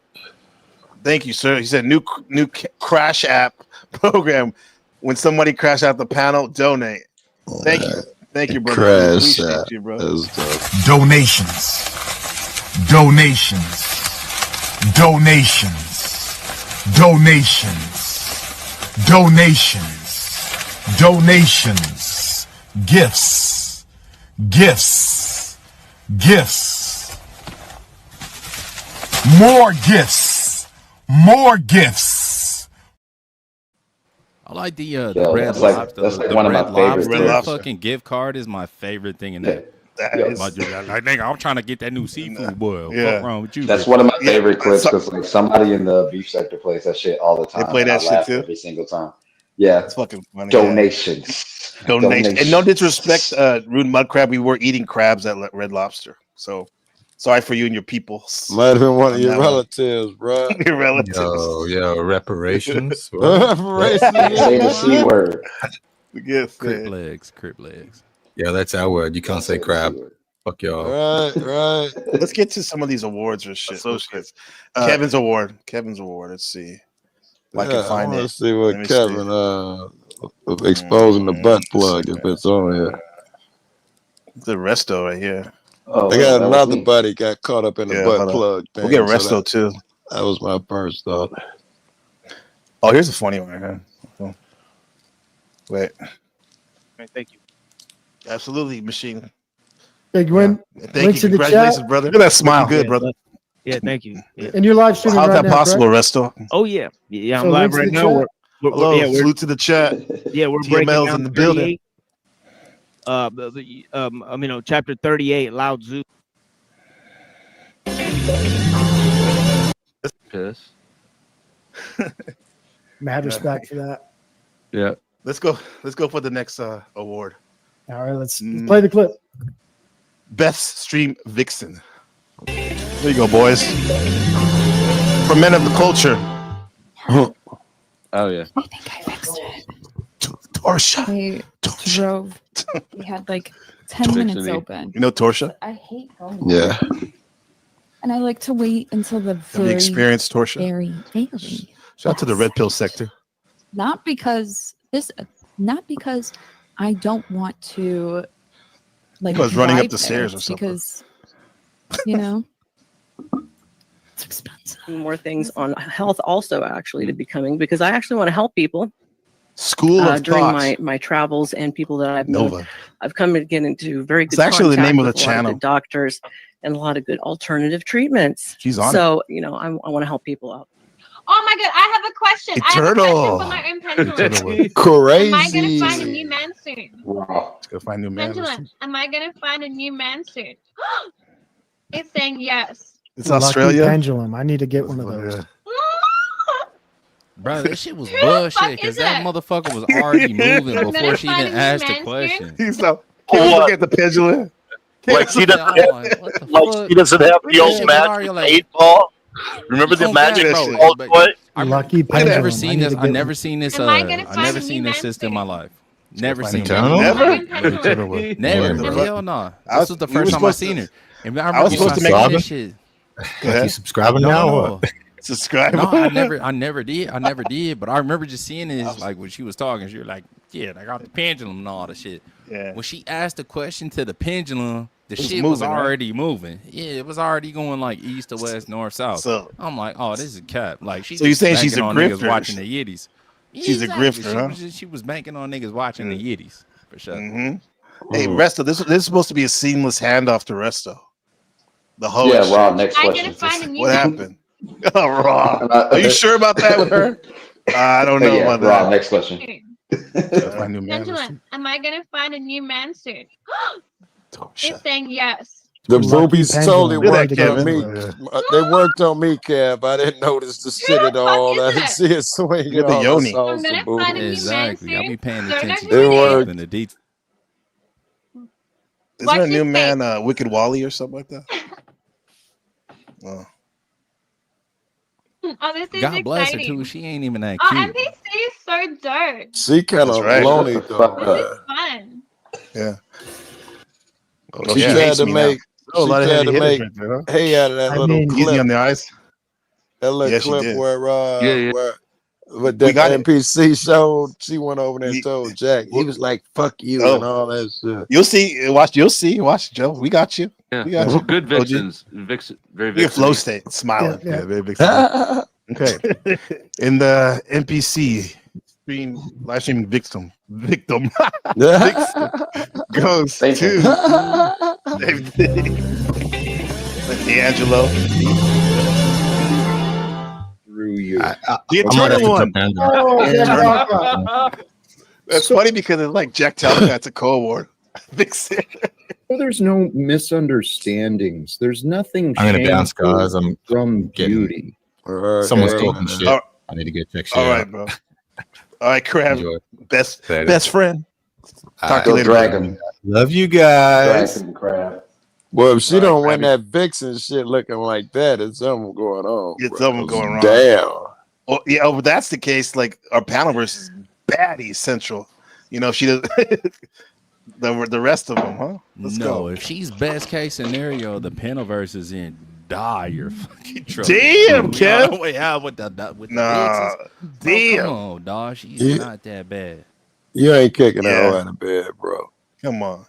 Thank you, sir. He said new crash app program. When somebody crash out the panel, donate. Thank you. Thank you, brother. Crash Appreciate you, bro. Donations. Gifts. More gifts. I like the Red that's like- Lobster. that's like the one of my Red favorites. Lobster Red Lobster. fucking gift card is my favorite thing in that. Is- Like, nigga, I'm trying to get that new seafood boil. Yeah. What's wrong with you? That's bitch? one of my favorite clips because like somebody in the beef sector plays that shit all the time. play and that I shit laugh too? every single time. Yeah, It's fucking funny. donations. Donation. And no disrespect, Rude Mudcrab. We were eating crabs at Red Lobster. So sorry for you and your people. Might have been one of On your that one. relatives, bro. Your relatives. Yo, reparations. Reparations. Say the C word. Yes, Crip man. legs. Yeah, that's our word. You can't say crab. Fuck y'all. Right. Let's get to some of these awards or shit. Kevin's award. Let's see. If I can find want to it. see Let what me Kevin of exposing the butt plug if it's on here. The resto right here. Oh, I got that was another me. buddy got caught up in the Yeah, butt hold on. plug thing. We'll get so resto too. that was my first thought. Oh, here's a funny one. Huh? Wait. Thank you. Absolutely, machine. Hey, Gwen, Thank links you. in the Congratulations, chat. brother. Look at that smile. Yeah, Good, brother. Yeah, thank you. Yeah. And you're live streaming How's right that now, possible, correct? Resto? Oh yeah, yeah. I'm So live links in right the now. chat? We're Hello, yeah, we're salute to the chat. yeah, we're breaking TML's down in the building. 38. chapter 38, Lao Tzu. Piss. Mad respect for that. Yeah. Let's go for the next award. All right, let's play the clip. Best Stream Vixen. There you go, boys. For men of the culture. Oh yeah. I think I fixed it. Torsha. We drove. We had like 10 minutes open. You know Torsha? I hate going. Yeah. And I like to wait until the Have you very, experienced Torsha? very daily. Shout out to the red pill sector. Not because I don't want to like. Because running up drive the there. stairs or It's something. Because you know. More things on health also actually to be coming, because I actually want to help people. School of during Thought. my travels and people that I've Nova. known. I've come to get into very good It's actually the contact name of with the a lot channel. good doctors and a lot of good alternative treatments. She's on so you know I want to help people out. Oh my god, I have a question. I have a question for my own pendulum. Crazy. Am I gonna find a new man soon? Let's go find a new man. Pendulum, am I gonna find a new man soon? It's saying yes. It's Lucky Australia. Pendulum. I need to get one of those. Bro, that shit was Who the bullshit fuck because is that it? motherfucker was already moving I'm before gonna she find even a new asked the man question. He's so. Can you look at the pendulum? Like she doesn't Oh, have, what the like fuck? she doesn't have the Look at old that magic Mario, with like- 8 ball. Remember the Oh, magic bro, ball but- toy? Lucky I've Pendulum. never I seen need this. to I've get never one. seen this. Am I gonna I've find never a new seen this man system in my life. Never Find seen a it. channel? Never. Never. What? Hell no. I was- This was the you were first time I supposed to- seen her. And I I remember was supposed to seeing make- this shit. Yeah. subscribing No, now? no. Or what? Subscribe. No, I never did. But I remember just seeing this, like when she was talking, she was like, "Yeah, I got the pendulum and all the shit." Yeah. When she asked the question to the pendulum, the was shit was moving, right? already moving. Yeah, it was already going like east to west, north, south. So- I'm like, oh, this is cap. Like she. So you saying she's a on niggas grifter? watching the Yiddies? She's a grifter, She was banking on niggas watching the Yiddies for sure. Hey, Resto, this is supposed to be a seamless handoff to Resto. The host. Yeah, Rob, next Am I question. gonna find a new What man? happened? Oh, Rob. Are you sure about that with her? I don't know Yeah, about Rob, that. next question. My new man. Pendulum, am I gonna find a new man soon? It's saying yes. The Lucky boobies totally Pendulum. worked Look at on me. Kevin. They worked on me, Kev. I didn't notice the shit at all. I is didn't it? see it swinging. Look at the all. I yoni. saw I'm some gonna boobies. find a new man Exactly. I'll be soon. paying Don't know attention who It to worked. in the details. Isn't What's there a new his man, Wicked Wally or something like that? Oh. Oh, this is God bless her exciting. too. She ain't even that Oh, cute. NPC is so dope. She kind That's of right. lonely This though. is fun. Yeah. She yeah. tried Hates to me make. now. Oh, a She lot of tried heavy to hitters make right there, huh? hay out of that I little mean- Easy clip. on the eyes. That little Yeah, she clip did. where Yeah. where what We that got it. NPC showed, she went over there and Ye- told Jack. He was like, "Fuck you" Oh. and all that shit. You'll see. Watch. You'll see. Watch, Joe. We got you. Yeah. We got you. Good OG. vixens. Vixen, very You're vixen. flow state, smiling. Yeah. Very big. smile. Okay. In the NPC stream, live streaming victim goes Same to thing. Same thing. D'Angelo. Through you. The I'm gonna eternal have to one. jump in. Oh, Yeah. Jack Rocca. That's funny because it's like Jack Talcott a co-award. Vixen. Well, there's no misunderstandings. There's nothing I'm gonna bounce, shameful guys. I'm from getting- beauty. Someone's Yeah. talking shit. All I need to go check shit All out. right, bro. All right, Crab. Enjoy. Best Later. friend. Talk to Go you later. Dragon. Love you guys. Dragon crab. Well, if she All right, don't win Krabby. that Vixen shit looking like that, it's something going on. It's bro. something going wrong. Damn. Oh, yeah. Oh, but that's the case. Like our panel versus baddie central. You know, she does the rest of them, huh? Let's No, go. if she's best case scenario, the Panaverse is in dire fucking trouble. Damn, Kev. No way out with the Nah, Vixens. Bro, damn. come on, dog. She's Yeah. not that bad. You ain't kicking her Yeah. out of bed, bro. Come on.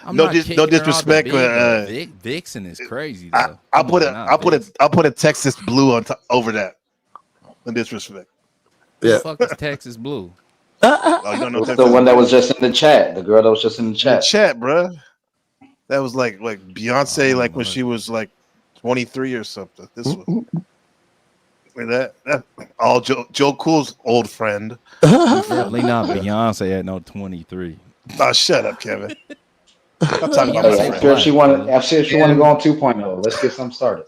I'm No not dis- kicking no her out the disrespect, bed, but, but Vixen is crazy though. I'll Come put on a now, Vixen. I'll put a Texas blue on top over that. No disrespect. Who Yeah. the fuck is Texas Blue? Oh, you don't know What's Texas the one that Blue? was just in the chat? The girl that was just in the In the chat. chat, bro. That was like Beyonce, Oh, like when Lord. she was like 23 or something. This one. That all Joe Cool's old friend. Definitely not Beyonce at no 23. Oh, shut up, Kevin. I'm talking about Hey, after she want to go on 2.0, let's get something started.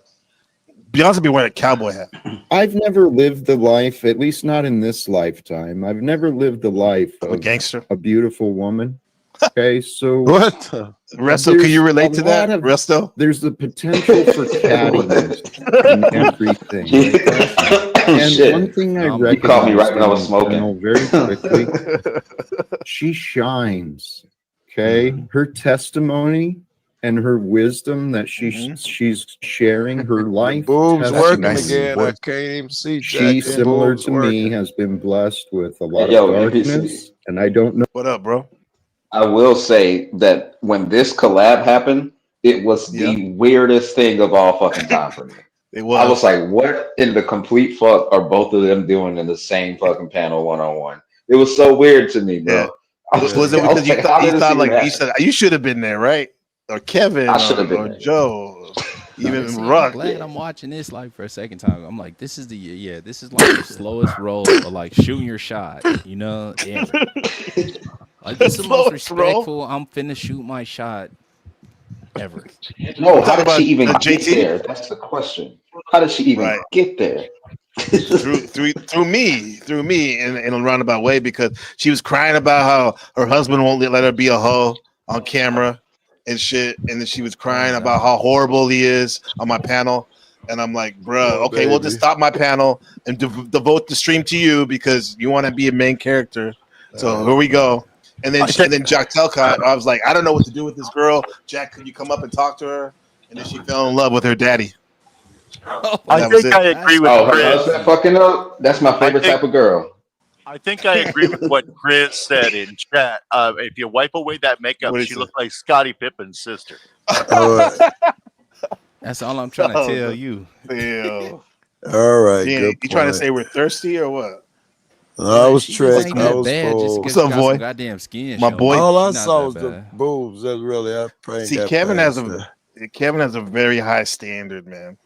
Beyonce be wearing a cowboy hat. I've never lived the life, at least not in this lifetime. I've never lived the life of a gangster, a beautiful woman. Okay, so what? Resto, can you relate to that? Resto? There's the potential for cattiness in everything. And one thing I recognize, you caught me right when I was smoking. Very quickly, she shines. Okay, her testimony and her wisdom that she's sharing her life. Boobs working testimony. again. I can't even see. She, Jack. similar Boobs to working. me, has been blessed with a lot of darkness, and I don't know. What up, bro? I will say that when this collab happened, it was the weirdest thing of all fucking time for me. It was. I was like, what in the complete fuck are both of them doing in the same fucking panel one-on-one? It was so weird to me, bro. Yeah. Was it because you thought like you said you should have been there, right? Or Kevin, or Joe, even See, Ruck. I'm glad I'm watching this like for a second time. I'm like, this is this is like the slowest roll of like shooting your shot, you know? Yeah. Like this is the most respectful. I'm finna shoot my shot ever. No, how did she even get there? That's the question. How did she even get there? through me in a roundabout way, because she was crying about how her husband won't let her be a hoe on camera and shit, and then she was crying about how horrible he is on my panel, and I'm like, bruh, okay, we'll just stop my panel and devote the stream to you because you want to be a main character. So here we go. And then Jack Telcott, I was like, I don't know what to do with this girl. Jack, could you come up and talk to her? And then she fell in love with her daddy. I think I agree with Chris. That fucking up. That's my favorite type of girl. I think I agree with what Chris said in chat. If you wipe away that makeup, she looked like Scottie Pippen's sister. That's all I'm trying to tell you. All right. You trying to say we're thirsty or what? I was tricked. I was fooled. What's up, boy? Goddamn skin. My boy. All I saw was the boobs. That's really. See, Kevin has a very high standard, man,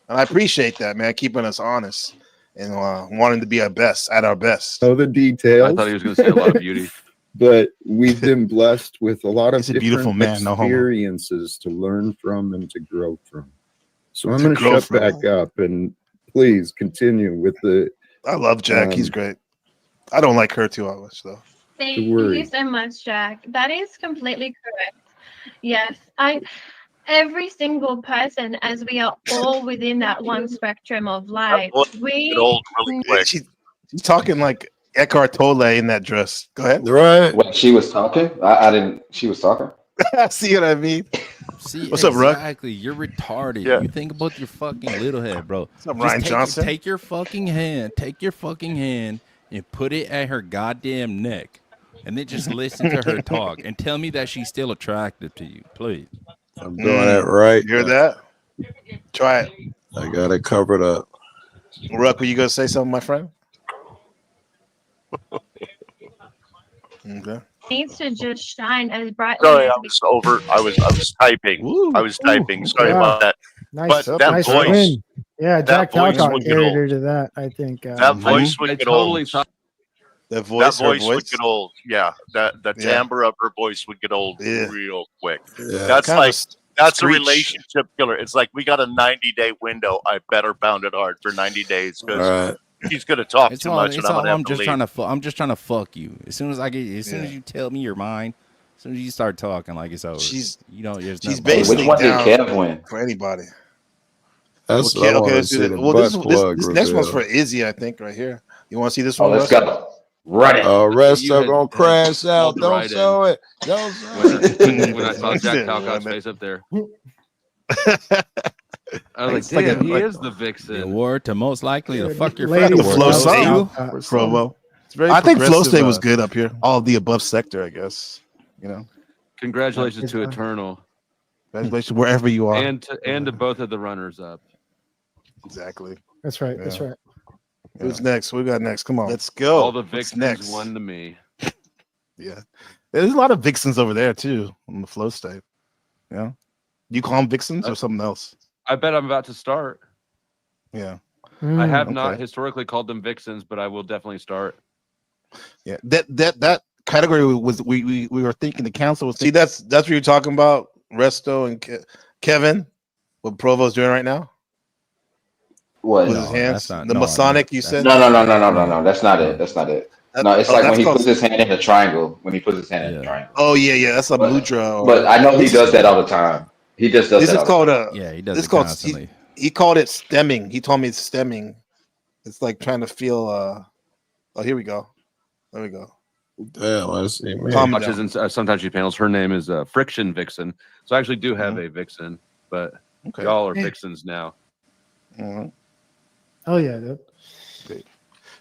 and I appreciate that, man, keeping us honest and wanting to be our best. Know the details. I thought he was going to say a lot of beauty. But we've been blessed with a lot of beautiful man, experiences to learn from and to grow from. So I'm going to shut back up and please continue with the. I love Jack. He's great. I don't like her too much, though. Thank you so much, Jack. That is completely correct. Yes, every single person, as we are all within that one spectrum of light, She's talking like Eckhart Tolle in that dress. Go ahead. Right. When she was talking, I didn't. She was talking. See what I mean? See, what's up, Ruck? Exactly. You're retarded. You think about your fucking little head, bro. What's up, Ryan Johnson? Take your fucking hand. Take your fucking hand and put it at her goddamn neck, and then just listen to her talk and tell me that she's still attractive to you, please. I'm doing that right. You hear that? Try it. I got it covered up. Ruck, were you gonna say something, my friend? Okay. Needs to just shine as brightly. Sorry, I was typing. I was typing. Sorry about that. Nice, but that nice voice. Win. Yeah, Jack Talcott carried old. her to that. I think That voice would get old. That voice would get old. Yeah, the timbre of her voice would get old real quick. Yeah. That's a relationship killer. It's like we got a 90-day window. I better pound it hard for 90 days because he's gonna talk too much, and I'm just trying to fuck you. As soon as as you tell me your mind, as soon as you start talking, like it's over. She's basically which one did down Kev win? for anybody. That's okay. Let's This next one's for Izzy, I think, right here. You want to see this one? Let's go. Run it. Resto gonna crash out. Don't show it. Don't show it. When I saw Jack Talcott's face up there. I was like, damn, he is the vixen. The award to most likely to fuck your friend. friend. The flow state, promo. I think flow state was good up here. All of the above sector, I guess. You know. Congratulations to Eternal. Congratulations wherever you are, and to both of the runners up. Exactly. That's right. That's right. Who's next? We got next. Come on, let's go. All the vixens won to me. Yeah, there's a lot of vixens over there too on the flow state. Yeah, you call them vixens or something else? I bet I'm about to start. Yeah, I have not historically called them vixens, but I will definitely start. Yeah, that category was we were thinking the council was. See, that's what you're talking about, Resto and Kevin. What Provo's doing right now? What? With No, his hands, that's not- the no, Masonic. no, you that's- said No. That's not it. That's not it. No, it's like that's when he called- puts his hand in a triangle. When he puts his hand in a triangle. Oh yeah, that's a mudra. But I know he does that all the time. He just does This that is all called the time. a. He does This it called. constantly. He called it stemming. He told me it's stemming. It's like trying to feel. Oh, here we go. There we go. Damn, I see. Calm Watches down. and sometimes she panels. Her name is Friction Vixen. So I actually do have a Vixen, but Okay. y'all are Yeah. Vixens now. Oh yeah, dude. Okay.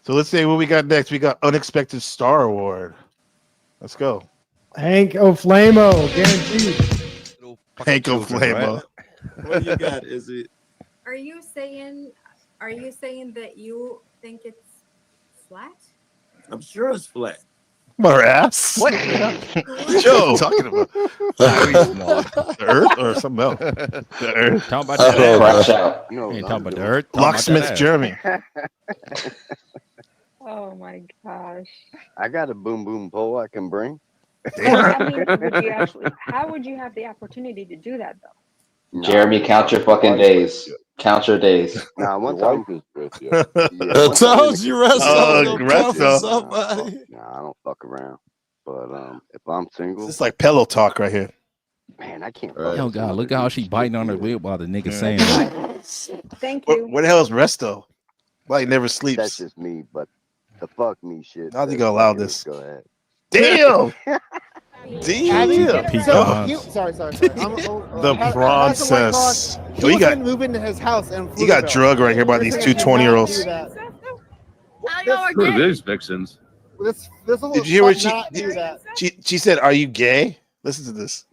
So let's see what we got next. We got Unexpected Star Award. Let's go. Hank O'Flamo, guaranteed. Hank O'Flamo. What you got? Is it? Are you saying that you think it's flat? I'm sure it's flat. Our ass. What? Joe, talking about the Earth or something else. The Earth. Talking about the Crash Earth. out. You ain't talking about the Earth. Locksmith Jeremy. Oh my gosh. I got a boom boom pole I can bring. I mean, how would you have the opportunity to do that though? Jeremy, count your fucking days. Count your days. Nah, one time. I told you, Resto. Nah, I don't fuck around. But if I'm single, It's like pillow talk right here. man, I can't. Oh God, look how she biting on her lip while the nigga saying that. Thank you. Where the hell is Resto? Why he never sleeps? That's just me, but the fuck me shit. How's he gonna allow this? Go ahead. Damn. Damn. Sorry. The had process. some white Yo, he was got gonna move into his house and he got drugged right here by these two 20-year-olds. Who are these Vixens? Did you hear what she said? Are you gay? Listen to this.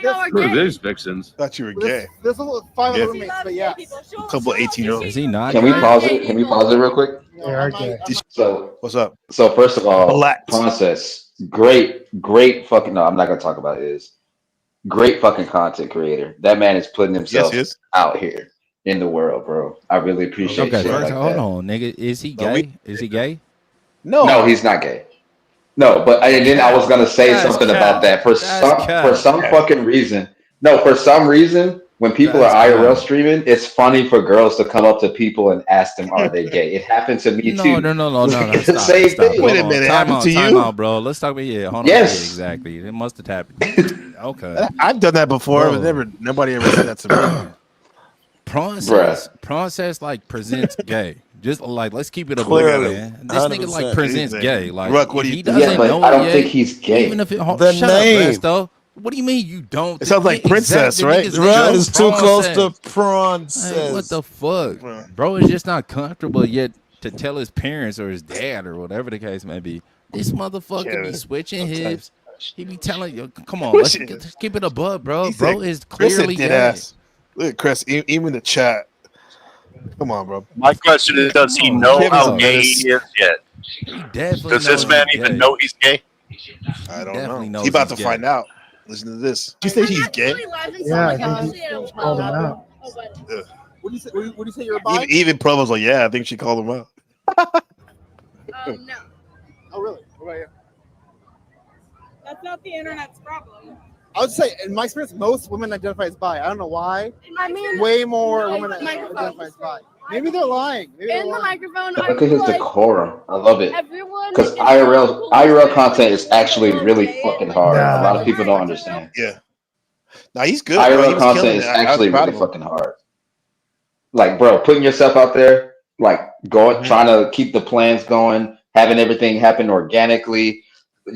Who are these Vixens? Thought you were gay. There's five Yeah. other roommates, but yeah. A couple 18-year-olds. Is he not? Can we pause it? Can we pause it real quick? So what's up? So first of all, Black. Process. Great fucking. No, I'm not gonna talk about it. Is great fucking content creator. That man is putting himself Yes, out here in the world, bro. I really appreciate Okay, shit first, like hold that. on, nigga. Is he gay? Is he gay? No, he's not gay. No, but and then I was gonna say That's something cap. about that for That's some cap. fucking reason. No, for some reason, when people That's are IRL cap. streaming, it's funny for girls to come up to people and ask them, "Are they gay?" It happened to me too. No. It's the Stop. same Stop. thing. Hold Wait a on. minute, Time happened out, to time you? out, bro. Let's talk about Hold on. Yes. Yeah, exactly. It must have happened. Okay. I've done that before, Bro. but nobody ever said that to me. Process like presents gay. Just like let's keep it a Clearly, man. This nigga like 100%. presents gay. Like Ruck, what if do you he think? doesn't Yeah, but know I don't it think yet, he's gay. Even if it The shut name. up, Resto. What do you mean you don't? It sounds like Princess, right? Right, it's too close to prawn. Hey, what the fuck, bro? Is just not comfortable yet to tell his parents or his dad or whatever the case may be. This motherfucker be switching hips. He be telling you, "Come on, let's keep it above, bro." Bro is clearly dead gay. ass. Look at Chris, even the chat. Come on, bro. My question is, does he know how gay he is yet? Definitely Does this knows man he's even gay. know he's gay? I don't Definitely know. knows He's about he's to gay. find out. Listen to this. She said he's gay. Yeah, I think he called him out. Yeah. What do you say you're bi? Even Provo's like, yeah, I think she called him out. No. Oh, really? What about you? That's not the internet's problem. I would say, in my experience, most women identify as bi. I don't know why. I mean, Way more no, women microphone. identify as bi. Maybe they're lying. Maybe they're In the lying. microphone, Look at his decorum. I love it. everyone Because is IRL content is actually really fucking hard. A lot of people don't understand. Yeah. Now he's good. Bro. He IRL was content killing is it. I was actually proud really of him. fucking hard. Like, bro, putting yourself out there, like going, trying to keep the plans going, having everything happen organically,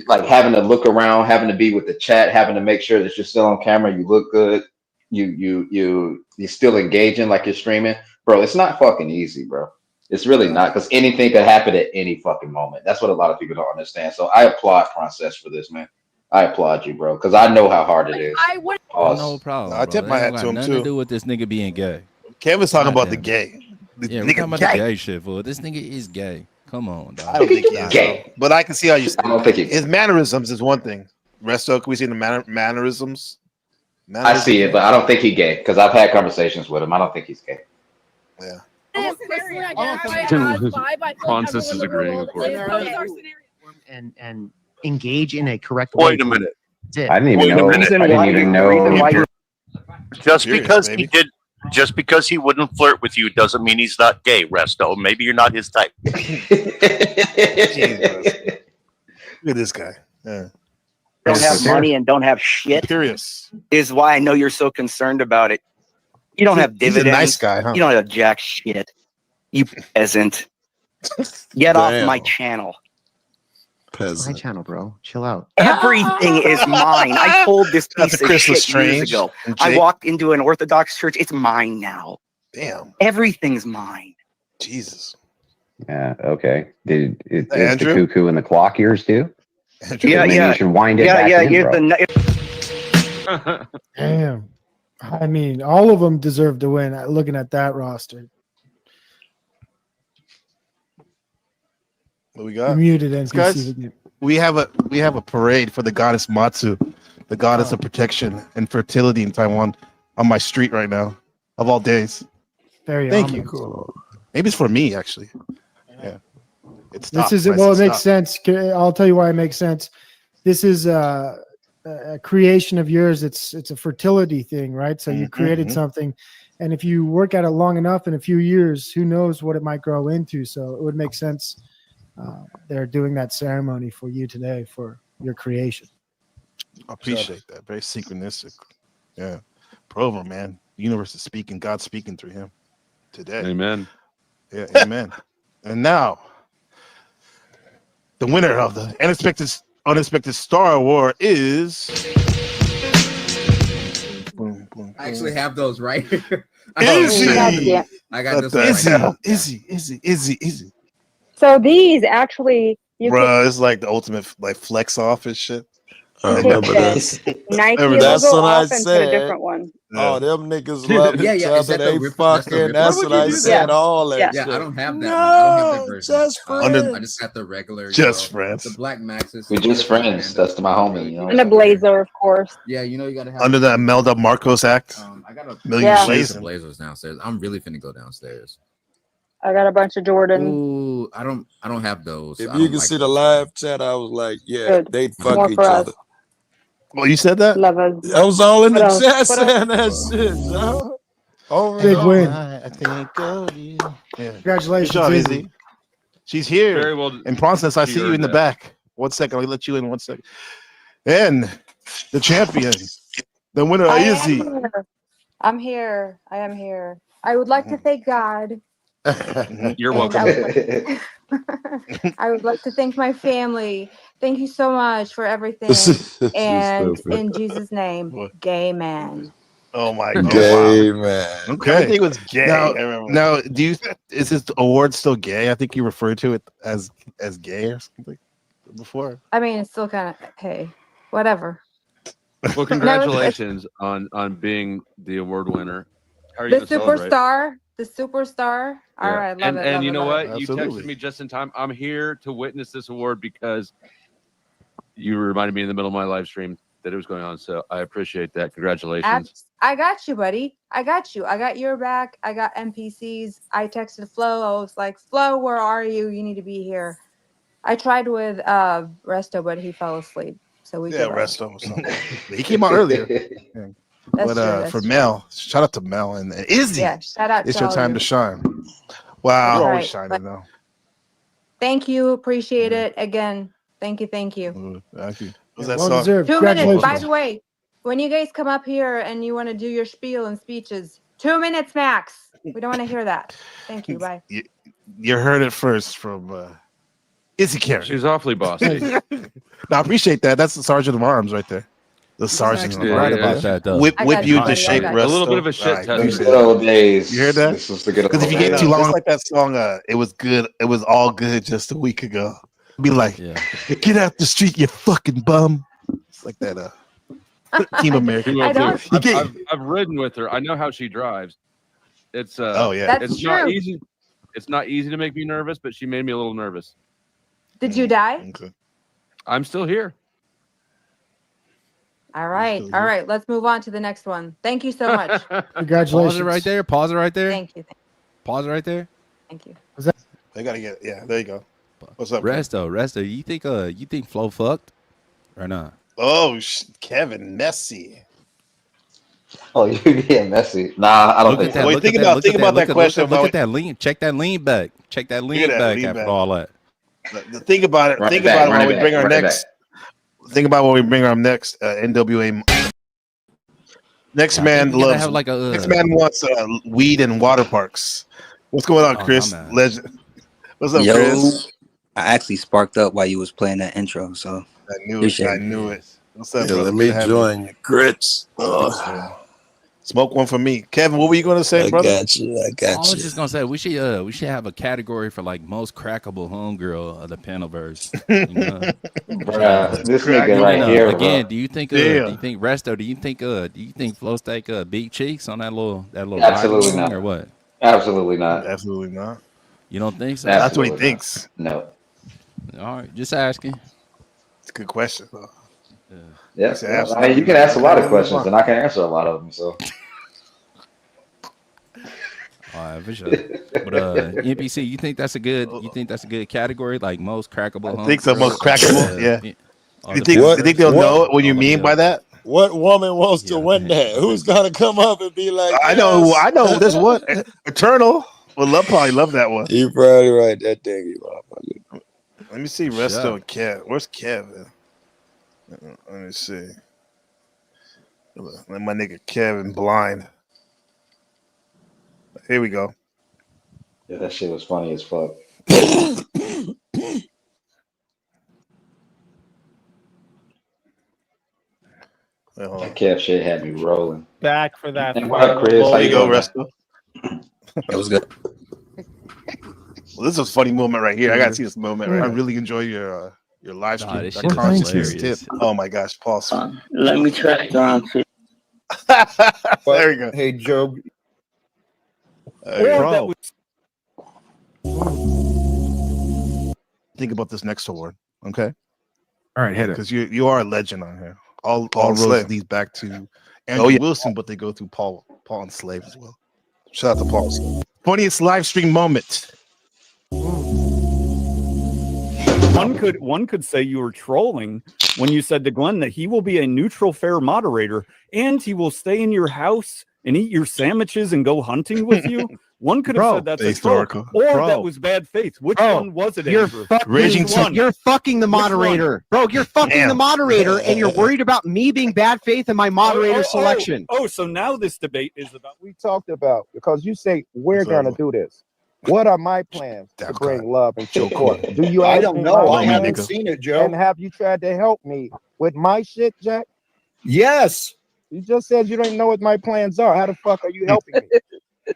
like having to look around, having to be with the chat, having to make sure that you're still on camera, you look good, you're still engaging like you're streaming, bro. It's not fucking easy, bro. It's really not, because anything could happen at any fucking moment. That's what a lot of people don't understand. So I applaud Process for this, man. I applaud you, bro, because I know how hard it is. I would. Pause. No problem. I tip bro. my That hat ain't to got him, nothing too. to do with this nigga being gay. Kevin's talking about the Goddamn. gay. The Yeah, we're nigga talking about gay. the gay shit, fool. This nigga is gay. Come on, dog. I don't think he is. Gay. But I can see how you. I don't think he. His mannerisms is one thing. Resto, can we see the mannerisms? I see it, but I don't think he's gay because I've had conversations with him. I don't think he's gay. Yeah. Personally identify as bi, but I feel like Francis everyone is in the agreeing, world of course. is gay. And engage in a correct way. Wait a minute. I didn't even know. I didn't even know. Just Serious, because baby. he did, just because he wouldn't flirt with you doesn't mean he's not gay, Resto. Maybe you're not his type. Jeez, look at this guy. Yeah. Don't have money and don't have shit. Curious. Is why I know you're so concerned about it. You don't have He's dividends. a nice guy, huh? You don't have jack shit. You peasant. Get off my channel. My channel, bro. Chill out. Everything is mine. I told this piece of Christmas shit years Strange ago. and I Jake. walked into an Orthodox church. It's mine now. Damn. Everything's mine. Jesus. Yeah. Okay. Is the Andrew? cuckoo and the clock yours too? Yeah, Maybe yeah. you should wind it Yeah, back yeah. in, You're bro. Damn. I mean, all of them deserve to win. Looking at that roster, What we you're got? muted, NPC. Guys, we have a parade for the goddess Matsu, the goddess of protection and fertility in Taiwan, on my street right now, of all days. Very Thank ominous. you. Maybe it's for me actually. Yeah. It's This is well. It makes sense. I'll tell you why it makes sense. This is a creation of yours. It's a fertility thing, right? So you created something, and if you work at it long enough, in a few years, who knows what it might grow into? So it would make sense. They're doing that ceremony for you today for your creation. I appreciate that. Very synchronistic. Yeah. Provo, man. The universe is speaking. God's speaking through him today. Amen. Yeah, amen. And now, the winner of the unexpected Star Award is. I actually have those right here. Izzy. I got this one right here. Izzy. So these actually, you Bruh, it's like the ultimate like flex off and shit. I remember that. Nike Remember that's logo what I off and put a said. different one. Oh, them niggas love Yeah, each yeah, is other. that the They rip- that's the fucking. rip- That's Why would what I you do said. that? All that. Yeah, shit. I don't have that. One. I don't have that version. Just friends. I just got the regular. Just friends. The Black Maxis. We're just friends. That's my homie. You know? And a blazer, of course. Yeah, you know you gotta have. Under the Imelda Marcos Act. I got a million blazers. Blazers downstairs. I'm really finna go downstairs. I got a bunch of Jordan. Ooh, I don't have those. If I you don't can like see the those. live chat, I was like, yeah, Good. they More fuck each for us. other. Well, you said that? Love us. I was all in the What else? chat What else? saying that shit, dog. Oh, Big win. I think of you. Yeah. Congratulations, Good job, Izzy. Izzy. She's here. Very well. And Pronsess, I She see you earned in the that. back. 1 second. I'll let you in 1 second. And the champion, the winner, I am Izzy. here. I'm here. I am here. I would like to thank God. You're And welcome. I would like to thank my family. Thank you so much for everything. And stupid. in Jesus' name, gay man. Oh my God. Gay man. Okay. Everything was gay. Now, I remember. now, is this award still gay? I think you referred to it as gay or something before. I mean, it's still kind of, hey, whatever. Well, congratulations on being the award winner. How are you The gonna celebrate? superstar. The superstar. All Yeah. right, love it. And love you it, know love what? it. You texted me just in time. I'm here to witness this award because you reminded me in the middle of my live stream that it was going on. So I appreciate that. Congratulations. I got you, buddy. I got you. I got your back. I got NPCs. I texted Flo. I was like, Flo, where are you? You need to be here. I tried with Resto, but he fell asleep. So we Yeah, could, Resto or something. He came out earlier. Yeah. That's But true, that's for true. Mel, shout out to Mel and Izzy. Yeah, shout out It's to your all time you. to shine. Wow, That's always right. shining though. Thank you. Appreciate it. Again, thank you. Thank you. Thank you. What's Yeah, that well song? deserved. 2 minutes. By Congratulations. the way, when you guys come up here and you want to do your spiel and speeches, 2 minutes max. We don't want to hear that. Thank you. Bye. You heard it first from Izzy Karen. She's awfully bossy. No, I appreciate that. That's the Sergeant of Arms right there. The Sergeant of actually Arms. right about that, though. Whip I got you you, into buddy, I shape, got you. Resto. A little bit of a shit All right, test. appreciate Good it. old days. You heard that? This was the good old Because if you days. get too long, Just like that song, it was good. It was all good just a week ago. Be like, get out the street, you fucking bum. It's like that. Team America. She will I don't- too. I've ridden with her. I know how she drives. It's Oh, yeah. That's it's not true. easy. It's not easy to make me nervous, but she made me a little nervous. Did you die? Okay. I'm still here. All right. All right. Let's move on to the next one. Thank you so much. Congratulations. Pause it right there. Pause it right there. Thank you. Pause it right there. Thank you. They gotta get there you go. What's up, Resto, you think Flo fucked or not? Oh, Kevin, messy. Oh, you're getting messy. Nah, I don't think so. Wait, think about that question. Look at that lean. Check that lean back. Check that lean back after all that. Think about it. Think about it when we bring our next. Think about when we bring our next NWA. Next man loves. Next man wants weed and water parks. What's going on, Chris? Legend. What's up, Chris? I actually sparked up while you was playing that intro, so I knew it. I knew it. What's up, brother? Let me join you, Grits. Smoke one for me, Kevin. What were you gonna say, brother? I got you. I was just gonna say we should have a category for like most crackable homegirl of the Panelverse. You know? This nigga right here. Again, bro. do you think Resto? Do you think Flo Steak big cheeks on that little Absolutely rock not. or what? Absolutely not. Absolutely not. You don't think so? That's what he thinks. No. All right, just asking. It's a good question, though. Yeah, I mean, you can ask a lot of questions, and I can answer a lot of them. So, all right, for sure. But NPC, you think that's a good category, like most crackable? I think so. Most crackable, yeah. You think they'll know what you mean by that? What woman wants to win that? Who's gonna come up and be like? I know. There's one. Eternal will probably love that one. You probably right. That thing. Let me see. Resto and Kev. Where's Kev? Let me see. Let my nigga Kevin blind. Here we go. Yeah, that shit was funny as fuck. That Kev shit had me rolling. Back for that. And what up, Chris? How you go, going? Resto? it was good. Well, this is a funny moment right here. I gotta see this moment. Right? I really enjoy your live stream. this That shit is conscious hilarious. tip. Oh my gosh, pause. Let me track down to There you go. Hey, Joe. Bro. Think about this next award, okay? All right, hit it. Because you are a legend on here. All roads lead back to Andrew Wilson, but they go through Paul and Slave as well. Shout out to Paul Slave. Funniest live stream moment. One could say you were trolling when you said to Glenn that he will be a neutral, fair moderator and he will stay in your house and eat your sandwiches and go hunting with you. One could have said that's historical, or that was bad faith. Which one was it? You're Andrew? you're fucking the moderator, bro. You're fucking the moderator, and you're worried about me being bad faith in my moderator selection. So now this debate is about we talked about, because you say we're gonna do this. What are my plans to bring love and support? Do you? I don't know. I haven't seen it, Joe. And have you tried to help me with my shit, Jack? Yes. You just said you don't know what my plans are. How the fuck are you helping me?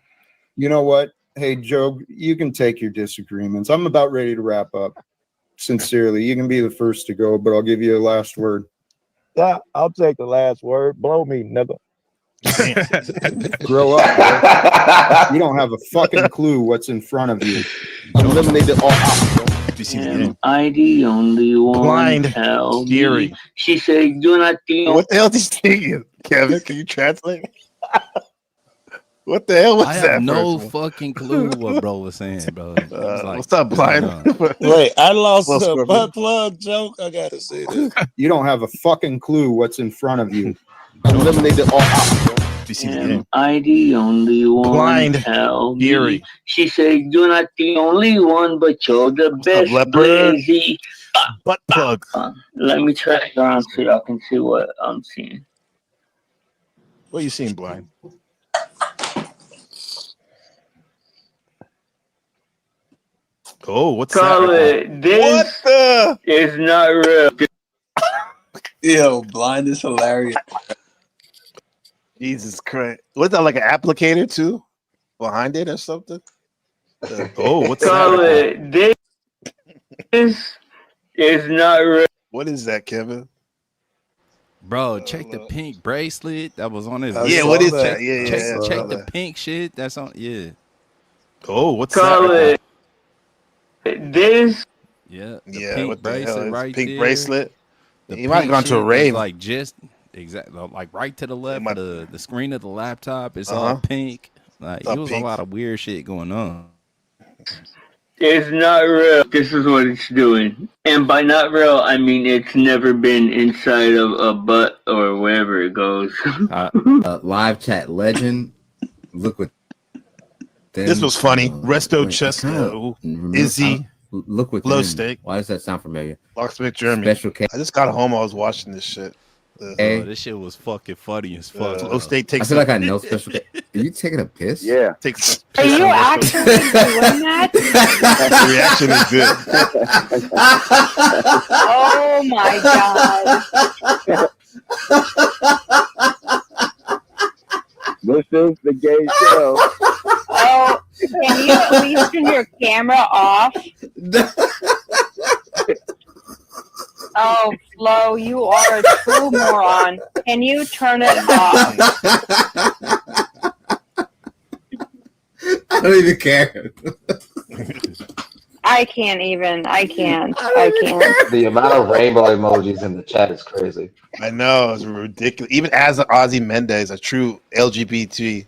You know what? Hey, Joe, you can take your disagreements. I'm about ready to wrap up. Sincerely, you can be the first to go, but I'll give you a last word. Yeah, I'll take the last word. Blow me, nigga. Grow up, bro. You don't have a fucking clue what's in front of you. Eliminate it all out. I the only one. Blind Tell hearing. me. She said, "You're not the What the hell is he singing? Kevin, can you translate? What the hell was I that? have no first fucking clue what bro was saying, bro. What's up, Blind? Wait, I lost Well, a Scorpion. butt plug joke. I gotta say this. You don't have a fucking clue what's in front of you. Eliminate it all out. I the only one. Blind Tell me. hearing. She said, "You're not the only one, but you're the best." leopard? Blazy. Butt plug. Let me track down so y'all can see what I'm seeing. What are you seeing, Blind? Oh, what's Call that? it. This What the? is not real. Yo, Blind is hilarious. Jesus Christ. What's that, like an applicator too? Behind it or something? Oh, what's Call that? it. This is not real. What is that, Kevin? Bro, check the pink bracelet that was on his. Yeah, what is that? Yeah, check the pink shit that's on. Yeah. Oh, what's Call that? it. This. Yeah. The Yeah, pink what the hell? bracelet It's right pink there. bracelet. The He might have pink gone to a shit is rave. like just exactly like right to the left of the screen of the laptop. It's all pink. Like It's all it was pink. a lot of weird shit going on. It's not real. This is what it's doing. And by not real, I mean it's never been inside of a butt or wherever it goes. Live chat legend. Look what. This was funny. Resto Chesto, Izzy, Look what. Low Steak, Why does that sound familiar? Locksmith Jeremy. Special case. I just got home. I was watching this shit. Oh, this shit was fucking funny as fuck. Low Steak takes. I feel like I know special. Are you taking a piss? Yeah. Takes. Are you actually doing that? The reaction is good. Oh my god. This is the gay show. Oh, can you please turn your camera off? Oh, Flo, you are a true moron. Can you turn it off? I don't even care. I can't. The amount of rainbow emojis in the chat is crazy. I know, it's ridiculous. Even as Ozzy Mendez, a true LGBT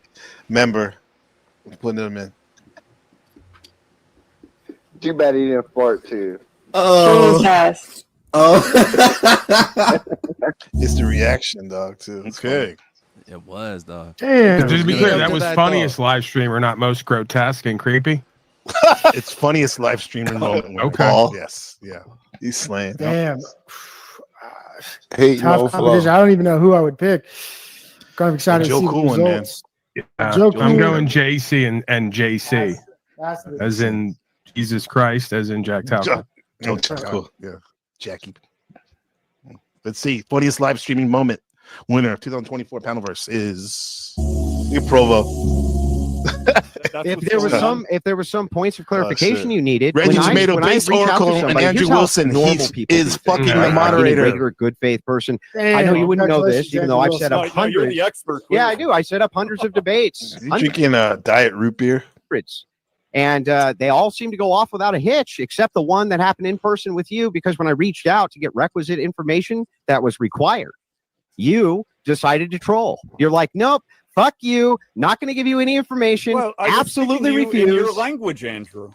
member, putting them in. Too bad he didn't fart too. Oh. Yes. Oh. It's the reaction, dog, too. Okay. It was, dog. Damn. Just to be clear, that was That funniest live streamer, not most grotesque and creepy. It's funniest live streamer moment. When Okay. Paul, yes, yeah, he's slaying. Damn. Hey, Tough competition. I don't even know who I would pick. Kind of excited to Joe see the Cool, man. results. I'm Cool. going JC and JC, That's the- as in Jesus Christ, as in Jack Talcott. Joe Cool, yeah, Jackie. Let's see. Funniest live streaming moment. Winner of 2024 Panelverse is Provo. If there was some points of clarification you needed, Reggie when Tomato, when Base reach out to Oracle, and somebody, Andrew here's how Wilson, normal he's people is do things, fucking right? the Like any moderator. regular good faith person. Damn, I know you wouldn't know congratulations, this, even though I've Andrew set up Wilson. No, you're hundreds. the expert. Yeah, I do. I set up hundreds of debates. Is he drinking diet root beer? Hundreds. And they all seem to go off without a hitch, except the one that happened in person with you, because when I reached out to get requisite information that was required, you decided to troll. You're like, nope, fuck you, not going to give you any information. Well, I was absolutely speaking to you in your refuse. language, Andrew.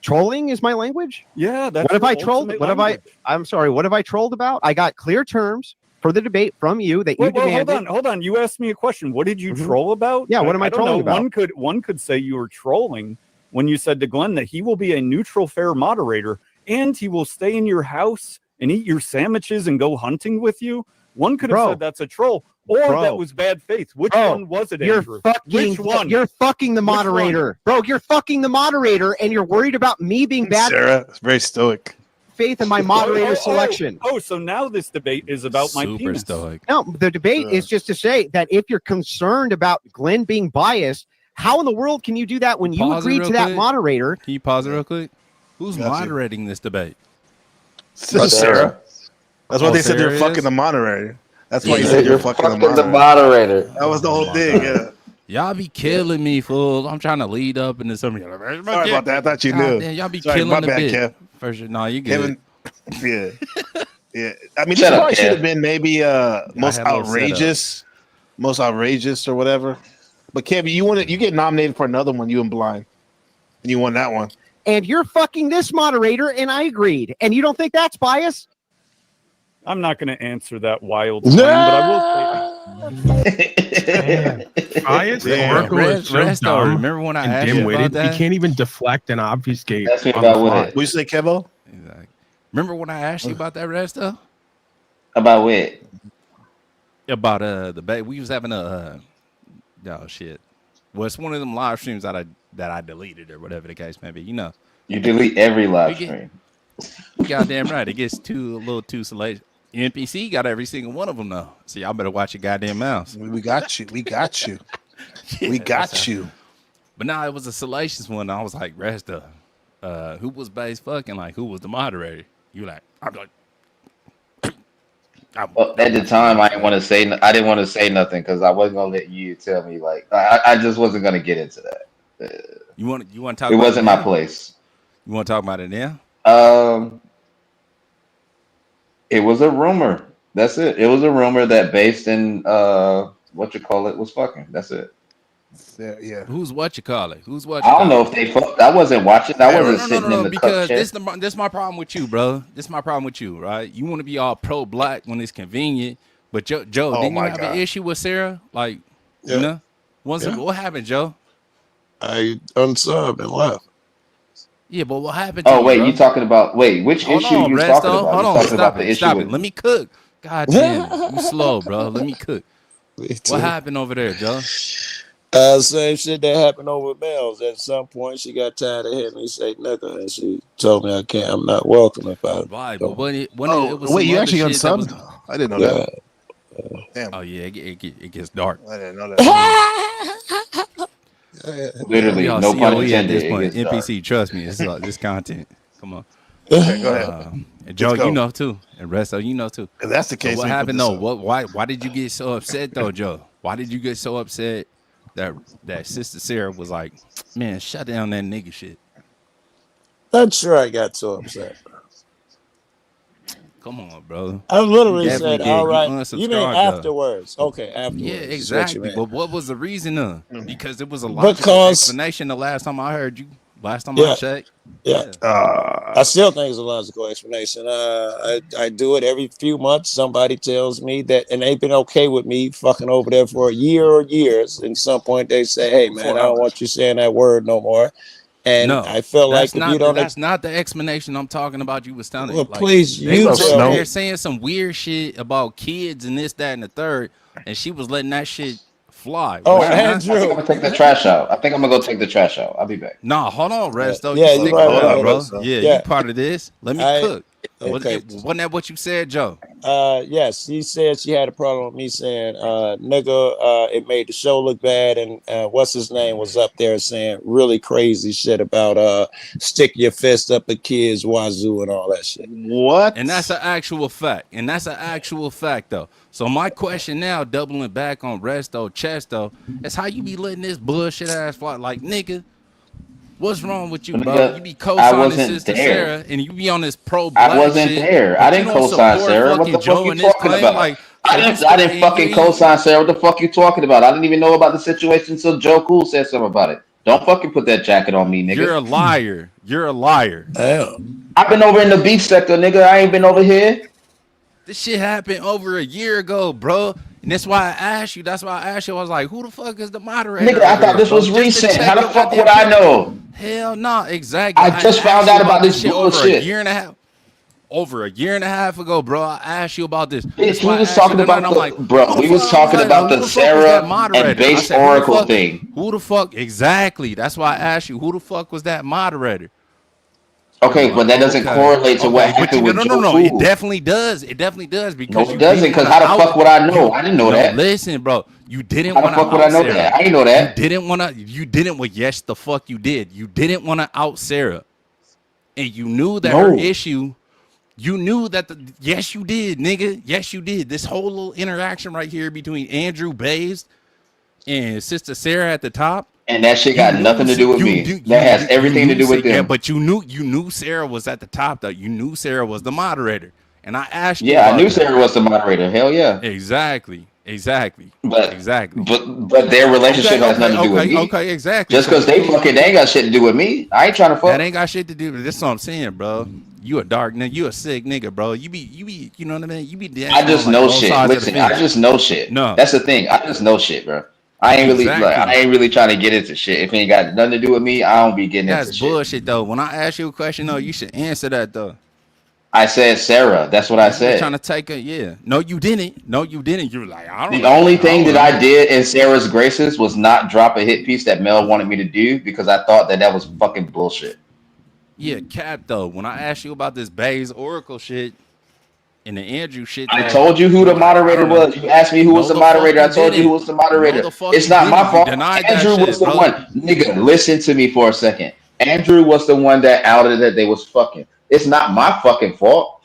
Trolling is my language? Yeah, that's What have your I trolled? ultimate What have language. I'm sorry, what have I trolled about? I got clear terms for the debate from you that you Well, demanded. hold on. You asked me a question. What did you troll about? Yeah, what am I don't know. trolling about? One could say you were trolling when you said to Glenn that he will be a neutral, fair moderator and he will stay in your house and eat your sandwiches and go hunting with you. One could have said that's a troll, or that was bad faith. Which one was it, Andrew? Which one? You're fucking the moderator. Bro, you're fucking the moderator and you're worried about me being bad Sarah, it's very stoic. faith in my moderator selection. Oh, so now this debate is about my penis. Stoic. No, the debate is just to say that if you're concerned about Glenn being biased, how in the world can you do that when you Pause it agreed real to that quick. moderator? Can you pause it real quick? Who's Got you. moderating this debate? Sarah. That's why they said they're Sarah fucking is? the moderator. That's why Yeah, you said you're you're fucking the fucking the moderator. moderator. That was the whole thing. Yeah. Y'all be killing me, fool. I'm trying to lead up into something. Sorry about that. I thought you knew. Damn, y'all be Sorry, killing my the bad, bit. Kev. For sure. No, you good. Kevin. Yeah. Yeah. I mean, Shut this up, probably should Kev. have been maybe most had a little outrageous or whatever. But Kevin, you get nominated for another one, you and Blind. And you won that one. And you're fucking this moderator, and I agreed. And you don't think that's bias? I'm not going to answer that wild claim, but I will say. Bias Damn. Oracle is so Resto, dumb remember when I and asked you dim-witted. about that? He can't even deflect and obfuscate. Ask me on the about fly. what? What you say, Kevo? Exactly. Remember when I asked you about that, Resto? About what? About the baby. We was having a oh shit. Well, it's one of them live streams that I deleted or whatever the case may be. You know. You delete every live stream. Goddamn right. It gets a little too salacious. NPC got every single one of them though. So y'all better watch your goddamn mouths. We got you. We got you. We got you. But now it was a salacious one. I was like, Resta, who was base fucking like who was the moderator? You like, I'm like, Well, at the time, I didn't want to say nothing because I wasn't gonna let you tell me. Like, I just wasn't gonna get into that. You want to talk? It about wasn't it my now? place. You want to talk about it now? It was a rumor. That's it. It was a rumor that based in what you call it was fucking. That's it. Yeah. Who's what you call it? Who's what I you don't call know it? if they fucked. I wasn't watching. I wasn't sitting in the cup Because chair. this my problem with you, bro. This is my problem with you, right? You want to be all pro-black when it's convenient, but Joe, Oh didn't you my have God. an issue with Sarah? Like, Yeah. you know, Yeah. what happened, Joe? I unsubbed and left. Yeah, but what happened to Oh you, wait, bro? you talking about? Wait, which Hold issue on, you talking Resto. about? Hold You on. talking about Stop the it. issue Stop with? it. Let me cook. God damn it. You slow, bro. Let me cook. Me too. What happened over there, Joe? Same shit that happened over Mel's. At some point, she got tired of hearing me say nigga, and she told me I'm not welcome if I Right, but don't. when it Oh, was wait, some you other actually shit that was. unsubbed? I didn't know Yeah. that. Damn. Oh yeah, it gets dark. I didn't know that. Literally, Y'all no pun COE at intended. this It point. gets dark. NPC, trust me, it's this content. Come on. Okay, go ahead. And Joe, Let's go. you know too, and Resto, you know too. If that's the So case, what let me put happened this though? up. Why did you get so upset though, Joe? Why did you get so upset that Sister Sarah was like, man, shut down that nigga shit? Not sure I got so upset. Come on, bro. I literally You definitely said, did. all You right. You mean unsubscribed though. afterwards? Okay, afterwards. Yeah, is what you exactly. meant. But what was the reason? Because it was a logical Because explanation the last time I heard you. Last time I yeah, checked. yeah. I still think it's a logical explanation. I do it every few months. Somebody tells me that, and they've been okay with me fucking over there for a year or years. And some point they say, "Hey, man, I don't want you saying that word no more." And No, I feel like if you don't, that's not the explanation I'm talking about. You was telling well, like, please, they you was tell over me. there saying some weird shit about kids and this, that, and the third, and she was letting that shit fly. Oh, Was she not? I think I'm Andrew. gonna take the trash out. I think I'm gonna go take the trash out. I'll be back. Nah, hold on, Resto. Yeah, You you're stick right around, about bro. that. Yeah, Yeah. you part of this. Let me cook. Okay. Wasn't that what you said, Joe? Yes, she said she had a problem with me saying, nigga, it made the show look bad, and what's his name was up there saying really crazy shit about stick your fist up a kid's wazoo and all that shit. What? And that's an actual fact. Though. So my question now, doubling back on Resto, Chesto, is how you be letting this bullshit ass fly? Like, nigga, what's wrong with you, bro? Nigga, You be I co-signing wasn't Sister there. Sarah, and you be on this pro-black I wasn't shit. there. I But you didn't don't co-sign support Sarah. What fucking the fuck Joe you and this talking claim. about? Like, I so didn't. you I didn't fucking co-sign Sarah. What the fuck you talking about? I didn't even know about the situation until Joe Cool said something about it. Don't fucking put that jacket on me, You're a nigga. liar. You're a liar. Damn. I've been over in the beef sector, nigga. I ain't been over here. This shit happened over a year ago, bro. And that's why I asked you. That's why I asked you. I was like, who the fuck is the moderator? Nigga, I over thought here, this bro? was Just to recent. check How the your fuck goddamn would I temperature. know? Hell no, exactly. I just found asked you out about this shit over a bullshit. year and a half. Over a year and a half ago, bro, I asked you about this. Bitch, why we I was asked you talking that night, about I'm like, the bro. We was talking about the Sarah and base who the oracle fuck, thing. who the fuck, exactly. That's why I asked you, who the fuck was that moderator? Okay, but that doesn't correlate to what But you happened with Joe no. It Cool. definitely does. It definitely does No, because it you doesn't. didn't Because want to how the fuck would I know? I didn't know that. Listen, bro. You didn't How the want to fuck would I out know Sarah. that? I didn't know that. You didn't want to. You didn't. Well, yes, the fuck you did. You didn't want to out Sarah, and you knew that her No. issue. You knew that yes, you did, nigga. Yes, you did. This whole little interaction right here between Andrew Bays and Sister Sarah at the top. And that shit got nothing to do with me. That has everything to do with them. Yeah, but you knew Sarah was at the top though. You knew Sarah was the moderator, and I asked you. Yeah, I about knew that. Sarah was the moderator. Hell yeah. Exactly. But exactly. But their relationship has nothing to do with me. Okay, exactly. Just because they fucking, they ain't got shit to do with me. I ain't trying to fuck. That ain't got shit to do with this. Is what I'm saying, bro. You a dark nigga. You a sick nigga, bro. You be. You know what I mean? You be. I just on, know both shit. sides of the Listen, fence. I just know shit. No, that's the thing. I just know shit, bro. I ain't really like. I ain't really trying to get into shit. If it ain't got nothing to do with me, I don't be getting into That's shit. bullshit, though. When I ask you a question, though, you should answer that, though. I said Sarah. That's what I said. Trying to take a yeah. No, you didn't. No, you didn't. You were like, I don't The know. only thing that I did in Sarah's graces was not drop a hit piece that Mel wanted me to do because I thought that was fucking bullshit. Yeah, Cap, though. When I asked you about this Bays Oracle shit and the Andrew shit, I told you who the moderator was. You asked me who was the moderator. I told you who was the moderator. It's not my fault. Andrew was the one. Nigga, listen to me for a second. Andrew was the one that outed that they was fucking. It's not my fucking fault.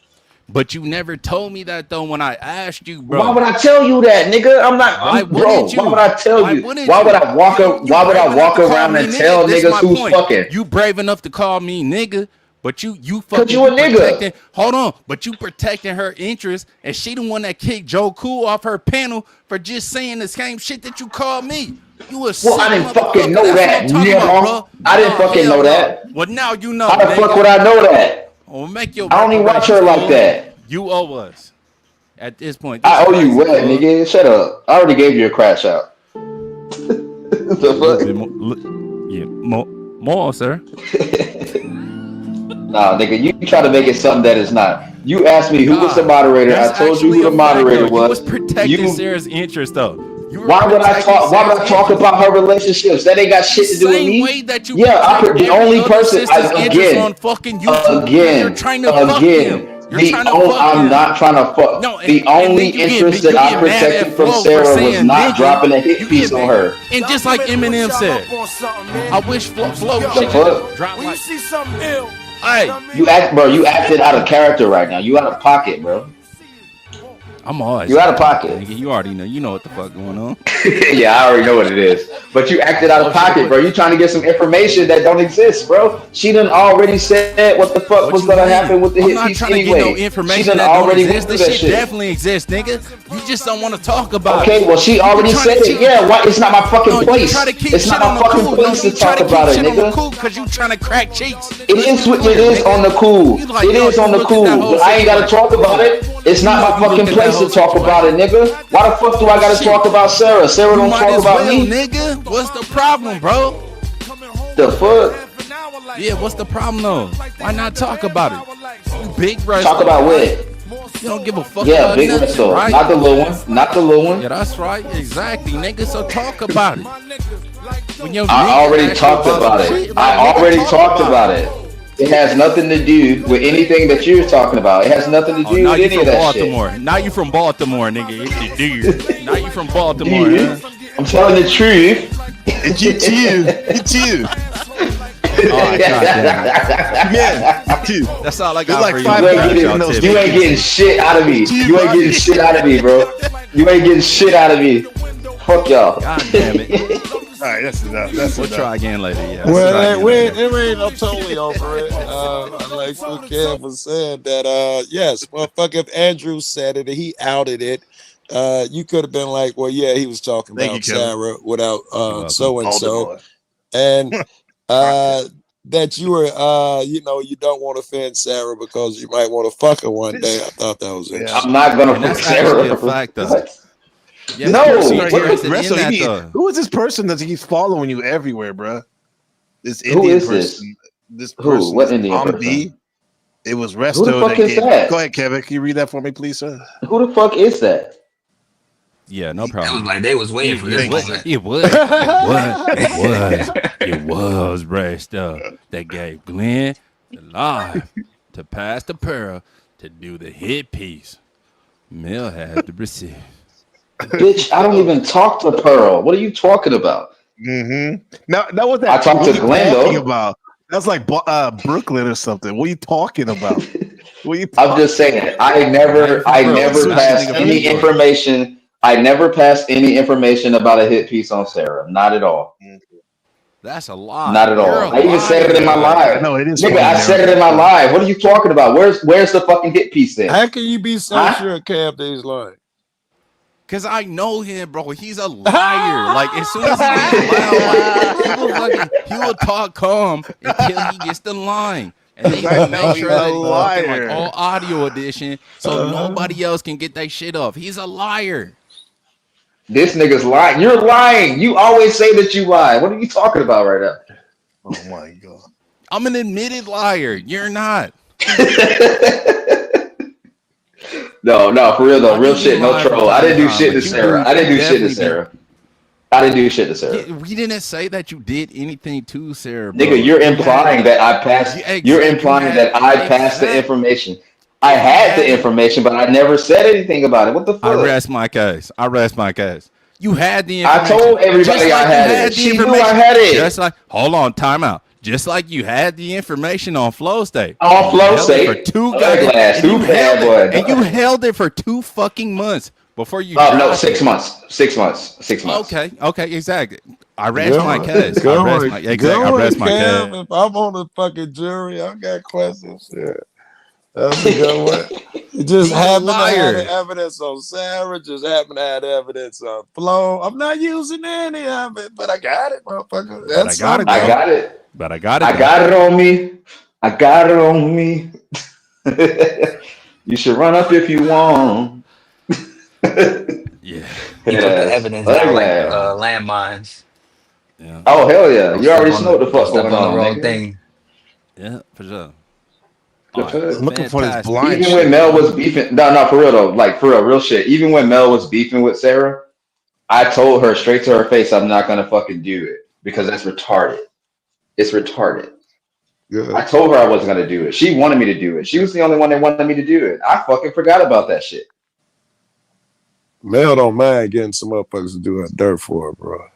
But you never told me that though when I asked you, bro. Why would I tell you that, nigga? I'm not, bro. Why would I tell you? Why would I walk? Why would I walk around and tell niggas who's fucking? You brave enough to call me nigga, But you fucking you a nigga. protecting. Hold on, but you protecting her interest, and she the one that kicked Joe Cool off her panel for just saying the same shit that you called me. You a Well, I didn't fucking know that, bro. I didn't fucking know that. Well, now you know. How the fuck would I know that? Well, make your I don't even watch her like that. You owe us. At this point, I owe you what, nigga? Shut up. I already gave you a crash out. The fuck? Yeah, more, sir. Nah, nigga, you try to make it something that is not. You asked me who was the moderator. I told you who the moderator was. You was protecting Sarah's interest, though. Why would I talk? Why would I talk about her relationships? That ain't got shit to do with me. Way that you the only person I'm not trying to fuck. No, the only interest that I protected from Sarah was not dropping a hit piece on her. And just like Eminem said, I wish Flo drop like. Hey, you acted out of character right now. You out of pocket, bro. I'm always. You out of pocket. Nigga, you already know. You know what the fuck going on. Yeah, I already know what it is. But you acted out of pocket, bro. You trying to get some information that don't exist, bro. She done already said what the fuck was gonna happen with the hit piece anyway. No information that already exists. This shit definitely exists, nigga. You just don't want to talk about it. Okay, well she already said it. Yeah, why? It's not my fucking place. It's not my fucking place to talk about it, nigga. Because you trying to crack cheeks. It is on the cool. It is on the cool. But I ain't gotta talk about it. It's not my fucking place to talk about it, nigga. Why the fuck do I gotta talk about Sarah? Sarah don't talk about me, nigga. What's the problem, bro? The fuck? Yeah, what's the problem though? Why not talk about it? You big Resto. Talk about what? You don't give a fuck. Yeah, about big Resto, right? Not the little one. Not the little one. Yeah, that's right. Exactly, nigga. So talk about it. I already talked about it. I already talked about it. It has nothing to do with anything that you're talking about. It has nothing to do with any of that Baltimore. shit. Now you from Baltimore, nigga. It's you. Now you from Baltimore. Huh? I'm telling the truth. It's you. It's you. Oh, yeah. That's all I got like for you. You ain't getting shit out of me. You ain't getting shit out of me, bro. You ain't getting shit out of me. Fuck y'all. God damn it. All right, that's enough. We'll try again later. Yeah. Well, I'm totally over it. Like what Kev was saying that yes, motherfucker, if Andrew said it and he outed it, you could have been like, well, yeah, he was talking about Sarah without so and so, and that you were you don't want to offend Sarah because you might want to fuck her one day. I thought that was it. I'm not gonna fuck Sarah. A fact, though. Yeah, no, who is this person that keeps following you everywhere, bro? This Indian Indian person. This Who? person. What Indian person? B. It was Resto. Who the fuck is that? Go ahead, Kevin. Can you read that for me, please, sir? Who the fuck is that? Yeah, no problem. It was like they was waiting for this moment. It was Resto that gave Glenn the live to pass the pearl to do the hit piece. Mel had to receive. Bitch, I don't even talk to Pearl. What are you talking about? Mm-hmm. Now, what that I talked to Glenn though. About? That's like Brooklyn or something. What are you talking about? I'm just saying. I never passed any information. I never passed any information about a hit piece on Sarah. Not at all. That's a lie. Not at all. I even said it in my live. No, it is. Nigga, I said it in my live. What are you talking about? Where's the fucking hit piece then? How can you be so sure Kev that he's lying? Cause I know him, bro. He's a liar. Like as soon as he gets loud, he will talk calm until he gets the line. And then he make sure that like all audio edition, so nobody else can get that shit off. He's a liar. This nigga's lying. You're lying. You always say that you lie. What are you talking about right now? Oh my god. I'm an admitted liar. You're not. No, for real though. Real shit, no troll. I didn't do shit to Sarah. I didn't do shit to Sarah. We didn't say that you did anything to Sarah, bro. Nigga, you're implying that I passed. You're implying that I passed the information. I had the information, but I never said anything about it. What the fuck? I rest my case. You had the information. I told everybody I had it. She knew I had it. Just like, hold on, time out. Just like you had the information on Flow State. On Flow State. For 2 guys. And you held it for 2 fucking months before you. Oh, no, 6 months. 6 months. 6 months. Okay, exactly. I rest my case. I rest my case. If I'm on the fucking jury, I got questions. Yeah. That's a good one. It just happened to have the evidence on Sarah, just happened to have the evidence on Flo. I'm not using any of it, but I got it, motherfucker. That's I got it. But I got it. I got it on me. I got it on me. You should run up if you want. Yeah. He put the evidence down like landmines. Yeah. Oh hell yeah! You already know what the fuck going on, wrong nigga. thing. Yeah, for sure. Looking for this blind Even shit. when Mel was beefing, no, for real though, like for real shit. Even when Mel was beefing with Sarah, I told her straight to her face, I'm not gonna fucking do it because that's retarded. It's retarded. Good. I told her I wasn't gonna do it. She wanted me to do it. She was the only one that wanted me to do it. I fucking forgot about that shit. Mel don't mind getting some motherfuckers to do her dirt for her, bro.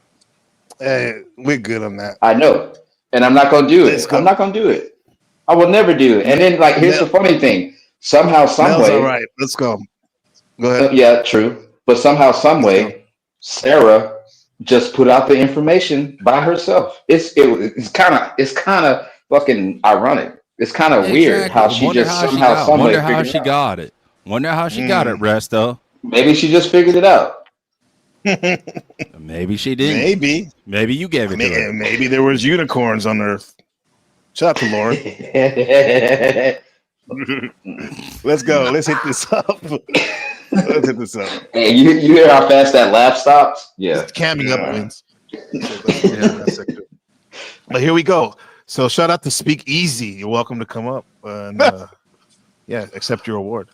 Hey, we're good on that. I know, and I'm not gonna do it. I'm not gonna do it. I will never do it. And then, like, here's the funny thing: somehow, some Mel's way, all right. Let's go. Go ahead. Yeah, true. But somehow, some way, Sarah just put out the information by herself. It's kind of fucking ironic. It's kind of weird how she just somehow, some way Wonder how figured she it out. got it. Wonder how she got it, Resto. Maybe she just figured it out. Maybe she didn't. Maybe. Maybe you gave it to her. Maybe there was unicorns on Earth. Shout out to Lauren. Let's go. Let's hit this up. Let's hit this up. Hey, you hear how fast that laugh stops? Yeah. Camming up wins. But here we go. So shout out to Speak Easy. You're welcome to come up and accept your award.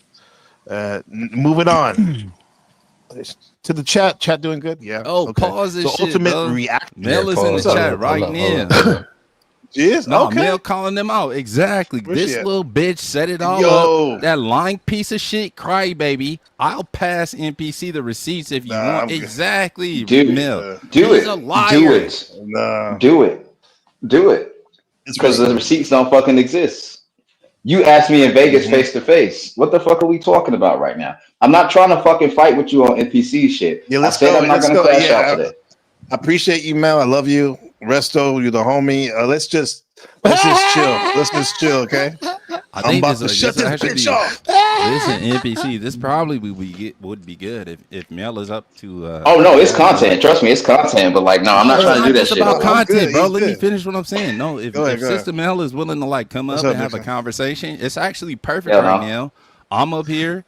Moving on to the chat. Chat doing good? Yeah. Oh, pause this so shit, ultimate bro. react. Mel is in the chat right now. Yes. No, Okay. Mel calling them out. Exactly. Where's This she at? little bitch set it all Yo. up. That lying piece of shit, crybaby. I'll pass NPC the receipts if you want. Exactly, Mel. Do He's it. a liar. Do it. Nah. Do it. Do it. Because the receipts don't fucking exist. You asked me in Vegas face to face. What the fuck are we talking about right now? I'm not trying to fucking fight with you on NPC shit. Yeah, let's I said go. I'm not Let's gonna go. crash Yeah, out today. I appreciate you, Mel. I love you. Resto, you're the homie. Let's just chill. Let's just chill, okay? I'm about to shut this bitch off. Listen, NPC, this probably would be good if Mel is up to. Oh no, it's content. Trust me, it's content. But like, no, I'm not trying to do that It's shit. about content, bro. He's Let me good. finish what I'm saying. No, if Go ahead. Sister Mel is willing to like come What's up up, and have a Nixon? conversation, it's actually perfect Yeah, right no. now. I'm up here.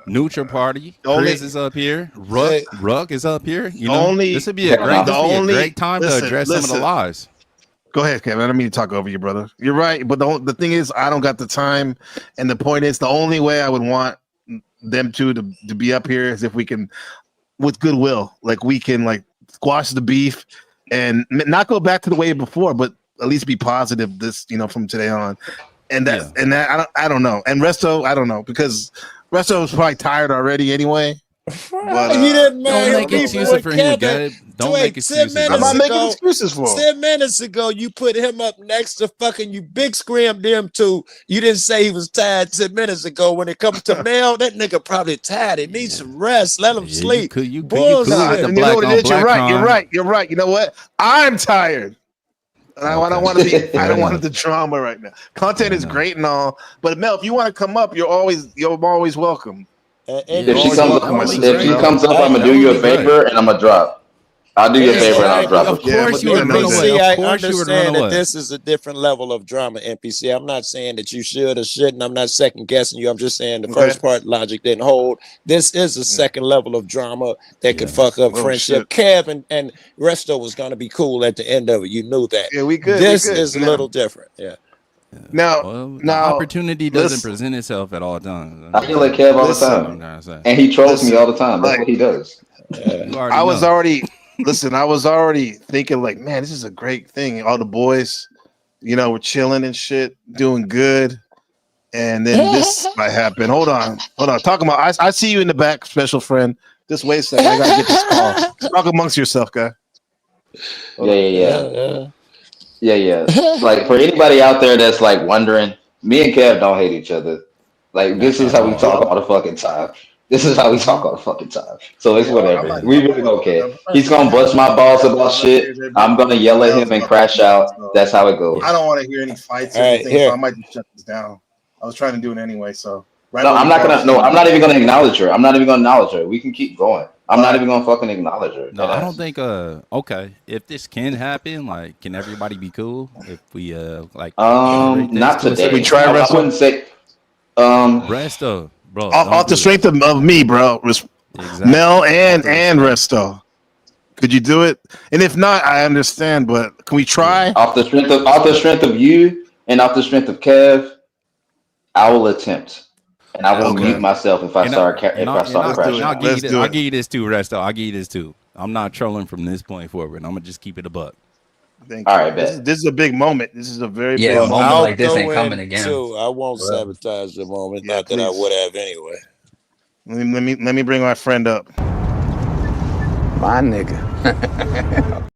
Neutral party. only- Chris is up here. Ruck is up here. You know, only- this would be a great, great time to address some of the lies. Go ahead, Kevin. I don't mean to talk over you, brother. You're right, but the thing is, I don't got the time, and the point is, the only way I would want them to be up here is if we can, with goodwill, like we can like squash the beef and not go back to the way before, but at least be positive this, from today on. And that I don't know. And Resto, I don't know, because Resto was probably tired already anyway. But, He didn't Don't make marry excuses for him, Gabe. Don't make excuses. I'm not making excuses for him. 10 minutes ago, you put him up next to fucking you big screamed them two. You didn't say he was tired 10 minutes ago. When it comes to Mel, that nigga probably tired. He needs some rest. Let him sleep. You could Bullshit. And you know what it is? You're right. You know what? I'm tired. And I don't want to be. I don't want the drama right now. Content is great and all, but Mel, if you want to come up, you're always welcome. If she comes up, I'm gonna do you a favor and I'm gonna drop. I'll do you a favor and I'll drop. Of course you would run away. See, I Of course you would run understand that away. this is a different level of drama, NPC. I'm not saying that you should or shouldn't. I'm not second guessing you. I'm just saying the first part logic didn't hold. This is a second level of drama that could fuck up friendship. Kev and Resto was gonna be cool at the end of it. You knew that. Yeah, we good. This we good. is a little different. Yeah. Now, The opportunity doesn't present itself at all times. I feel like Kev all the time, and he trolls me all the time. That's what he does. I was already thinking like, man, this is a great thing. All the boys, we're chilling and shit, doing good. And then this might happen. Hold on. Talking about, I see you in the back, special friend. Just wait a second. I gotta get this call. Talk amongst yourself, guy. Yeah. Like for anybody out there that's like wondering, me and Kev don't hate each other. Like this is how we talk all the fucking time. This is how we talk all the fucking time. So it's whatever. I'm We really don't care. He's gonna bust my balls about shit. I'm gonna yell at him and crash out. That's how it goes. I don't want to hear any fights or All right, anything, here. so I might just shut this down. I was trying to do it anyway, so. Right No, when I'm we not cross gonna. No, I'm not even gonna acknowledge her. I'm not even gonna acknowledge her. We can keep going. I'm not even gonna fucking acknowledge her. No, I don't think. Okay, if this can happen, like, can everybody be cool if we like? Not today. We try I wouldn't say. Resto, bro. Off the strength of me, bro. Mel and Resto. Could you do it? And if not, I understand. But can we try? Off the strength of you and off the strength of Kev, I will attempt. And I will mute myself if I start crashing. I'll give you this too, Resto. I'll give you this too. I'm not trolling from this point forward. I'm gonna just keep it a buck. All right, bet. This is a big moment. This is a very big moment I'll like this go ain't coming in again. Too. I won't sabotage the moment. Not that I would have anyway. Let me bring my friend up. My nigga.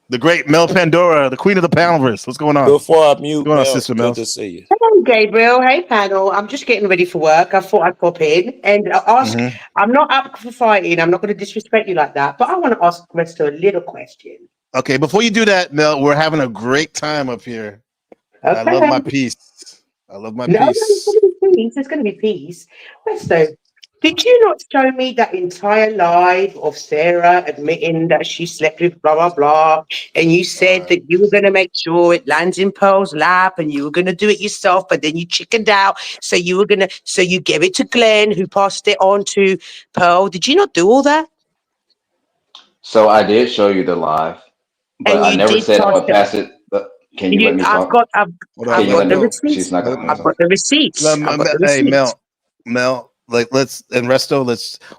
The great Mel Pandora, the queen of the Panelist. What's going on? Before I mute, What's going on, Mel, Sister good Mel? to see you. Hello, Gabriel. Hey, panel. I'm just getting ready for work. I thought I'd pop in and ask. I'm not up for fighting. I'm not going to disrespect you like that, but I want to ask Resto a little question. Okay, before you do that, Mel, we're having a great time up here. Okay. I love my peace. I love my No, peace. there's going to be peace. Resto, did you not show me that entire live of Sarah admitting that she slept with blah, blah, blah, and you said that you were going to make sure it lands in Pearl's lap and you were going to do it yourself, but then you chickened out, so you gave it to Glenn, who passed it on to Pearl. Did you not do all that? So I did show you the live, but I never said I would pass it. But can you let me talk? I've got the receipts. She's not gonna I've got the receipts. Hey, Mel, like let's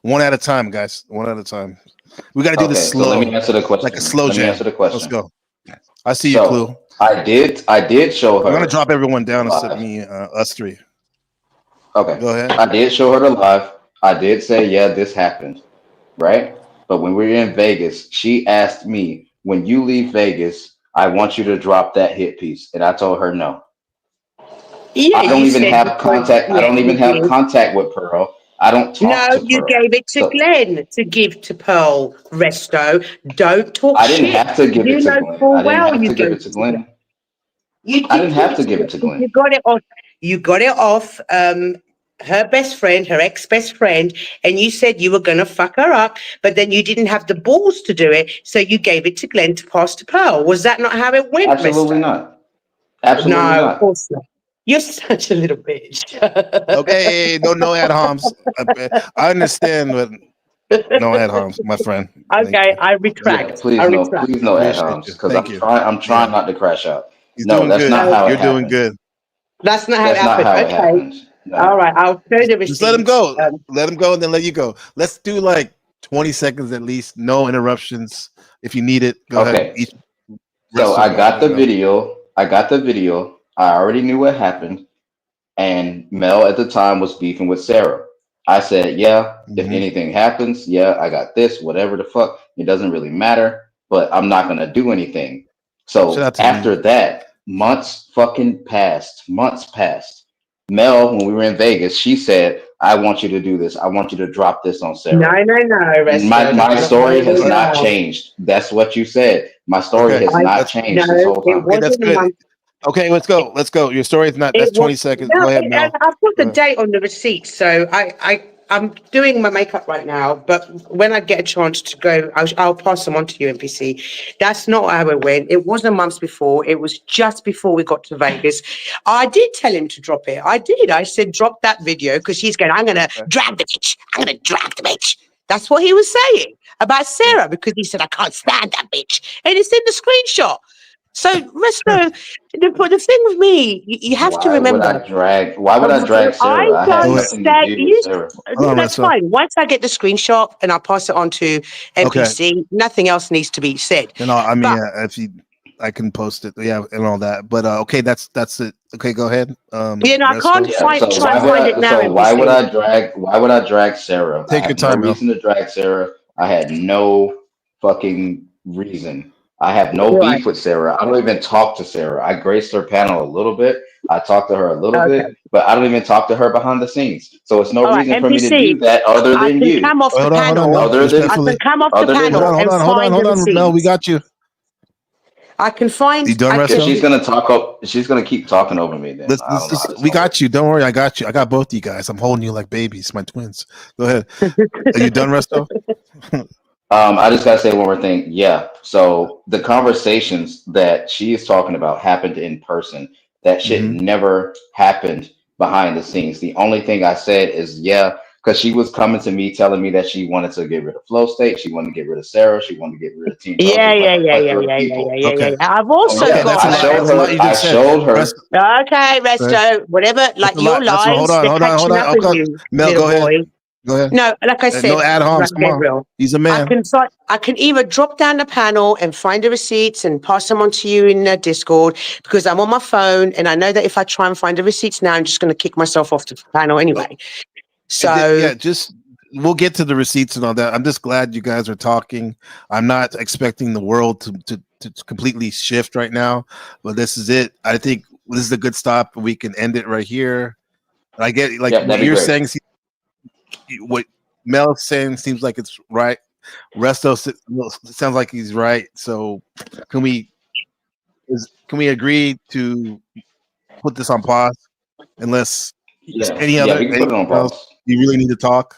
one at a time, guys. One at a time. We got to do this slow. So let me answer the question. Like a slow jam. Answer the question. Let's go. I see you, Clue. I did show her. I'm gonna drop everyone down instead of me, us three. Okay. Go ahead. I did show her the live. I did say, yeah, this happened, right? But when we were in Vegas, she asked me, when you leave Vegas, I want you to drop that hit piece, and I told her no. Yeah, I don't even have contact. I don't even have contact with Pearl. I don't talk to Pearl. You gave it to Glenn to give to Pearl. Resto, don't talk shit. I didn't have to give it to Glenn. I didn't have to give it to Glenn. I didn't have to give it to Glenn. You got it off. You got it off. Her best friend, her ex-best friend, and you said you were going to fuck her up, but then you didn't have the balls to do it, so you gave it to Glenn to pass to Pearl. Was that not how it went? Absolutely not. Absolutely not. No, of course not. You're such a little bitch. Okay, no ad homs. I understand, but no ad homs, my friend. Okay, I retract. Yeah, please no ad homs, because I'm trying not to crash out. No, that's not how it happened. You're doing good. That's not how it happened. Okay. No. All right, I'll show the receipts. Just let him go. Let him go, and then let you go. Let's do like 20 seconds at least. No interruptions. If you need it, go ahead. So I got the video. I already knew what happened. And Mel at the time was beefing with Sarah. I said, yeah, if anything happens, yeah, I got this, whatever the fuck. It doesn't really matter, but I'm not going to do anything. So after that, months passed. Mel, when we were in Vegas, she said, I want you to do this. I want you to drop this on Sarah. No. My story has not changed. That's what you said. My story has not changed this whole time. Okay, that's good. Okay, let's go. Your story is not. That's 20 seconds. Go ahead, Mel. I've got the date on the receipt, so I'm doing my makeup right now. But when I get a chance to go, I'll pass them on to you, NPC. That's not how it went. It wasn't months before. It was just before we got to Vegas. I did tell him to drop it. I did. I said drop that video because he's going. I'm going to drag the bitch. I'm going to drag the bitch. That's what he was saying about Sarah because he said I can't stand that bitch, and it's in the screenshot. So, Resto, the thing with me, you have to remember. Why would I drag Sarah? I don't say that's fine. Once I get the screenshot and I pass it on to NPC, nothing else needs to be said. No, I mean, I can post it, and all that. But okay, that's it. Okay, go ahead. I can't try and find it now. So why would I drag Sarah? Take your time. No reason to drag Sarah. I had no fucking reason I have no Right. beef with Sarah. I don't even talk to Sarah. I graced her panel a little bit. I talk to her a little Okay. bit, but I don't even talk to her behind the scenes. So it's no All right, reason for me to do NPC. that other I than can you. come off the Hold on, panel. Mel. Other than I can Respectfully. come off the other than panel her. and find the Mel. We receipts. got you. I can find. You done, I If Resto? she's gonna talk up, if she's gonna keep talking over me, then I don't know how this We gonna got you. Don't worry. I got you. I got both of you guys. I'm holding you like babies, my twins. Go ahead. Are you done, Resto? I just gotta say one more thing. Yeah. So the conversations that she is talking about happened in person. That shit never happened behind the scenes. The only thing I said is because she was coming to me telling me that she wanted to get rid of Flow State, she wanted to get rid of Sarah, she wanted to get rid of Team Yeah, Roses, like yeah, a yeah, yeah, plethora of yeah, yeah, people. yeah, yeah, Okay. yeah. I've also Yeah, got. That's a lot you just said. Okay, Resto. Whatever, like a your lot. That's lies, hold they're on. catching up with Okay. you, Mel, little go ahead. boy. Go ahead. No, like I No said, ad homs. right, Come on. Gabriel. He's a man. I can either drop down the panel and find the receipts and pass them on to you in Discord because I'm on my phone and I know that if I try and find the receipts now, I'm just going to kick myself off the panel anyway. So yeah, just we'll get to the receipts and all that. I'm just glad you guys are talking. I'm not expecting the world to completely shift right now, but this is it. I think this is a good stop. We can end it right here. I get like what you're saying. What Mel's saying seems like it's right. Resto sounds like he's right. So can we agree to put this on pause unless any other we can put it on anything else pause. you really need to talk?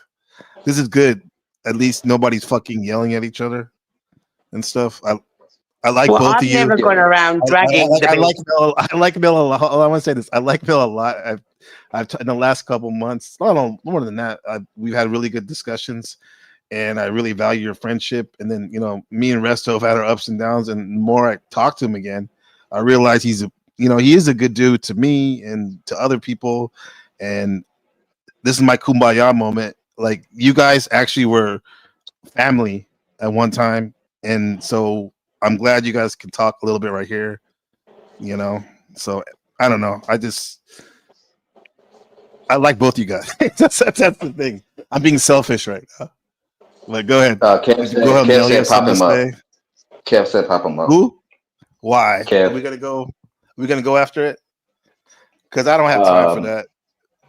This is good. At least nobody's fucking yelling at each other and stuff. I like both I've of you. never gone around dragging I the like Bill. I like Bill a lot. I want to say this. I like Bill a lot. I've in the last couple months, no, more than that. We've had really good discussions, and I really value your friendship. And then me and Resto have had our ups and downs. And the more I talk to him again, I realize he is a good dude to me and to other people. And this is my kumbaya moment. Like you guys actually were family at one time, and so I'm glad you guys can talk a little bit right here. So I don't know. I like both you guys. that's the thing. I'm being selfish right now. Like, go ahead. Kev said pop him up. Kev said pop him up. Who? Why? Kev. Are we gonna go after it? Because I don't have time for that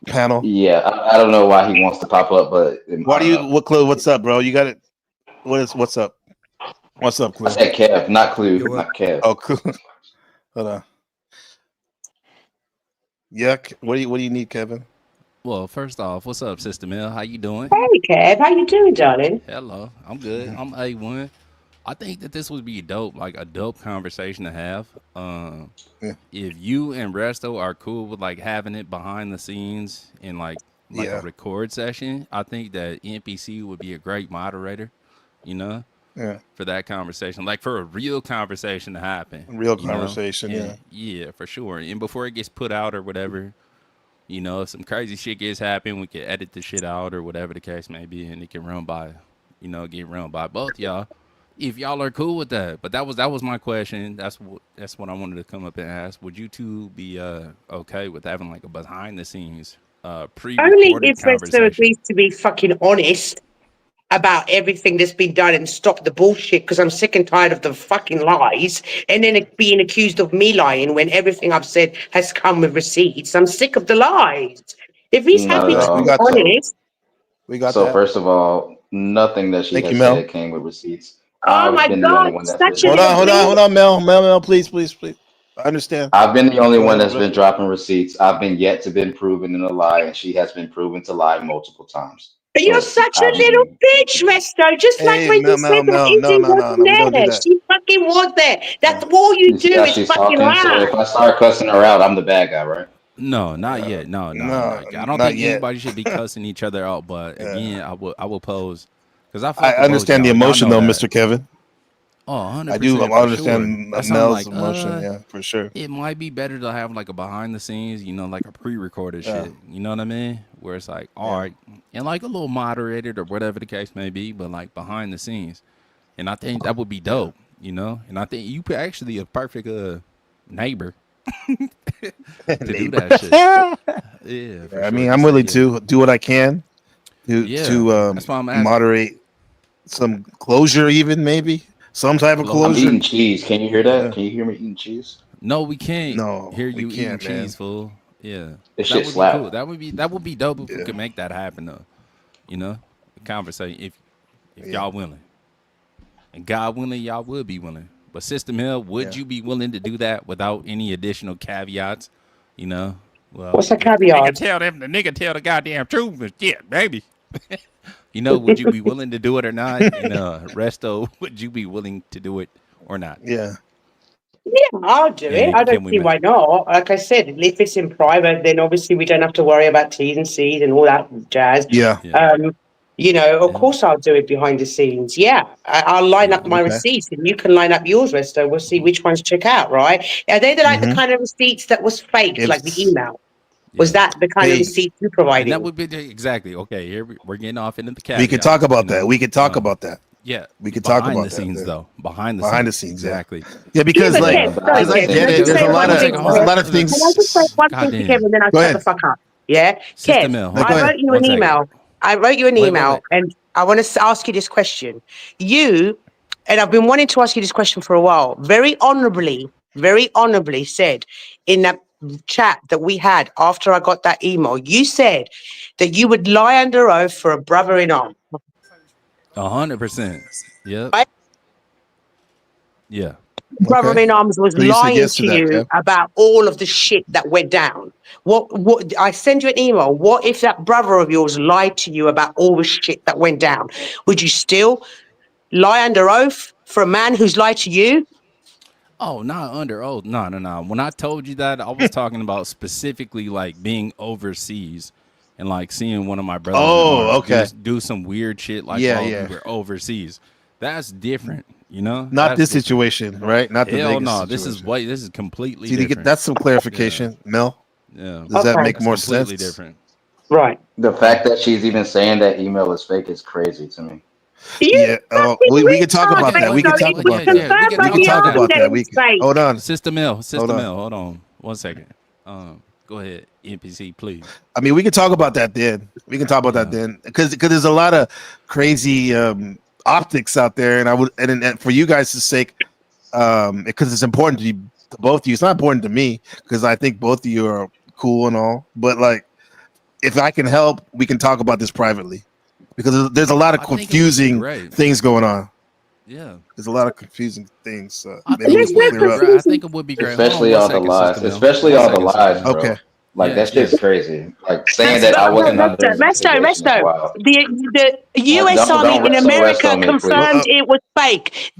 panel. Yeah, I don't know why he wants to pop up, but what's up, bro? You got it. What's up? What's up, Clue? I said Kev, not Clue, not Kev. Oh, cool. Hold on. Yeah, what do you need, Kevin? Well, first off, what's up, Sister Mel? How you doing? Hey, Kev, how you doing, darling? Hello, I'm good. I'm A1. I think that this would be dope, like a dope conversation to have. If you and Resto are cool with like having it behind the scenes in like a record session, I think that NPC would be a great moderator, for that conversation, like for a real conversation to happen. Real conversation, yeah, for sure. And before it gets put out or whatever, if some crazy shit gets happen, we can edit the shit out or whatever the case may be, and it can run by, get run by both y'all. If y'all are cool with that. But that was my question. That's what I wanted to come up and ask. Would you two be okay with having like a behind the scenes pre-recorded Only if conversation? Resto agrees to be fucking honest about everything that's been done and stop the bullshit, because I'm sick and tired of the fucking lies and then being accused of me lying when everything I've said has come with receipts. I'm sick of the lies. If he's happy to be honest. We got so that. First of all, nothing that she has said came with receipts. Oh my God, hold on, Mel, please. I understand. I've been the only one that's been dropping receipts. I've been yet to been proven in a lie, and she has been proven to lie multiple times. But you're such a little bitch, Resto. Just like when you said that Izzy wasn't there. She fucking was there. That's all you do is she's fucking talking. lie. So if I start cussing her out, I'm the bad guy, right? No, not yet. No. I don't think anybody should be cussing each other out. But again, I will pose because I understand the emotion though, Mr. Kevin. Oh, 100%. I do understand Sure. Mel's emotion, yeah, for sure. It might be better to have like a behind the scenes, like a pre-recorded shit. You know what I mean? Where it's like, all right, and like a little moderated or whatever the case may be, but like behind the scenes. And I think that would be dope, And I think you actually a perfect neighbor to do that shit. Yeah, I mean, I'm willing to do what I can to that's why I'm asking. moderate some closure, even maybe. some type of Hello? closure. I'm eating cheese. Can you hear that? Yeah. Can you hear me eating cheese? No, we can't No, hear we you eating can't, man. cheese, fool. Yeah, This that shit would be cool. slap. That would be dope if we Yeah. could make that happen, though. You know, conversation if Yeah. y'all willing, and God willing, y'all would be willing. But System Hill, would Yeah. you be willing to do that without any additional caveats? You know, well, What's the if the nigga caveat? tell the goddamn truth, but shit, baby. You know, would you be willing to do it or not? And Resto, would you be willing to do it or not? Yeah. Yeah, I'll do it. And I can don't we see make? why not. Like I said, if it's in private, then obviously we don't have to worry about T's and C's and all that jazz. Yeah. Yeah. You know, of And course I'll do it behind the scenes. Yeah, I'll line yeah. up my Okay. receipts and you can line up yours, Resto. We'll see which ones check out, right? Are they like the Mm-hmm. kind of receipts that was faked, like the It's email? Was Yeah. that the kind of hey, receipt you And that providing? would be exactly okay. Here we're getting off into the we could talk caveats. about that. We could talk about that. Yeah, We could talk behind about the that. scenes Then. though. Behind the Behind the scenes, scenes, yeah. exactly. Yeah, because but like, Kev, sorry, because I Kev, get can I it. just There's say a lot one of thing? there's a lot of things. Can I just say one thing to Goddamn. Kevin, then I'll Go shut ahead. the fuck up? Yeah? Sister Kev, Mill, No, hold go I on. ahead. wrote you One an second. email. I wrote you an Wait. email and I want to ask you this question. You, and I've been wanting to ask you this question for a while, very honorably said in that chat that we had after I got that email, you said that you would lie under oath for a brother in arms. 100%. Yep. Right? Yeah. Brother Okay. in arms was So you said lying yes to to that, you Kev. about all of the shit that went down. What I send you an email. What if that brother of yours lied to you about all the shit that went down? Would you still lie under oath for a man who's lied to you? Oh, not under oath. No. When I told you that, I was talking about specifically like being overseas and like seeing one of my brothers in Oh, arms okay. do some weird shit like Yeah, while yeah. we were overseas. That's different, you know? Not That's this different. situation, right? Not the Hell Vegas no. situation. This is completely See, to different. get that's some clarification, Mel. Yeah. Does that Okay. make That's more completely sense? different. Right. The fact that she's even saying that email is fake is crazy to me. Yeah. We can talk about that. We can talk It was about that. confirmed We by can the talk army about that that. it We was can. fake. Hold on. Sister Mill, on. hold on. 1 second. Go ahead, NPC, please. I mean, we can talk about that then. We can talk about that then, because there's a lot of crazy optics out there, and I would and for you guys' sake, because it's important to both of you. It's not important to me because I think both of you are cool and all, but like, if I can help, we can talk about this privately because there's a lot of I think it would be confusing great. things going on. Yeah. There's a lot of confusing things. I Maybe think we it would can be clear up. great. I think it would be great. Especially Hold on all the 1 second, lies. Sister Mill. Especially 1 all the second, Sister lies, Mill. bro. Okay. Like Yeah, that shit's yeah. crazy. Like saying that I wasn't under investigation is Resto, wild. the U.S. Army Don't in rest America on me, please. confirmed it was fake.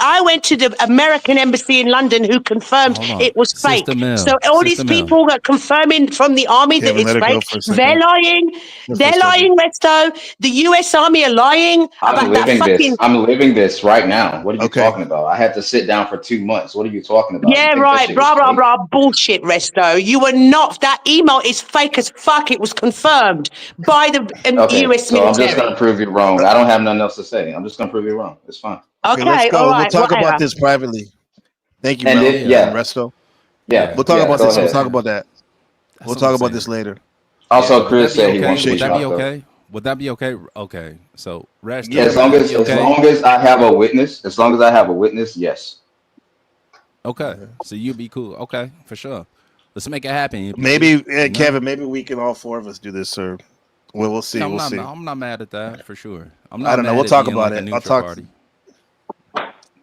I went to the American embassy in London who confirmed Hold on. it was fake. Sister Mill. So all these Sister Mill. people that confirming from the army that Kevin, it's let it go fake, for a second. they're lying. Just for a They're lying, Resto. The U.S. Army are lying I'm about that living this. fucking. I'm living this right now. What are you Okay. talking about? I had to sit down for 2 months. What are you talking about? Yeah, You think that right. shit Blah, was blah, fake? blah. Bullshit, Resto. You were not. That email is fake as fuck. It was confirmed by the Okay, U.S. so I'm just gonna military. prove you wrong. I don't have nothing else to say. I'm just gonna prove you wrong. It's fine. Okay, let's Okay, go. all We'll right, talk about whatever. this privately. Thank you, And Mel then, and yeah, Resto. yeah, We'll talk yeah. about Go this. We'll ahead. talk about that. That's We'll what talk I'm about saying. this later. Also, Would that Chris be said he okay? wants Would to that be talk though. okay? Would that be okay? Okay. So Resto, Yeah, As would long that as be okay? I have a witness, yes. Okay. So you'd be cool. Okay, for sure. Let's make it happen, NPC. Maybe, You know? Kevin. Maybe we can all four of us do this, sir. Well, we'll see. Yeah, We'll see. I'm not mad at that for sure. I'm I not don't know. mad We'll at talk being about like a it. neutral party.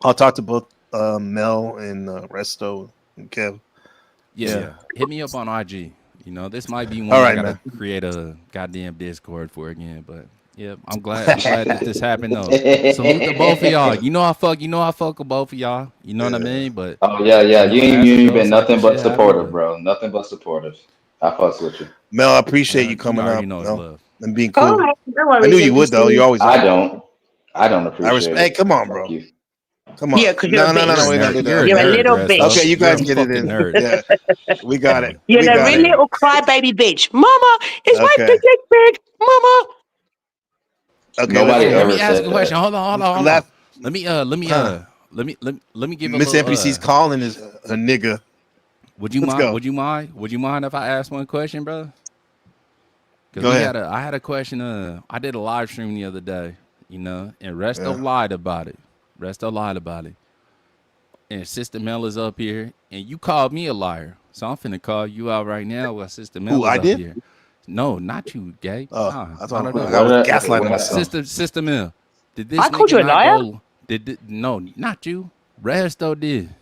I'll talk to both Mel and Resto and Kev. Yeah. Hit me up on IG. You know, this might be one All I right, gotta man. create a goddamn Discord for again. But yeah, I'm glad that this happened though. Salute to both of y'all. You know I fuck with both of y'all. You know what I mean? But Oh yeah. you know, You as it ain't goes, been let nothing this but shit happen. supportive, But bro. Nothing but supportive. I fucks with you. Mel, I appreciate you you coming already up, know it's Mel, love. and being All cool. right, no I worries, knew you would, though. You NPC. always I are. don't I appreciate respect. it. Hey, come on, Fuck bro. you. Come on. Yeah, because you're a No. bitch. We're gonna do You're a that. You're a nerd, little Resto. bitch. Okay, you You're guys a get it fucking in. nerd. Yeah, we got it. You're We a got real it. little crybaby bitch. Mama, is my Okay. dick big? Mama. Okay. Nobody Let me ever ask said a question. that. Hold on. Left. Let me give a Miss little NPC's calling is a nigga. Would you Let's mind? go. Would you mind? Would you mind if I ask one question, bro? Go Because ahead. I had a question. I did a live stream the other day, you know, and Resto Yeah. lied about it. Resto lied about it. And Sister Mel is up here, and you called me a liar. So I'm finna call you out right now while Sister Mel is I up did? here. No, not you, gay. Oh, Nah, I thought no. I was gaslighting myself. Sister Mel, did this I called nigga you a not liar? go? No, not you. Resto did.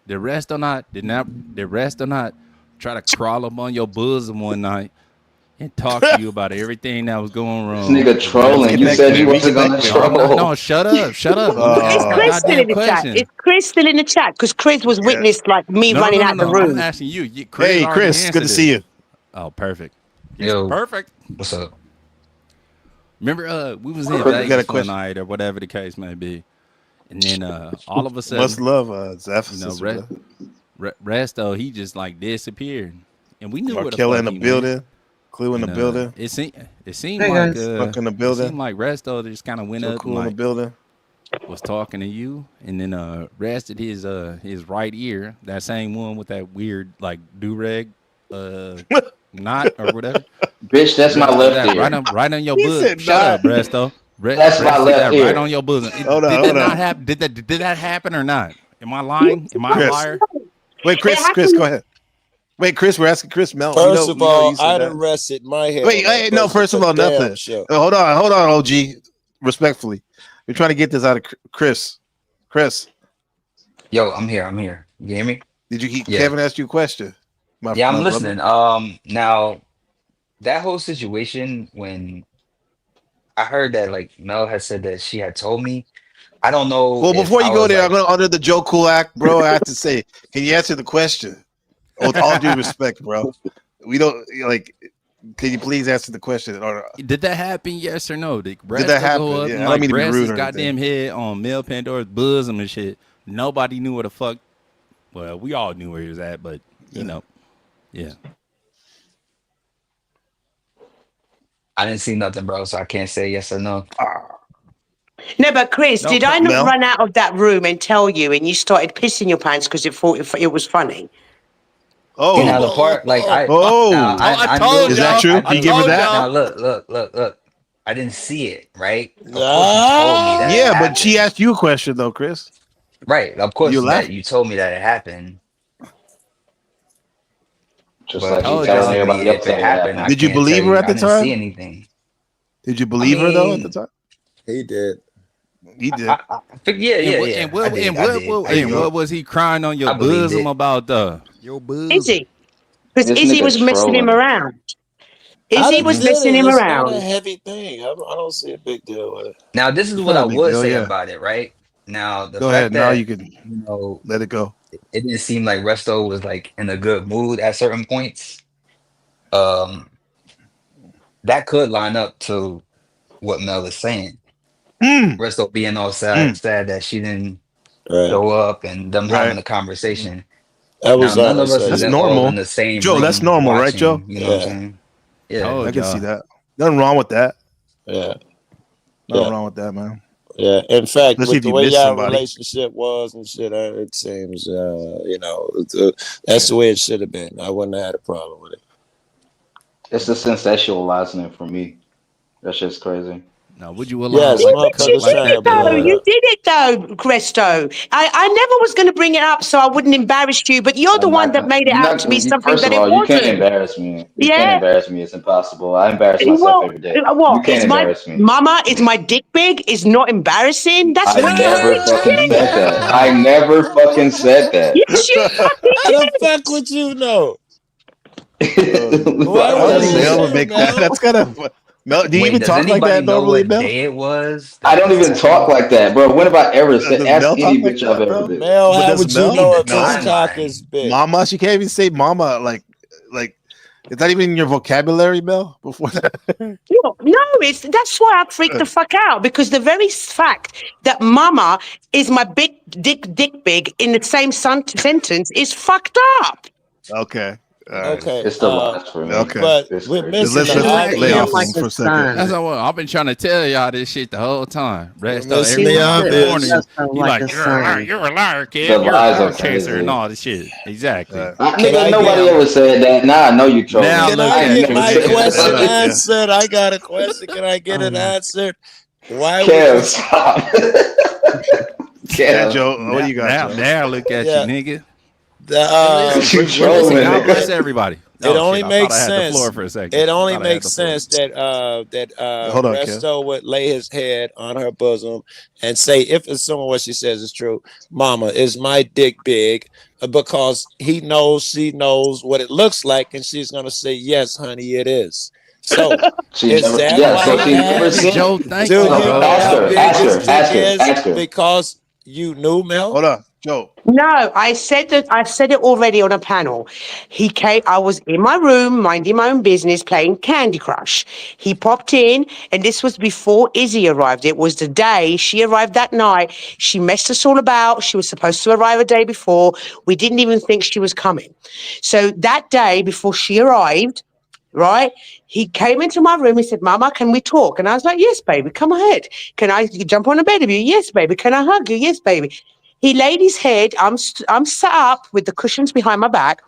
Did Resto not try to crawl up on your bosom one night and talk to you about everything that was going This wrong? nigga trolling. You said you wasn't gonna troll. No, shut up. Is Chris still in the chat? Is Chris still in the chat? Because Chris was witnessed like me running out the I'm room. asking you. Hey, already Chris, answered good to this. see you. Oh, perfect. Yo, Perfect. what's up? Remember, we was in Perfect. Got a Vegas one question. night or whatever the case may be, and then all of a sudden, Much love, Zeph. you know, Resto, he just like disappeared, and we knew where the Markella fuck in the he building. went. Clue in the And, building. It seemed Hey, like guys. Fuck in the building. It seemed like Resto just kind of went So up cool and in the building. was talking to you, and then rested his right ear, that same one with that weird like do-rag knot or whatever. Bitch, that's my left ear. Right on your He bosom. said Shut up, knot. Resto. That's my left ear. Right on your bosom. Hold on, Did hold that not on. happen? Did that happen or not? Am I lying? Am I a Chris. liar? Wait, Chris, go ahead. Wait, Chris, we're asking Chris Mel. First of all, you said I'd that. have rested my head. Wait, hey, no, first of all, nothing. Hold on, OG. Respectfully. We're trying to get this out of Chris. Chris. Yo, I'm here. You hear me? Did you Yeah. Kevin asked you a question? I'm brother. listening. Now that whole situation when I heard that like Mel had said that she had told me, I don't know. Well, if before you I go was, there, like, I'm gonna under the Joe Cool Act, bro. I have to say, can you answer the question? With all due respect, bro. We don't like. Can you please answer the question? Or Did that happen? Yes or no? Did that happen? Go up Yeah, and, I don't like, mean to be rest rude his or goddamn head on Mel Pandora's bosom and shit. Nobody knew where the fuck. Well, we all knew where he was at, but you know, yeah. I didn't see nothing, bro, so I can't say yes or no. No, but Chris, No, did I not Mel? run out of that room and tell you, and you started pissing your pants because you thought it was funny? Oh, Now the part like I I told is that true? You give her that? Now look. I didn't see it, right? Of course you told me that. Yeah, it but happened. she asked you a question though, Chris. Right, of course You that laughed. you told me that it happened. Just But like told you telling me everybody else if that it it happened, happened. I Did you can't believe tell her at I the didn't see time? anything. Did you believe her though at the time? He did. He did. Yeah. And what was he crying on your I believed bosom it. about though? Your bosom. Izzy. Because This Izzy nigga was messing him trolling. around. I Izzy done was did messing it. him It's not a around. heavy thing. I don't see a big deal with it. Now this is It's what not I a big would deal, say yeah. about it, right? Now the Go fact ahead. Now that you can let it go. it didn't seem like Resto was like in a good mood at certain points. That could line up to what Mel is saying. Resto being all sad that she didn't show up and them having a conversation. That was now none of us honest. is That's all normal. in the same Joe, room that's normal, right, watching, Joe? You know what I'm saying? Yeah, I can see that. Nothing wrong with that. Yeah. Nothing wrong with that, man. Yeah. In fact, Especially with if the you way miss y'all somebody. relationship was and shit, it seems, that's the way it should have been. I wouldn't have had a problem with it. It's the sensationalizing it for me. That's just crazy. Now, would you allow Yes, Yeah, like but you motherfuckers did trying it to blow though. it You up. did it though, Cresto. I never was going to bring it up so I wouldn't embarrass you, but you're the I'm one not that gonna. made it You're out not. to be something First that of it all, you can't wasn't. embarrass me. You can't Yeah. embarrass me. It's impossible. I embarrass myself Well, every day. You what? can't Is my embarrass me. mama, is my dick big? Is not embarrassing? That's I never fucking fucking crazy. said that. I never fucking said that. Yes, you fucking How the did. fuck would you know? Why Why would would I you say Mel that? would assume, make that. Mel? That's kind of. Mel, do you Wait, even does talk like anybody that know normally, what Mel? day it was? I don't even talk like that, bro. When have I ever said? Does Ask Mel any talk like bitch I've that, ever bro? been. Mel, But how does would you Mel? know if No. his cock is big? Mama, she can't even say mama. Like, it's not even in your vocabulary, Mel. Before that, No, that's why I freaked the fuck out because the very fact that mama is my big dick big in the same sentence is fucked up. okay. All right. Okay. It's the last for me. Okay. But It's we're crazy. missing Let's the lay off obvious. him for a second. That's what I've been trying to tell y'all this shit the whole time. Rest up missing every the morning. obvious. You like you're a liar, kid. The You're a lies cloud are chaser and crazy. all this shit. Exactly. Can Nigga, I nobody get- ever said that. Nah, I know you trolling. Now Can look I at get you. my nigga. question Yeah. answered? I got a question. Can I get it answered? Why would Kev, you? stop. Yeah, Joe. What do you got, Now, Joe? now look at Yeah. you, nigga. Listen, God bless everybody. It only I makes thought I had sense. the floor for a second. It only Thought I had makes the floor. sense that Hold on, Kev. Resto would lay his head on her bosom and say, if it's some of what she says is true, Mama, is my dick big? Because she knows what it looks like, and she's gonna say, yes, honey, it is. So is that why she never seen Joe? Thank do you, you know bro. how big Ask his her, dick ask her, is? ask her. Because you knew, Mel? Hold on, Joe. No, I said that. I said it already on a panel. He came. I was in my room, minding my own business, playing Candy Crush. He popped in, and this was before Izzy arrived. It was the day she arrived that night. She messed us all about. She was supposed to arrive a day before. We didn't even think she was coming. So that day before she arrived, right? He came into my room. He said, "Mama, can we talk?" And I was like, "Yes, baby. Come ahead. Can I jump on the bed with you? Yes, baby. Can I hug you? Yes, baby." He laid his head. I'm sat up with the cushions behind my back,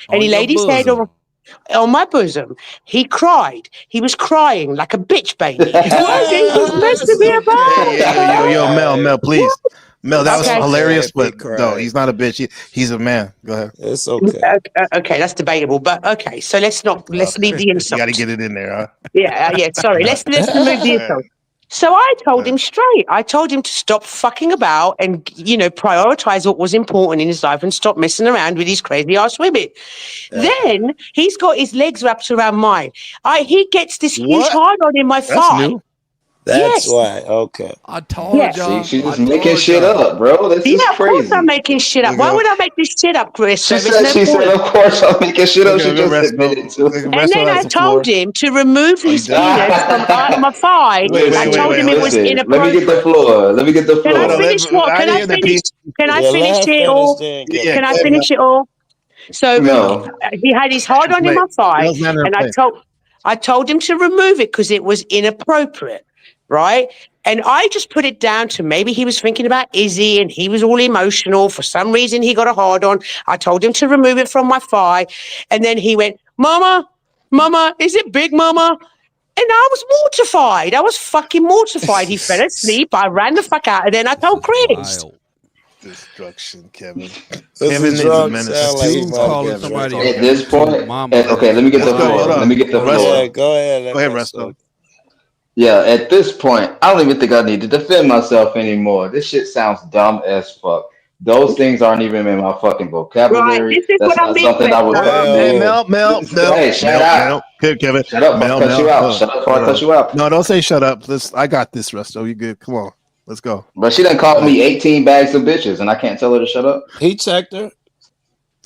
and he laid his head on my bosom. He cried. He was crying like a bitch baby. Why didn't you mess me about? Yo, Mel, please. Mel, that was Okay. hilarious, but cried. no, he's not a bitch. He's a man. Go ahead. It's okay. Okay, that's debatable, but okay. So let's leave the You insult. got to get it in there, huh? Yeah. Sorry. Let's remove the insult. So I told him straight. I told him to stop fucking about and, prioritize what was important in his life and stop messing around with these crazy ass women. Then he's got his legs wrapped around mine. He gets this huge hard on in my thigh. That's Yes. why. Okay. I told Yeah. y'all. She's just making shit up, bro. This is Of course crazy. I'm making shit up. Why would I make this shit up, Chris? She said, of course I'm making shit up. She just admitted to it. And then I told him to remove his penis from out of my thigh. I told him it was Listen, inappropriate. let me get the floor. Let me get the Can I floor. finish what? Can I finish? Can I finish it all? Can I finish it all? So No. he had his hard on in my thigh, and I told him to remove it because it was inappropriate, right? And I just put it down to maybe he was thinking about Izzy and he was all emotional. For some reason, he got a hard on. I told him to remove it from my thigh. And then he went, Mama, is it big, Mama? And I was mortified. I was fucking mortified. He fell asleep. I ran the fuck out. And then I told Chris. Destruction, Kevin. Kevin is a menace. At this point, okay, let me get the floor. Let me get the floor. Go ahead. Go ahead, Resto. Yeah, at this point, I don't even think I need to defend myself anymore. This shit sounds dumb as fuck. Those things aren't even in my fucking vocabulary. Right, this is That's what I not mean, something I would Hey, recommend. Mel. Hey, shut up. Kevin. Shut up, I'll cut you out. Shut up, I'll cut you out. No, don't say shut up. I got this, Resto. You good? Come on. Let's go. But she done called me 18 bags of bitches, and I can't tell her to shut up. He checked her.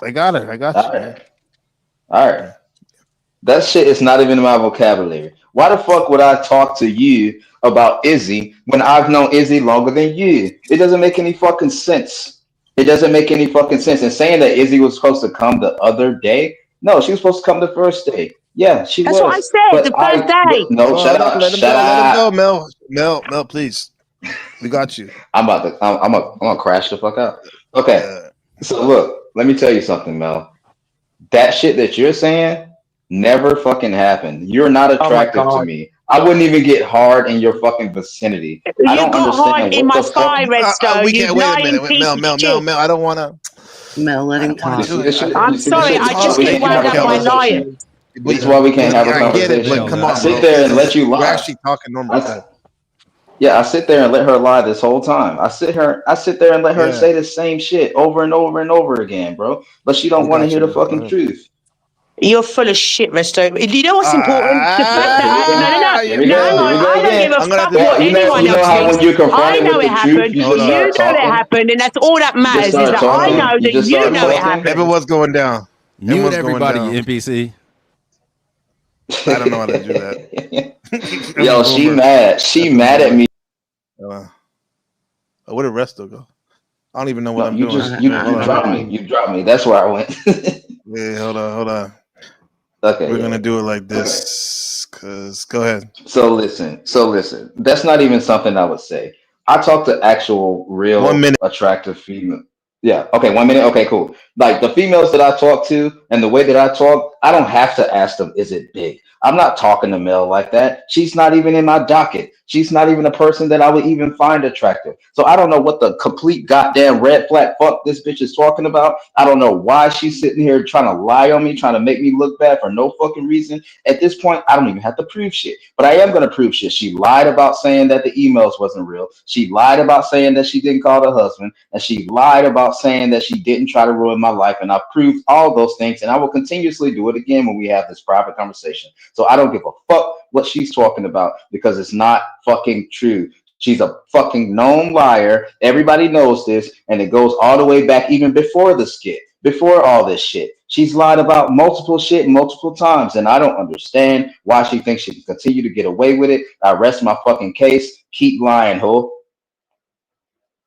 I got her. I got you. All right. That shit is not even in my vocabulary. Why the fuck would I talk to you about Izzy when I've known Izzy longer than you? It doesn't make any fucking sense. It doesn't make any fucking sense. And saying that Izzy was supposed to come the other day, no, she was supposed to come the first day. Yeah, she was. That's what I said, the first day. No, shut up. Let him go, Mel, please. We got you. I'm gonna crash the fuck out. Okay. So look, let me tell you something, Mel. That shit that you're saying never fucking happened. You're not attractive to me. I wouldn't even get hard in your fucking vicinity. I don't understand in my what the fuck. thigh, Resto. We can't. Wait a minute, Mel. I don't want to. Mel, let him talk. I'm sorry. I just get wound up by liars. This is why we can't have a conversation. I get it, but come on, I sit there and let you lie. We're actually talking normal. Yeah, I sit there and let her lie this whole time. I sit there and let her say the same shit over and over and over again, bro. But she don't want to hear the fucking truth. You're full of shit, Resto. You know what's important? The fact that I don't give a fuck what anyone else thinks. I know it happened. You know it happened, and that's all that matters. Is that I know that you know it happened. Everyone's going down. Mute everybody, NPC. I don't know how to do that. Yo, she mad. She mad at me. Where did Resto go? I don't even know what I'm doing. You dropped me. You dropped me. That's where I went. Yeah, hold on. Okay, we're gonna do it like this. Cause go ahead. So listen. That's not even something I would say. I talk to actual, real, 1 minute. attractive female. Yeah. Okay. 1 minute. Okay. Cool. Like the females that I talk to and the way that I talk, I don't have to ask them, is it big? I'm not talking to Mel like that. She's not even in my docket. She's not even a person that I would even find attractive. So I don't know what the complete goddamn red flag fuck this bitch is talking about. I don't know why she's sitting here trying to lie on me, trying to make me look bad for no fucking reason. At this point, I don't even have to prove shit. But I am going to prove shit. She lied about saying that the emails wasn't real. She lied about saying that she didn't call her husband. And she lied about saying that she didn't try to ruin my life. And I've proved all those things. And I will continuously do it again when we have this private conversation. So I don't give a fuck what she's talking about because it's not fucking true. She's a fucking known liar. Everybody knows this. And it goes all the way back even before the skit, before all this shit. She's lied about multiple shit multiple times. And I don't understand why she thinks she can continue to get away with it. I rest my fucking case. Keep lying, ho.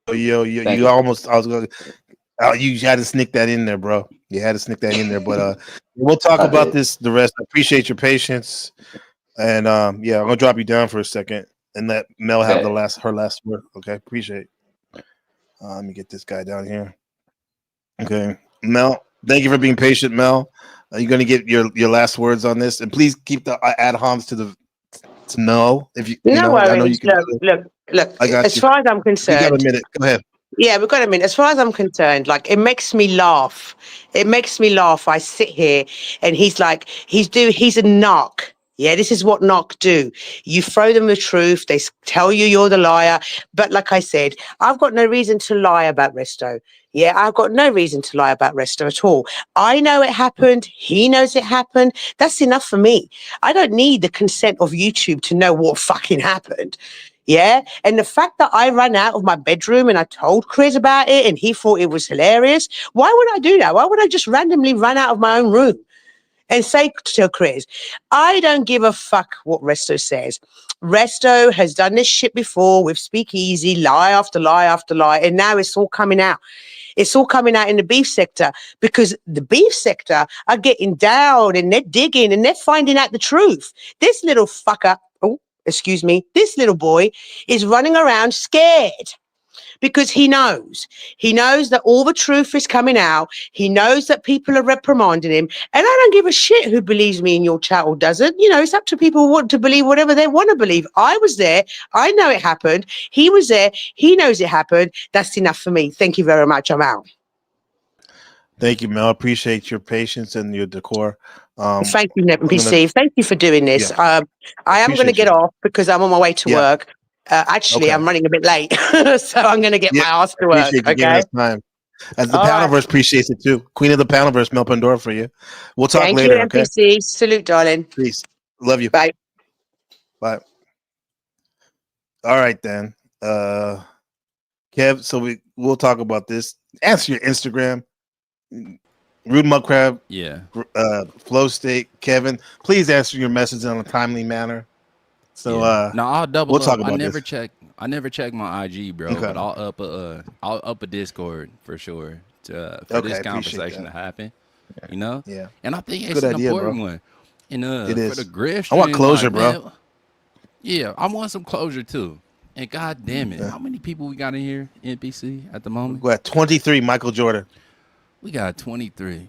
Yo, you almost, I was going to, you had to sneak that in there, bro. You had to snick that in there, but we'll talk about this the rest. I appreciate your patience, and yeah, I'm gonna drop you down for a second and let Mel have her last word. Okay, appreciate it. Let me get this guy down here. Okay, Mel, thank you for being patient, Mel. Are you gonna get your last words on this? And please keep the ad homs to Mel if you. No worries. I know you can. Look. I got As you. far as I'm concerned, You got a minute. Go ahead. Yeah, we've got a minute. As far as I'm concerned, like, it makes me laugh. It makes me laugh. I sit here and he's like, he's a knock. Yeah, this is what knock do. You throw them the truth. They tell you you're the liar. But like I said, I've got no reason to lie about Resto. Yeah, I've got no reason to lie about Resto at all. I know it happened. He knows it happened. That's enough for me. I don't need the consent of YouTube to know what fucking happened. Yeah. And the fact that I ran out of my bedroom and I told Chris about it and he thought it was hilarious. Why would I do that? Why would I just randomly run out of my own room and say to Chris, I don't give a fuck what Resto says. Resto has done this shit before with Speakeasy, lie after lie after lie. And now it's all coming out. It's all coming out in the beef sector because the beef sector are getting down and they're digging and they're finding out the truth. This little fucker, excuse me, this little boy is running around scared because he knows that all the truth is coming out. He knows that people are reprimanding him. And I don't give a shit who believes me in your chat or doesn't. You know, it's up to people who want to believe whatever they want to believe. I was there. I know it happened. He was there. He knows it happened. That's enough for me. Thank you very much. I'm out. Thank you, Mel. Appreciate your patience and your decor. Thank you, NPC. Thank you for doing this. Yeah. I am going to get off because I'm on my way to work. Actually, Okay. I'm running a bit late, so I'm going to get my ass to work. Appreciate you giving us time. As the Panelverse appreciates it too. Queen of the Panelverse, Mel Pandora for you. We'll talk Thank later. you, NPC. Okay? Salute, darling. Peace. Love you. Bye. Bye. All right, then. Kev, so we'll talk about this. Answer your Instagram. Rude Mud Crab. Yeah. Flow State. Kevin, please answer your message in a timely manner. So no, I'll double we'll up. talk about I never check my IG, bro. Okay. But I'll up a Discord for sure for this conversation to happen. You know? Yeah. And I think Good it's an idea, important bro. one. And It is. for the grift, I want closure, like, bro. Man, yeah, I want some closure too. And god damn it, how many people we got in here, NPC, at the moment? We got 23, Michael Jordan. We got 23.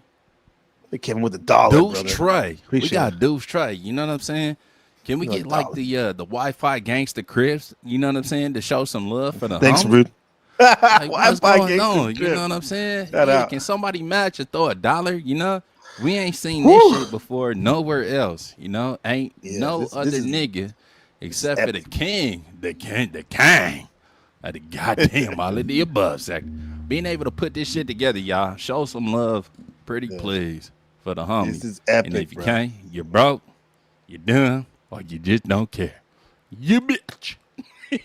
They came with $1, Deuce brother. Trey. Appreciate We got Deuce Trey. You know what I'm saying? Can we get like the Wi-Fi gangster Crips? You know what I'm saying? To show some love for the Thanks, homies? Rude. Like, what's Wi-Fi going gangster on? You Crips. know what I'm saying? Shout out. Can somebody match or throw $1? You know, we ain't seen this shit before nowhere else. You know, ain't no other nigga except for the king. The king. Of the goddamn all of the above second. Being able to put this shit together, y'all. Show some love, pretty please, for the homies. This is epic, and if you bro. can't, you're broke, you're done, or you just don't care. You bitch.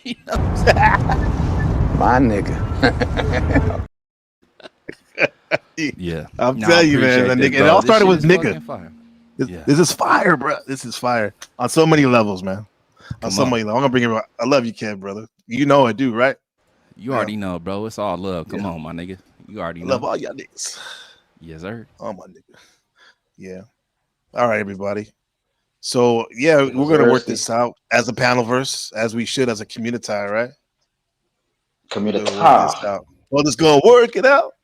You know what I'm saying? My nigga. Yeah. I'm No, telling you, man. appreciate Nigga, this, it bro. all This started shit with is nigga. fucking fire. This is fire, bro. This is fire on so many levels, man. On so many levels. I'm gonna bring it. I love you, Kev, brother. You know I do, right? You already know, bro. It's all love. Come on, my nigga. You already know. Love all y'all niggas. Yes, sir. Oh my nigga. Yeah. All right, everybody. So yeah, we're gonna work this out as a Panelverse, as we should as a community, right? Community. Well, just gonna work it out.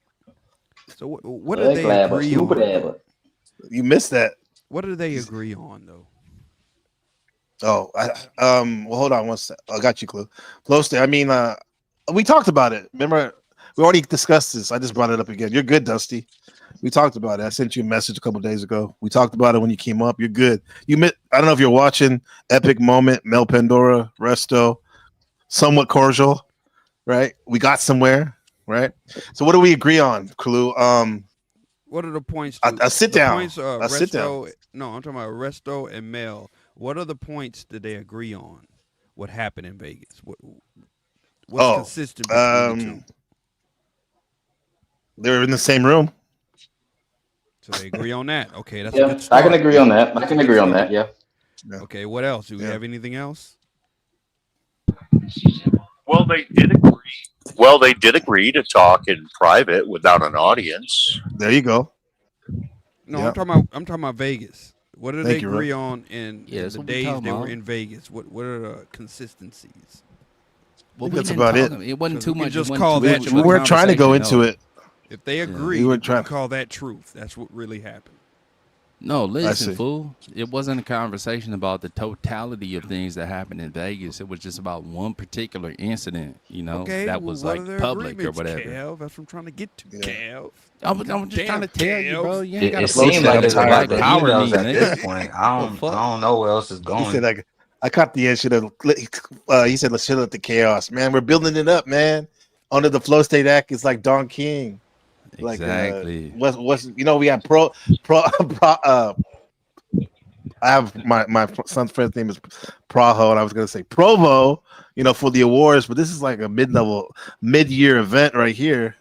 So what do they agree on? You missed that. What do they agree on though? Oh, well, hold on one sec. I got you, Clue. Flow state. I mean, we talked about it. Remember, we already discussed this. I just brought it up again. You're good, Dusty. We talked about it. I sent you a message a couple days ago. We talked about it when you came up. You're good. I don't know if you're watching Epic Moment, Mel Pandora, Resto, Somewhat Cordial, right? We got somewhere, right? So what do we agree on, Clue? What are the points? I sit down. Points are I sit down. No, I'm talking about Resto and Mel. What are the points that they agree on? What happened in Vegas? What's consistent between the two? They're in the same room. So they agree on that. Okay, that's Yeah, a good start. I can agree on that. I can agree on that. Yeah. Okay, what else? Do we have anything else? Well, they did agree. Well, they did agree to talk in private without an audience. There you go. No, Yep. I'm talking about Vegas. What did they Thank you, agree Rick. on in that's the what we days talking they were about. in Vegas? What are the consistencies? Well, That's didn't about talk- it. It wasn't too We can much. just it wasn't call too that much true. of a We weren't trying to go conversation, into no. it. If they agree, we were we trying- can call that truth. That's what really happened. No, see. listen, fool. It wasn't a conversation about the totality of things that happened in Vegas. It was just about one particular incident, Okay, that well, was what like are their public or agreements, whatever. Kev? That's what I'm trying to get to, Kev. I'm just trying to tell you, bro. You ain't It gotta seemed like it's about the power me, emails at nigga. this point. I don't know where else it's He going. said, like, I caught the end. He said, let's chill at the chaos, man. We're building it up, man. Under the Flow State Act, it's like Don King. Like, Exactly. what's we have I have my son's friend's name is Praho, and I was gonna say Provo, for the awards, but this is like a mid-year event right here.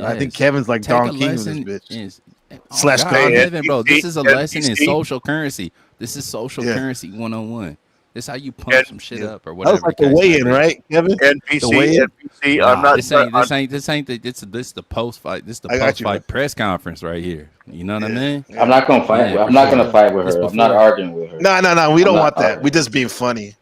I think Yes. Kevin's like Take Don a King with lesson this bitch. Oh, Slash God, Kevin. Kevin, bro, this is a lesson in NPC. social currency. This is social Yeah. currency 101. This how you pump some shit up or That whatever. was like the weigh-in, right, Kevin? The weigh-in. NPC. Nah, I'm not. this is the post fight. This is the I got post you, fight press conference right here. You know what I mean? I'm not gonna fight. Yeah, I'm for not sure. gonna fight with This her. I'm not before- arguing with her. No, we I'm don't not want that. arguing. We're just being funny.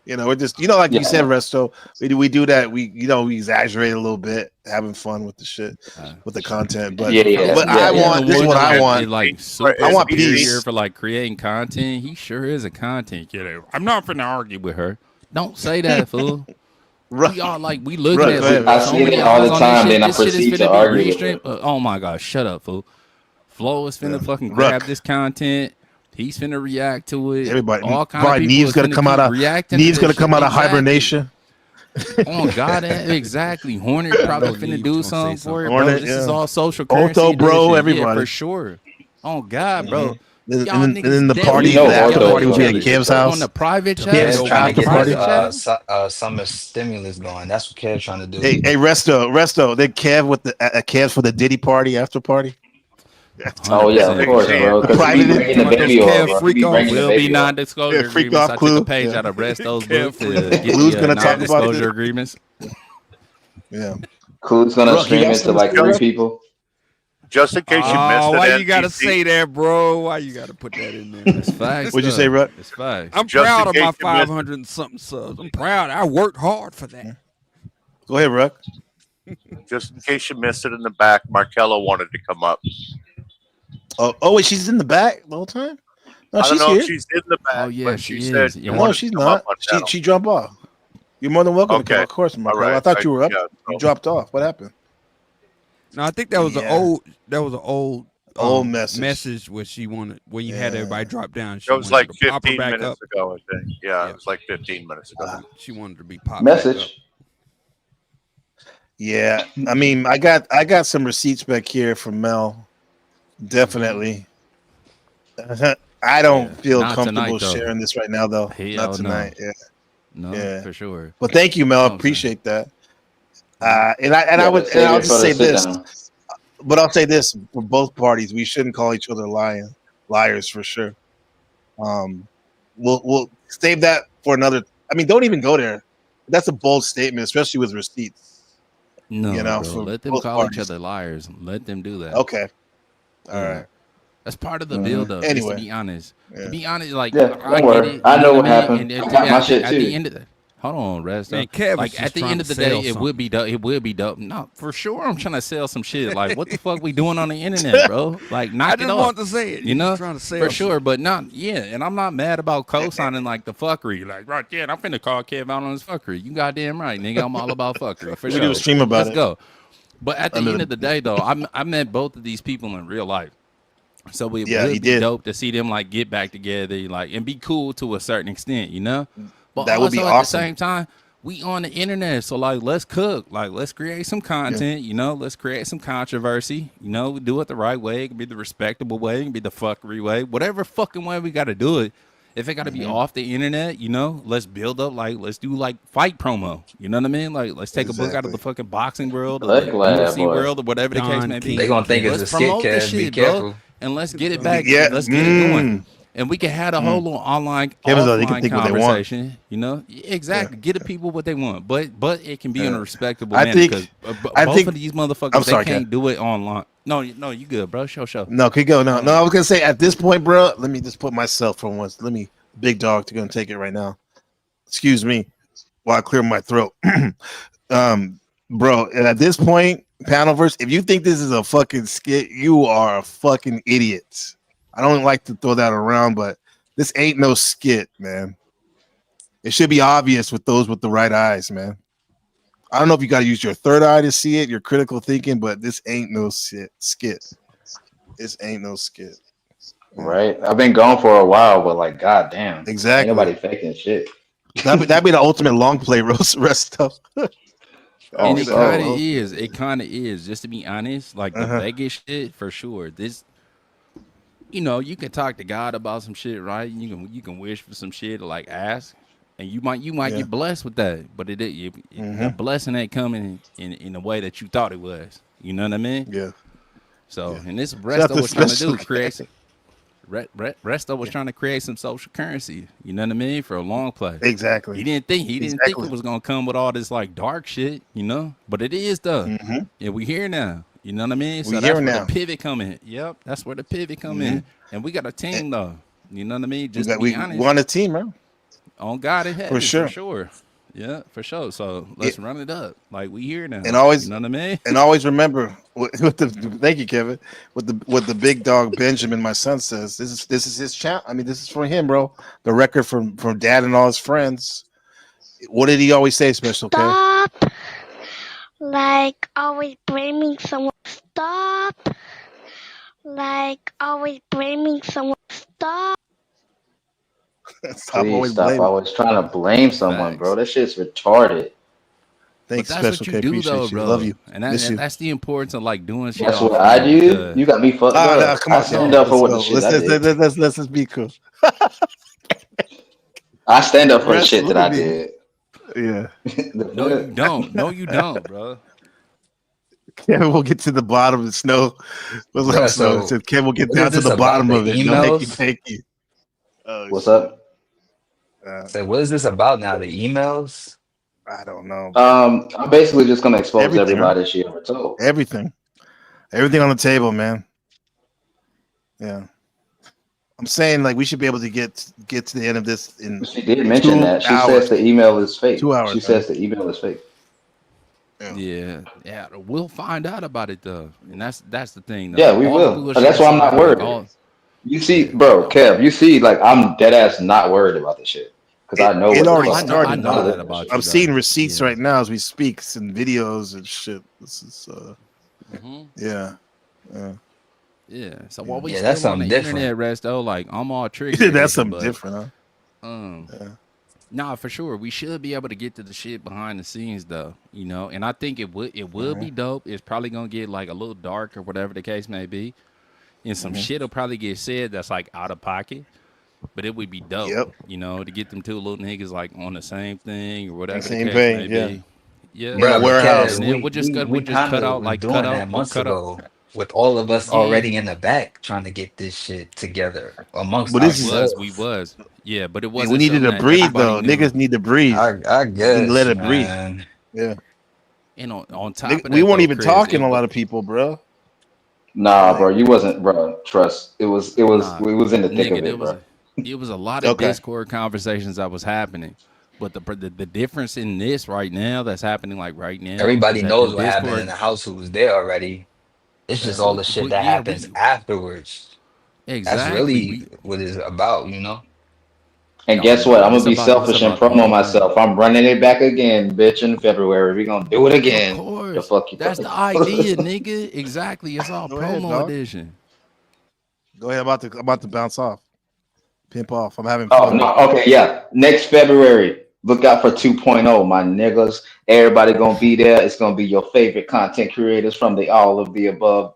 We're just, like you said, Resto. We do that. We exaggerate a little bit, having fun with the shit, with the content. But Yeah, but yeah. I want this is what I want. Like super I want superior peace. for like creating content. He sure is a content killer. I'm not finna argue with her. Don't say that, fool. We all we looking Right, at go ahead, I so see many it all eyes the on time, this shit. then I This shit is proceed to finna be argue with her. restreamed. Oh my gosh, shut up, fool. Flo is finna fucking grab this content. He's finna react to it. Everybody, all kind probably of people Neve's is gonna finna come keep out of reacting. to Neve's this gonna shit. come out of Exactly. hibernation. Oh God, exactly. Hornet probably know finna Neve's do gonna something say for it, something. bro. Hornet, This is yeah. all social currency. Otho, bro, edition. Yeah, everybody. for sure. Oh God, bro. And Y'all then niggas the definitely party, You know the after Otho party will be at funny. Kev's on house. the private Kev's chat. Kev's trying to after get party. this summer stimulus going. That's what Kev's trying to do. Hey, Resto. Then Kev with the Kev's for the Diddy party after party. Oh yeah, of course, bro. Because he be Private bringing the Talking about baby those over, Kev bro. He freak be off. bringing the Will be baby over. non-disclosure Yeah, freak agreements. off I took clue. a page Yeah. out of Resto's Kev book to freak. get Clue's the gonna talk about non-disclosure this. agreements. Yeah. Clue's gonna Look, you stream got it to some like 3 stuff? people. Just in case you missed it, why you gotta NPC. say that, bro? Why you gotta put that in there? It's facts. What'd you though. say, Rut? It's facts. I'm Just proud in of my case you missed it. 500 and something subs. I'm proud. I worked hard for that. Go ahead, Ruck. Just in case you missed it in the back, Markello wanted to come up. Oh, wait, she's in the back the whole time? No, I don't she's know here. if she's in the back, Oh, yeah, but she she is, said yeah. she No, wanted she's to come not. up on channel. She jumped off. You're more than welcome to come. Okay. Of course, Mark. All right. I thought you were up. Yeah, You dropped off. What happened? No, I think that was Yeah. an old Old message. where she wanted when you had everybody drop down. She It was wanted like to pop her 15 back minutes up. ago, I think. Yeah, it was like 15 minutes ago. She wanted to be popped back up. Message. Yeah, I mean, I got some receipts back here from Mel. Definitely. I don't feel Not comfortable tonight, though. sharing this right now, though. Hell Not tonight. no. Yeah. No, Yeah. for sure. But thank you, Mel. No, I'm Appreciate that. saying. And I Yeah, would but and save I'll it just for say the sit this. down. But I'll say this for both parties: we shouldn't call each other liars for sure. We'll save that for another. I mean, don't even go there. That's a bold statement, especially with receipts. No, bro, let them both call parties. each other liars. Let them do that. Okay. All Yeah. right. That's part of the Mhm. build up. Anyway. To be honest. Yeah. To be honest, like Yeah, I don't worry. get it. I you know what what I mean? happened. And I got my shit at too. the end of the Hold on, Rest. Man, Kev was Like just at the trying end to of the day, sell it would something. be dope. It would be dope. No, for sure, I'm trying to sell some shit. Like, what the fuck we doing on the internet, bro? Like, knock I it just off. want to say it. You You're know, just trying to sell for sure. But not, yeah. And I'm not mad about co-signing like the fuckery. Like, right, yeah, I'm finna call Kev out on his fuckery. You goddamn right, nigga. I'm all about fuckery for We sure. do a stream about Let's it. go. But at the Under end the- of the day, though, I met both of these people in real life. So it Yeah, would he be did. dope to see them like get back together, like, and be cool to a certain extent, you know. But That would be also at awesome. the same time, we on the internet, so like let's cook, like let's create some content, you know, let's create some controversy, you know, we do it the right way. It can be the respectable way, it can be the fuckery way, whatever fucking way we got to do it. If it got to be off the internet, you know, let's build up, like let's do like fight promo, you know what I mean? Like let's take a book out of the fucking boxing world or the UFC world or whatever the case may be. They gonna think it's Let's a skit, promote this Kev. Be shit, bro, careful. and let's get it back. Yeah, Let's get it going. And we can have a whole little online, Kevin's like, they can offline think what they want. conversation. You know, exactly. Get the people what they want, but it can be in a respectable I manner think- because I both think- of these motherfuckers I'm sorry, they can't Kev. do it online. No, you good, bro. Show. No, could go. No, I was gonna say at this point, bro. Let me just put myself for once. Let me, big dog, to go and take it right now. Excuse me, while I clear my throat. Bro, at this point, Panelverse, if you think this is a fucking skit, you are a fucking idiot. I don't like to throw that around, but this ain't no skit, man. It should be obvious with those with the right eyes, man. I don't know if you got to use your third eye to see it, your critical thinking, but this ain't no skit. This ain't no skit. Right? I've been gone for a while, but like, goddamn, Exactly. ain't nobody faking shit. That'd be the ultimate long play rest stuff. And it so- kind of is. It kind of is. Just to be honest, like the Uh-huh. Vegas shit for sure. This, you know, you can talk to God about some shit, right? You can wish for some shit, or like ask, and you might Yeah. get blessed with that. But the blessing ain't coming in the way that you thought it was. You know what I mean? Yeah. So, and this Shout Resto out to was trying to Special do create. Resto was trying to create some social currency. You know what I mean? For a long play. Exactly. He didn't think it was gonna come with all this like dark shit, you know. But it is though. Yeah, we here now. You know what I mean? So We that's here where now. the pivot come in. Yep, that's where the pivot come in. And we got a team though. You know what I mean? Just to be We honest. want a team, bro. On God it For sure. For sure. Yeah, for sure. So let's run it up. Like we here now. And always, you know what I mean? and always remember with the thank you, Kevin. With the big dog Benjamin, my son says this is his channel. I mean, this is for him, bro. The record from Dad and all his friends. What did he always say, Special K? Stop, like always blaming someone. Stop, like always blaming someone. Stop. Please stop always trying to blame someone, bro. That shit's retarded. Thanks, But that's Special what you K. do Appreciate though, you. bro. Love you. And, Miss you. that's the importance of like doing shit. That's off what I do. the- You got me fucked No, up. come I on, stand up for what the let's shit go. I did. Let's just be cool. I stand up for the Rest, shit look that I at me. did. Yeah. No, you don't. No, you don't, bro. Kevin will get to the bottom of the snow. What's Bruh, up, Snow? so Said Kevin will get what down is to this the about, bottom the of it. No, emails? thank you. Oh, What's up? So what is this about now? The emails? I don't know. I'm basically just gonna expose Everything, everybody huh? she ever told. Everything on the table, man. Yeah, I'm saying like we should be able to get to the end of this in. She did mention 2 that. She hours. says the email is fake. 2 hours. She says the email is fake. Yeah, we'll find out about it though, and that's the thing. Though. Yeah, we All the will. bullshit That's why I'm not aside, worried. like, all- You see, bro, Kev, you see, like I'm dead ass not worried about this shit because I know It what already the fuck- started. I know that about you, I'm though. seeing receipts Yeah. right now as we speak, and videos and shit. This is yeah. Yeah. So while we Yeah, still that's on the something different. internet, rest though, like I'm all triggered. That's something but, different, huh? Yeah. Nah, for sure. We should be able to get to the shit behind the scenes though, you know. And I think it will be dope. It's probably gonna get like a little dark or whatever the case may be. And some shit will probably get said that's like out of pocket. But it would be dope, you know, to get them two little niggas like on the same thing or whatever Same the case page, may yeah. be. Yeah. In a warehouse. And then we'll just cut out like doing cut that out months cut out. ago with all of us Yeah. already in the back trying to get this shit together amongst But this is- ourselves. We was. Yeah, but it Yeah, wasn't. we needed something to that breathe everybody though. knew. Niggas need to breathe. I guess, let it man. breathe. Yeah. And on top Nigga, of that, we weren't though, even Chris, talking it a wa- lot of people, bro. Nah, bro, you wasn't, bro. Trust. It was in the thick Nigga, of there it, was bro. it was a lot of Okay. Discord conversations that was happening. But the difference in this right now that's happening like right now. Everybody is that knows the what happened in Discord. the house who was there already. It's just all the shit that Yeah, happens afterwards. That's exactly. really what it's about, you know? And No, guess what? no, I'm gonna be it's selfish and about the promo whole room. myself. I'm running it back again, bitch, in February. We're gonna do it Of again. The course, fuck you that's the talking idea, nigga. Exactly. It's all Go ahead, promo dog. edition. Go ahead. I'm about to bounce off. Pimp off. I'm having Oh fun. no, okay, yeah. Next February, look out for 2.0, my niggas. Everybody gonna be there. It's gonna be your favorite content creators from the all of the above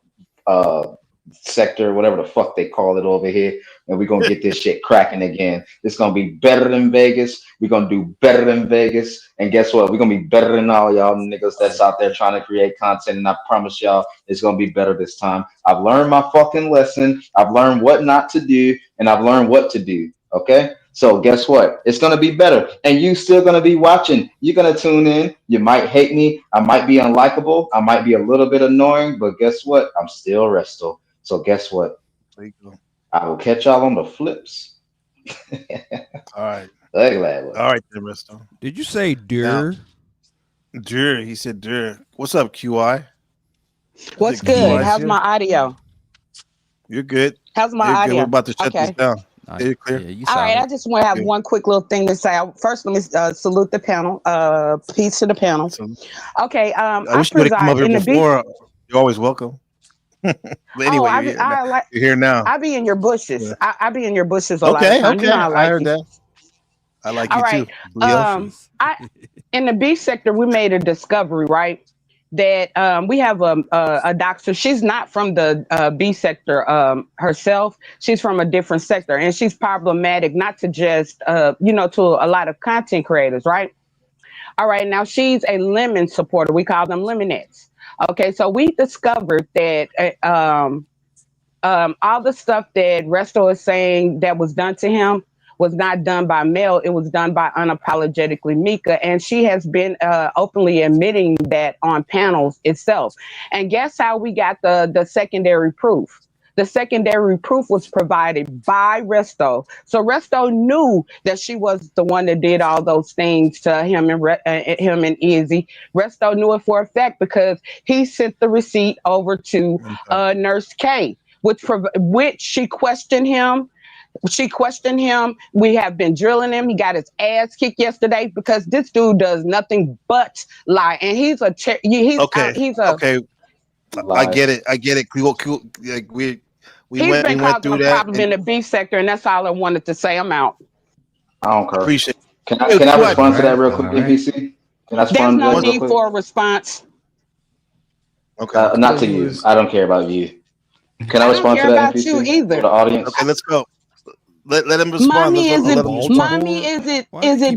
sector, whatever the fuck they call it over here. And we're gonna get this shit cracking again. It's gonna be better than Vegas. We're gonna do better than Vegas. And guess what? We're gonna be better than all y'all niggas that's out there trying to create content. And I promise y'all it's gonna be better this time. I've learned my fucking lesson. I've learned what not to do, and I've learned what to do. Okay. So guess what? It's gonna be better, and you still gonna be watching. You're gonna tune in. You might hate me. I might be unlikable. I might be a little bit annoying, but guess what? I'm still Resto. So guess what? There you go. I will catch y'all on the flips. All right. Look at that. All right, then, Resto. Did you say "dur"? Dur. He said dur. What's up, QI? What's good? How's my audio? You're good. How's my You're good. audio? We're about to shut this down. You're clear. All right, I just want to have one quick little thing to say. First, let me salute the panel. Peace to the panel. Okay, I wish you would have come up here in the before. You're always welcome. But anyway, I you're, here now. You're here now. I be in your bushes. Yeah. I be in your bushes a lot of times. You know, I heard you. that. I like All you right. too. Leo. In the beef sector, we made a discovery, right? That we have a doctor. She's not from the B sector herself. She's from a different sector, and she's problematic, not to just to a lot of content creators, right? All right, now she's a lemon supporter. We call them lemonettes. Okay, so we discovered that all the stuff that Resto is saying that was done to him was not done by Mel. It was done by unapologetically Mika. And she has been openly admitting that on panels itself. And guess how we got the secondary proof? The secondary proof was provided by Resto. So Resto knew that she was the one that did all those things to him and Izzy. Resto knew it for a fact because he sent the receipt over to Nurse K, which she questioned him. She questioned him. We have been drilling him. He got his ass kicked yesterday because this dude does nothing but lie, and he's a okay. I get it. I get it. Cool. Like we went through a that. problem in the beef sector, and that's all I wanted to say. I'm out. I don't care. Appreciate. Can I respond to that real quick, NPC? Can I respond to There's that no real need quick? for a response. Okay. Not to you. I don't care about you. Can I respond to that, NPC? You either. To the audience. Okay, let's go. Let him respond. Mommy, is it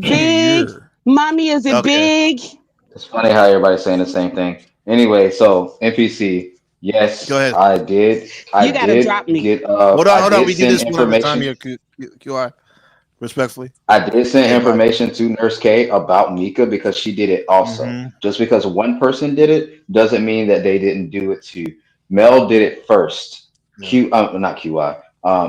big? Mommy, is it big? It's funny how everybody's saying the same thing. Anyway, so NPC, yes, go ahead. I did. You gotta drop me. Hold on. We do this one at a time information. here, QI. Respectfully. I did send information to Nurse K about Mika because she did it also. Just because one person did it doesn't mean that they didn't do it too. Mel did it first. Not QI.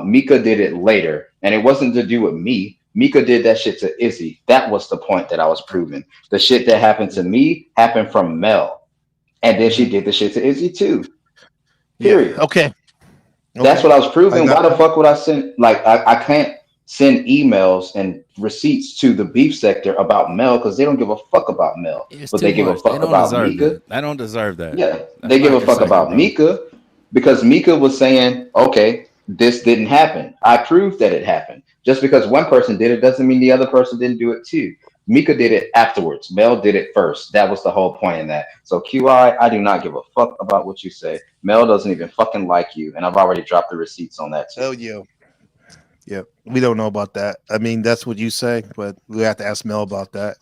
Mika did it later, and it wasn't to do with me. Mika did that shit to Izzy. That was the point that I was proving. The shit that happened to me happened from Mel, and then she did the shit to Izzy too. Period. Okay. That's what I was proving. Why the fuck would I send? Like, I can't send emails and receipts to the beef sector about Mel because they don't give a fuck about Mel, but they give a fuck about Mika. They don't deserve that. Yeah, they give a fuck about Mika because Mika was saying, okay, this didn't happen. I proved that it happened. Just because one person did it doesn't mean the other person didn't do it too. Mika did it afterwards. Mel did it first. That was the whole point in that. So QI, I do not give a fuck about what you say. Mel doesn't even fucking like you, and I've already dropped the receipts on that too. Oh yeah. Yeah, we don't know about that. I mean, that's what you say, but we have to ask Mel about that.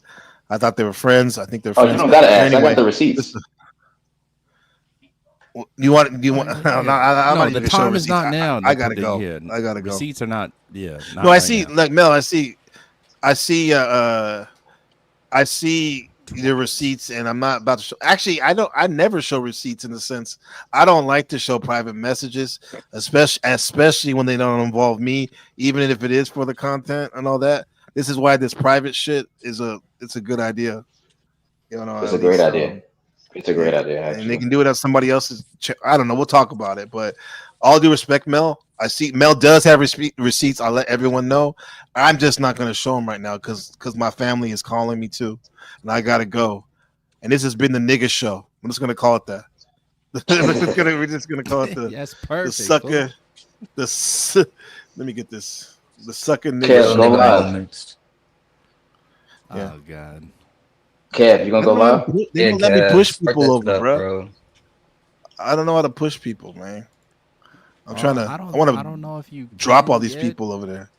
I thought they were friends. I think they're friends. Oh, you don't gotta ask. Anyway, I got the receipts. You want? No, the time is not now. I gotta go. I gotta go. Receipts are not. Yeah. No, I see. Like Mel, I see the receipts, and I'm not about to show. Actually, I never show receipts in the sense I don't like to show private messages, especially when they don't involve me, even if it is for the content and all that. This is why this private shit is a good idea. You know, It's a great idea. It's a great idea, actually. And they can do it on somebody else's. I don't know. We'll talk about it. But all due respect, Mel. I see Mel does have receipts. I'll let everyone know. I'm just not going to show them right now because my family is calling me too, and I gotta go. And this has been the nigga show. I'm just going to call it that. We're just gonna call it the yes, perfect. The sucker. Let me get this. The sucker nigga Kev, go live. Oh God. Kev, you gonna go live? They don't let me push people over, bro. I don't know how to push people, man. I'm trying to. I don't know if you drop all these people over there.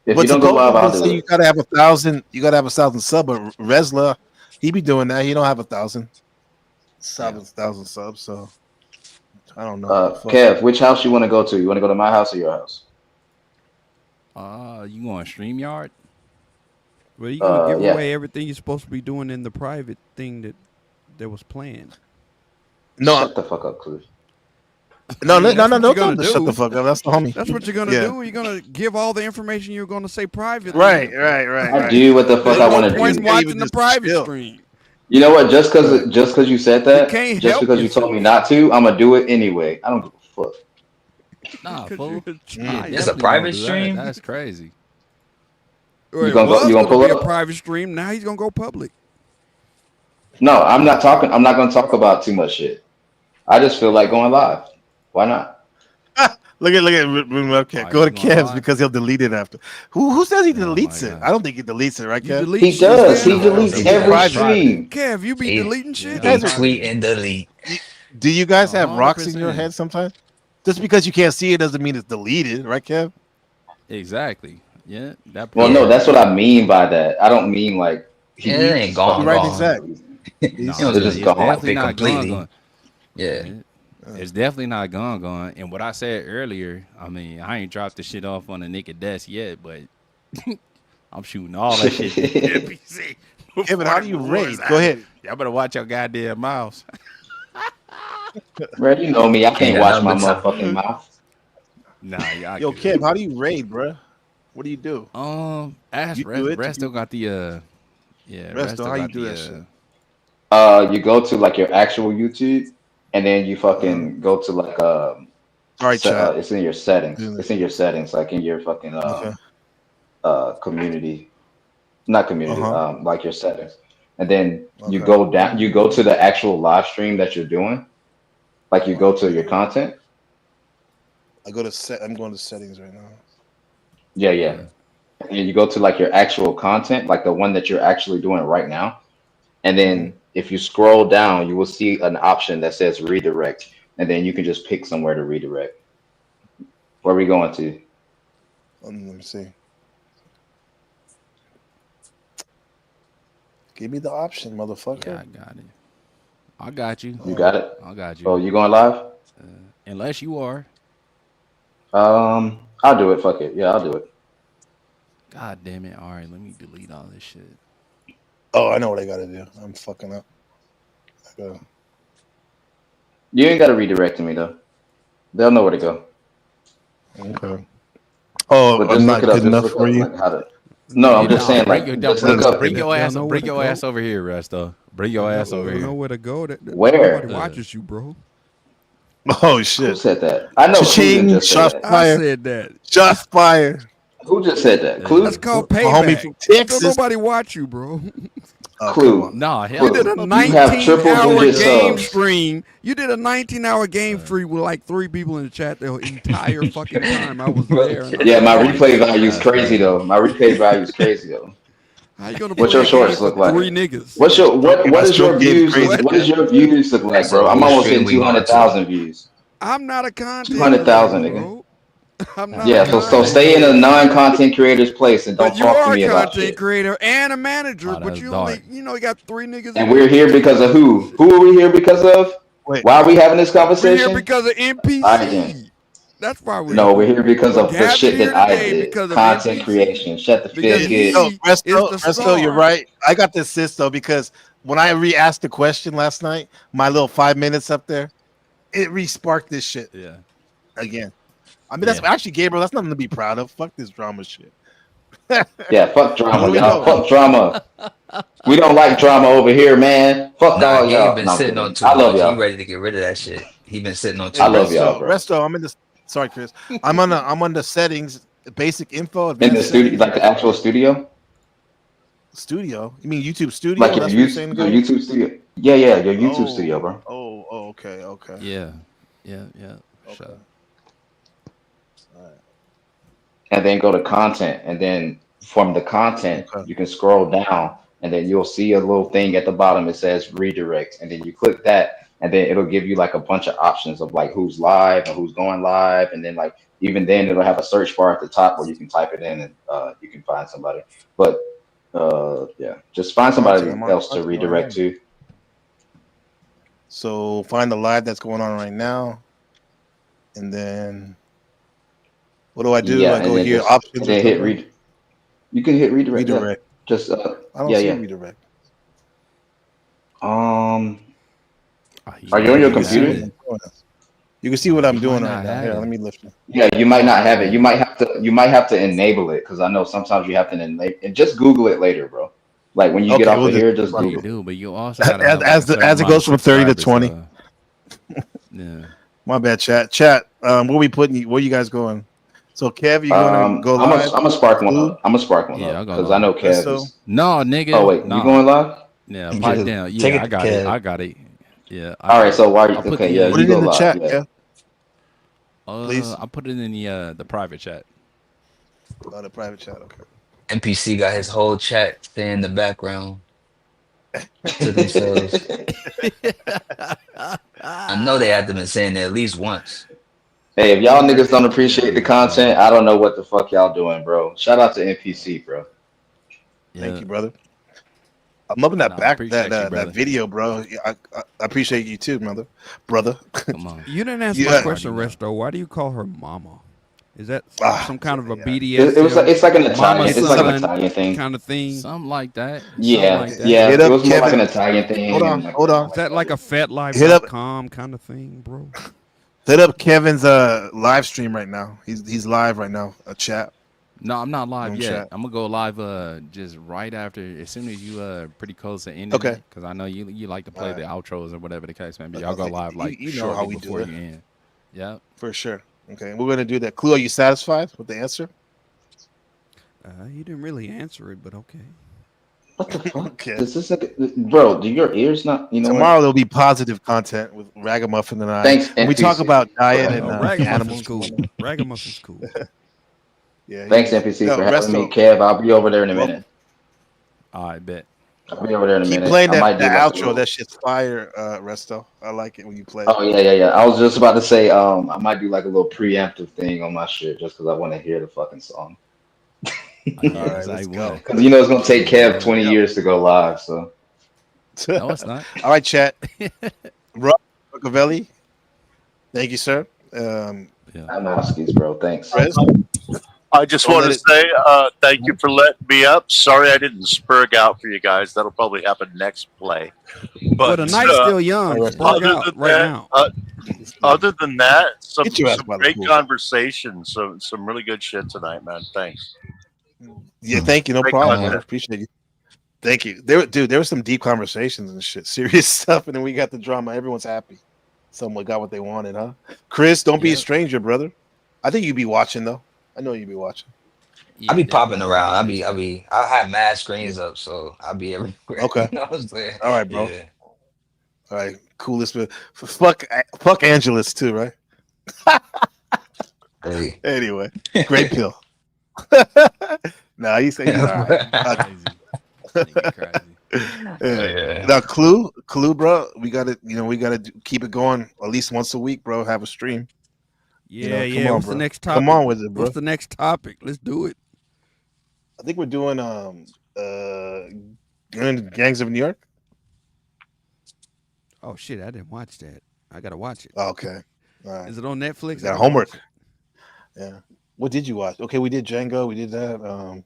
If you don't go live, I'll do it. You gotta have 1,000. You gotta have 1,000 subs. But Resla, he be doing that. He don't have 1,000. 7,000 subs. So I don't know. Kev, which house you want to go to? You want to go to my house or your house? You going StreamYard? Well, you gonna give away everything you're supposed to be doing in the private thing that was planned. No, shut the fuck up, Cliff. No, Shut the fuck up. That's the homie. That's what you're gonna do. You're gonna give all the information you're gonna say privately. Right. I do what the fuck I want to do. Point watching the private stream. You know what? Just because you said that, just because you told me not to, I'm gonna do it anyway. I don't give a fuck. Nah, fool. It's a private stream. That's crazy. You gonna pull up a private stream? Now he's gonna go public. No, I'm not talking. I'm not gonna talk about too much shit. I just feel like going live. Why not? Look at okay. Go to Kev's because he'll delete it after. Who says he deletes it? I don't think he deletes it, right, Kev? He does. He deletes every stream. Kev, you be deleting shit. Tweet and delete. Do you guys have rocks in your head sometimes? Just because you can't see it doesn't mean it's deleted, right, Kev? Exactly. Yeah. Well, no, that's what I mean by that. I don't mean like it ain't gone. Right, exactly. It's just gone. Completely. Yeah. It's definitely not gone. And what I said earlier, I mean, I ain't dropped the shit off on the naked desk yet, but I'm shooting all that shit to NPC. Kevin, how do you rate? Go ahead. Y'all better watch your goddamn mouths. Bro, you know me. I can't watch my motherfucking mouth. Nah, y'all. Yo, Kev, how do you raid, bro? What do you do? Ask Resto got the Resto, how you do that shit? You go to like your actual YouTube, and then you fucking go to like all right, it's in your settings. It's in your settings, like in your fucking community, not community, like your settings. And then you go down. You go to the actual live stream that you're doing. Like you go to your content. I'm going to settings right now. Yeah. And you go to like your actual content, like the one that you're actually doing right now. And then if you scroll down, you will see an option that says redirect. And then you can just pick somewhere to redirect. Where are we going to? Let me see. Give me the option, motherfucker. Yeah, I got it. I got you. You got it? I got you. Oh, you going live? Unless you are. I'll do it. Fuck it. Yeah, I'll do it. God damn it. All right, let me delete all this shit. Oh, I know what I gotta do. I'm fucking up. You ain't gotta redirect to me though. They'll know where to go. Okay. Oh, I'm not good enough for you. No, I'm just saying. Like, bring your ass over here, Resto. Bring your ass over here. Know where to go. Where? Nobody watches you, bro. Oh shit! Who said that? I know. I said that. Shots fired. Who just said that? Clue? That's called payback. Homie from Texas. Don't nobody watch you, bro. Clue. No, you did a 19-hour game stream. You did a 19-hour game stream with like 3 people in the chat the entire fucking time I was there. Yeah, my replay value is crazy though. How you gonna What's your shorts look like? 3 niggas. What is your views? What does your views look like, bro? I'm almost hitting 200,000 views. I'm not a content. 200,000, nigga. Yeah, so stay in a non-content creator's place and don't talk to me about shit. You are a content creator and a manager, but you only, you got 3 niggas. And we're here because of who? Who are we here because of? Why are we having this conversation? We're here because of NPC. That's why we're we're here because of the shit that I did. Content creation. Shut the fizz. No, Resto, you're right. I got this though because when I re-asked the question last night, my little 5 minutes up there, it re-sparked this shit. Yeah. Again. I mean, that's actually, Gabriel, that's nothing to be proud of. Fuck this drama shit. Yeah, fuck drama, Where we y'all. going? Fuck drama. We don't like drama over here, man. Fuck Nah, all he ain't y'all. been No, I'm sitting on kidding. too I love much. He y'all. ready to get rid of that shit. He been sitting on Hey, I too love much. y'all, bro. Resto, I'm in the. Sorry, Chris. I'm on the settings, basic info, In the advanced studio, settings. like the actual studio, Studio. You mean YouTube Studio? like your That's what you're saying to your go to? YouTube studio. Yeah, yeah, your YouTube studio, Oh, bro. okay, okay, Yeah, yeah. okay. Sure. And then go to content, and then from the content, Okay. you can scroll down, and then you'll see a little thing at the bottom. It says redirect, and then you click that, and then it'll give you like a bunch of options of like who's live and who's going live, and then like even then it'll have a search bar at the top where you can type it in and you can find somebody. But yeah, just find Content. somebody I'm on else to content right now. redirect to. So find the live that's going on right now, and then what do I do? Do Yeah, I and go then here, just and options or then hit something? read. You can hit redirect. Yeah, Redirect. just I don't yeah, see yeah. redirect. Are He you on might your You not can see have what computer? it. I'm doing. You can see what I'm He might doing right not now. have Here, let it. me lift it. Yeah, you might not have it. Yeah. You might have to enable it because I know sometimes you have to enable and just Google it later, bro. Like when you get Okay, off we'll of do. here, just Yeah, you Google. do, but you also gotta As have like a certain as it amount of goes from 30 to subscribers. 20. Yeah. My bad, chat. Chat. Where we putting you? Where you guys going? So Kev, you gonna go live? I'm gonna spark one Clue? up. I'm gonna spark one Yeah, up I'll go because I live. know Kev Resto? is. No, Oh nigga. wait, you Nah. going live? Yeah, pipe Just down. take Yeah, it I to got it. Kev. I got it. Yeah, I All got right, it. so why? I'll put Okay, yeah, Put you it go in the live. chat, Yeah. Kev, please. I'll put it in the private chat. Oh, the private chat. Okay. NPC got his whole chat stay in the background to themselves. I know they have to been saying it at least once. Hey, if y'all niggas don't appreciate the content, I don't know what the fuck y'all doing, bro. Shout out to NPC, bro. Thank Yeah. you, brother. I'm loving that Nah, I back that appreciate you, that brother. video, bro. I appreciate you too, brother. Come on. You didn't answer Yeah. my question, Resto. Why do you call her mama? Is that some kind of a It was BDSM it's like an mama Italian. It's like an son Italian thing. kind of thing? Something like that. Something Yeah, like that. yeah. Hit It up was more like Kevin. an Italian thing, and like Hold on. Is that like a Hit up fatlife.com kind of thing, bro? hit up Kevin's live stream right now. He's live right now. A chat. No, I'm not live Room yet. chat. I'm gonna go live just right after, as soon as you pretty close to ending Okay. it, because I know you like to play the outros or whatever the case may be. I'll go Okay, live like you know how shortly we do before it. you end. Yeah. For sure. Okay, we're gonna do that. Clue, are you satisfied with the answer? You didn't really answer it, but okay. What the fuck? Okay. This is like, bro. Do your ears not? You know Tomorrow what? there'll be positive content with Ragamuffin and I. Thanks, When we talk NPC. about diet and Ragamuffin's animals. cool. Ragamuffin's cool. Yeah. Thanks, NPC, for having me, Resto, Kev. I'll be over there in a welcome. minute. I bet. I'll be over there in a Keep minute. playing I might that do like a outro. little. That shit's fire, Resto. I like it when you play it. Oh yeah. I was just about to say, I might do like a little preemptive thing on my shit just because I want to hear the fucking song. All right, let's go. Because it's gonna take Kev 20 years to go live. So No, it's not. All right, chat. Rob Machiavelli, thank you, sir. I know skis, bro. Thanks. I just want to say thank you for letting me up. Sorry I didn't spurg out for you guys. That'll probably happen next play. But Well, the night's still young. Spurg out right now. Other than that, some Get your ass by the great pool. conversations. Some really good shit tonight, man. Thanks. Yeah, thank you. No Great problem, content. brother. Appreciate you. Thank you. There were some deep conversations and shit, serious stuff, and then we got the drama. Everyone's happy. Someone got what they wanted, huh? Chris, don't be a stranger, brother. I think you'd be watching though. I know you'd be watching. I be popping around. I have mad screens up, so I'll be everywhere. Okay. You know what I'm saying? All right, bro. Yeah. All right, coolest. Fuck Angelus too, right? Hey. Anyway, great pill. Nah, you say he's all right. Yeah. Now, Clue, bro. We gotta keep it going at least once a week, bro. Have a stream. Yeah, come on, What's bro. the next topic? Come on with it, bro. What's the next topic? Let's do it. I think we're doing Gangs of New York. Oh shit, I didn't watch that. I gotta watch it. Okay. All right. Is it on Netflix? Got homework. Yeah. What did you watch? Okay, we did Django. We did that. I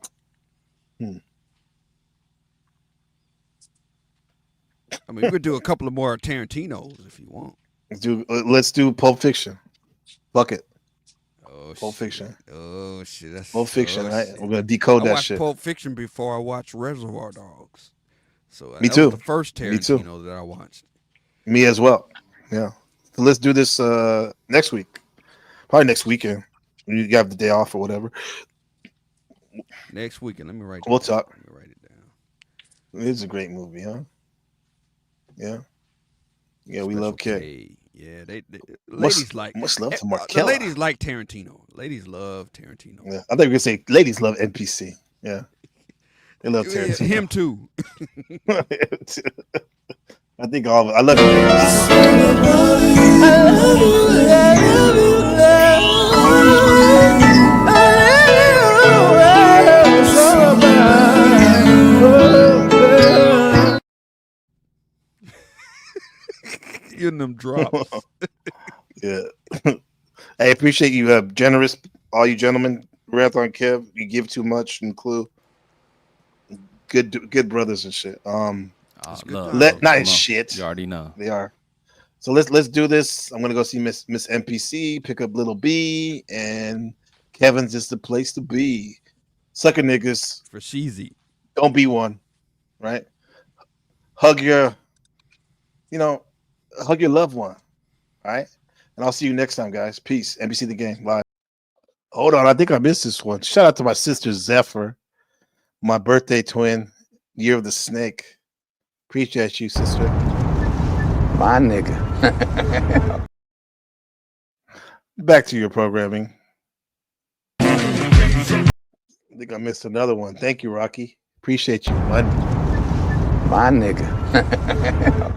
mean, we could do a couple of more Tarantinos if you want. Let's do Pulp Fiction. Fuck it. Pulp Fiction. Oh shit, that's Pulp Fiction, right? We're gonna decode I that watched shit. Pulp Fiction before I watched Reservoir Dogs. So Me that too. was the first Me too. Tarantino that I watched. Me as well. Yeah. So let's do this next week. Probably next weekend. When you have the day off or whatever. Next weekend. Let me write. We'll talk. Let me write it down. It is a great movie, huh? Yeah. Yeah, we love Kid. K. Yeah, they ladies much like love to the Markella. ladies like Tarantino. Ladies love Tarantino. Yeah, I thought you were gonna say ladies love NPC. Yeah, they love Tarantino. Him too. I think all of it. I love Getting them drops. Yeah. I appreciate you, generous, all you gentlemen. Marathon Kev, you give too much and Clue. Good brothers and shit. Nice shit. You already know. They are. So let's do this. I'm gonna go see Miss NPC, pick up Little B, and Kevin's is the place to be. Sucker niggas. For cheesy. Don't be one. Right? Hug your loved one. All right? And I'll see you next time, guys. Peace. NBC The Game live. Hold on, I think I missed this one. Shout out to my sister Zephyr, my birthday twin, year of the snake. Appreciate you, sister. My nigga. Back to your programming. I think I missed another one. Thank you, Rocky. Appreciate you, bud. My nigga.